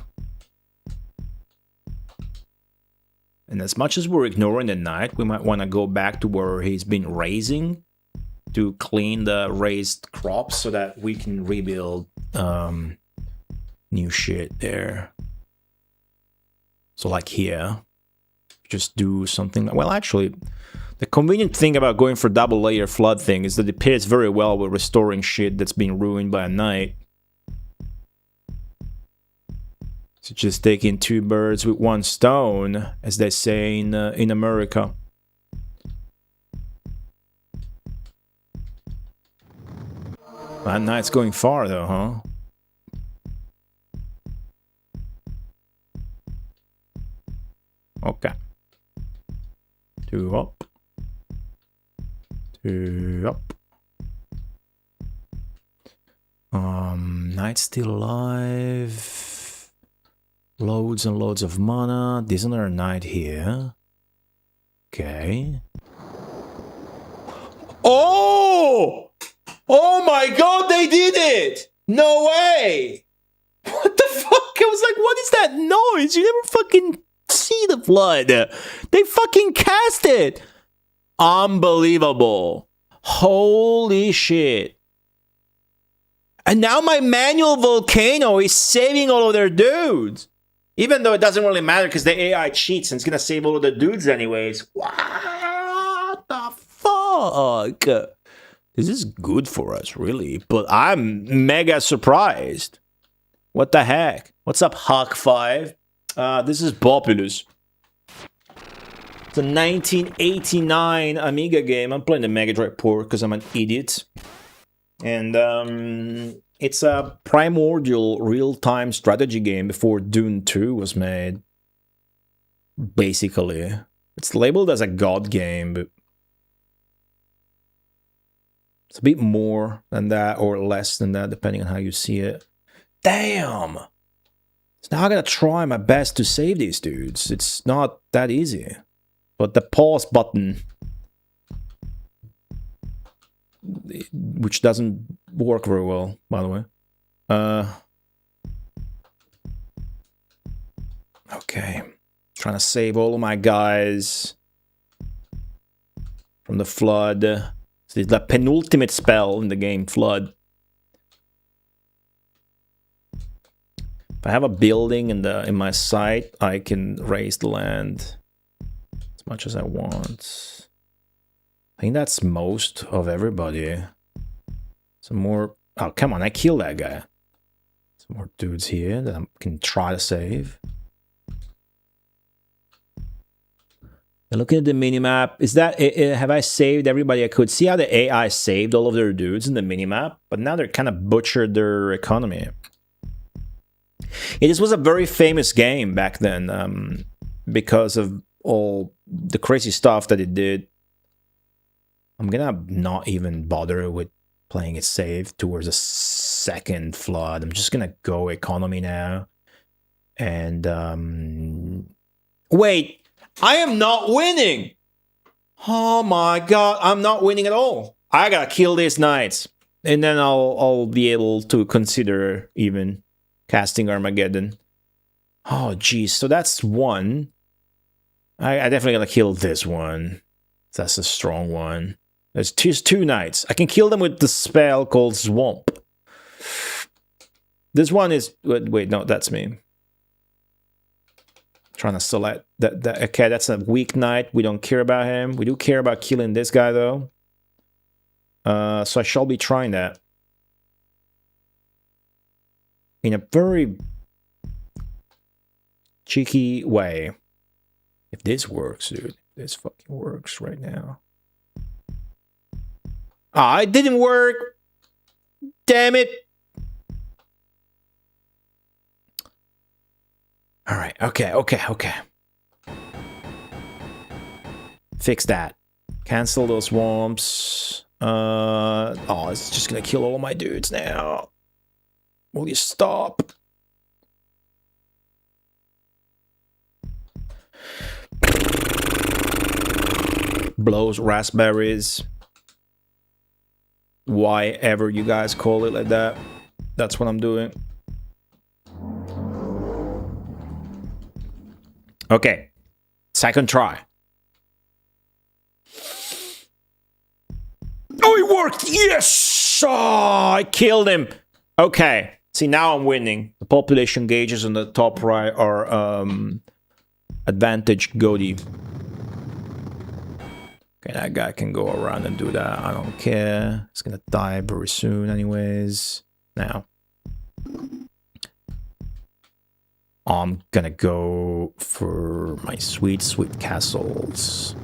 Speaker 1: And as much as we're ignoring the knight, we might want to go back to where he's been raising to clean the raised crops so that we can rebuild new shit there. So like here, just do something. Well, actually, the convenient thing about going for double layer flood thing is that it pairs very well with restoring shit that's been ruined by a knight. So just taking two birds with one stone, as they say in America. That knight's going far though, huh? Okay. 2 up. 2 up. Knight's still alive. Loads and loads of mana. There's another knight here. Okay. Oh! Oh my god, they did it! No way! What the fuck? I was like, what is that noise? You never fucking see the flood. They fucking cast it! Unbelievable. Holy shit. And now my manual volcano is saving all of their dudes. Even though it doesn't really matter because the AI cheats and it's gonna save all of the dudes anyways. What the fuck? This is good for us, really. But I'm mega surprised. What the heck? What's up, Hawk5? This is Populous. It's a 1989 Amiga game. I'm playing the Mega Drive port because I'm an idiot. And it's a primordial real-time strategy game before Dune 2 was made. Basically. It's labeled as a god game, but it's a bit more than that or less than that, depending on how you see it. Damn! So now I gotta try my best to save these dudes. It's not that easy. But the pause button, which doesn't work very well, by the way. Okay. Trying to save all of my guys from the flood. So it's the penultimate spell in the game, Flood. If I have a building in my site, I can raise the land as much as I want. I think that's most of everybody. Some more... Oh, come on, I killed that guy. Some more dudes here that I can try to save. And looking at the minimap, is that... have I saved everybody I could? See how the AI saved all of their dudes in the minimap? But now they're kind of butchered their economy. This was a very famous game back then because of all the crazy stuff that it did. I'm gonna not even bother with playing it safe towards a second flood. I'm just gonna go economy now. And wait, I am not winning. Oh my god, I'm not winning at all. I gotta kill these knights, and then I'll be able to consider even casting Armageddon. Oh geez, so that's one. I definitely gotta kill this one. That's a strong one. There's two knights. I can kill them with the spell called Swamp. This one is... Wait, no, that's me. Trying to select... Okay, that's a weak knight. We don't care about him. We do care about killing this guy, though. So I shall be trying that. In a very cheeky way. If this works, dude. This fucking works right now. Ah, it didn't work. Damn it. All right. Okay. Fix that. Cancel those swamps. Oh, it's just gonna kill all of my dudes now. Will you stop? Blows raspberries. Why ever you guys call it like that. That's what I'm doing. Okay. Second try. Oh, it worked! Yes! Oh, I killed him. Okay. See, now I'm winning. The population gauges on the top right are advantage Godi. Okay, that guy can go around and do that. I don't care. He's gonna die very soon anyways. Now. I'm gonna go for my sweet, sweet castles.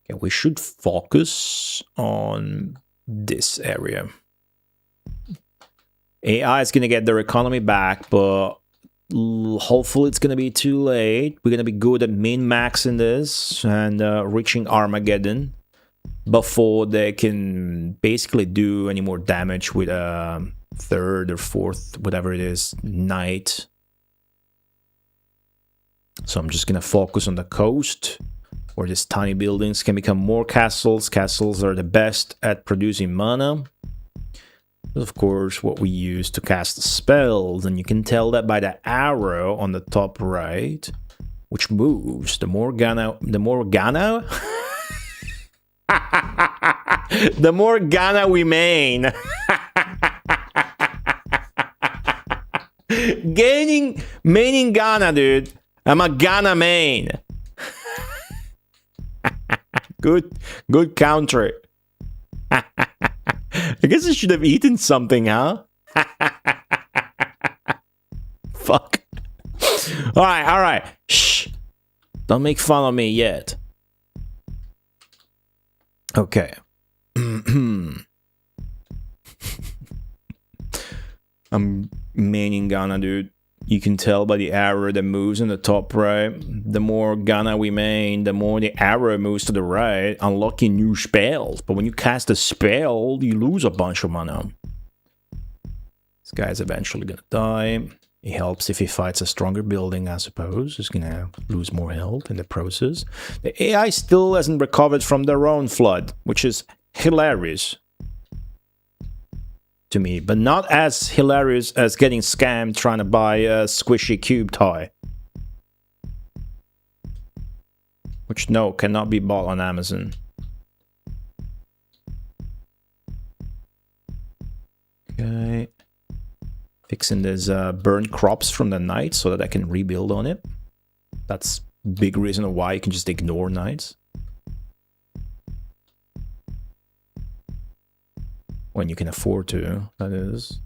Speaker 1: Okay, And we should focus on this area. AI is going to get their economy back, but hopefully it's going to be too late. We're going to be good at min-maxing this and reaching Armageddon before they can basically do any more damage with a third or fourth, whatever it is, night. So I'm just going to focus on the coast, where these tiny buildings can become more castles. Castles are the best at producing mana. Of course, what we use to cast spells, and you can tell that by the arrow on the top right, which moves. The more Ghana, the more Ghana we main. Maining Ghana, dude. I'm a Ghana main. Good counter. I guess I should have eaten something, huh? Fuck. Alright. Shh. Don't make fun of me yet. Okay. I'm maining Ghana, dude. You can tell by the arrow that moves in the top right. The more Ghana we main, the more the arrow moves to the right, unlocking new spells. But when you cast a spell, you lose a bunch of mana. This guy's eventually gonna die. It helps if he fights a stronger building, I suppose. He's gonna lose more health in the process. The AI still hasn't recovered from their own flood, which is hilarious to me, but not as hilarious as getting scammed trying to buy a squishy cube toy, which no, cannot be bought on Amazon. Okay, fixing these burnt crops from the night so that I can rebuild on it. That's big reason why you can just ignore nights when you can afford to, that is.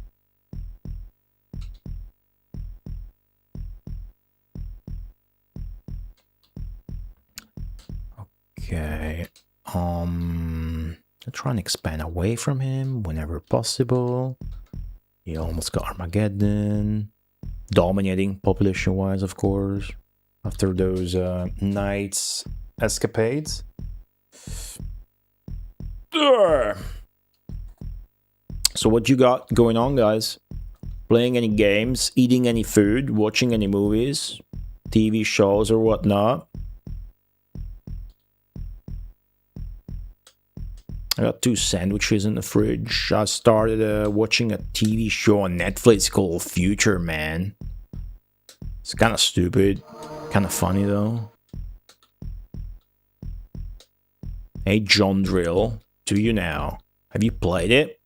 Speaker 1: Okay. I'll try and expand away from him whenever possible. He almost got Armageddon. Dominating population-wise, of course, after those knights escapades. Urgh. So what you got going on, guys? Playing any games, eating any food, watching any movies, TV shows or whatnot? I got 2 sandwiches in the fridge. I started watching a TV show on Netflix called Future Man. It's kind of stupid, kind of funny though. Hey John Drill, do you now? Have you played it?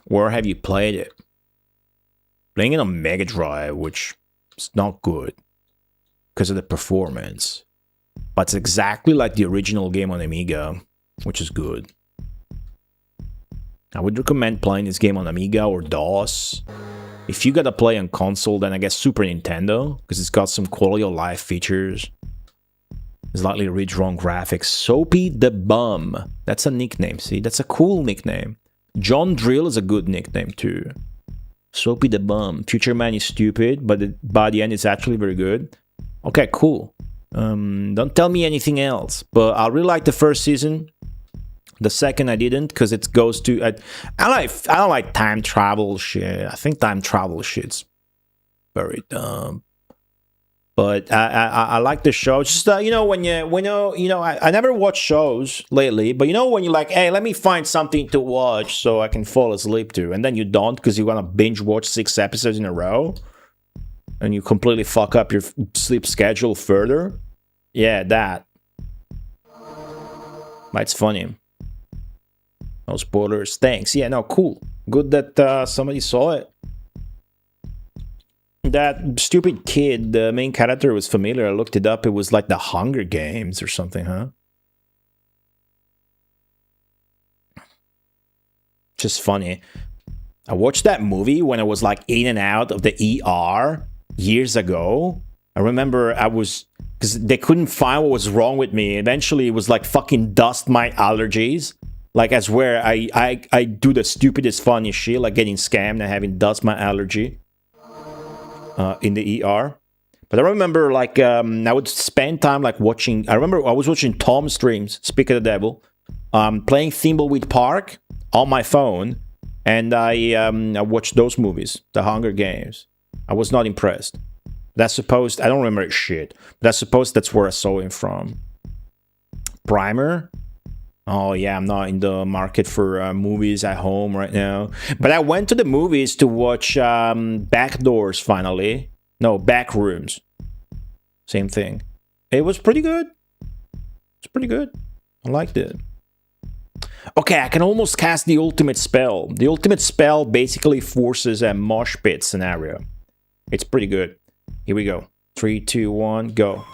Speaker 1: Where have you played it? Playing it on Mega Drive, which is not good because of the performance. But it's exactly like the original game on Amiga, which is good. I would recommend playing this game on Amiga or DOS. If you gotta play on console, then I guess Super Nintendo, because it's got some quality of life features. Slightly redrawn graphics. Soapy the Bum. That's a nickname, see? That's a cool nickname. John Drill is a good nickname too. Soapy the Bum. Future Man is stupid, but by the end it's actually very good. Okay, cool. Don't tell me anything else. But I really like the first season. The second I didn't, because it goes to... I don't like time travel shit. I think time travel shit's very dumb. But I like the show. Just you know, I never watch shows lately, but you know when you're like, hey, let me find something to watch so I can fall asleep to, and then you don't because you want to binge watch 6 episodes in a row, and you completely fuck up your sleep schedule further. Yeah, that. But it's funny. No spoilers. Thanks. Yeah, no, cool. Good that somebody saw it. That stupid kid, the main character was familiar. I looked it up. It was like the Hunger Games or something, huh? Just funny. I watched that movie when I was like in and out of the ER years ago. I remember I was because they couldn't find what was wrong with me. Eventually, it was like fucking dust mite allergies. Like, I swear, I do the stupidest, funniest shit, like getting scammed and having dust mite allergy in the ER. But I remember, like, I would spend time, like, watching... I remember I was watching Tom streams, Speak of the Devil, playing Thimbleweed Park on my phone, and I watched those movies, The Hunger Games. I was not impressed. That's supposed... I don't remember shit, but I suppose that's where I saw him from. Primer? Oh, yeah, I'm not in the market for movies at home right now. But I went to the movies to watch Backdoors, finally. No, Backrooms. Same thing. It was pretty good. It's pretty good. I liked it. Okay, I can almost cast the ultimate spell. The ultimate spell basically forces a mosh pit scenario. It's pretty good. Here we go. 3, 2, 1, go.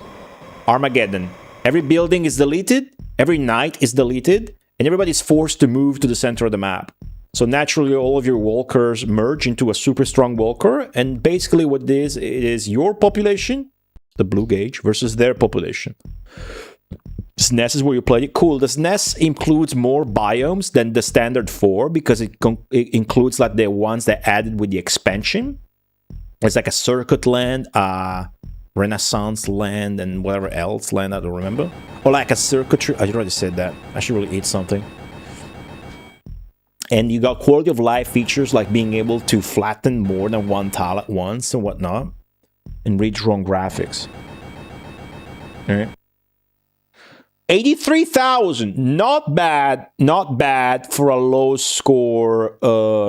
Speaker 1: Armageddon. Every building is deleted. Every night is deleted. And everybody's forced to move to the center of the map. So naturally, all of your walkers merge into a super strong walker. And basically what it is your population, the blue gauge, versus their population. SNES is where you play it. Cool. The SNES includes more biomes than the standard 4 because it includes like the ones that added with the expansion. It's like a circuit land, Renaissance land, and whatever else land I don't remember. Or like a circuitry. I already said that. I should really eat something. And you got quality of life features like being able to flatten more than one tile at once and whatnot. And redrawn graphics. Alright. 83,000. Not bad. Not bad for a low score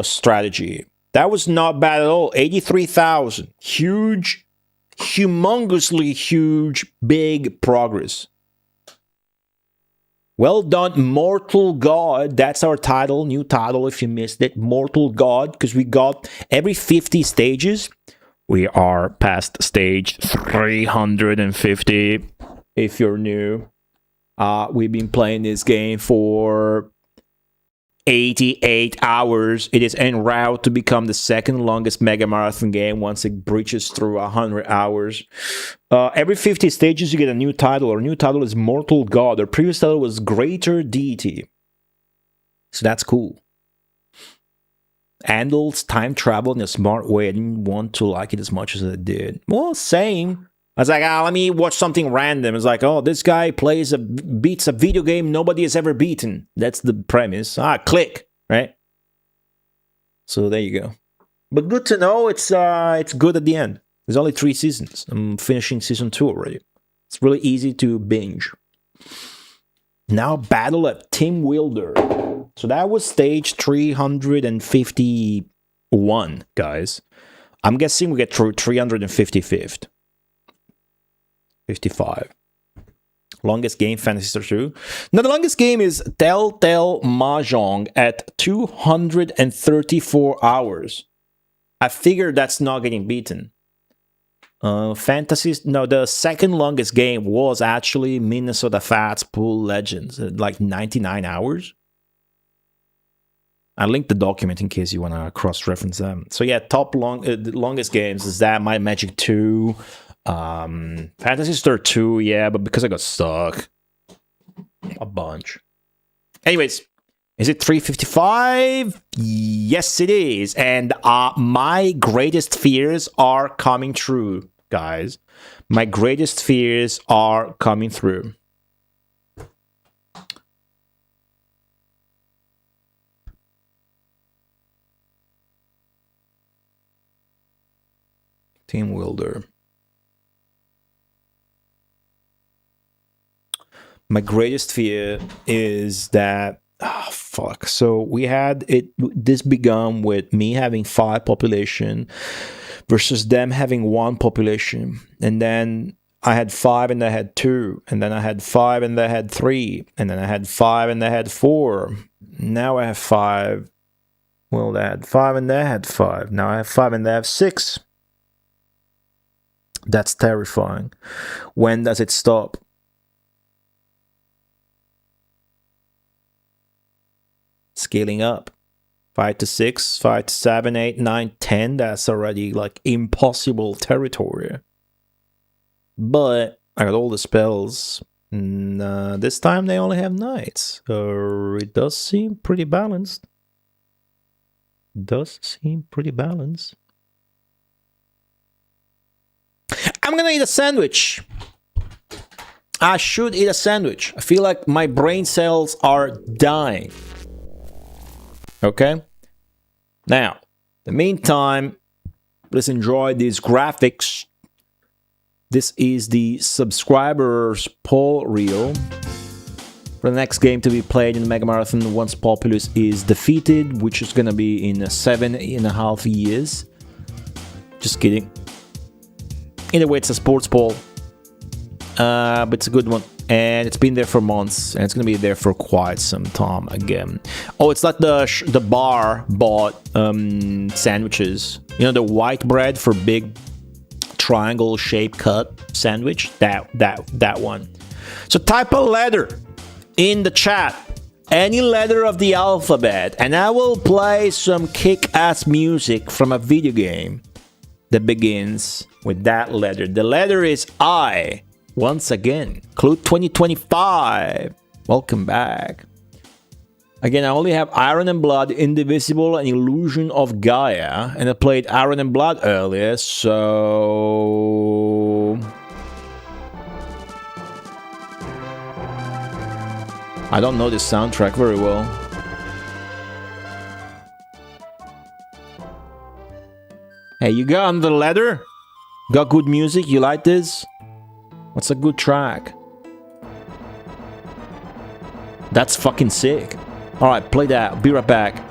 Speaker 1: strategy. That was not bad at all. 83,000. Huge. Humongously huge. Big progress. Well done, Mortal God. That's our title, new title if you missed it. Mortal God, because we got every 50 stages. We are past stage 350, if you're new. We've been playing this game for 88 hours. It is en route to become the second longest Mega Marathon game once it breaches through 100 hours. Every 50 stages you get a new title. Our new title is Mortal God. Our previous title was Greater Deity. So that's cool. Handles time travel in a smart way. I didn't want to like it as much as I did. Well, same. I was like, let me watch something random. It's like, oh, this guy beats a video game nobody has ever beaten. That's the premise. Click, right? So there you go. But good to know it's good at the end. There's only 3 seasons. I'm finishing season 2 already. It's really easy to binge. Now battle at Tim Wilder. So that was stage 351, guys. I'm guessing we get through 355th. 55. Longest game, Fantasy Star 2. Now, the longest game is Telltale Mahjong at 234 hours. I figured that's not getting beaten. The second longest game was actually Minnesota Fats Pool Legends, like 99 hours. I linked the document in case you want to cross-reference them. So yeah, the longest games is that Might Magic 2, Fantasy Star 2, yeah, but because I got stuck a bunch. Anyways, is it 355? Yes, it is. And my greatest fears are coming true, guys. My greatest fears are coming through. Team Wilder. My greatest fear is that fuck. So we had it. This began with me having 5 population versus them having 1 population, and then I had 5 and I had 2, and then I had 5 and I had 3, and then I had 5 and I had 4. Now I have 5. Well, they had 5 and they had 5. Now I have 5 and they have 6. That's terrifying. When does it stop? Scaling up. 5 to 6, 5 to 7, 8, 9, 10. That's already like impossible territory. But I got all the spells. This time they only have knights. It does seem pretty balanced. I'm gonna eat a sandwich. I should eat a sandwich. I feel like my brain cells are dying. Okay? Now, in the meantime, let's enjoy these graphics. This is the subscribers poll reel for the next game to be played in the Mega Marathon once Populous is defeated, which is gonna be in 7.5 years. Just kidding. Either way, it's a sports poll, but it's a good one, and it's been there for months, and it's gonna be there for quite some time again. Oh, it's like the bar bought sandwiches. You know, the white bread for big triangle shaped cut sandwich. That one. So type a letter in the chat, any letter of the alphabet, and I will play some kick-ass music from a video game that begins with that letter. The letter is I. Once again, Clue 2025. Welcome back. Again, I only have Iron and Blood, Indivisible, and Illusion of Gaia, and I played Iron and Blood earlier, so I don't know this soundtrack very well. Hey, you got on the letter? Got good music? You like this? What's a good track? That's fucking sick. Alright, play that. Be right back.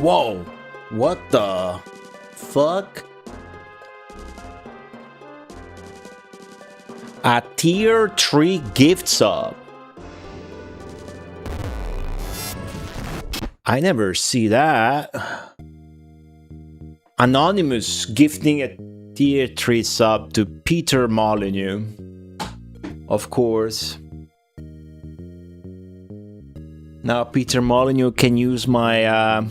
Speaker 1: Whoa. What the fuck? A tier 3 gift sub. I never see that. Anonymous gifting a tier 3 sub to Peter Molyneux. Of course. Now Peter Molyneux can use my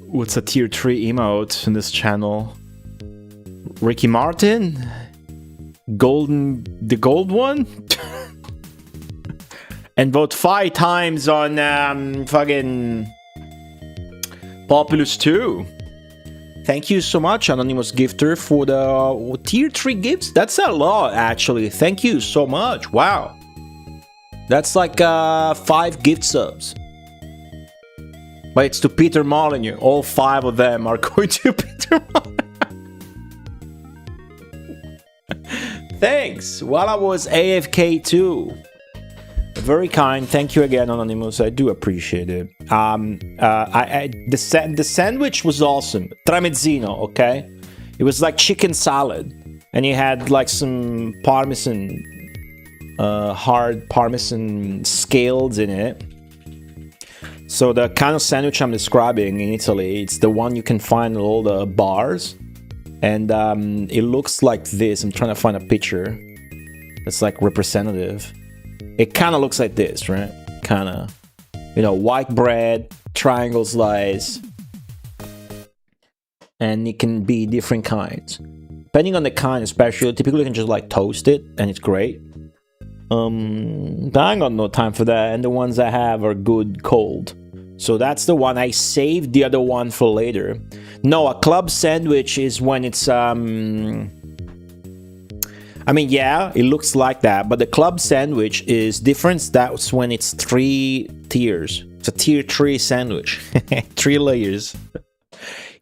Speaker 1: what's a tier 3 emote in this channel? Ricky Martin? The gold one? And vote 5 times on fucking Populous 2. Thank you so much, Anonymous Gifter, for the tier 3 gifts. That's a lot, actually. Thank you so much. Wow. That's like 5 gift subs. But it's to Peter Molyneux. All 5 of them are going to Peter Molyneux. Thanks. While I was AFK too. Very kind. Thank you again, Anonymous. I do appreciate it. The sandwich was awesome. Tramezzino, okay? It was like chicken salad. And you had like some parmesan, hard parmesan scales in it. So the kind of sandwich I'm describing in Italy, it's the one you can find in all the bars. And it looks like this. I'm trying to find a picture that's like representative. It kind of looks like this, right? Kind of, you know, white bread, triangle slice. And it can be different kinds. Depending on the kind, especially, typically you can just like toast it and it's great. But I ain't got no time for that. And the ones I have are good cold. So that's the one. I saved the other one for later. No, a club sandwich is when it's I mean, yeah, it looks like that, but the club sandwich is different. That's when it's 3 tiers. It's a tier 3 sandwich. 3 layers.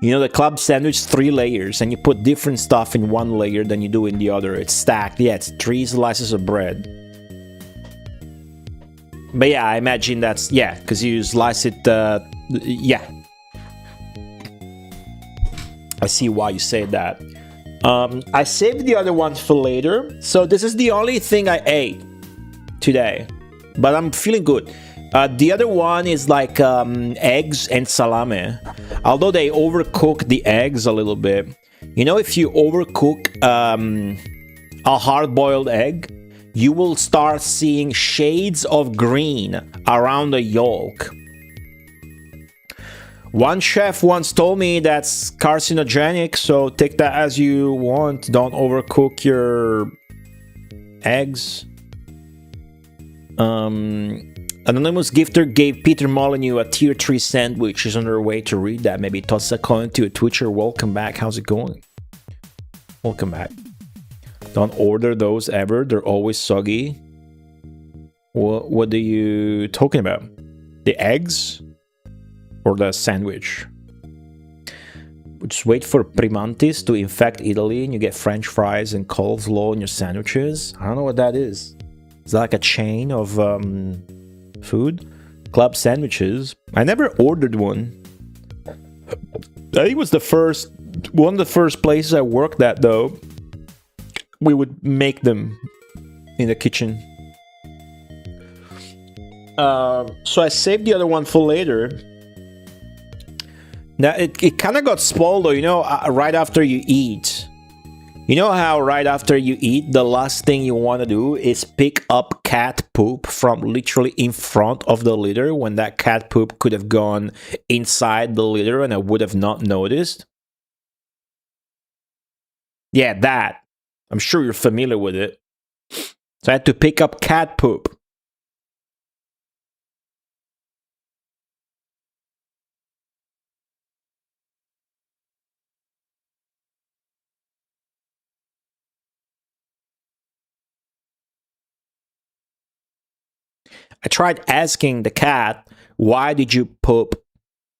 Speaker 1: You know, the club sandwich, 3 layers, and you put different stuff in one layer than you do in the other. It's stacked. Yeah, it's 3 slices of bread. But yeah, I imagine that's, yeah, because you slice it, yeah. I see why you say that. I saved the other ones for later, so this is the only thing I ate today, but I'm feeling good. The other one is like eggs and salame, although they overcook the eggs a little bit. You know, if you overcook a hard-boiled egg, you will start seeing shades of green around the yolk. One chef once told me that's carcinogenic, so take that as you want. Don't overcook your eggs. Anonymous Gifter gave Peter Molyneux a tier 3 sandwich. She's on her way to read that. Maybe toss a coin to a Twitcher. Welcome back. How's it going? Welcome back. Don't order those ever. They're always soggy. What are you talking about? The eggs? Or the sandwich? Just wait for Primantis to infect Italy and you get French fries and coleslaw in your sandwiches. I don't know what that is. Is that like a chain of food? Club sandwiches. I never ordered one. I think it was one of the first places I worked at, though. We would make them in the kitchen. So I saved the other one for later. Now, it kind of got spoiled, though, you know, right after you eat. You know how right after you eat, the last thing you want to do is pick up cat poop from literally in front of the litter when that cat poop could have gone inside the litter and I would have not noticed? Yeah, that. I'm sure you're familiar with it. So I had to pick up cat poop. I tried asking the cat, why did you poop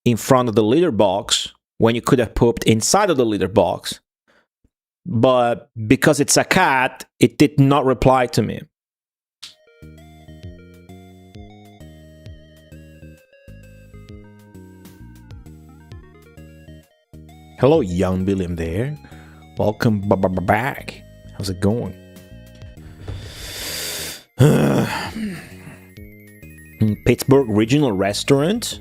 Speaker 1: in front of the litter box when you could have pooped inside of the litter box? But because it's a cat, it did not reply to me. Hello, young William there. Welcome back. How's it going? Pittsburgh Regional Restaurant.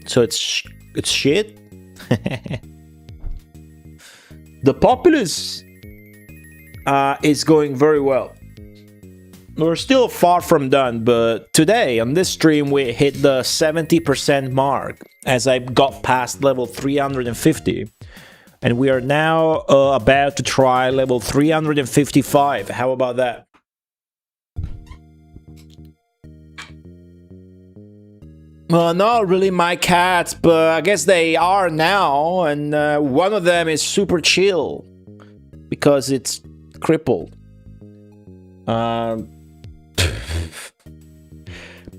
Speaker 1: So it's shit. The Populous is going very well. We're still far from done, but today on this stream we hit the 70% mark as I got past level 350. And we are now about to try level 355. How about that? Well, not really my cats, but I guess they are now. And one of them is super chill because it's crippled.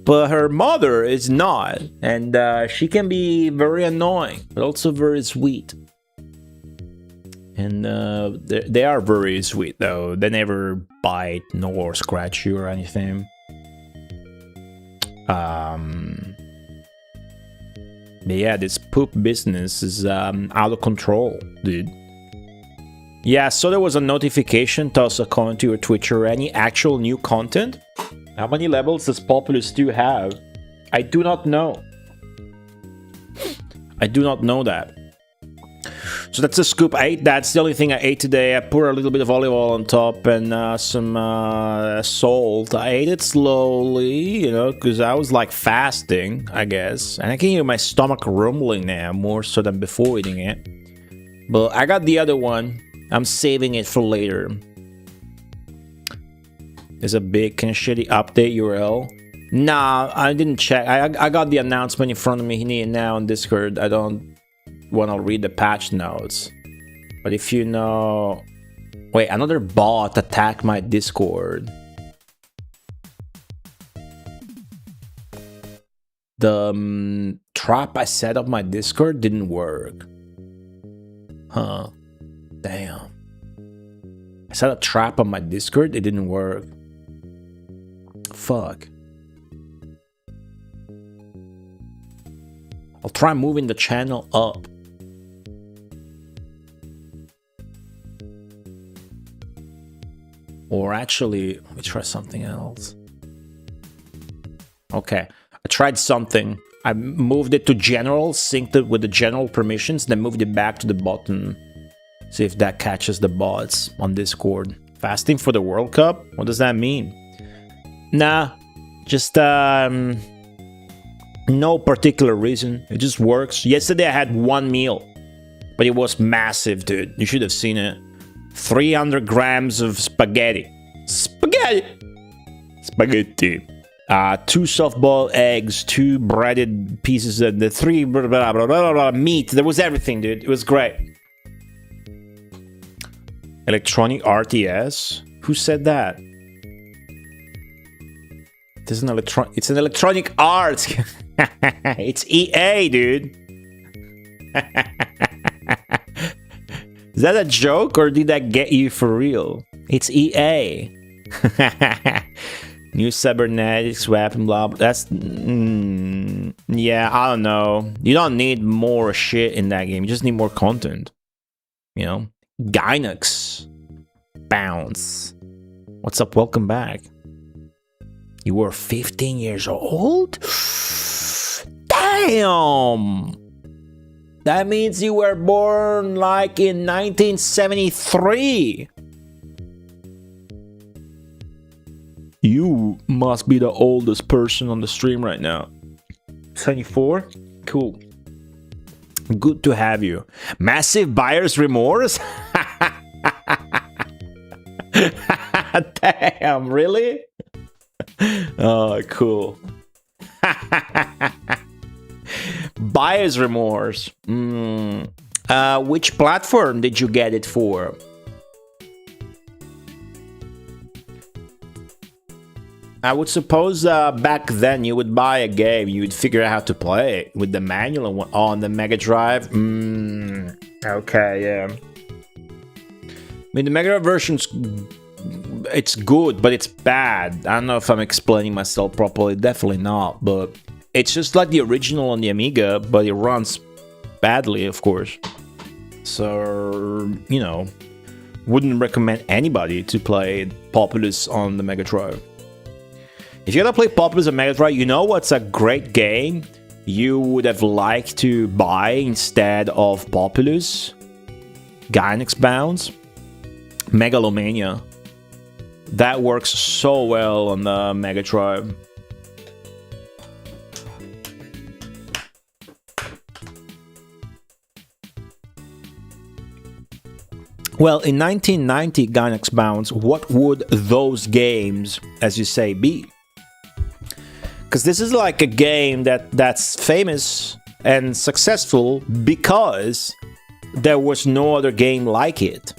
Speaker 1: But her mother is not, and she can be very annoying, but also very sweet. And they are very sweet, though. They never bite nor scratch you or anything. But yeah, this poop business is out of control, dude. Yeah, so there was a notification toss according to your Twitter. Any actual new content? How many levels does Populous 2 have? I do not know. I do not know that. So that's a scoop. I ate that. It's the only thing I ate today. I put a little bit of olive oil on top and some salt. I ate it slowly, you know, because I was like fasting, I guess. And I can hear my stomach rumbling now, more so than before eating it. But I got the other one. I'm saving it for later. There's a big kind of shitty update URL. Nah, I didn't check. I got the announcement in front of me now on Discord. I don't want to read the patch notes. But if you know... Wait, another bot attacked my Discord. The trap I set up my Discord didn't work. Huh. Damn. I set a trap on my Discord, it didn't work. Fuck. I'll try moving the channel up. Or actually, let me try something else. Okay, I tried something. I moved it to general, synced it with the general permissions, then moved it back to the button. See if that catches the bots on Discord. Fasting for the World Cup? What does that mean? Nah, just no particular reason. It just works. Yesterday I had one meal, but it was massive, dude. You should have seen it. 300 grams of spaghetti. Spaghetti! 2 soft-boiled eggs, 2 breaded pieces, and the 3 blah, blah, blah, blah, blah, meat. There was everything, dude. It was great. Electronic RTS? Who said that? It's an electronic arts. It's EA, dude. Is that a joke or did that get you for real? It's EA. New cybernetics weapon, blah, blah. That's yeah, I don't know. You don't need more shit in that game. You just need more content. You know, Gynox bounce. What's up? Welcome back. You were 15 years old? Damn! That means you were born like in 1973. You must be the oldest person on the stream right now. 74? Cool. Good to have you. Massive buyer's remorse? Damn, really? Oh, cool. Buyer's remorse. Which platform did you get it for? I would suppose back then you would buy a game, you would figure out how to play it with the manual on the Mega Drive. Okay, yeah. I mean, the Mega Drive version's it's good, but it's bad. I don't know if I'm explaining myself properly. Definitely not, but It's just like the original on the Amiga, but it runs badly, of course. So, you know, wouldn't recommend anybody to play Populous on the Mega Drive. If you're gonna play Populous on Mega Drive, you know what's a great game you would have liked to buy instead of Populous? Gainax Bounds? Megalomania. That works so well on the Mega Drive. Well, in 1990, Gainax Bounds, what would those games, as you say, be? Because this is like a game that's famous and successful because there was no other game like it.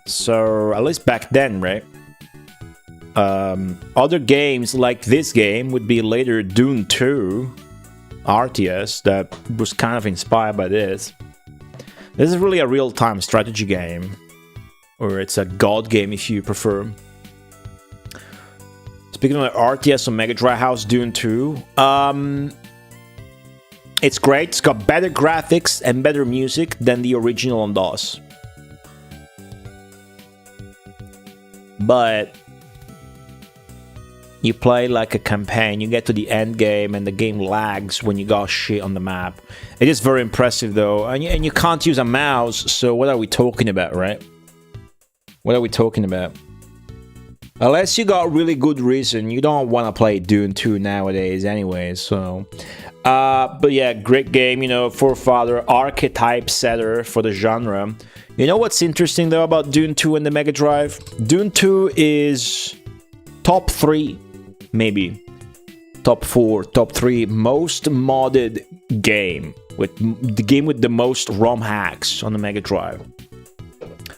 Speaker 1: So, at least back then, right? Other games like this game would be later Dune 2 RTS that was kind of inspired by this. This is really a real-time strategy game, or it's a god game if you prefer. Speaking of RTS on Mega Drive, how's Dune 2? It's great. It's got better graphics and better music than the original on DOS. But you play like a campaign, you get to the end game and the game lags when you got shit on the map. It is very impressive though, and you can't use a mouse, so what are we talking about, right? What are we talking about? Unless you got really good reason, you don't want to play Dune 2 nowadays anyway, so... but yeah, great game, you know, forefather, archetype setter for the genre. You know what's interesting though about Dune 2 and the Mega Drive? Dune 2 is top 3, maybe top 4, top 3 most modded game, with the game with the most ROM hacks on the Mega Drive.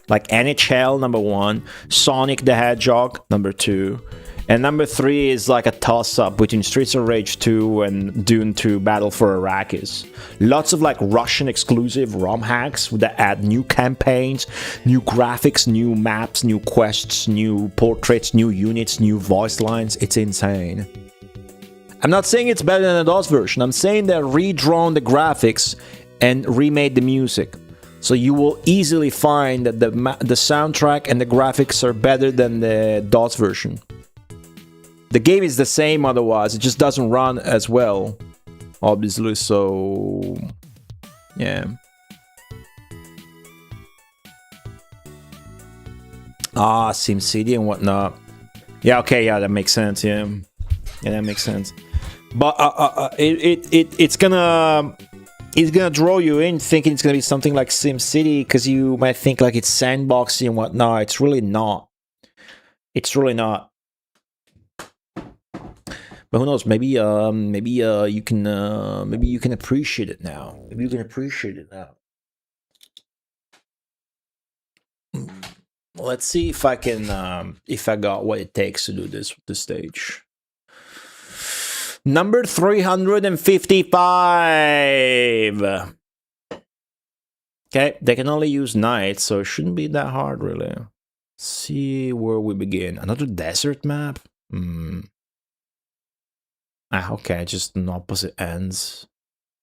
Speaker 1: Like NHL number 1, Sonic the Hedgehog number 2, and number 3 is like a toss-up between Streets of Rage 2 and Dune 2 Battle for Arrakis. Lots of like Russian exclusive ROM hacks that add new campaigns, new graphics, new maps, new quests, new portraits, new units, new voice lines. It's insane. I'm not saying it's better than the DOS version. I'm saying they've redrawn the graphics and remade the music. So you will easily find that the soundtrack and the graphics are better than the DOS version. The game is the same otherwise, it just doesn't run as well, obviously, so... yeah. Ah, SimCity and whatnot. Yeah, okay, yeah, that makes sense, yeah. Yeah, that makes sense. But it's gonna draw you in thinking it's gonna be something like SimCity, because you might think like it's sandboxy and whatnot. It's really not. It's really not. But who knows? Maybe you can appreciate it now. Maybe you can appreciate it now. Let's see if I can if I got what it takes to do this stage. Number 355. Okay, they can only use knights, so it shouldn't be that hard, really. Let's see where we begin. Another desert map? Ah, okay, just on opposite ends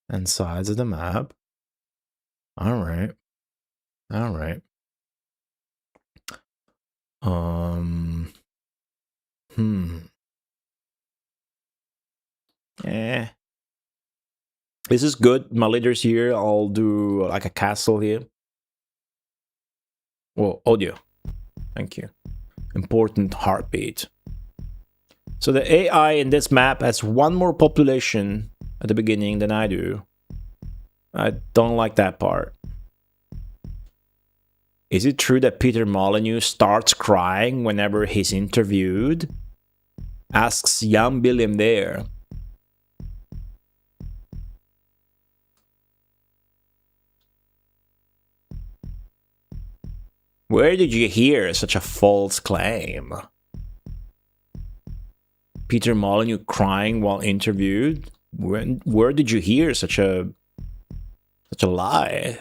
Speaker 1: and sides of the map. Alright. Alright. Eh. This is good. My leader's here. I'll do like a castle here. Well, audio. Thank you. Important heartbeat. So the AI in this map has one more population at the beginning than I do. I don't like that part. Is it true that Peter Molyneux starts crying whenever he's interviewed? Asks young Billiam there. Where did you hear such a false claim? Peter Molyneux crying while interviewed? Where did you hear such a lie?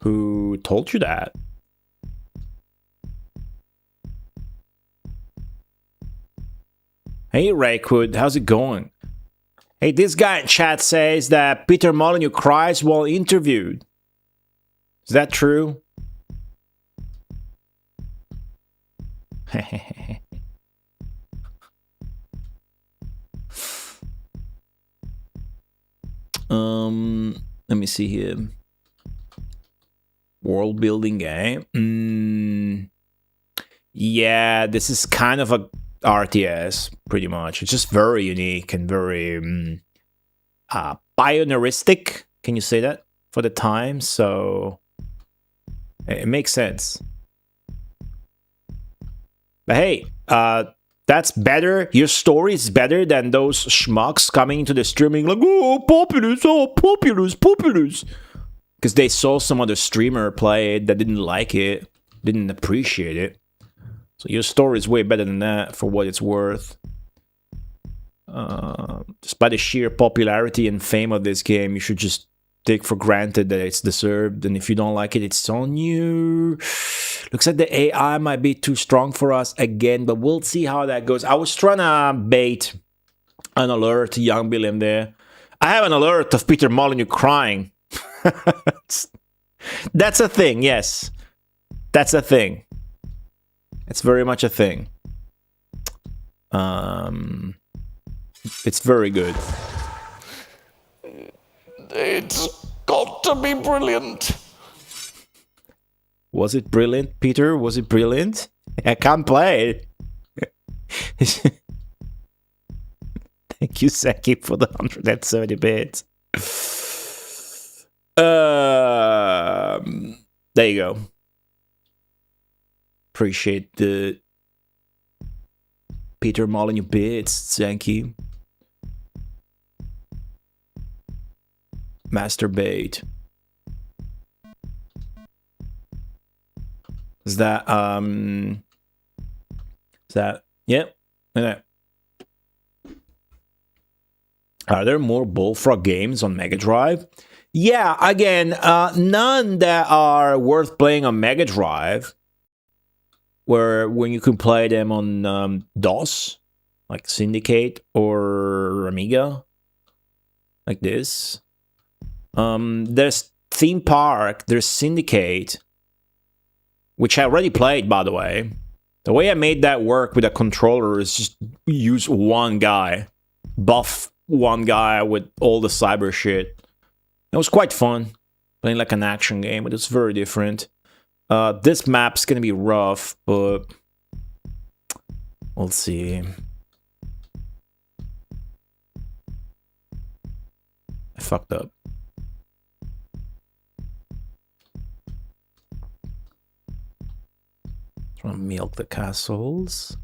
Speaker 1: Who told you that? Hey, Rayquid, how's it going? Hey, this guy in chat says that Peter Molyneux cries while interviewed. Is that true? Let me see here. World building game. Yeah, this is kind of a RTS, pretty much. It's just very unique and very pioneeristic. Can you say that for the time? So it makes sense. But hey, that's better. Your story is better than those schmucks coming into the streaming like, oh, Populous. Because they saw some other streamer play it that didn't like it, didn't appreciate it. So your story is way better than that for what it's worth. Just by the sheer popularity and fame of this game, you should just take for granted that it's deserved. And if you don't like it, it's on you. Looks like the AI might be too strong for us again, but we'll see how that goes. I was trying to bait an alert to Young Bill in there. I have an alert of Peter Molyneux crying. That's a thing, yes. That's a thing. It's very much a thing. It's very good. It's got to be brilliant. Was it brilliant, Peter? Was it brilliant? I can't play it. Thank you, Seki, for the 170 bits. There you go. Appreciate the Peter Molyneux bits. Thank you. Masturbate. Is that yep. Yeah. Are there more Bullfrog games on Mega Drive? Yeah, again, none that are worth playing on Mega Drive. When you can play them on DOS, like Syndicate or Amiga, like this. There's Theme Park, there's Syndicate, which I already played, by the way. The way I made that work with a controller is just use one guy, buff one guy with all the cyber shit. It was quite fun, playing like an action game, but it's very different. This map's gonna be rough, but we'll see. I fucked up. Trying to milk the castles.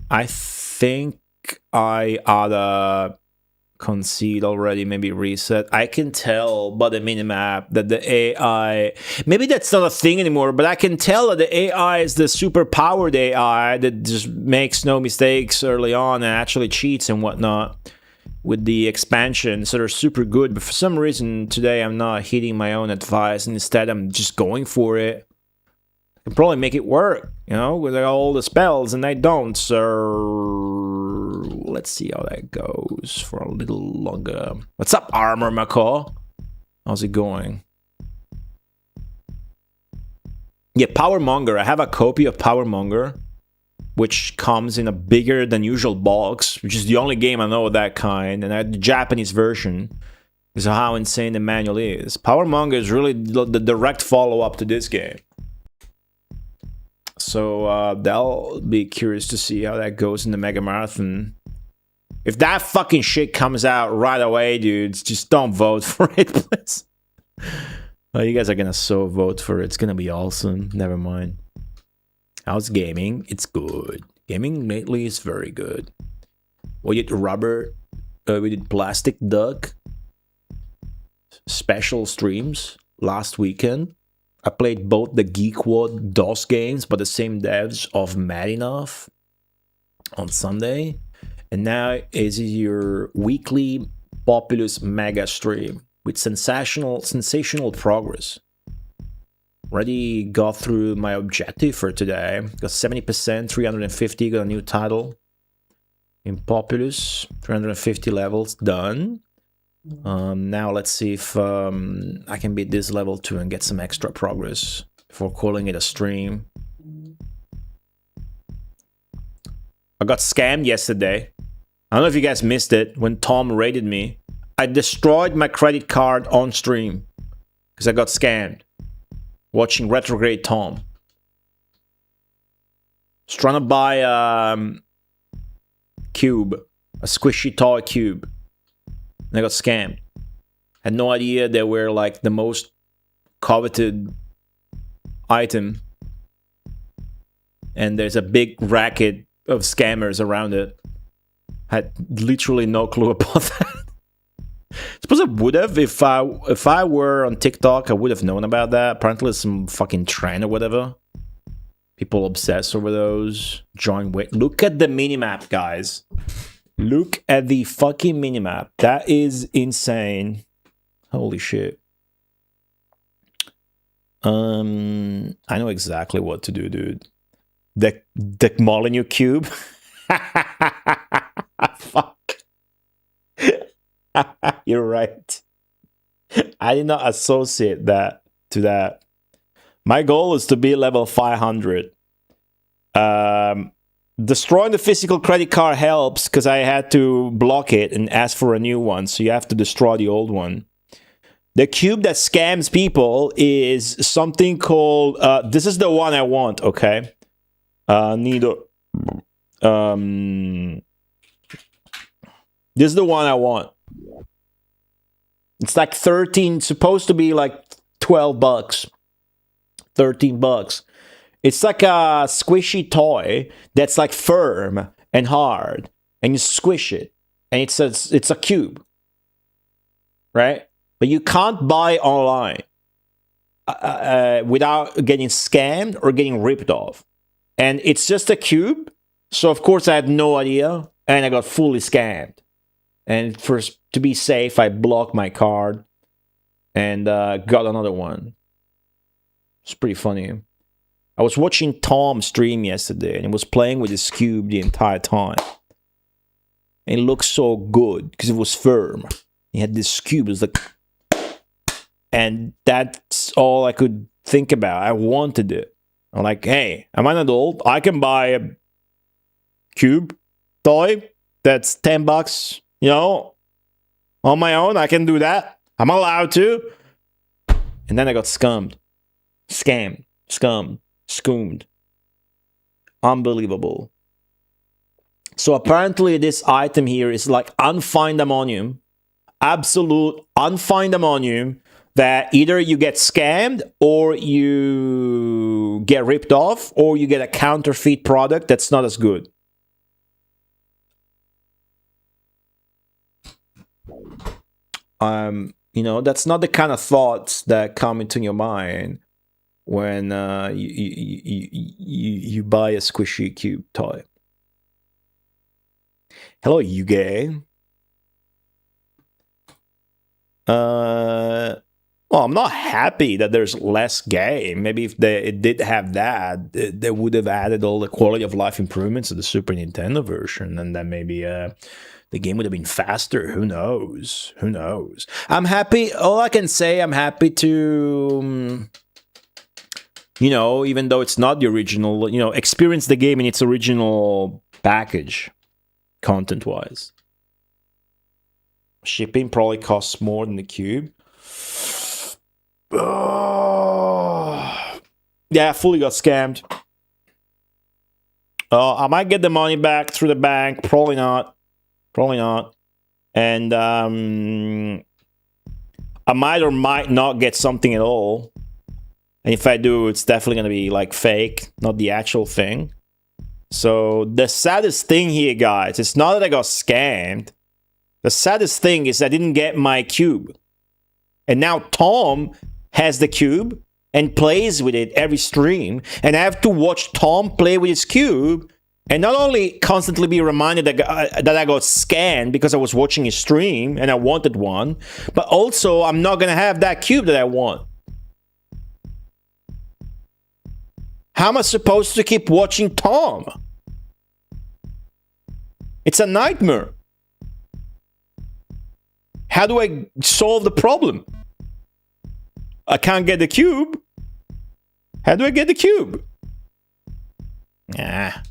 Speaker 1: I think I oughta concede already, maybe reset. I can tell by the minimap that the AI, maybe that's not a thing anymore, but I can tell that the AI is the super powered AI that just makes no mistakes early on and actually cheats and whatnot with the expansion. So they're super good, but for some reason today I'm not heeding my own advice and instead I'm just going for it. I can probably make it work, you know, with all the spells, and I don't, so let's see how that goes for a little longer. What's up, Armor Macaw? How's it going? Yeah, Powermonger. I have a copy of Powermonger, which comes in a bigger than usual box, which is the only game I know of that kind, and I had the Japanese version. Is how insane the manual is. Powermonger is really the direct follow-up to this game. So I'll be curious to see how that goes in the Mega Marathon. If that fucking shit comes out right away, dudes, just don't vote for it, please. Oh, you guys are gonna so vote for it. It's gonna be awesome. Never mind. How's gaming? It's good. Gaming lately is very good. We did rubber. We did Plastic Duck. Special streams last weekend. I played both the Geekwood DOS games by the same devs of Mad Enough on Sunday. And now is your weekly Populous mega stream with sensational progress. Already got through my objective for today. Got 70%, 350, got a new title. In Populous, 350 levels, done. Now let's see if I can beat this level 2 and get some extra progress before calling it a stream. I got scammed yesterday. I don't know if you guys missed it when Tom raided me. I destroyed my credit card on stream because I got scammed watching Retrograde Tom. Was trying to buy a cube, a squishy toy cube. And I got scammed. Had no idea they were like the most coveted item. And there's a big racket of scammers around it. Had literally no clue about that. Suppose I would have if I were on TikTok. I would have known about that. Apparently, it's some fucking trend or whatever. People obsess over those. Join wait. Look at the minimap, guys. Look at the fucking minimap. That is insane. Holy shit. I know exactly what to do, dude. The Molyneux cube. Fuck. You're right. I did not associate that to that. My goal is to be level 500. Destroying the physical credit card helps because I had to block it and ask for a new one. So you have to destroy the old one. The cube that scams people is something called... this is the one I want, okay? This is the one I want. It's like 13, supposed to be like 12 bucks. 13 bucks. It's like a squishy toy that's like firm and hard. And you squish it. And it's a cube. Right? But you can't buy online without getting scammed or getting ripped off. And it's just a cube. So of course I had no idea. And I got fully scammed. And to be safe, I blocked my card and got another one. It's pretty funny. I was watching Tom stream yesterday and he was playing with his cube the entire time. And it looked so good because it was firm. He had this cube, it was like... And that's all I could think about. I wanted it. I'm like, hey, I'm an adult. I can buy a cube toy that's 10 bucks. You know, on my own, I can do that. I'm allowed to. And then I got scummed. Scammed. Scummed. Scoomed. Unbelievable. So apparently this item here is like unfind ammonium. Absolute unfind ammonium that either you get scammed or you get ripped off or you get a counterfeit product that's not as good. You know, that's not the kind of thoughts that come into your mind when you buy a squishy cube toy. Hello, Yuge. Well, I'm not happy that there's less game. Maybe if it did have that, they would have added all the quality of life improvements to the Super Nintendo version, and then maybe the game would have been faster. Who knows? Who knows? I'm happy. All I can say, I'm happy to, you know, even though it's not the original, you know, experience the game in its original package, content-wise. Shipping probably costs more than the cube. Yeah, I fully got scammed. I might get the money back through the bank. Probably not. Probably not. And I might or might not get something at all. And if I do, it's definitely going to be like fake, not the actual thing. So the saddest thing here, guys, it's not that I got scammed. The saddest thing is I didn't get my cube. And now Tom has the cube and plays with it every stream. And I have to watch Tom play with his cube and not only constantly be reminded that I got scammed because I was watching his stream and I wanted one, but also I'm not going to have that cube that I want. How am I supposed to keep watching Tom? It's a nightmare. How do I solve the problem? I can't get the cube. How do I get the cube? Ah.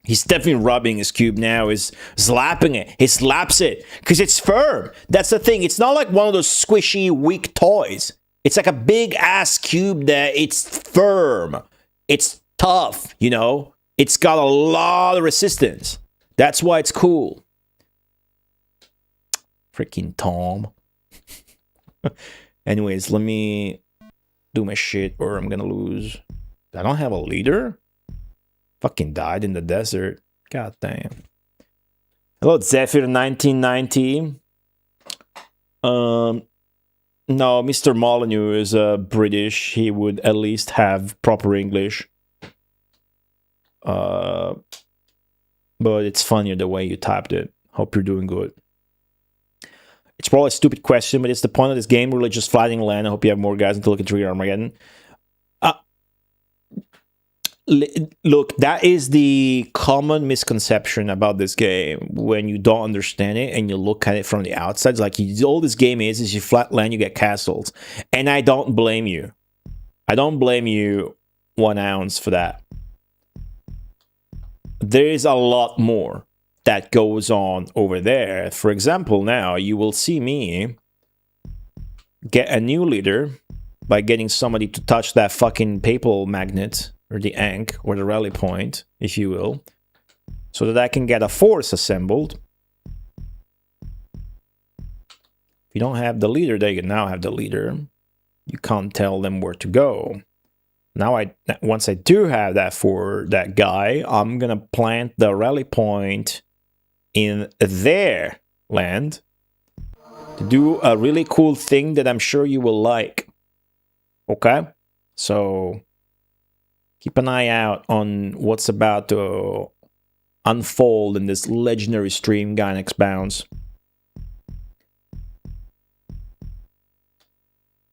Speaker 1: He's definitely rubbing his cube now. He's slapping it. He slaps it because it's firm. That's the thing. It's not like one of those squishy, weak toys. It's like a big ass cube that it's firm. It's tough, you know? It's got a lot of resistance. That's why it's cool. Freaking Tom. Anyways, let me do my shit or I'm gonna lose. I don't have a leader? Fucking died in the desert. God damn. Hello, Zephyr1990. No, Mr. Molyneux is British. He would at least have proper English. But it's funnier the way you typed it. Hope you're doing good. It's probably a stupid question, but it's the point of this game. Really just flattening land. I hope you have more guys until you can trigger Armageddon. Look, that is the common misconception about this game when you don't understand it and you look at it from the outside. It's like all this game is you flat land, you get castles. And I don't blame you. I don't blame you 1 ounce for that. There is a lot more that goes on over there. For example, now you will see me get a new leader by getting somebody to touch that fucking papal magnet or the ankh or the rally point, if you will, so that I can get a force assembled. If you don't have the leader, they can now have the leader. You can't tell them where to go. Now, once I do have that for that guy, I'm gonna plant the rally point in their land to do a really cool thing that I'm sure you will like. Okay? So keep an eye out on what's about to unfold in this legendary stream, Gynex Bounce.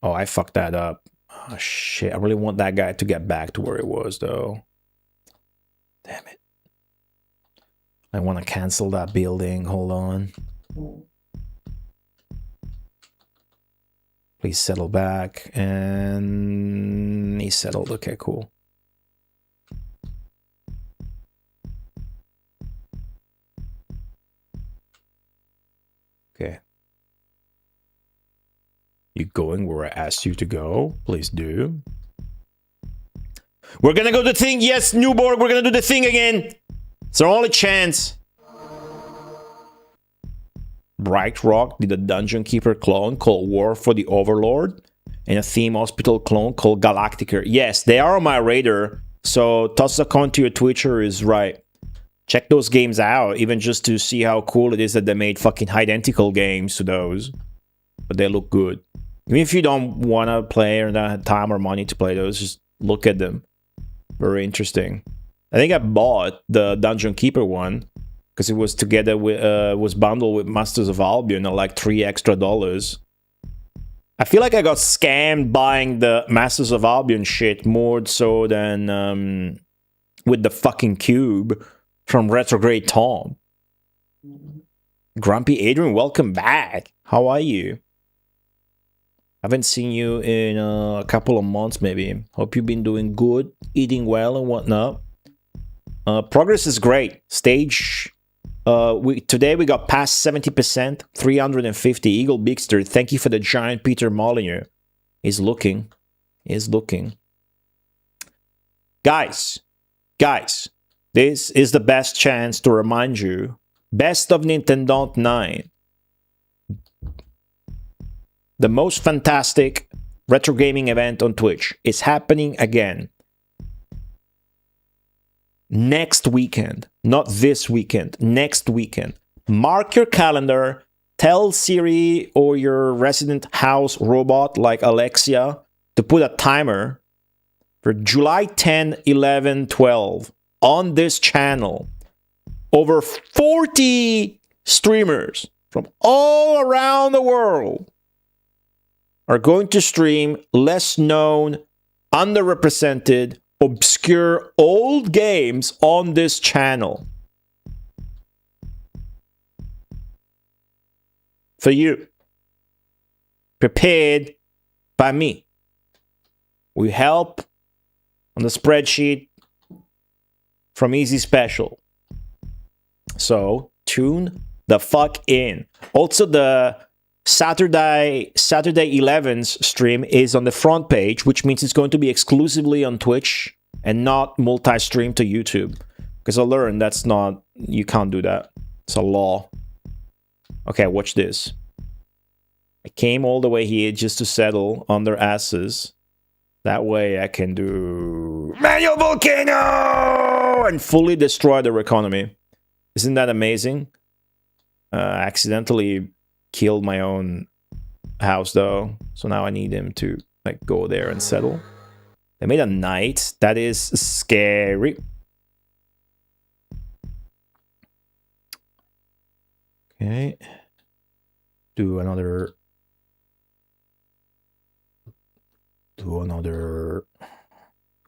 Speaker 1: Oh, I fucked that up. Oh, shit. I really want that guy to get back to where he was, though. Damn it. I want to cancel that building. Hold on. Please settle back. And he settled. Okay, cool. Okay. You going where I asked you to go? Please do. We're gonna go to the thing. Yes, Newborg, we're gonna do the thing again. It's our only chance. Bright Rock did a Dungeon Keeper clone called War for the Overlord and a Theme Hospital clone called Galactica. Yes, they are on my radar. So toss a coin to your Twitcher is right. Check those games out, even just to see how cool it is that they made fucking identical games to those. But they look good. Even if you don't want to play or don't have time or money to play those, just look at them. Very interesting. I think I bought the Dungeon Keeper one because it was together with was bundled with Masters of Albion at like $3 extra. I feel like I got scammed buying the Masters of Albion shit more so than with the fucking cube from Retrograde Tom. Grumpy Adrian, welcome back. How are you? Haven't seen you in a couple of months, maybe. Hope you've been doing good, eating well and whatnot. Progress is great. Stage, today we got past 70%, 350. Eagle Bigster, thank you for the giant Peter Molyneux. He's looking. Guys, this is the best chance to remind you. Best of Nintendo 9. The most fantastic retro gaming event on Twitch is happening again. Next weekend. Not this weekend. Next weekend. Mark your calendar. Tell Siri or your resident house robot like Alexia to put a timer for July 10, 11, 12 on this channel. Over 40 streamers from all around the world are going to stream less known, underrepresented, obscure old games on this channel. For you. Prepared by me. We help on the spreadsheet from Easy Special. So, tune the fuck in. Also, the Saturday 11's stream is on the front page, which means it's going to be exclusively on Twitch and not multi-stream to YouTube. Because I learned that's not... You can't do that. It's a law. Okay, watch this. I came all the way here just to settle on their asses. That way I can do... Manual Volcano! And fully destroy their economy. Isn't that amazing? Accidentally killed my own house though. So now I need him to like go there and settle. They made a knight. That is scary. Okay. Do another...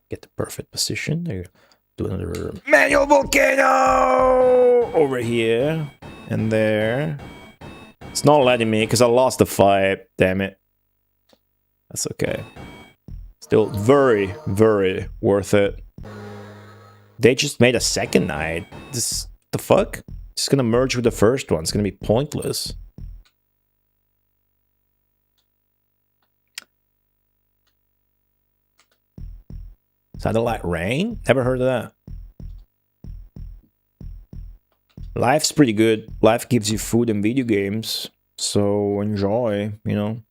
Speaker 1: Get the perfect position. There you go. Do another manual volcano over here and there. It's not letting me because I lost the fight. Damn it. That's okay. Still very, very worth it. They just made a second night. This the fuck? It's gonna merge with the first one. It's gonna be pointless. Satellite Rain? Never heard of that. Life's pretty good. Life gives you food and video games. So enjoy, you know.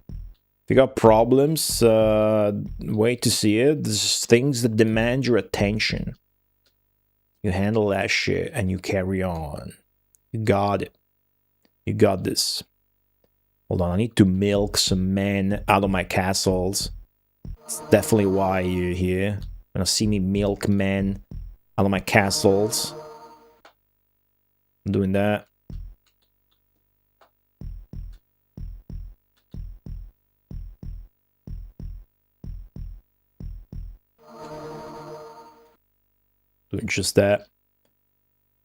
Speaker 1: If you got problems, wait to see it. There's things that demand your attention. You handle that shit and you carry on. You got it. You got this. Hold on, I need to milk some men out of my castles. That's definitely why you're here. You're gonna see me milk men out of my castles. I'm doing that. Doing just that.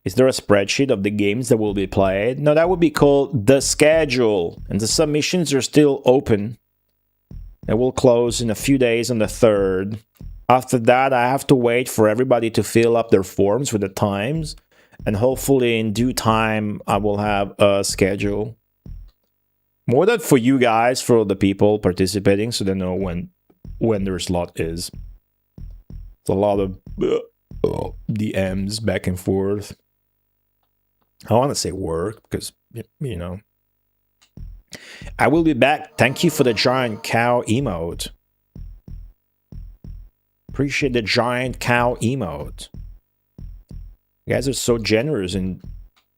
Speaker 1: Is there a spreadsheet of the games that will be played? No, that would be called the schedule. And the submissions are still open. It will close in a few days on the 3rd. After that, I have to wait for everybody to fill up their forms with the times. And hopefully in due time, I will have a schedule. More than for you guys, for the people participating, so they know when their slot is. It's a lot of DMs back and forth. I want to say work, because, you know. I will be back. Thank you for the giant cow emote. Appreciate the giant cow emote. You guys are so generous in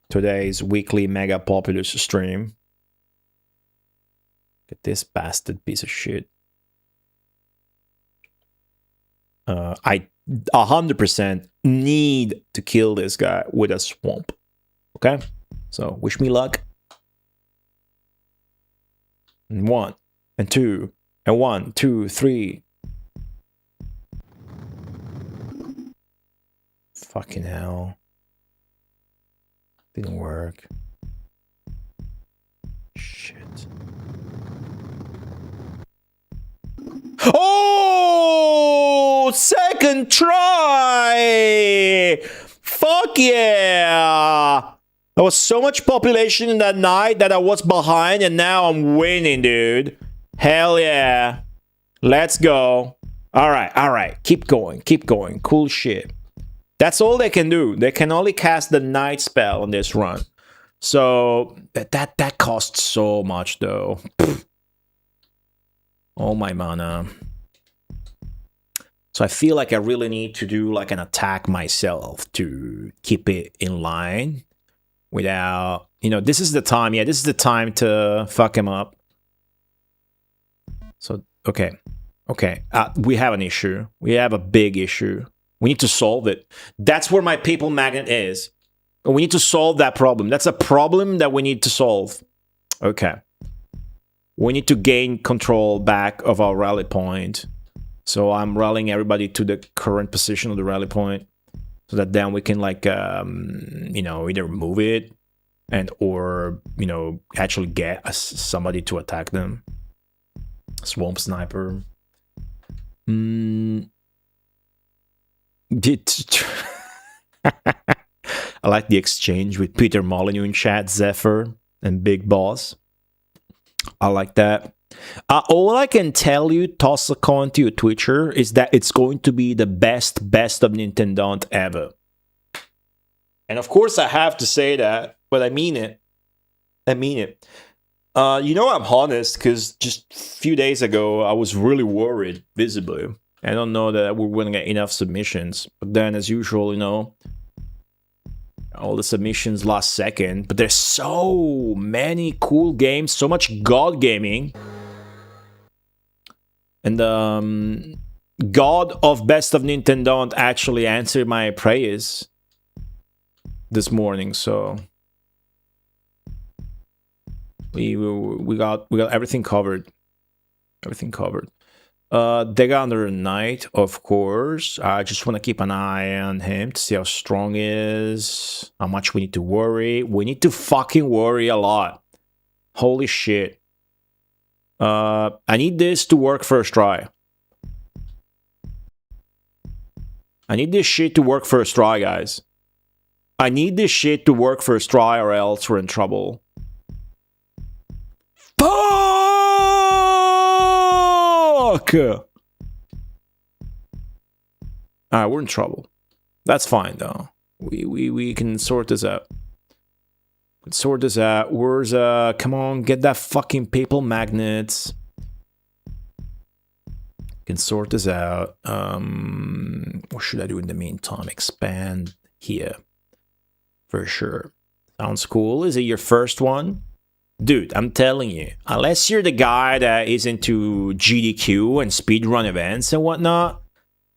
Speaker 1: today's weekly Mega Populous stream. Get this bastard piece of shit. I 100% need to kill this guy with a swamp. Okay? So, wish me luck. And 1, and 2, and 1, 2, 3. Fucking hell. Didn't work. Shit. Oh! Second try! Fuck yeah! There was so much population in that night that I was behind, and now I'm winning, dude. Hell yeah. Let's go. Alright. Keep going. Cool shit. That's all they can do. They can only cast the night spell on this run. So, that costs so much, though. Oh my mana. So I feel like I really need to do like an attack myself to keep it in line. Without, you know, this is the time. Yeah, this is the time to fuck him up. So, okay. We have an issue. We have a big issue. We need to solve it. That's where my people magnet is. We need to solve that problem. That's a problem that we need to solve. Okay. We need to gain control back of our rally point. So I'm rallying everybody to the current position of the rally point, so that then we can like either move it and or actually get somebody to attack them. Swamp sniper. I like the exchange with Peter Molyneux in chat, Zephyr and Big Boss. I like that. All I can tell you, toss a coin to your Twitcher, is that it's going to be the best of Nintendo ever. And of course I have to say that, but I mean it. I'm honest, because just a few days ago I was really worried, visibly. I don't know that we're going to get enough submissions, but then as usual, all the submissions last second. But there's so many cool games, so much God gaming. And God of Best of Nintendo actually answered my prayers this morning, so we got everything covered. Dega Under the Night, of course. I just want to keep an eye on him to see how strong he is, how much we need to worry. We need to fucking worry a lot. Holy shit. I need this to work first try. I need this shit to work first try, guys. I need this shit to work first try, or else we're in trouble. Fuck! Alright, we're in trouble. That's fine, though. We can sort this out. Where's come on, get that fucking papal magnets. Can sort this out. What should I do in the meantime? Expand here. For sure. Sounds cool. Is it your first one? Dude, I'm telling you, unless you're the guy that is into GDQ and speedrun events and whatnot,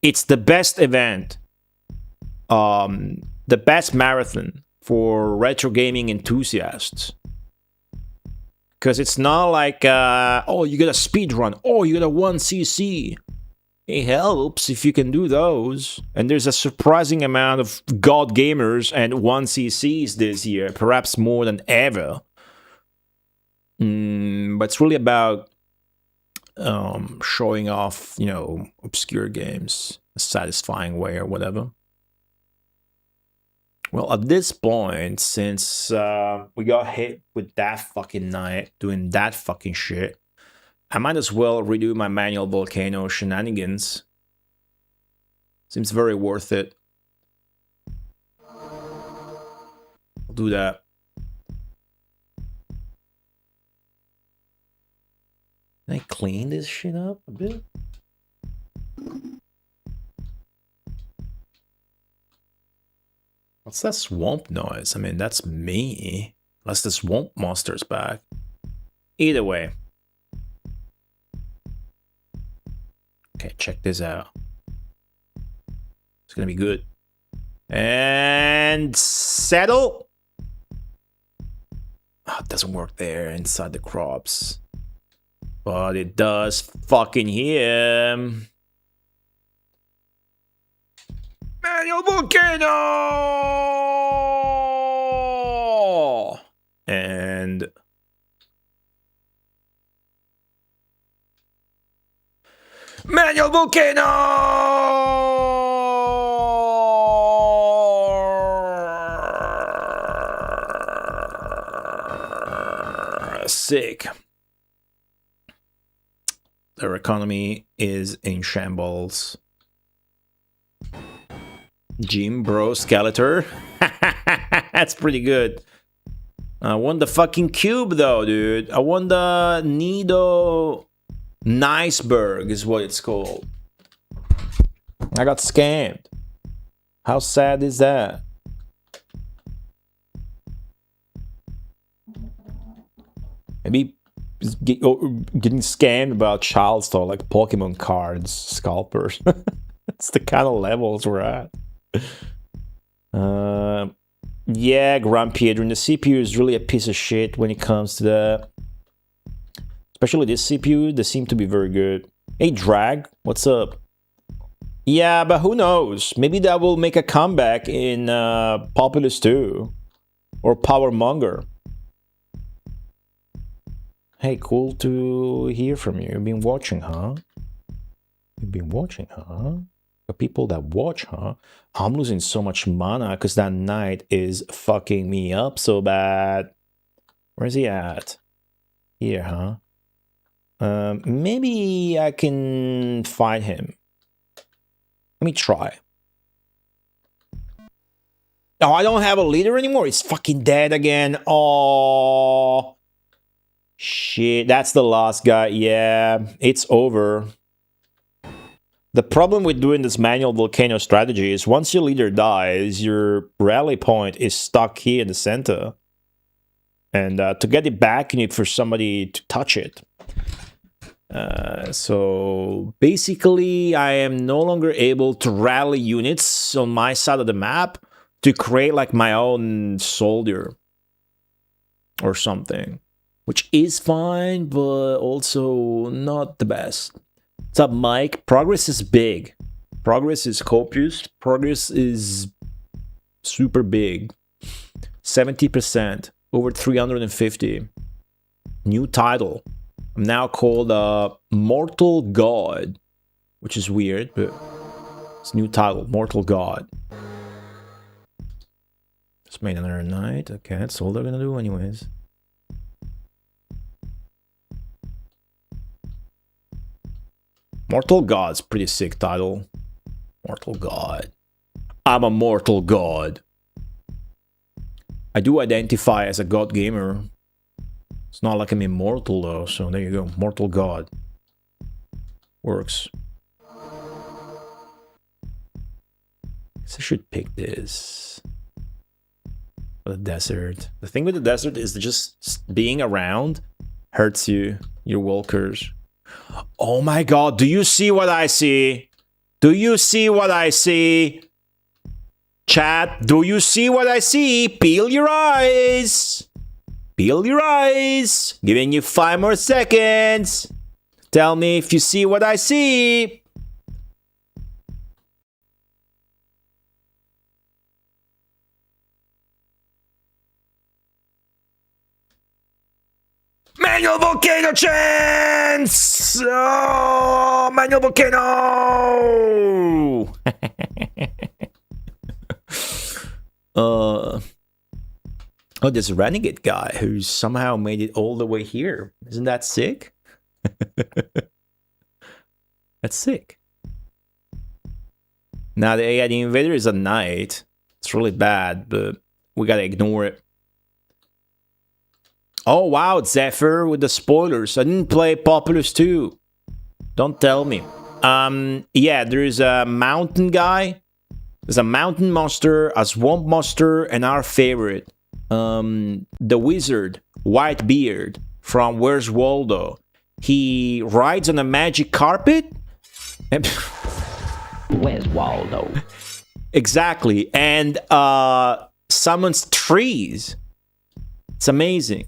Speaker 1: it's the best event. The best marathon for retro gaming enthusiasts. Because it's not like, oh, you got a speedrun, oh, you got a 1cc. It helps if you can do those. And there's a surprising amount of God gamers and 1cc's this year, perhaps more than ever. But it's really about showing off, obscure games, a satisfying way or whatever. Well, at this point, since we got hit with that fucking night doing that fucking shit, I might as well redo my manual volcano shenanigans. Seems very worth it. I'll do that. Can I clean this shit up a bit? What's that swamp noise? I mean, that's me. Unless the swamp monster's back. Either way. Okay, check this out. It's gonna be good. And settle. Oh, it doesn't work there inside the crops. But it does fucking here. Manual volcano! And manual volcano! Sick. Their economy is in shambles. Jim Bro Skeletor. That's pretty good. I won the fucking cube though, dude. I won the Nido Niceberg is what it's called. I got scammed. How sad is that? Maybe getting scammed about child stuff like Pokemon cards, scalpers. That's the kind of levels we're at. Yeah, Grand Piedron, the CPU is really a piece of shit when it comes to that. Especially this CPU, they seem to be very good. Hey, Drag, what's up? Yeah, but who knows? Maybe that will make a comeback in Populous 2 or Powermonger. Hey, cool to hear from you. You've been watching, huh? You've been watching, huh? The people that watch, huh? I'm losing so much mana because that knight is fucking me up so bad. Where's he at? Here, huh? Maybe I can fight him. Let me try. Oh, I don't have a leader anymore. He's fucking dead again. Oh, shit. That's the last guy. Yeah, it's over. The problem with doing this manual volcano strategy is once your leader dies, your rally point is stuck here in the center. And to get it back, you need for somebody to touch it. So basically, I am no longer able to rally units on my side of the map to create like my own soldier or something, which is fine, but also not the best. What's up, Mike? Progress is big. Progress is copious. Progress is super big. 70%, over 350. New title. I'm now called Mortal God, which is weird, but it's a new title, Mortal God. Just made another knight. Okay, that's all they're gonna do anyways. Mortal God's pretty sick title. Mortal God. I'm a mortal god. I do identify as a god gamer. It's not like I'm immortal though, so there you go. Mortal God. Works. Guess I should pick this. For the desert. The thing with the desert is that just being around hurts you. Your walkers. Oh my god, do you see what I see? Do you see what I see? Chat, do you see what I see? Peel your eyes! Peel your eyes! Giving you 5 more seconds! Tell me if you see what I see! Manual volcano chance! Oh, manual volcano! Oh, there's a renegade guy who's somehow made it all the way here. Isn't that sick? That's sick. Now the AI the invader is a knight. It's really bad, but we gotta ignore it. Oh wow, Zephyr with the spoilers. I didn't play Populous 2. Don't tell me. Yeah, there's a mountain guy. There's a mountain monster, a swamp monster, and our favorite, the wizard, Whitebeard from Where's Waldo. He rides on a magic carpet.
Speaker 3: Where's Waldo?
Speaker 1: Exactly, and summons trees. It's amazing.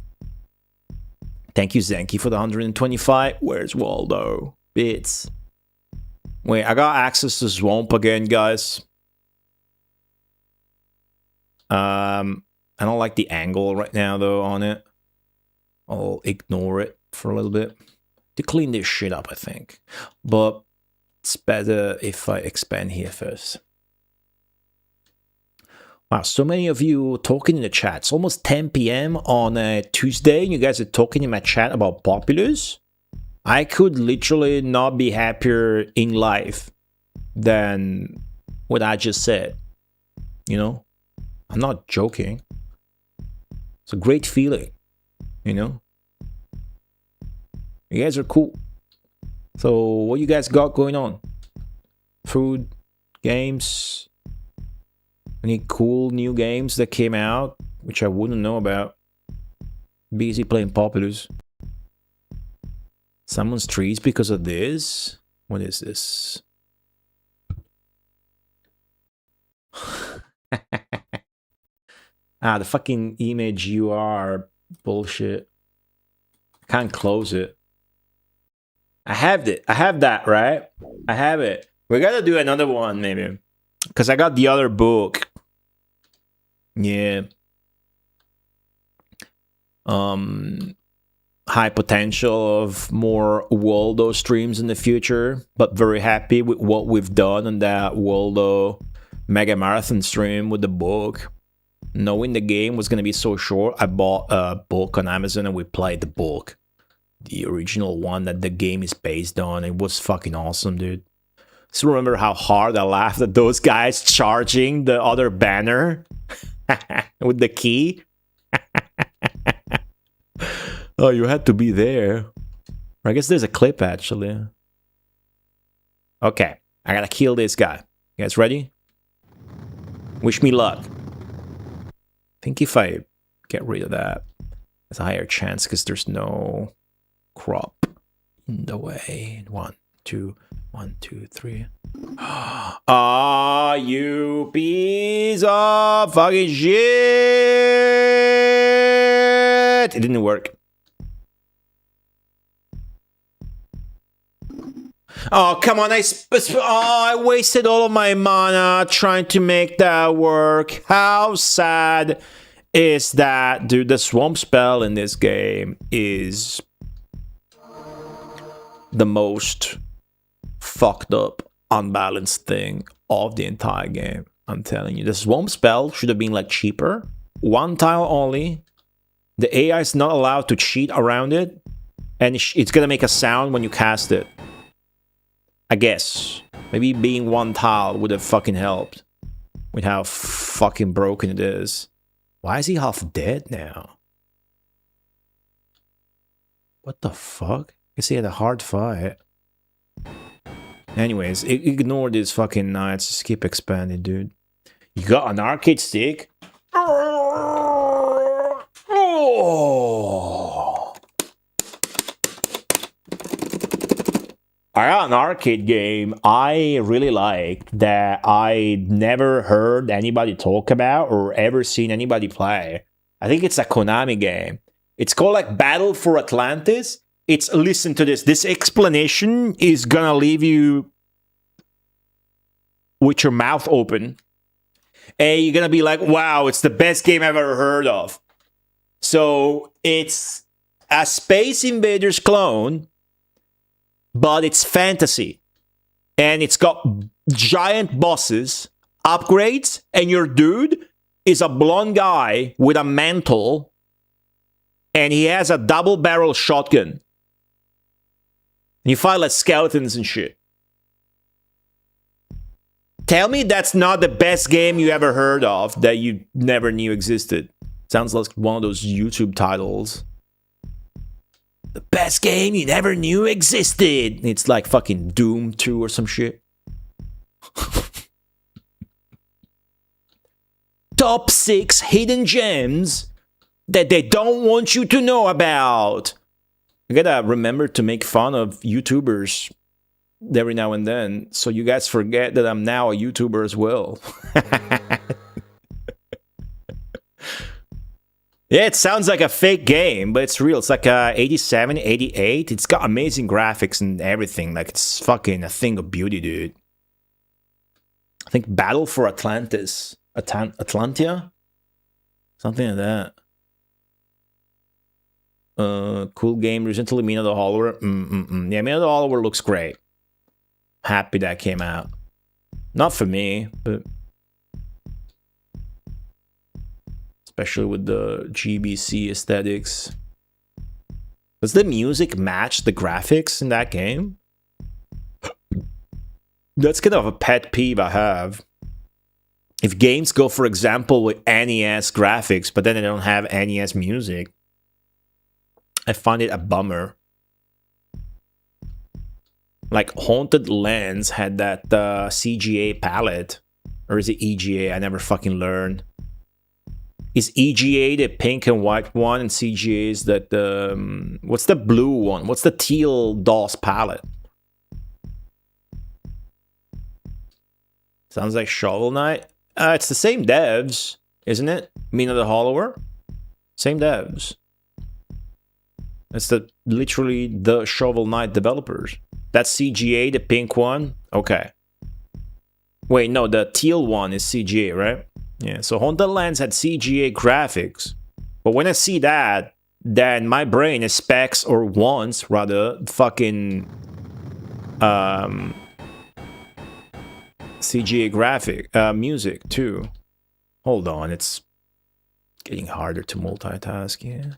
Speaker 1: Thank you, Zenki, for the 125. Where's Waldo? Bits. Wait, I got access to Swamp again, guys. I don't like the angle right now, though, on it. I'll ignore it for a little bit. To clean this shit up, I think. But it's better if I expand here first. Wow, so many of you talking in the chat. It's almost 10 p.m. on a Tuesday. You guys are talking in my chat about Populous. I could literally not be happier in life than what I just said. You know? I'm not joking. It's a great feeling. You know? You guys are cool. So, what you guys got going on? Food? Games? Any cool new games that came out, which I wouldn't know about? Busy playing Populous. Someone's trees because of this? What is this? The fucking image UR bullshit. Can't close it. I have it. I have that, right? I have it. We gotta do another one, maybe. Because I got the other book. Yeah. High potential of more Waldo streams in the future, but very happy with what we've done on that Waldo Mega Marathon stream with the book. Knowing the game was gonna be so short, I bought a book on Amazon and we played the book. The original one that the game is based on. It was fucking awesome, dude. Still remember how hard I laughed at those guys charging the other banner with the key. Oh, you had to be there. I guess there's a clip, actually. Okay, I gotta kill this guy. You guys ready? Wish me luck. I think if I get rid of that, there's a higher chance because there's no crop in the way. 1, 2, 1, 2, 3. Ah, you piece of fucking shit! It didn't work. Oh, come on, I wasted all of my mana trying to make that work. How sad is that? Dude, the swamp spell in this game is the most fucked up, unbalanced thing of the entire game. I'm telling you, the swamp spell should have been like cheaper. 1 tile only. The AI is not allowed to cheat around it. And it's gonna make a sound when you cast it. I guess. Maybe being 1 tile would have fucking helped. With how fucking broken it is. Why is he half dead now? What the fuck? I guess he had a hard fight. Anyways, ignore this fucking knights. Just keep expanding, dude. You got an arcade stick? Oh! I got an arcade game I really liked that I never heard anybody talk about or ever seen anybody play. I think it's a Konami game. It's called like Battle for Atlantis. It's, listen to this. This explanation is gonna leave you with your mouth open. And you're gonna be like, wow, it's the best game I've ever heard of. So it's a Space Invaders clone, but it's fantasy. And it's got giant bosses, upgrades, and your dude is a blonde guy with a mantle, and he has a double-barrel shotgun. And you fight like skeletons and shit. Tell me that's not the best game you ever heard of that you never knew existed. Sounds like one of those YouTube titles. The best game you never knew existed. It's like fucking Doom 2 or some shit. Top 6 hidden gems that they don't want you to know about. I gotta remember to make fun of YouTubers every now and then, so you guys forget that I'm now a YouTuber as well. Yeah, it sounds like a fake game, but it's real. It's like 87, 88. It's got amazing graphics and everything. Like, it's fucking a thing of beauty, dude. I think Battle for Atlantis. Atlantia? Something like that. Cool game. Recently, Mina the Hollower. Yeah, Mina the Hollower looks great. Happy that came out. Not for me, but... especially with the GBC aesthetics. Does the music match the graphics in that game? That's kind of a pet peeve I have. If games go, for example, with NES graphics, but then they don't have NES music, I find it a bummer. Like Haunted Lands had that CGA palette. Or is it EGA? I never fucking learned. Is EGA the pink and white one, and CGA is that the... what's the blue one? What's the teal DOS palette? Sounds like Shovel Knight. It's the same devs, isn't it? Mina the Hollower? Same devs. That's literally the Shovel Knight developers. That's CGA, the pink one. Okay. Wait, no, the teal one is CGA, right? Yeah, so Haunted Lands had CGA graphics. But when I see that, then my brain expects, or wants, rather, fucking... CGA graphic, music, too. Hold on, it's getting harder to multitask, yeah.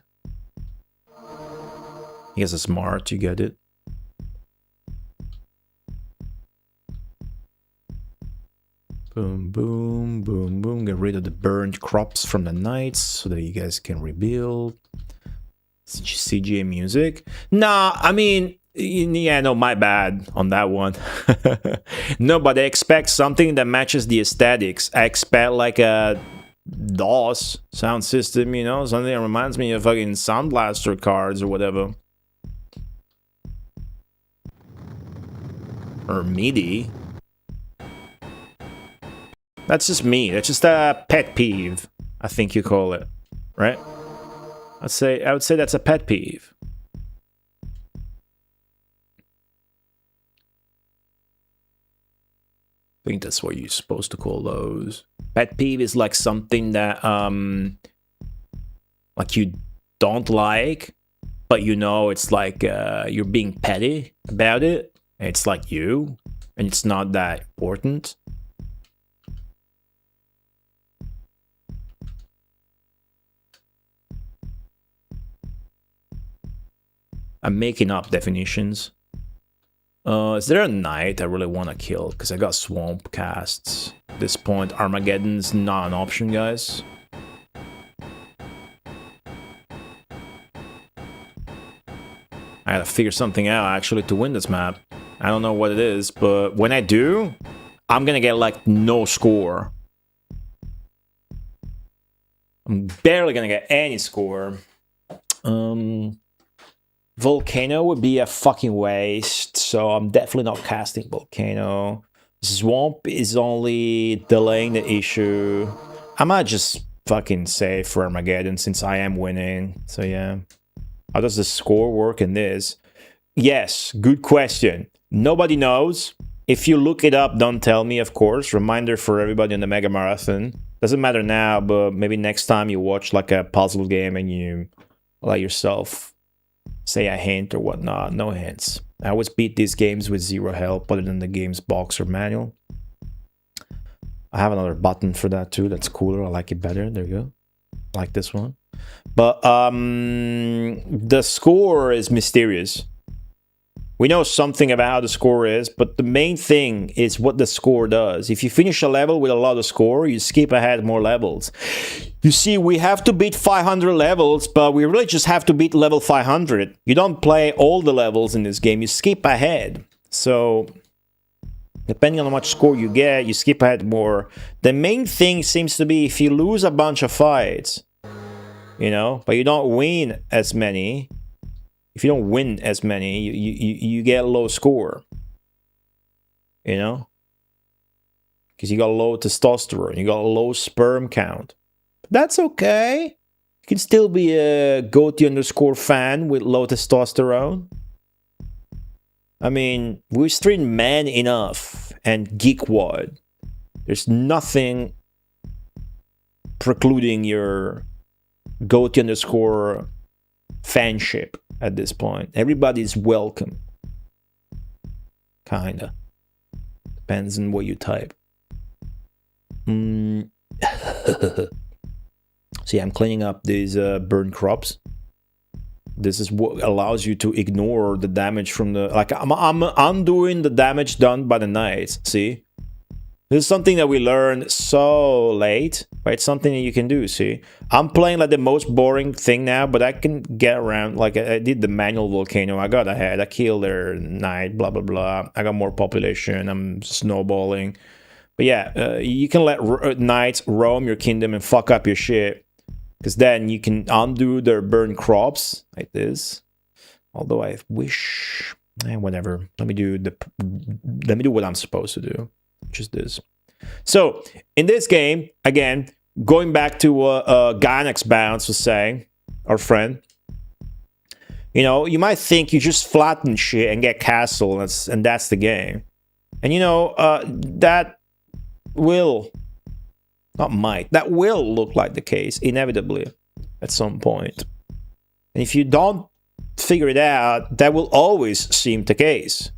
Speaker 1: He has a smart, you get it. Boom, boom, boom, boom. Get rid of the burned crops from the nights so that you guys can rebuild. CGA music? Nah, I mean, yeah, no, my bad on that one. No, but I expect something that matches the aesthetics. I expect like a DOS sound system, you know, something that reminds me of fucking Sound Blaster cards or whatever. Or MIDI. That's just me. That's just a pet peeve, I think you call it, right? I would say that's a pet peeve. I think that's what you're supposed to call those. Pet peeve is like something that like you don't like, but you know it's like you're being petty about it. It's like you, and it's not that important. I'm making up definitions. Is there a knight I really want to kill? Because I got swamp casts. At this point, Armageddon's not an option, guys. I gotta figure something out, actually, to win this map. I don't know what it is, but when I do, I'm gonna get, like, no score. I'm barely gonna get any score. Volcano would be a fucking waste, so I'm definitely not casting Volcano. Swamp is only delaying the issue. I might just fucking save for Armageddon since I am winning, so yeah. How does the score work in this? Yes, good question. Nobody knows. If you look it up, don't tell me, of course. Reminder for everybody on the Mega Marathon. Doesn't matter now, but maybe next time you watch like a puzzle game and you let yourself say a hint or whatnot. No hints. I always beat these games with zero help other than the game's box or manual. I have another button for that too. That's cooler. I like it better. There you go. I like this one. But the score is mysterious. We know something about how the score is, but the main thing is what the score does. If you finish a level with a lot of score, you skip ahead more levels. You see, we have to beat 500 levels, but we really just have to beat level 500. You don't play all the levels in this game, you skip ahead. So, depending on how much score you get, you skip ahead more. The main thing seems to be if you lose a bunch of fights, you know, but you don't win as many. If you don't win as many, you get a low score. You know? Because you got low testosterone, you got a low sperm count. But that's okay. You can still be a goatee underscore fan with low testosterone. I mean, we're stream man enough and geekwad. There's nothing precluding your goatee underscore fanship at this point. Everybody's welcome. Kinda. Depends on what you type. So yeah, I'm cleaning up these burned crops. This is what allows you to ignore the damage from the... Like, I'm undoing the damage done by the knights, see? This is something that we learned so late, but it's something that you can do, see? I'm playing like the most boring thing now, but I can get around. Like, I did the manual volcano, I got ahead, I killed their knight, blah, blah, blah. I got more population, I'm snowballing. But yeah, you can let knights roam your kingdom and fuck up your shit. Because then you can undo their burned crops, like this. Although I wish... whatever. Let me do what I'm supposed to do. Which is this. So, in this game, again, going back to Gynax Bounce was saying, our friend, You know, you might think you just flatten shit and get castle, and that's the game. And you know, that will, not might, that will look like the case, inevitably, at some point. And if you don't figure it out, that will always seem the case.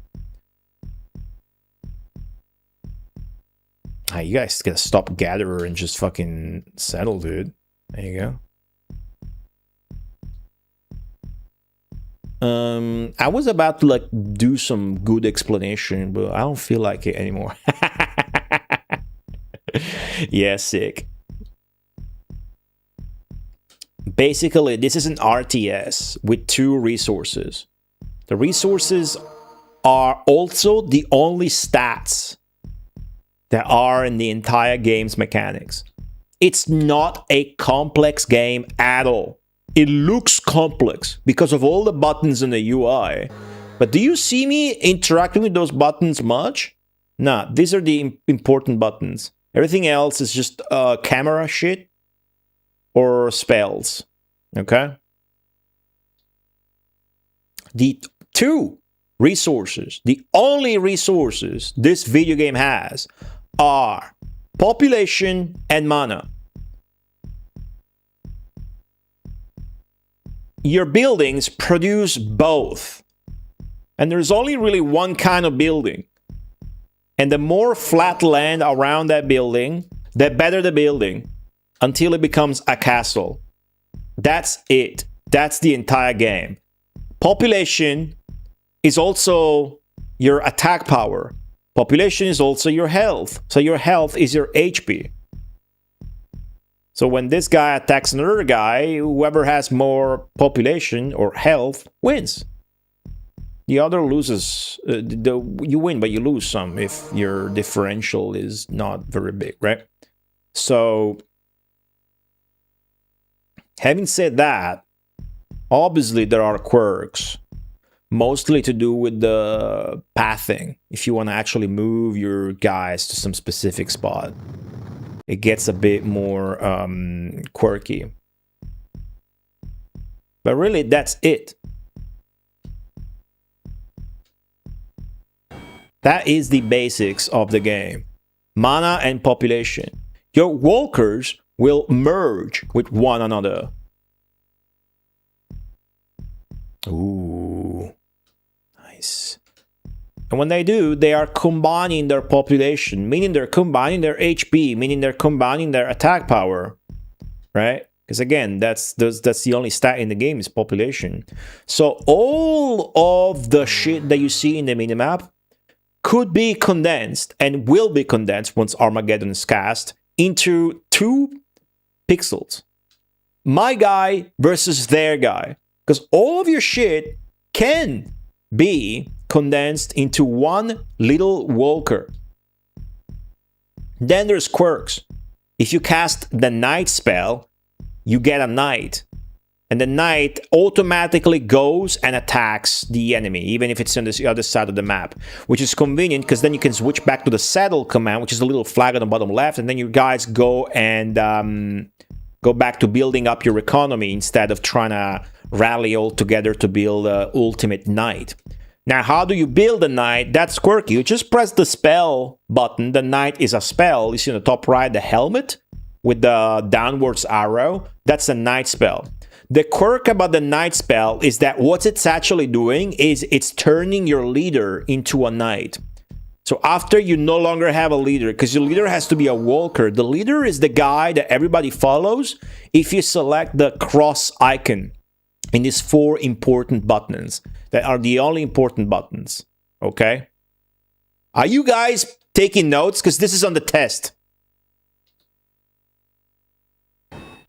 Speaker 1: Ah, you guys gotta stop Gatherer and just fucking settle, dude. There you go. I was about to like do some good explanation, but I don't feel like it anymore. Yeah, sick. Basically, this is an RTS with 2 resources. The resources are also the only stats that are in the entire game's mechanics. It's not a complex game at all. It looks complex because of all the buttons in the UI. But do you see me interacting with those buttons much? Nah, these are the important buttons. Everything else is just camera shit or spells. Okay? The 2 resources, the only resources this video game has, are population and mana. Your buildings produce both. And there's only really one kind of building. And the more flat land around that building, the better the building, until it becomes a castle. That's it. That's the entire game. Population is also your attack power. Population is also your health. So your health is your HP. So when this guy attacks another guy, whoever has more population or health wins. The other loses. You win, but you lose some if your differential is not very big, right? So, having said that, obviously there are quirks. Mostly to do with the pathing. If you want to actually move your guys to some specific spot, it gets a bit more quirky. But really, that's it. That is the basics of the game. Mana and population. Your walkers will merge with one another. Ooh. Nice. And when they do, they are combining their population, meaning they're combining their HP, meaning they're combining their attack power, right? Because again, that's the only stat in the game is population. So all of the shit that you see in the minimap could be condensed and will be condensed once Armageddon is cast into 2 pixels. My guy versus their guy. Because all of your shit can be condensed into one little walker. Then there's quirks. If you cast the Knight spell, you get a Knight. And the Knight automatically goes and attacks the enemy, even if it's on the other side of the map. Which is convenient, because then you can switch back to the Saddle command, which is a little flag on the bottom left, and then you guys go and go back to building up your economy instead of trying to rally all together to build an ultimate Knight. Now, how do you build a Knight? That's quirky. You just press the spell button. The Knight is a spell. You see on the top right, the helmet with the downwards arrow. That's a Knight spell. The quirk about the Knight spell is that what it's actually doing is it's turning your leader into a Knight. So after you no longer have a leader, because your leader has to be a walker, the leader is the guy that everybody follows if you select the cross icon in these 4 important buttons that are the only important buttons. Okay? Are you guys taking notes? Because this is on the test.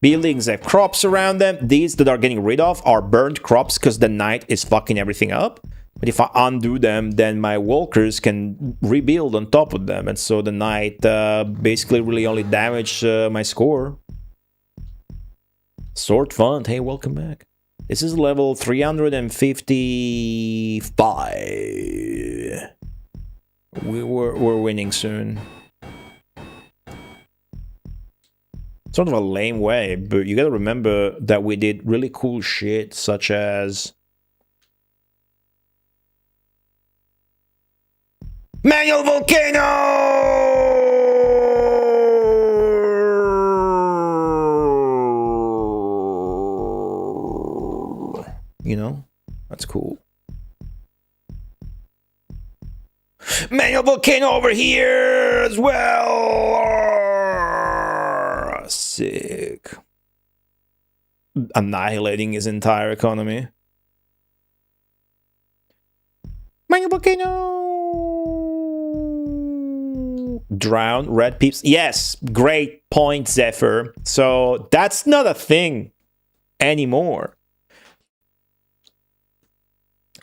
Speaker 1: Buildings have crops around them. These that are getting rid of are burnt crops because the Knight is fucking everything up. But if I undo them, then my walkers can rebuild on top of them. And so the Knight basically really only damaged my score. Sword Fund, hey, welcome back. This is level 355. We're winning soon. Sort of a lame way, but you gotta remember that we did really cool shit, such as Manual volcano! You know? That's cool. Manual volcano over here as well! Sick. Annihilating his entire economy. Manual volcano! Drown red peeps. Yes, great point, Zephyr. So that's not a thing anymore.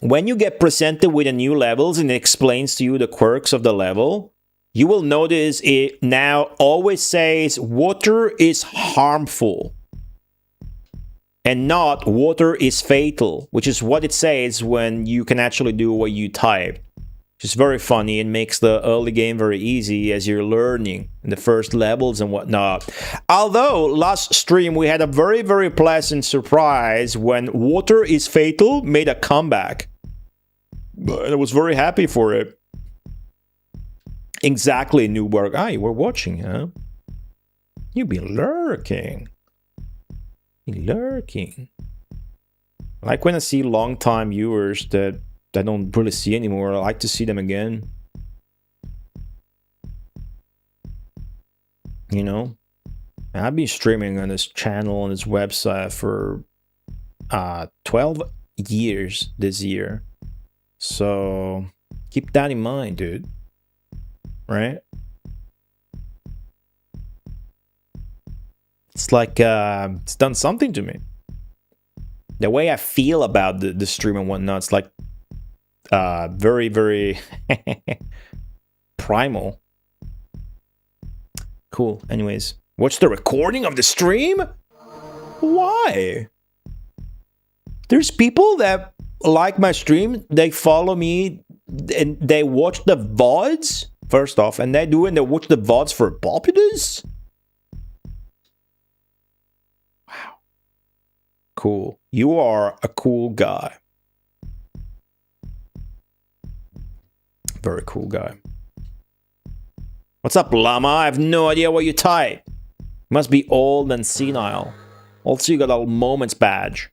Speaker 1: When you get presented with a new levels and it explains to you the quirks of the level, you will notice it now always says water is harmful and not water is fatal, which is what it says when you can actually do what you type. Which is very funny and makes the early game very easy as you're learning in the first levels and whatnot. Although last stream we had a very, very pleasant surprise when water is fatal made a comeback. And I was very happy for it. Exactly, Newberg. Ah, you were watching, huh? You be lurking. Lurking. Like when I see long-time viewers that I don't really see anymore, I like to see them again. You know? I've been streaming on this channel, on this website for 12 years this year. So keep that in mind, dude. Right? It's like it's done something to me. The way I feel about the stream and whatnot, it's like very, very primal. Cool. Anyways, watch the recording of the stream? Why? There's people that like my stream, they follow me, and they watch the VODs, first off, and they watch the VODs for Populous? Wow. Cool. You are a cool guy. Very cool guy. What's up, llama? I have no idea what you type. Must be old and senile. Also, you got a moments badge.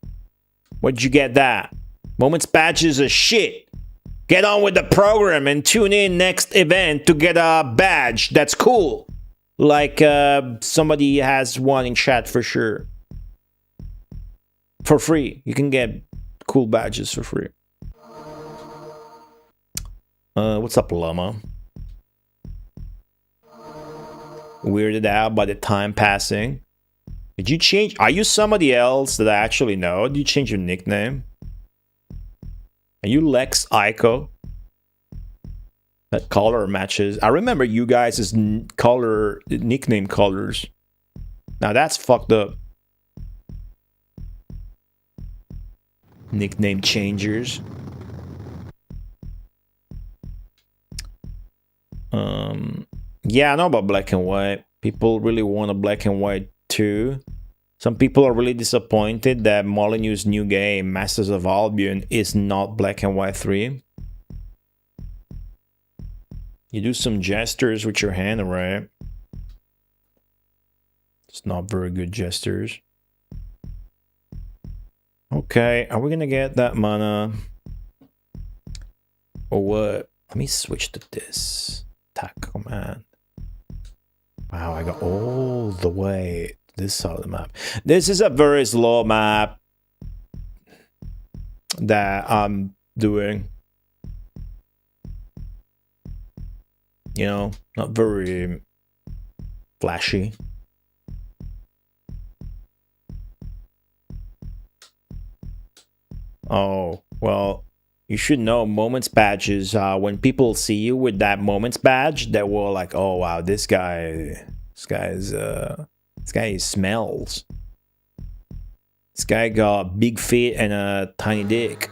Speaker 1: Where'd you get that? Moments badges are shit. Get on with the program and tune in next event to get a badge that's cool. Like somebody has one in chat for sure. For free. You can get cool badges for free. What's up, llama? Weirded out by the time passing. Did you change? Are you somebody else that I actually know? Did you change your nickname? Are you Lex Ico? That color matches. I remember you guys' nickname colors. Now that's fucked up. Nickname changers. Yeah, I know about black and white. People really want a black and white too. Some people are really disappointed that Molyneux's new game, Masters of Albion, is not black and white 3. You do some gestures with your hand, right? It's not very good gestures. Okay, are we gonna get that mana? Or what? Let me switch to this. Attack command. Wow, I got all the way this side of the map. This is a very slow map that I'm doing. You know, not very flashy. Oh, well, you should know moments badges. When people see you with that moments badge, they will like, oh wow, this guy smells. This guy got big feet and a tiny dick.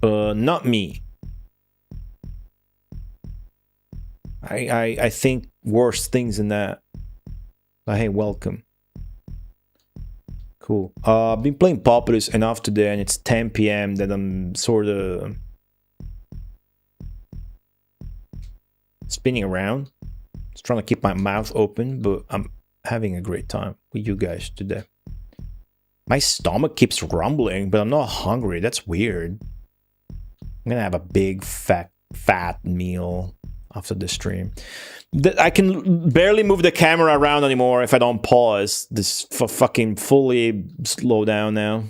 Speaker 1: Not me. I think worse things than that. But hey, welcome. Cool. I've been playing Populous enough today, and it's 10 p.m. that I'm sort of spinning around. Just trying to keep my mouth open, but I'm having a great time with you guys today. My stomach keeps rumbling, but I'm not hungry. That's weird. I'm gonna have a big fat meal after the stream. I can barely move the camera around anymore if I don't pause. This fucking fully slow down now.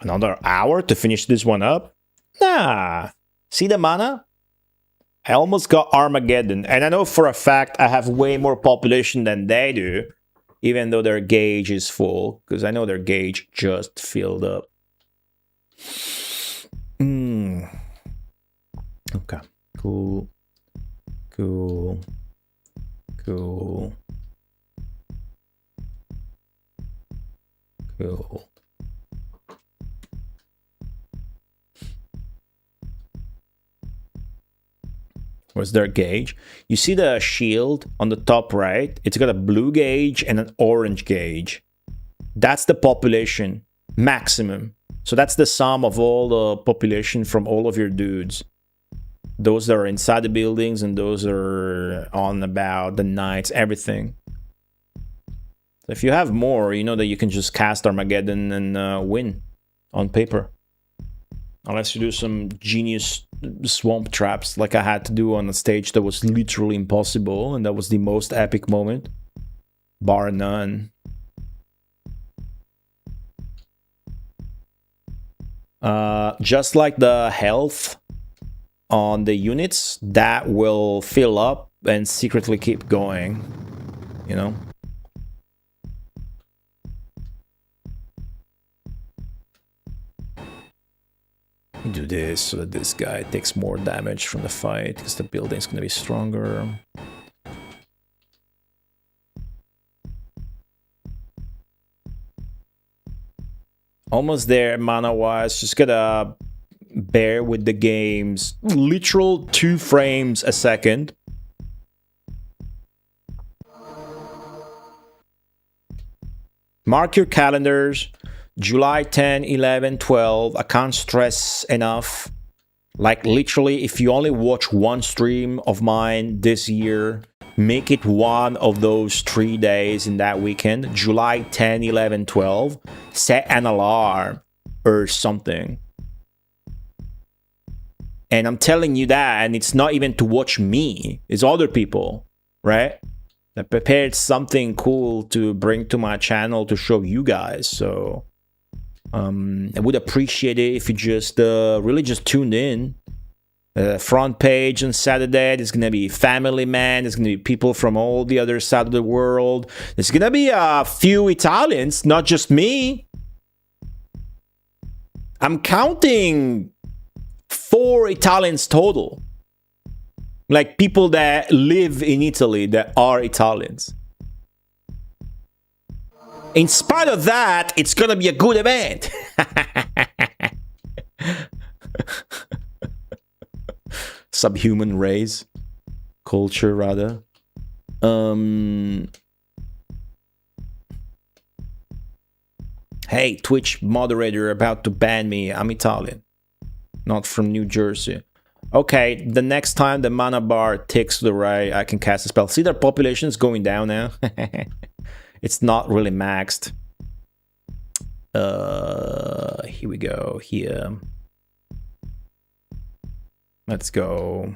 Speaker 1: Another hour to finish this one up? Nah. See the mana? I almost got Armageddon, and I know for a fact I have way more population than they do, even though their gauge is full, because I know their gauge just filled up. Okay. Cool. Cool. Cool. Cool. Where's their gauge? You see the shield on the top right? It's got a blue gauge and an orange gauge. That's the population maximum. So that's the sum of all the population from all of your dudes. Those that are inside the buildings and those that are on about the nights, everything. So if you have more, you know that you can just cast Armageddon and win on paper. Unless you do some genius swamp traps like I had to do on a stage that was literally impossible, and that was the most epic moment, bar none. Just like the health on the units, that will fill up and secretly keep going, you know? Do this so that this guy takes more damage from the fight because the building's gonna be stronger. Almost there mana wise, just gotta bear with the game's literal 2 frames a second. Mark your calendars. July 10, 11, 12. I can't stress enough. Like literally, if you only watch one stream of mine this year, make it one of those 3 days in that weekend. July 10, 11, 12. Set an alarm or something. And I'm telling you that, and it's not even to watch me. It's other people, right? I prepared something cool to bring to my channel to show you guys. So I would appreciate it if you just really just tuned in. Front page on Saturday, there's gonna be family man, there's gonna be people from all the other side of the world. There's gonna be a few Italians, not just me. I'm counting 4 Italians total. Like people that live in Italy that are Italians. In spite of that, it's gonna be a good event. Subhuman race. Culture, rather. Hey, Twitch moderator about to ban me. I'm Italian. Not from New Jersey. Okay, the next time the mana bar ticks to the right, I can cast a spell. See, their population is going down now. It's not really maxed. Here we go. Here. Let's go.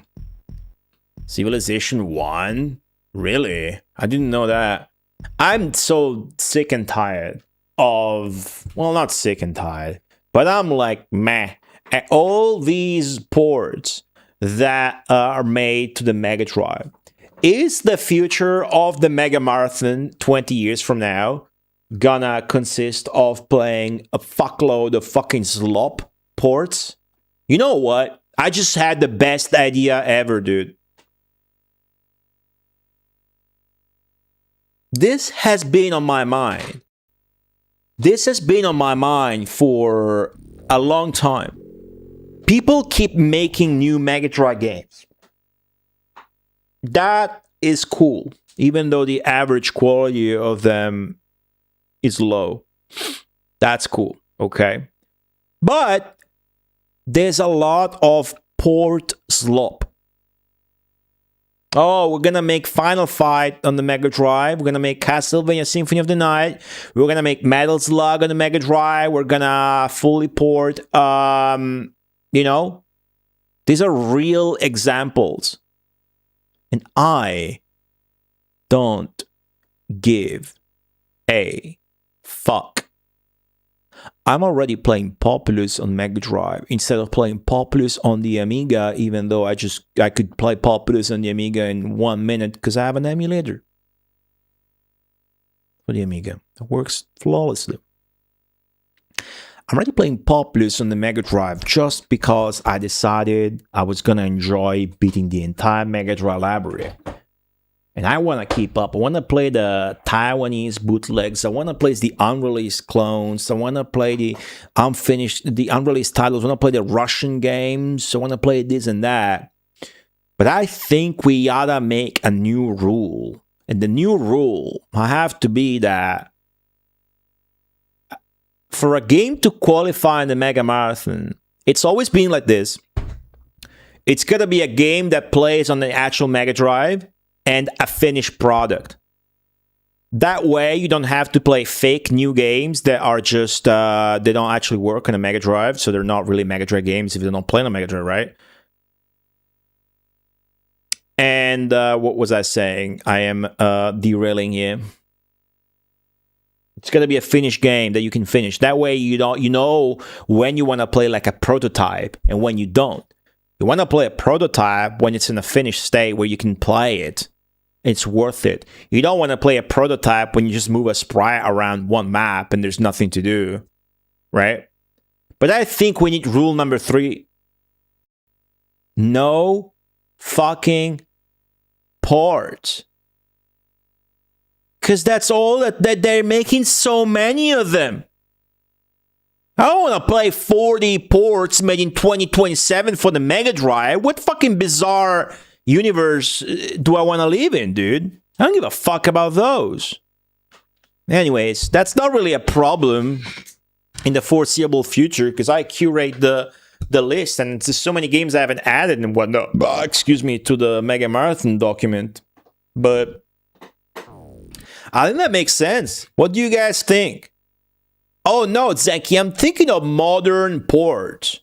Speaker 1: Civilization 1? Really? I didn't know that. I'm so sick and tired of... Well, not sick and tired. But I'm like, meh. At all these ports that are made to the Mega Drive. Is the future of the Mega Marathon 20 years from now gonna consist of playing a fuckload of fucking slop ports? You know what? I just had the best idea ever, dude. This has been on my mind. This has been on my mind for a long time. People keep making new Mega Drive games. That is cool, even though the average quality of them is low. That's cool, okay? But there's a lot of port slop. Oh, we're gonna make Final Fight on the Mega Drive. We're gonna make Castlevania Symphony of the Night. We're gonna make Metal Slug on the Mega Drive. We're gonna fully port, you know, these are real examples. And I don't give a fuck. I'm already playing Populous on Mega Drive instead of playing Populous on the Amiga, even though I could play Populous on the Amiga in 1 minute because I have an emulator for the Amiga. It works flawlessly. I'm already playing Populous on the Mega Drive just because I decided I was gonna enjoy beating the entire Mega Drive library. And I want to keep up. I want to play the Taiwanese bootlegs. I want to play the unreleased clones. I want to play the unreleased titles. I want to play the Russian games. I want to play this and that. But I think we ought to make a new rule. And the new rule will have to be that for a game to qualify in the Mega Marathon, it's always been like this. It's got to be a game that plays on the actual Mega Drive and a finished product. That way, you don't have to play fake new games that are just, they don't actually work on a Mega Drive, so they're not really Mega Drive games if they don't play on a Mega Drive, right? And what was I saying? I am derailing here. It's gonna be a finished game that you can finish. That way, you know when you want to play like a prototype and when you don't. You want to play a prototype when it's in a finished state where you can play it. It's worth it. You don't want to play a prototype when you just move a sprite around one map and there's nothing to do, right? But I think we need rule number 3. No fucking ports. Because that's all that they're making so many of them. I don't want to play 40 ports made in 2027 for the Mega Drive. What fucking bizarre universe do I want to live in, dude? I don't give a fuck about those. Anyways, that's not really a problem in the foreseeable future because I curate the list and there's so many games I haven't added and whatnot. Excuse me, to the Mega Marathon document. But I think that makes sense. What do you guys think? Oh no, Zeki, I'm thinking of modern ports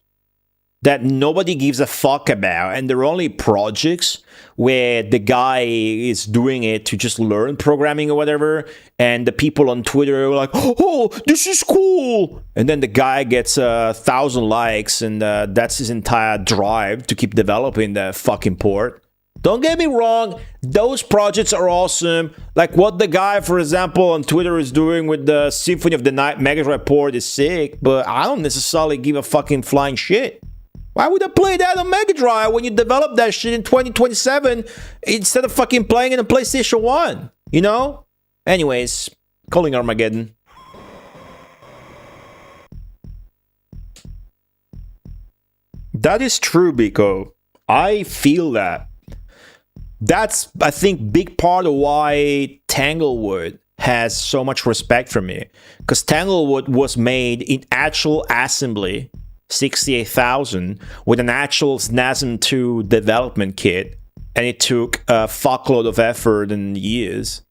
Speaker 1: that nobody gives a fuck about, and they're only projects where the guy is doing it to just learn programming or whatever, and the people on Twitter are like, oh, this is cool! And then the guy gets 1,000 likes, and that's his entire drive to keep developing the fucking port. Don't get me wrong, those projects are awesome. Like what the guy, for example, on Twitter is doing with the Symphony of the Night Mega Drive port is sick, but I don't necessarily give a fucking flying shit. Why would I play that on Mega Drive when you develop that shit in 2027 instead of fucking playing it on PlayStation 1? You know? Anyways, calling Armageddon. That is true, Biko. I feel that. That's, I think, big part of why Tanglewood has so much respect for me. Because Tanglewood was made in actual assembly, 68,000, with an actual SNASM 2 development kit. And it took a fuckload of effort and years.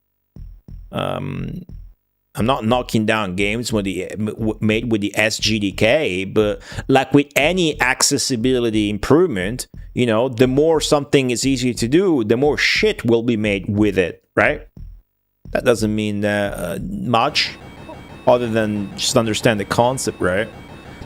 Speaker 1: I'm not knocking down games made with the SGDK, but like with any accessibility improvement, you know, the more something is easy to do, the more shit will be made with it, right? That doesn't mean much, other than just understand the concept, right?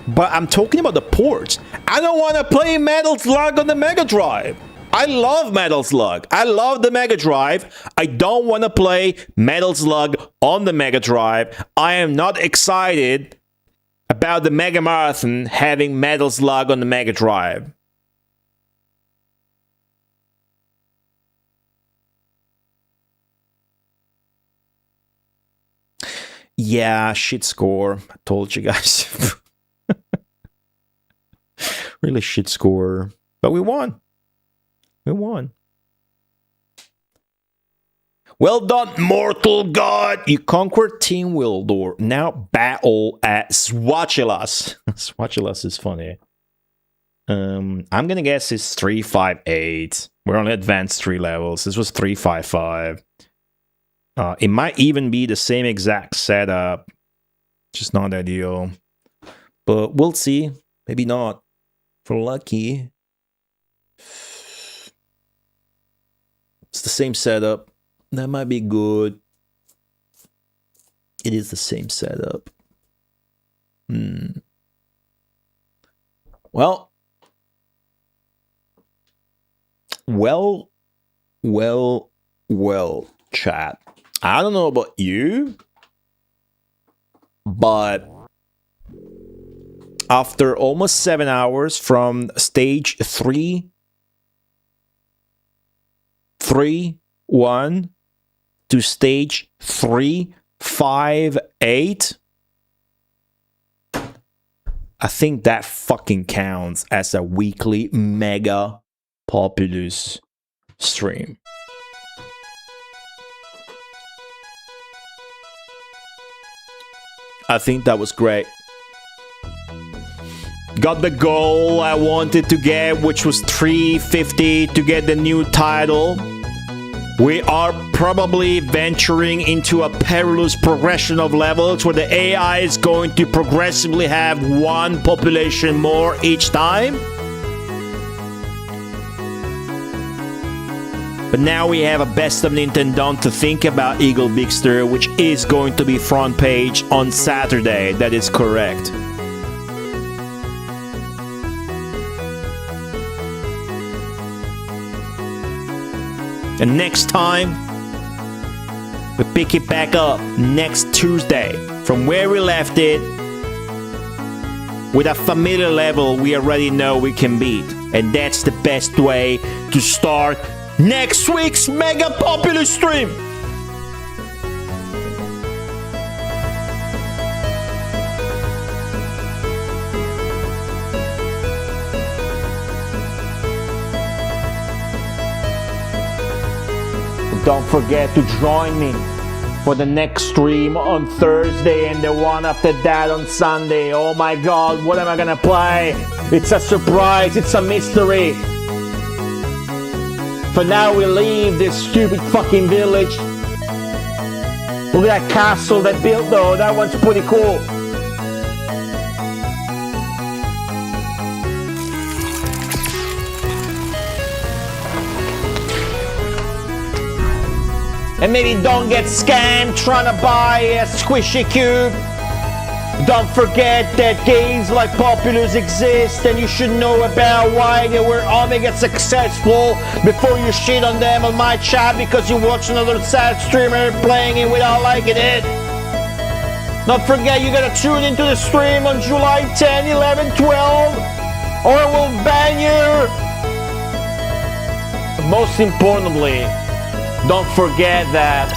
Speaker 1: But I'm talking about the ports. I don't want to play Metal Slug on the Mega Drive. I love Metal Slug. I love the Mega Drive. I don't want to play Metal Slug on the Mega Drive. I am not excited about the Mega Marathon having Metal Slug on the Mega Drive. Yeah, shit score. I told you guys. Really shit score. But we won. We won. Well done, mortal god! You conquered Team Wildor. Now battle at Swatchilas. Swatchilas is funny. I'm gonna guess it's 358. We're only advanced 3 levels. This was 355. It might even be the same exact setup, just not ideal. But we'll see. Maybe not. For lucky. It's the same setup. That might be good. It is the same setup. Well, chat. I don't know about you, but after almost 7 hours from stage 3-1 to stage 3-5-8, I think that fucking counts as a weekly mega Populous stream. I think that was great. Got the goal I wanted to get, which was 350 to get the new title. We are probably venturing into a perilous progression of levels where the AI is going to progressively have one population more each time. But now we have a Best of Nintendo to think about, Eagle Bigster, which is going to be front page on Saturday. That is correct. And next time, we pick it back up next Tuesday from where we left it with a familiar level we already know we can beat. And that's the best way to start next week's Mega Populous stream. Don't forget to join me for the next stream on Thursday and the one after that on Sunday. Oh my god, what am I gonna play? It's a surprise, it's a mystery. For now we leave this stupid fucking village. Look at that castle they built though, that one's pretty cool. And maybe don't get scammed trying to buy a squishy cube. Don't forget that games like Populous exist and you should know about why they were Amiga successful before you shit on them on my chat because you watch another sad streamer playing it without liking it. Don't forget you gotta tune into the stream on July 10, 11, 12 or I will ban you. Most importantly, don't forget that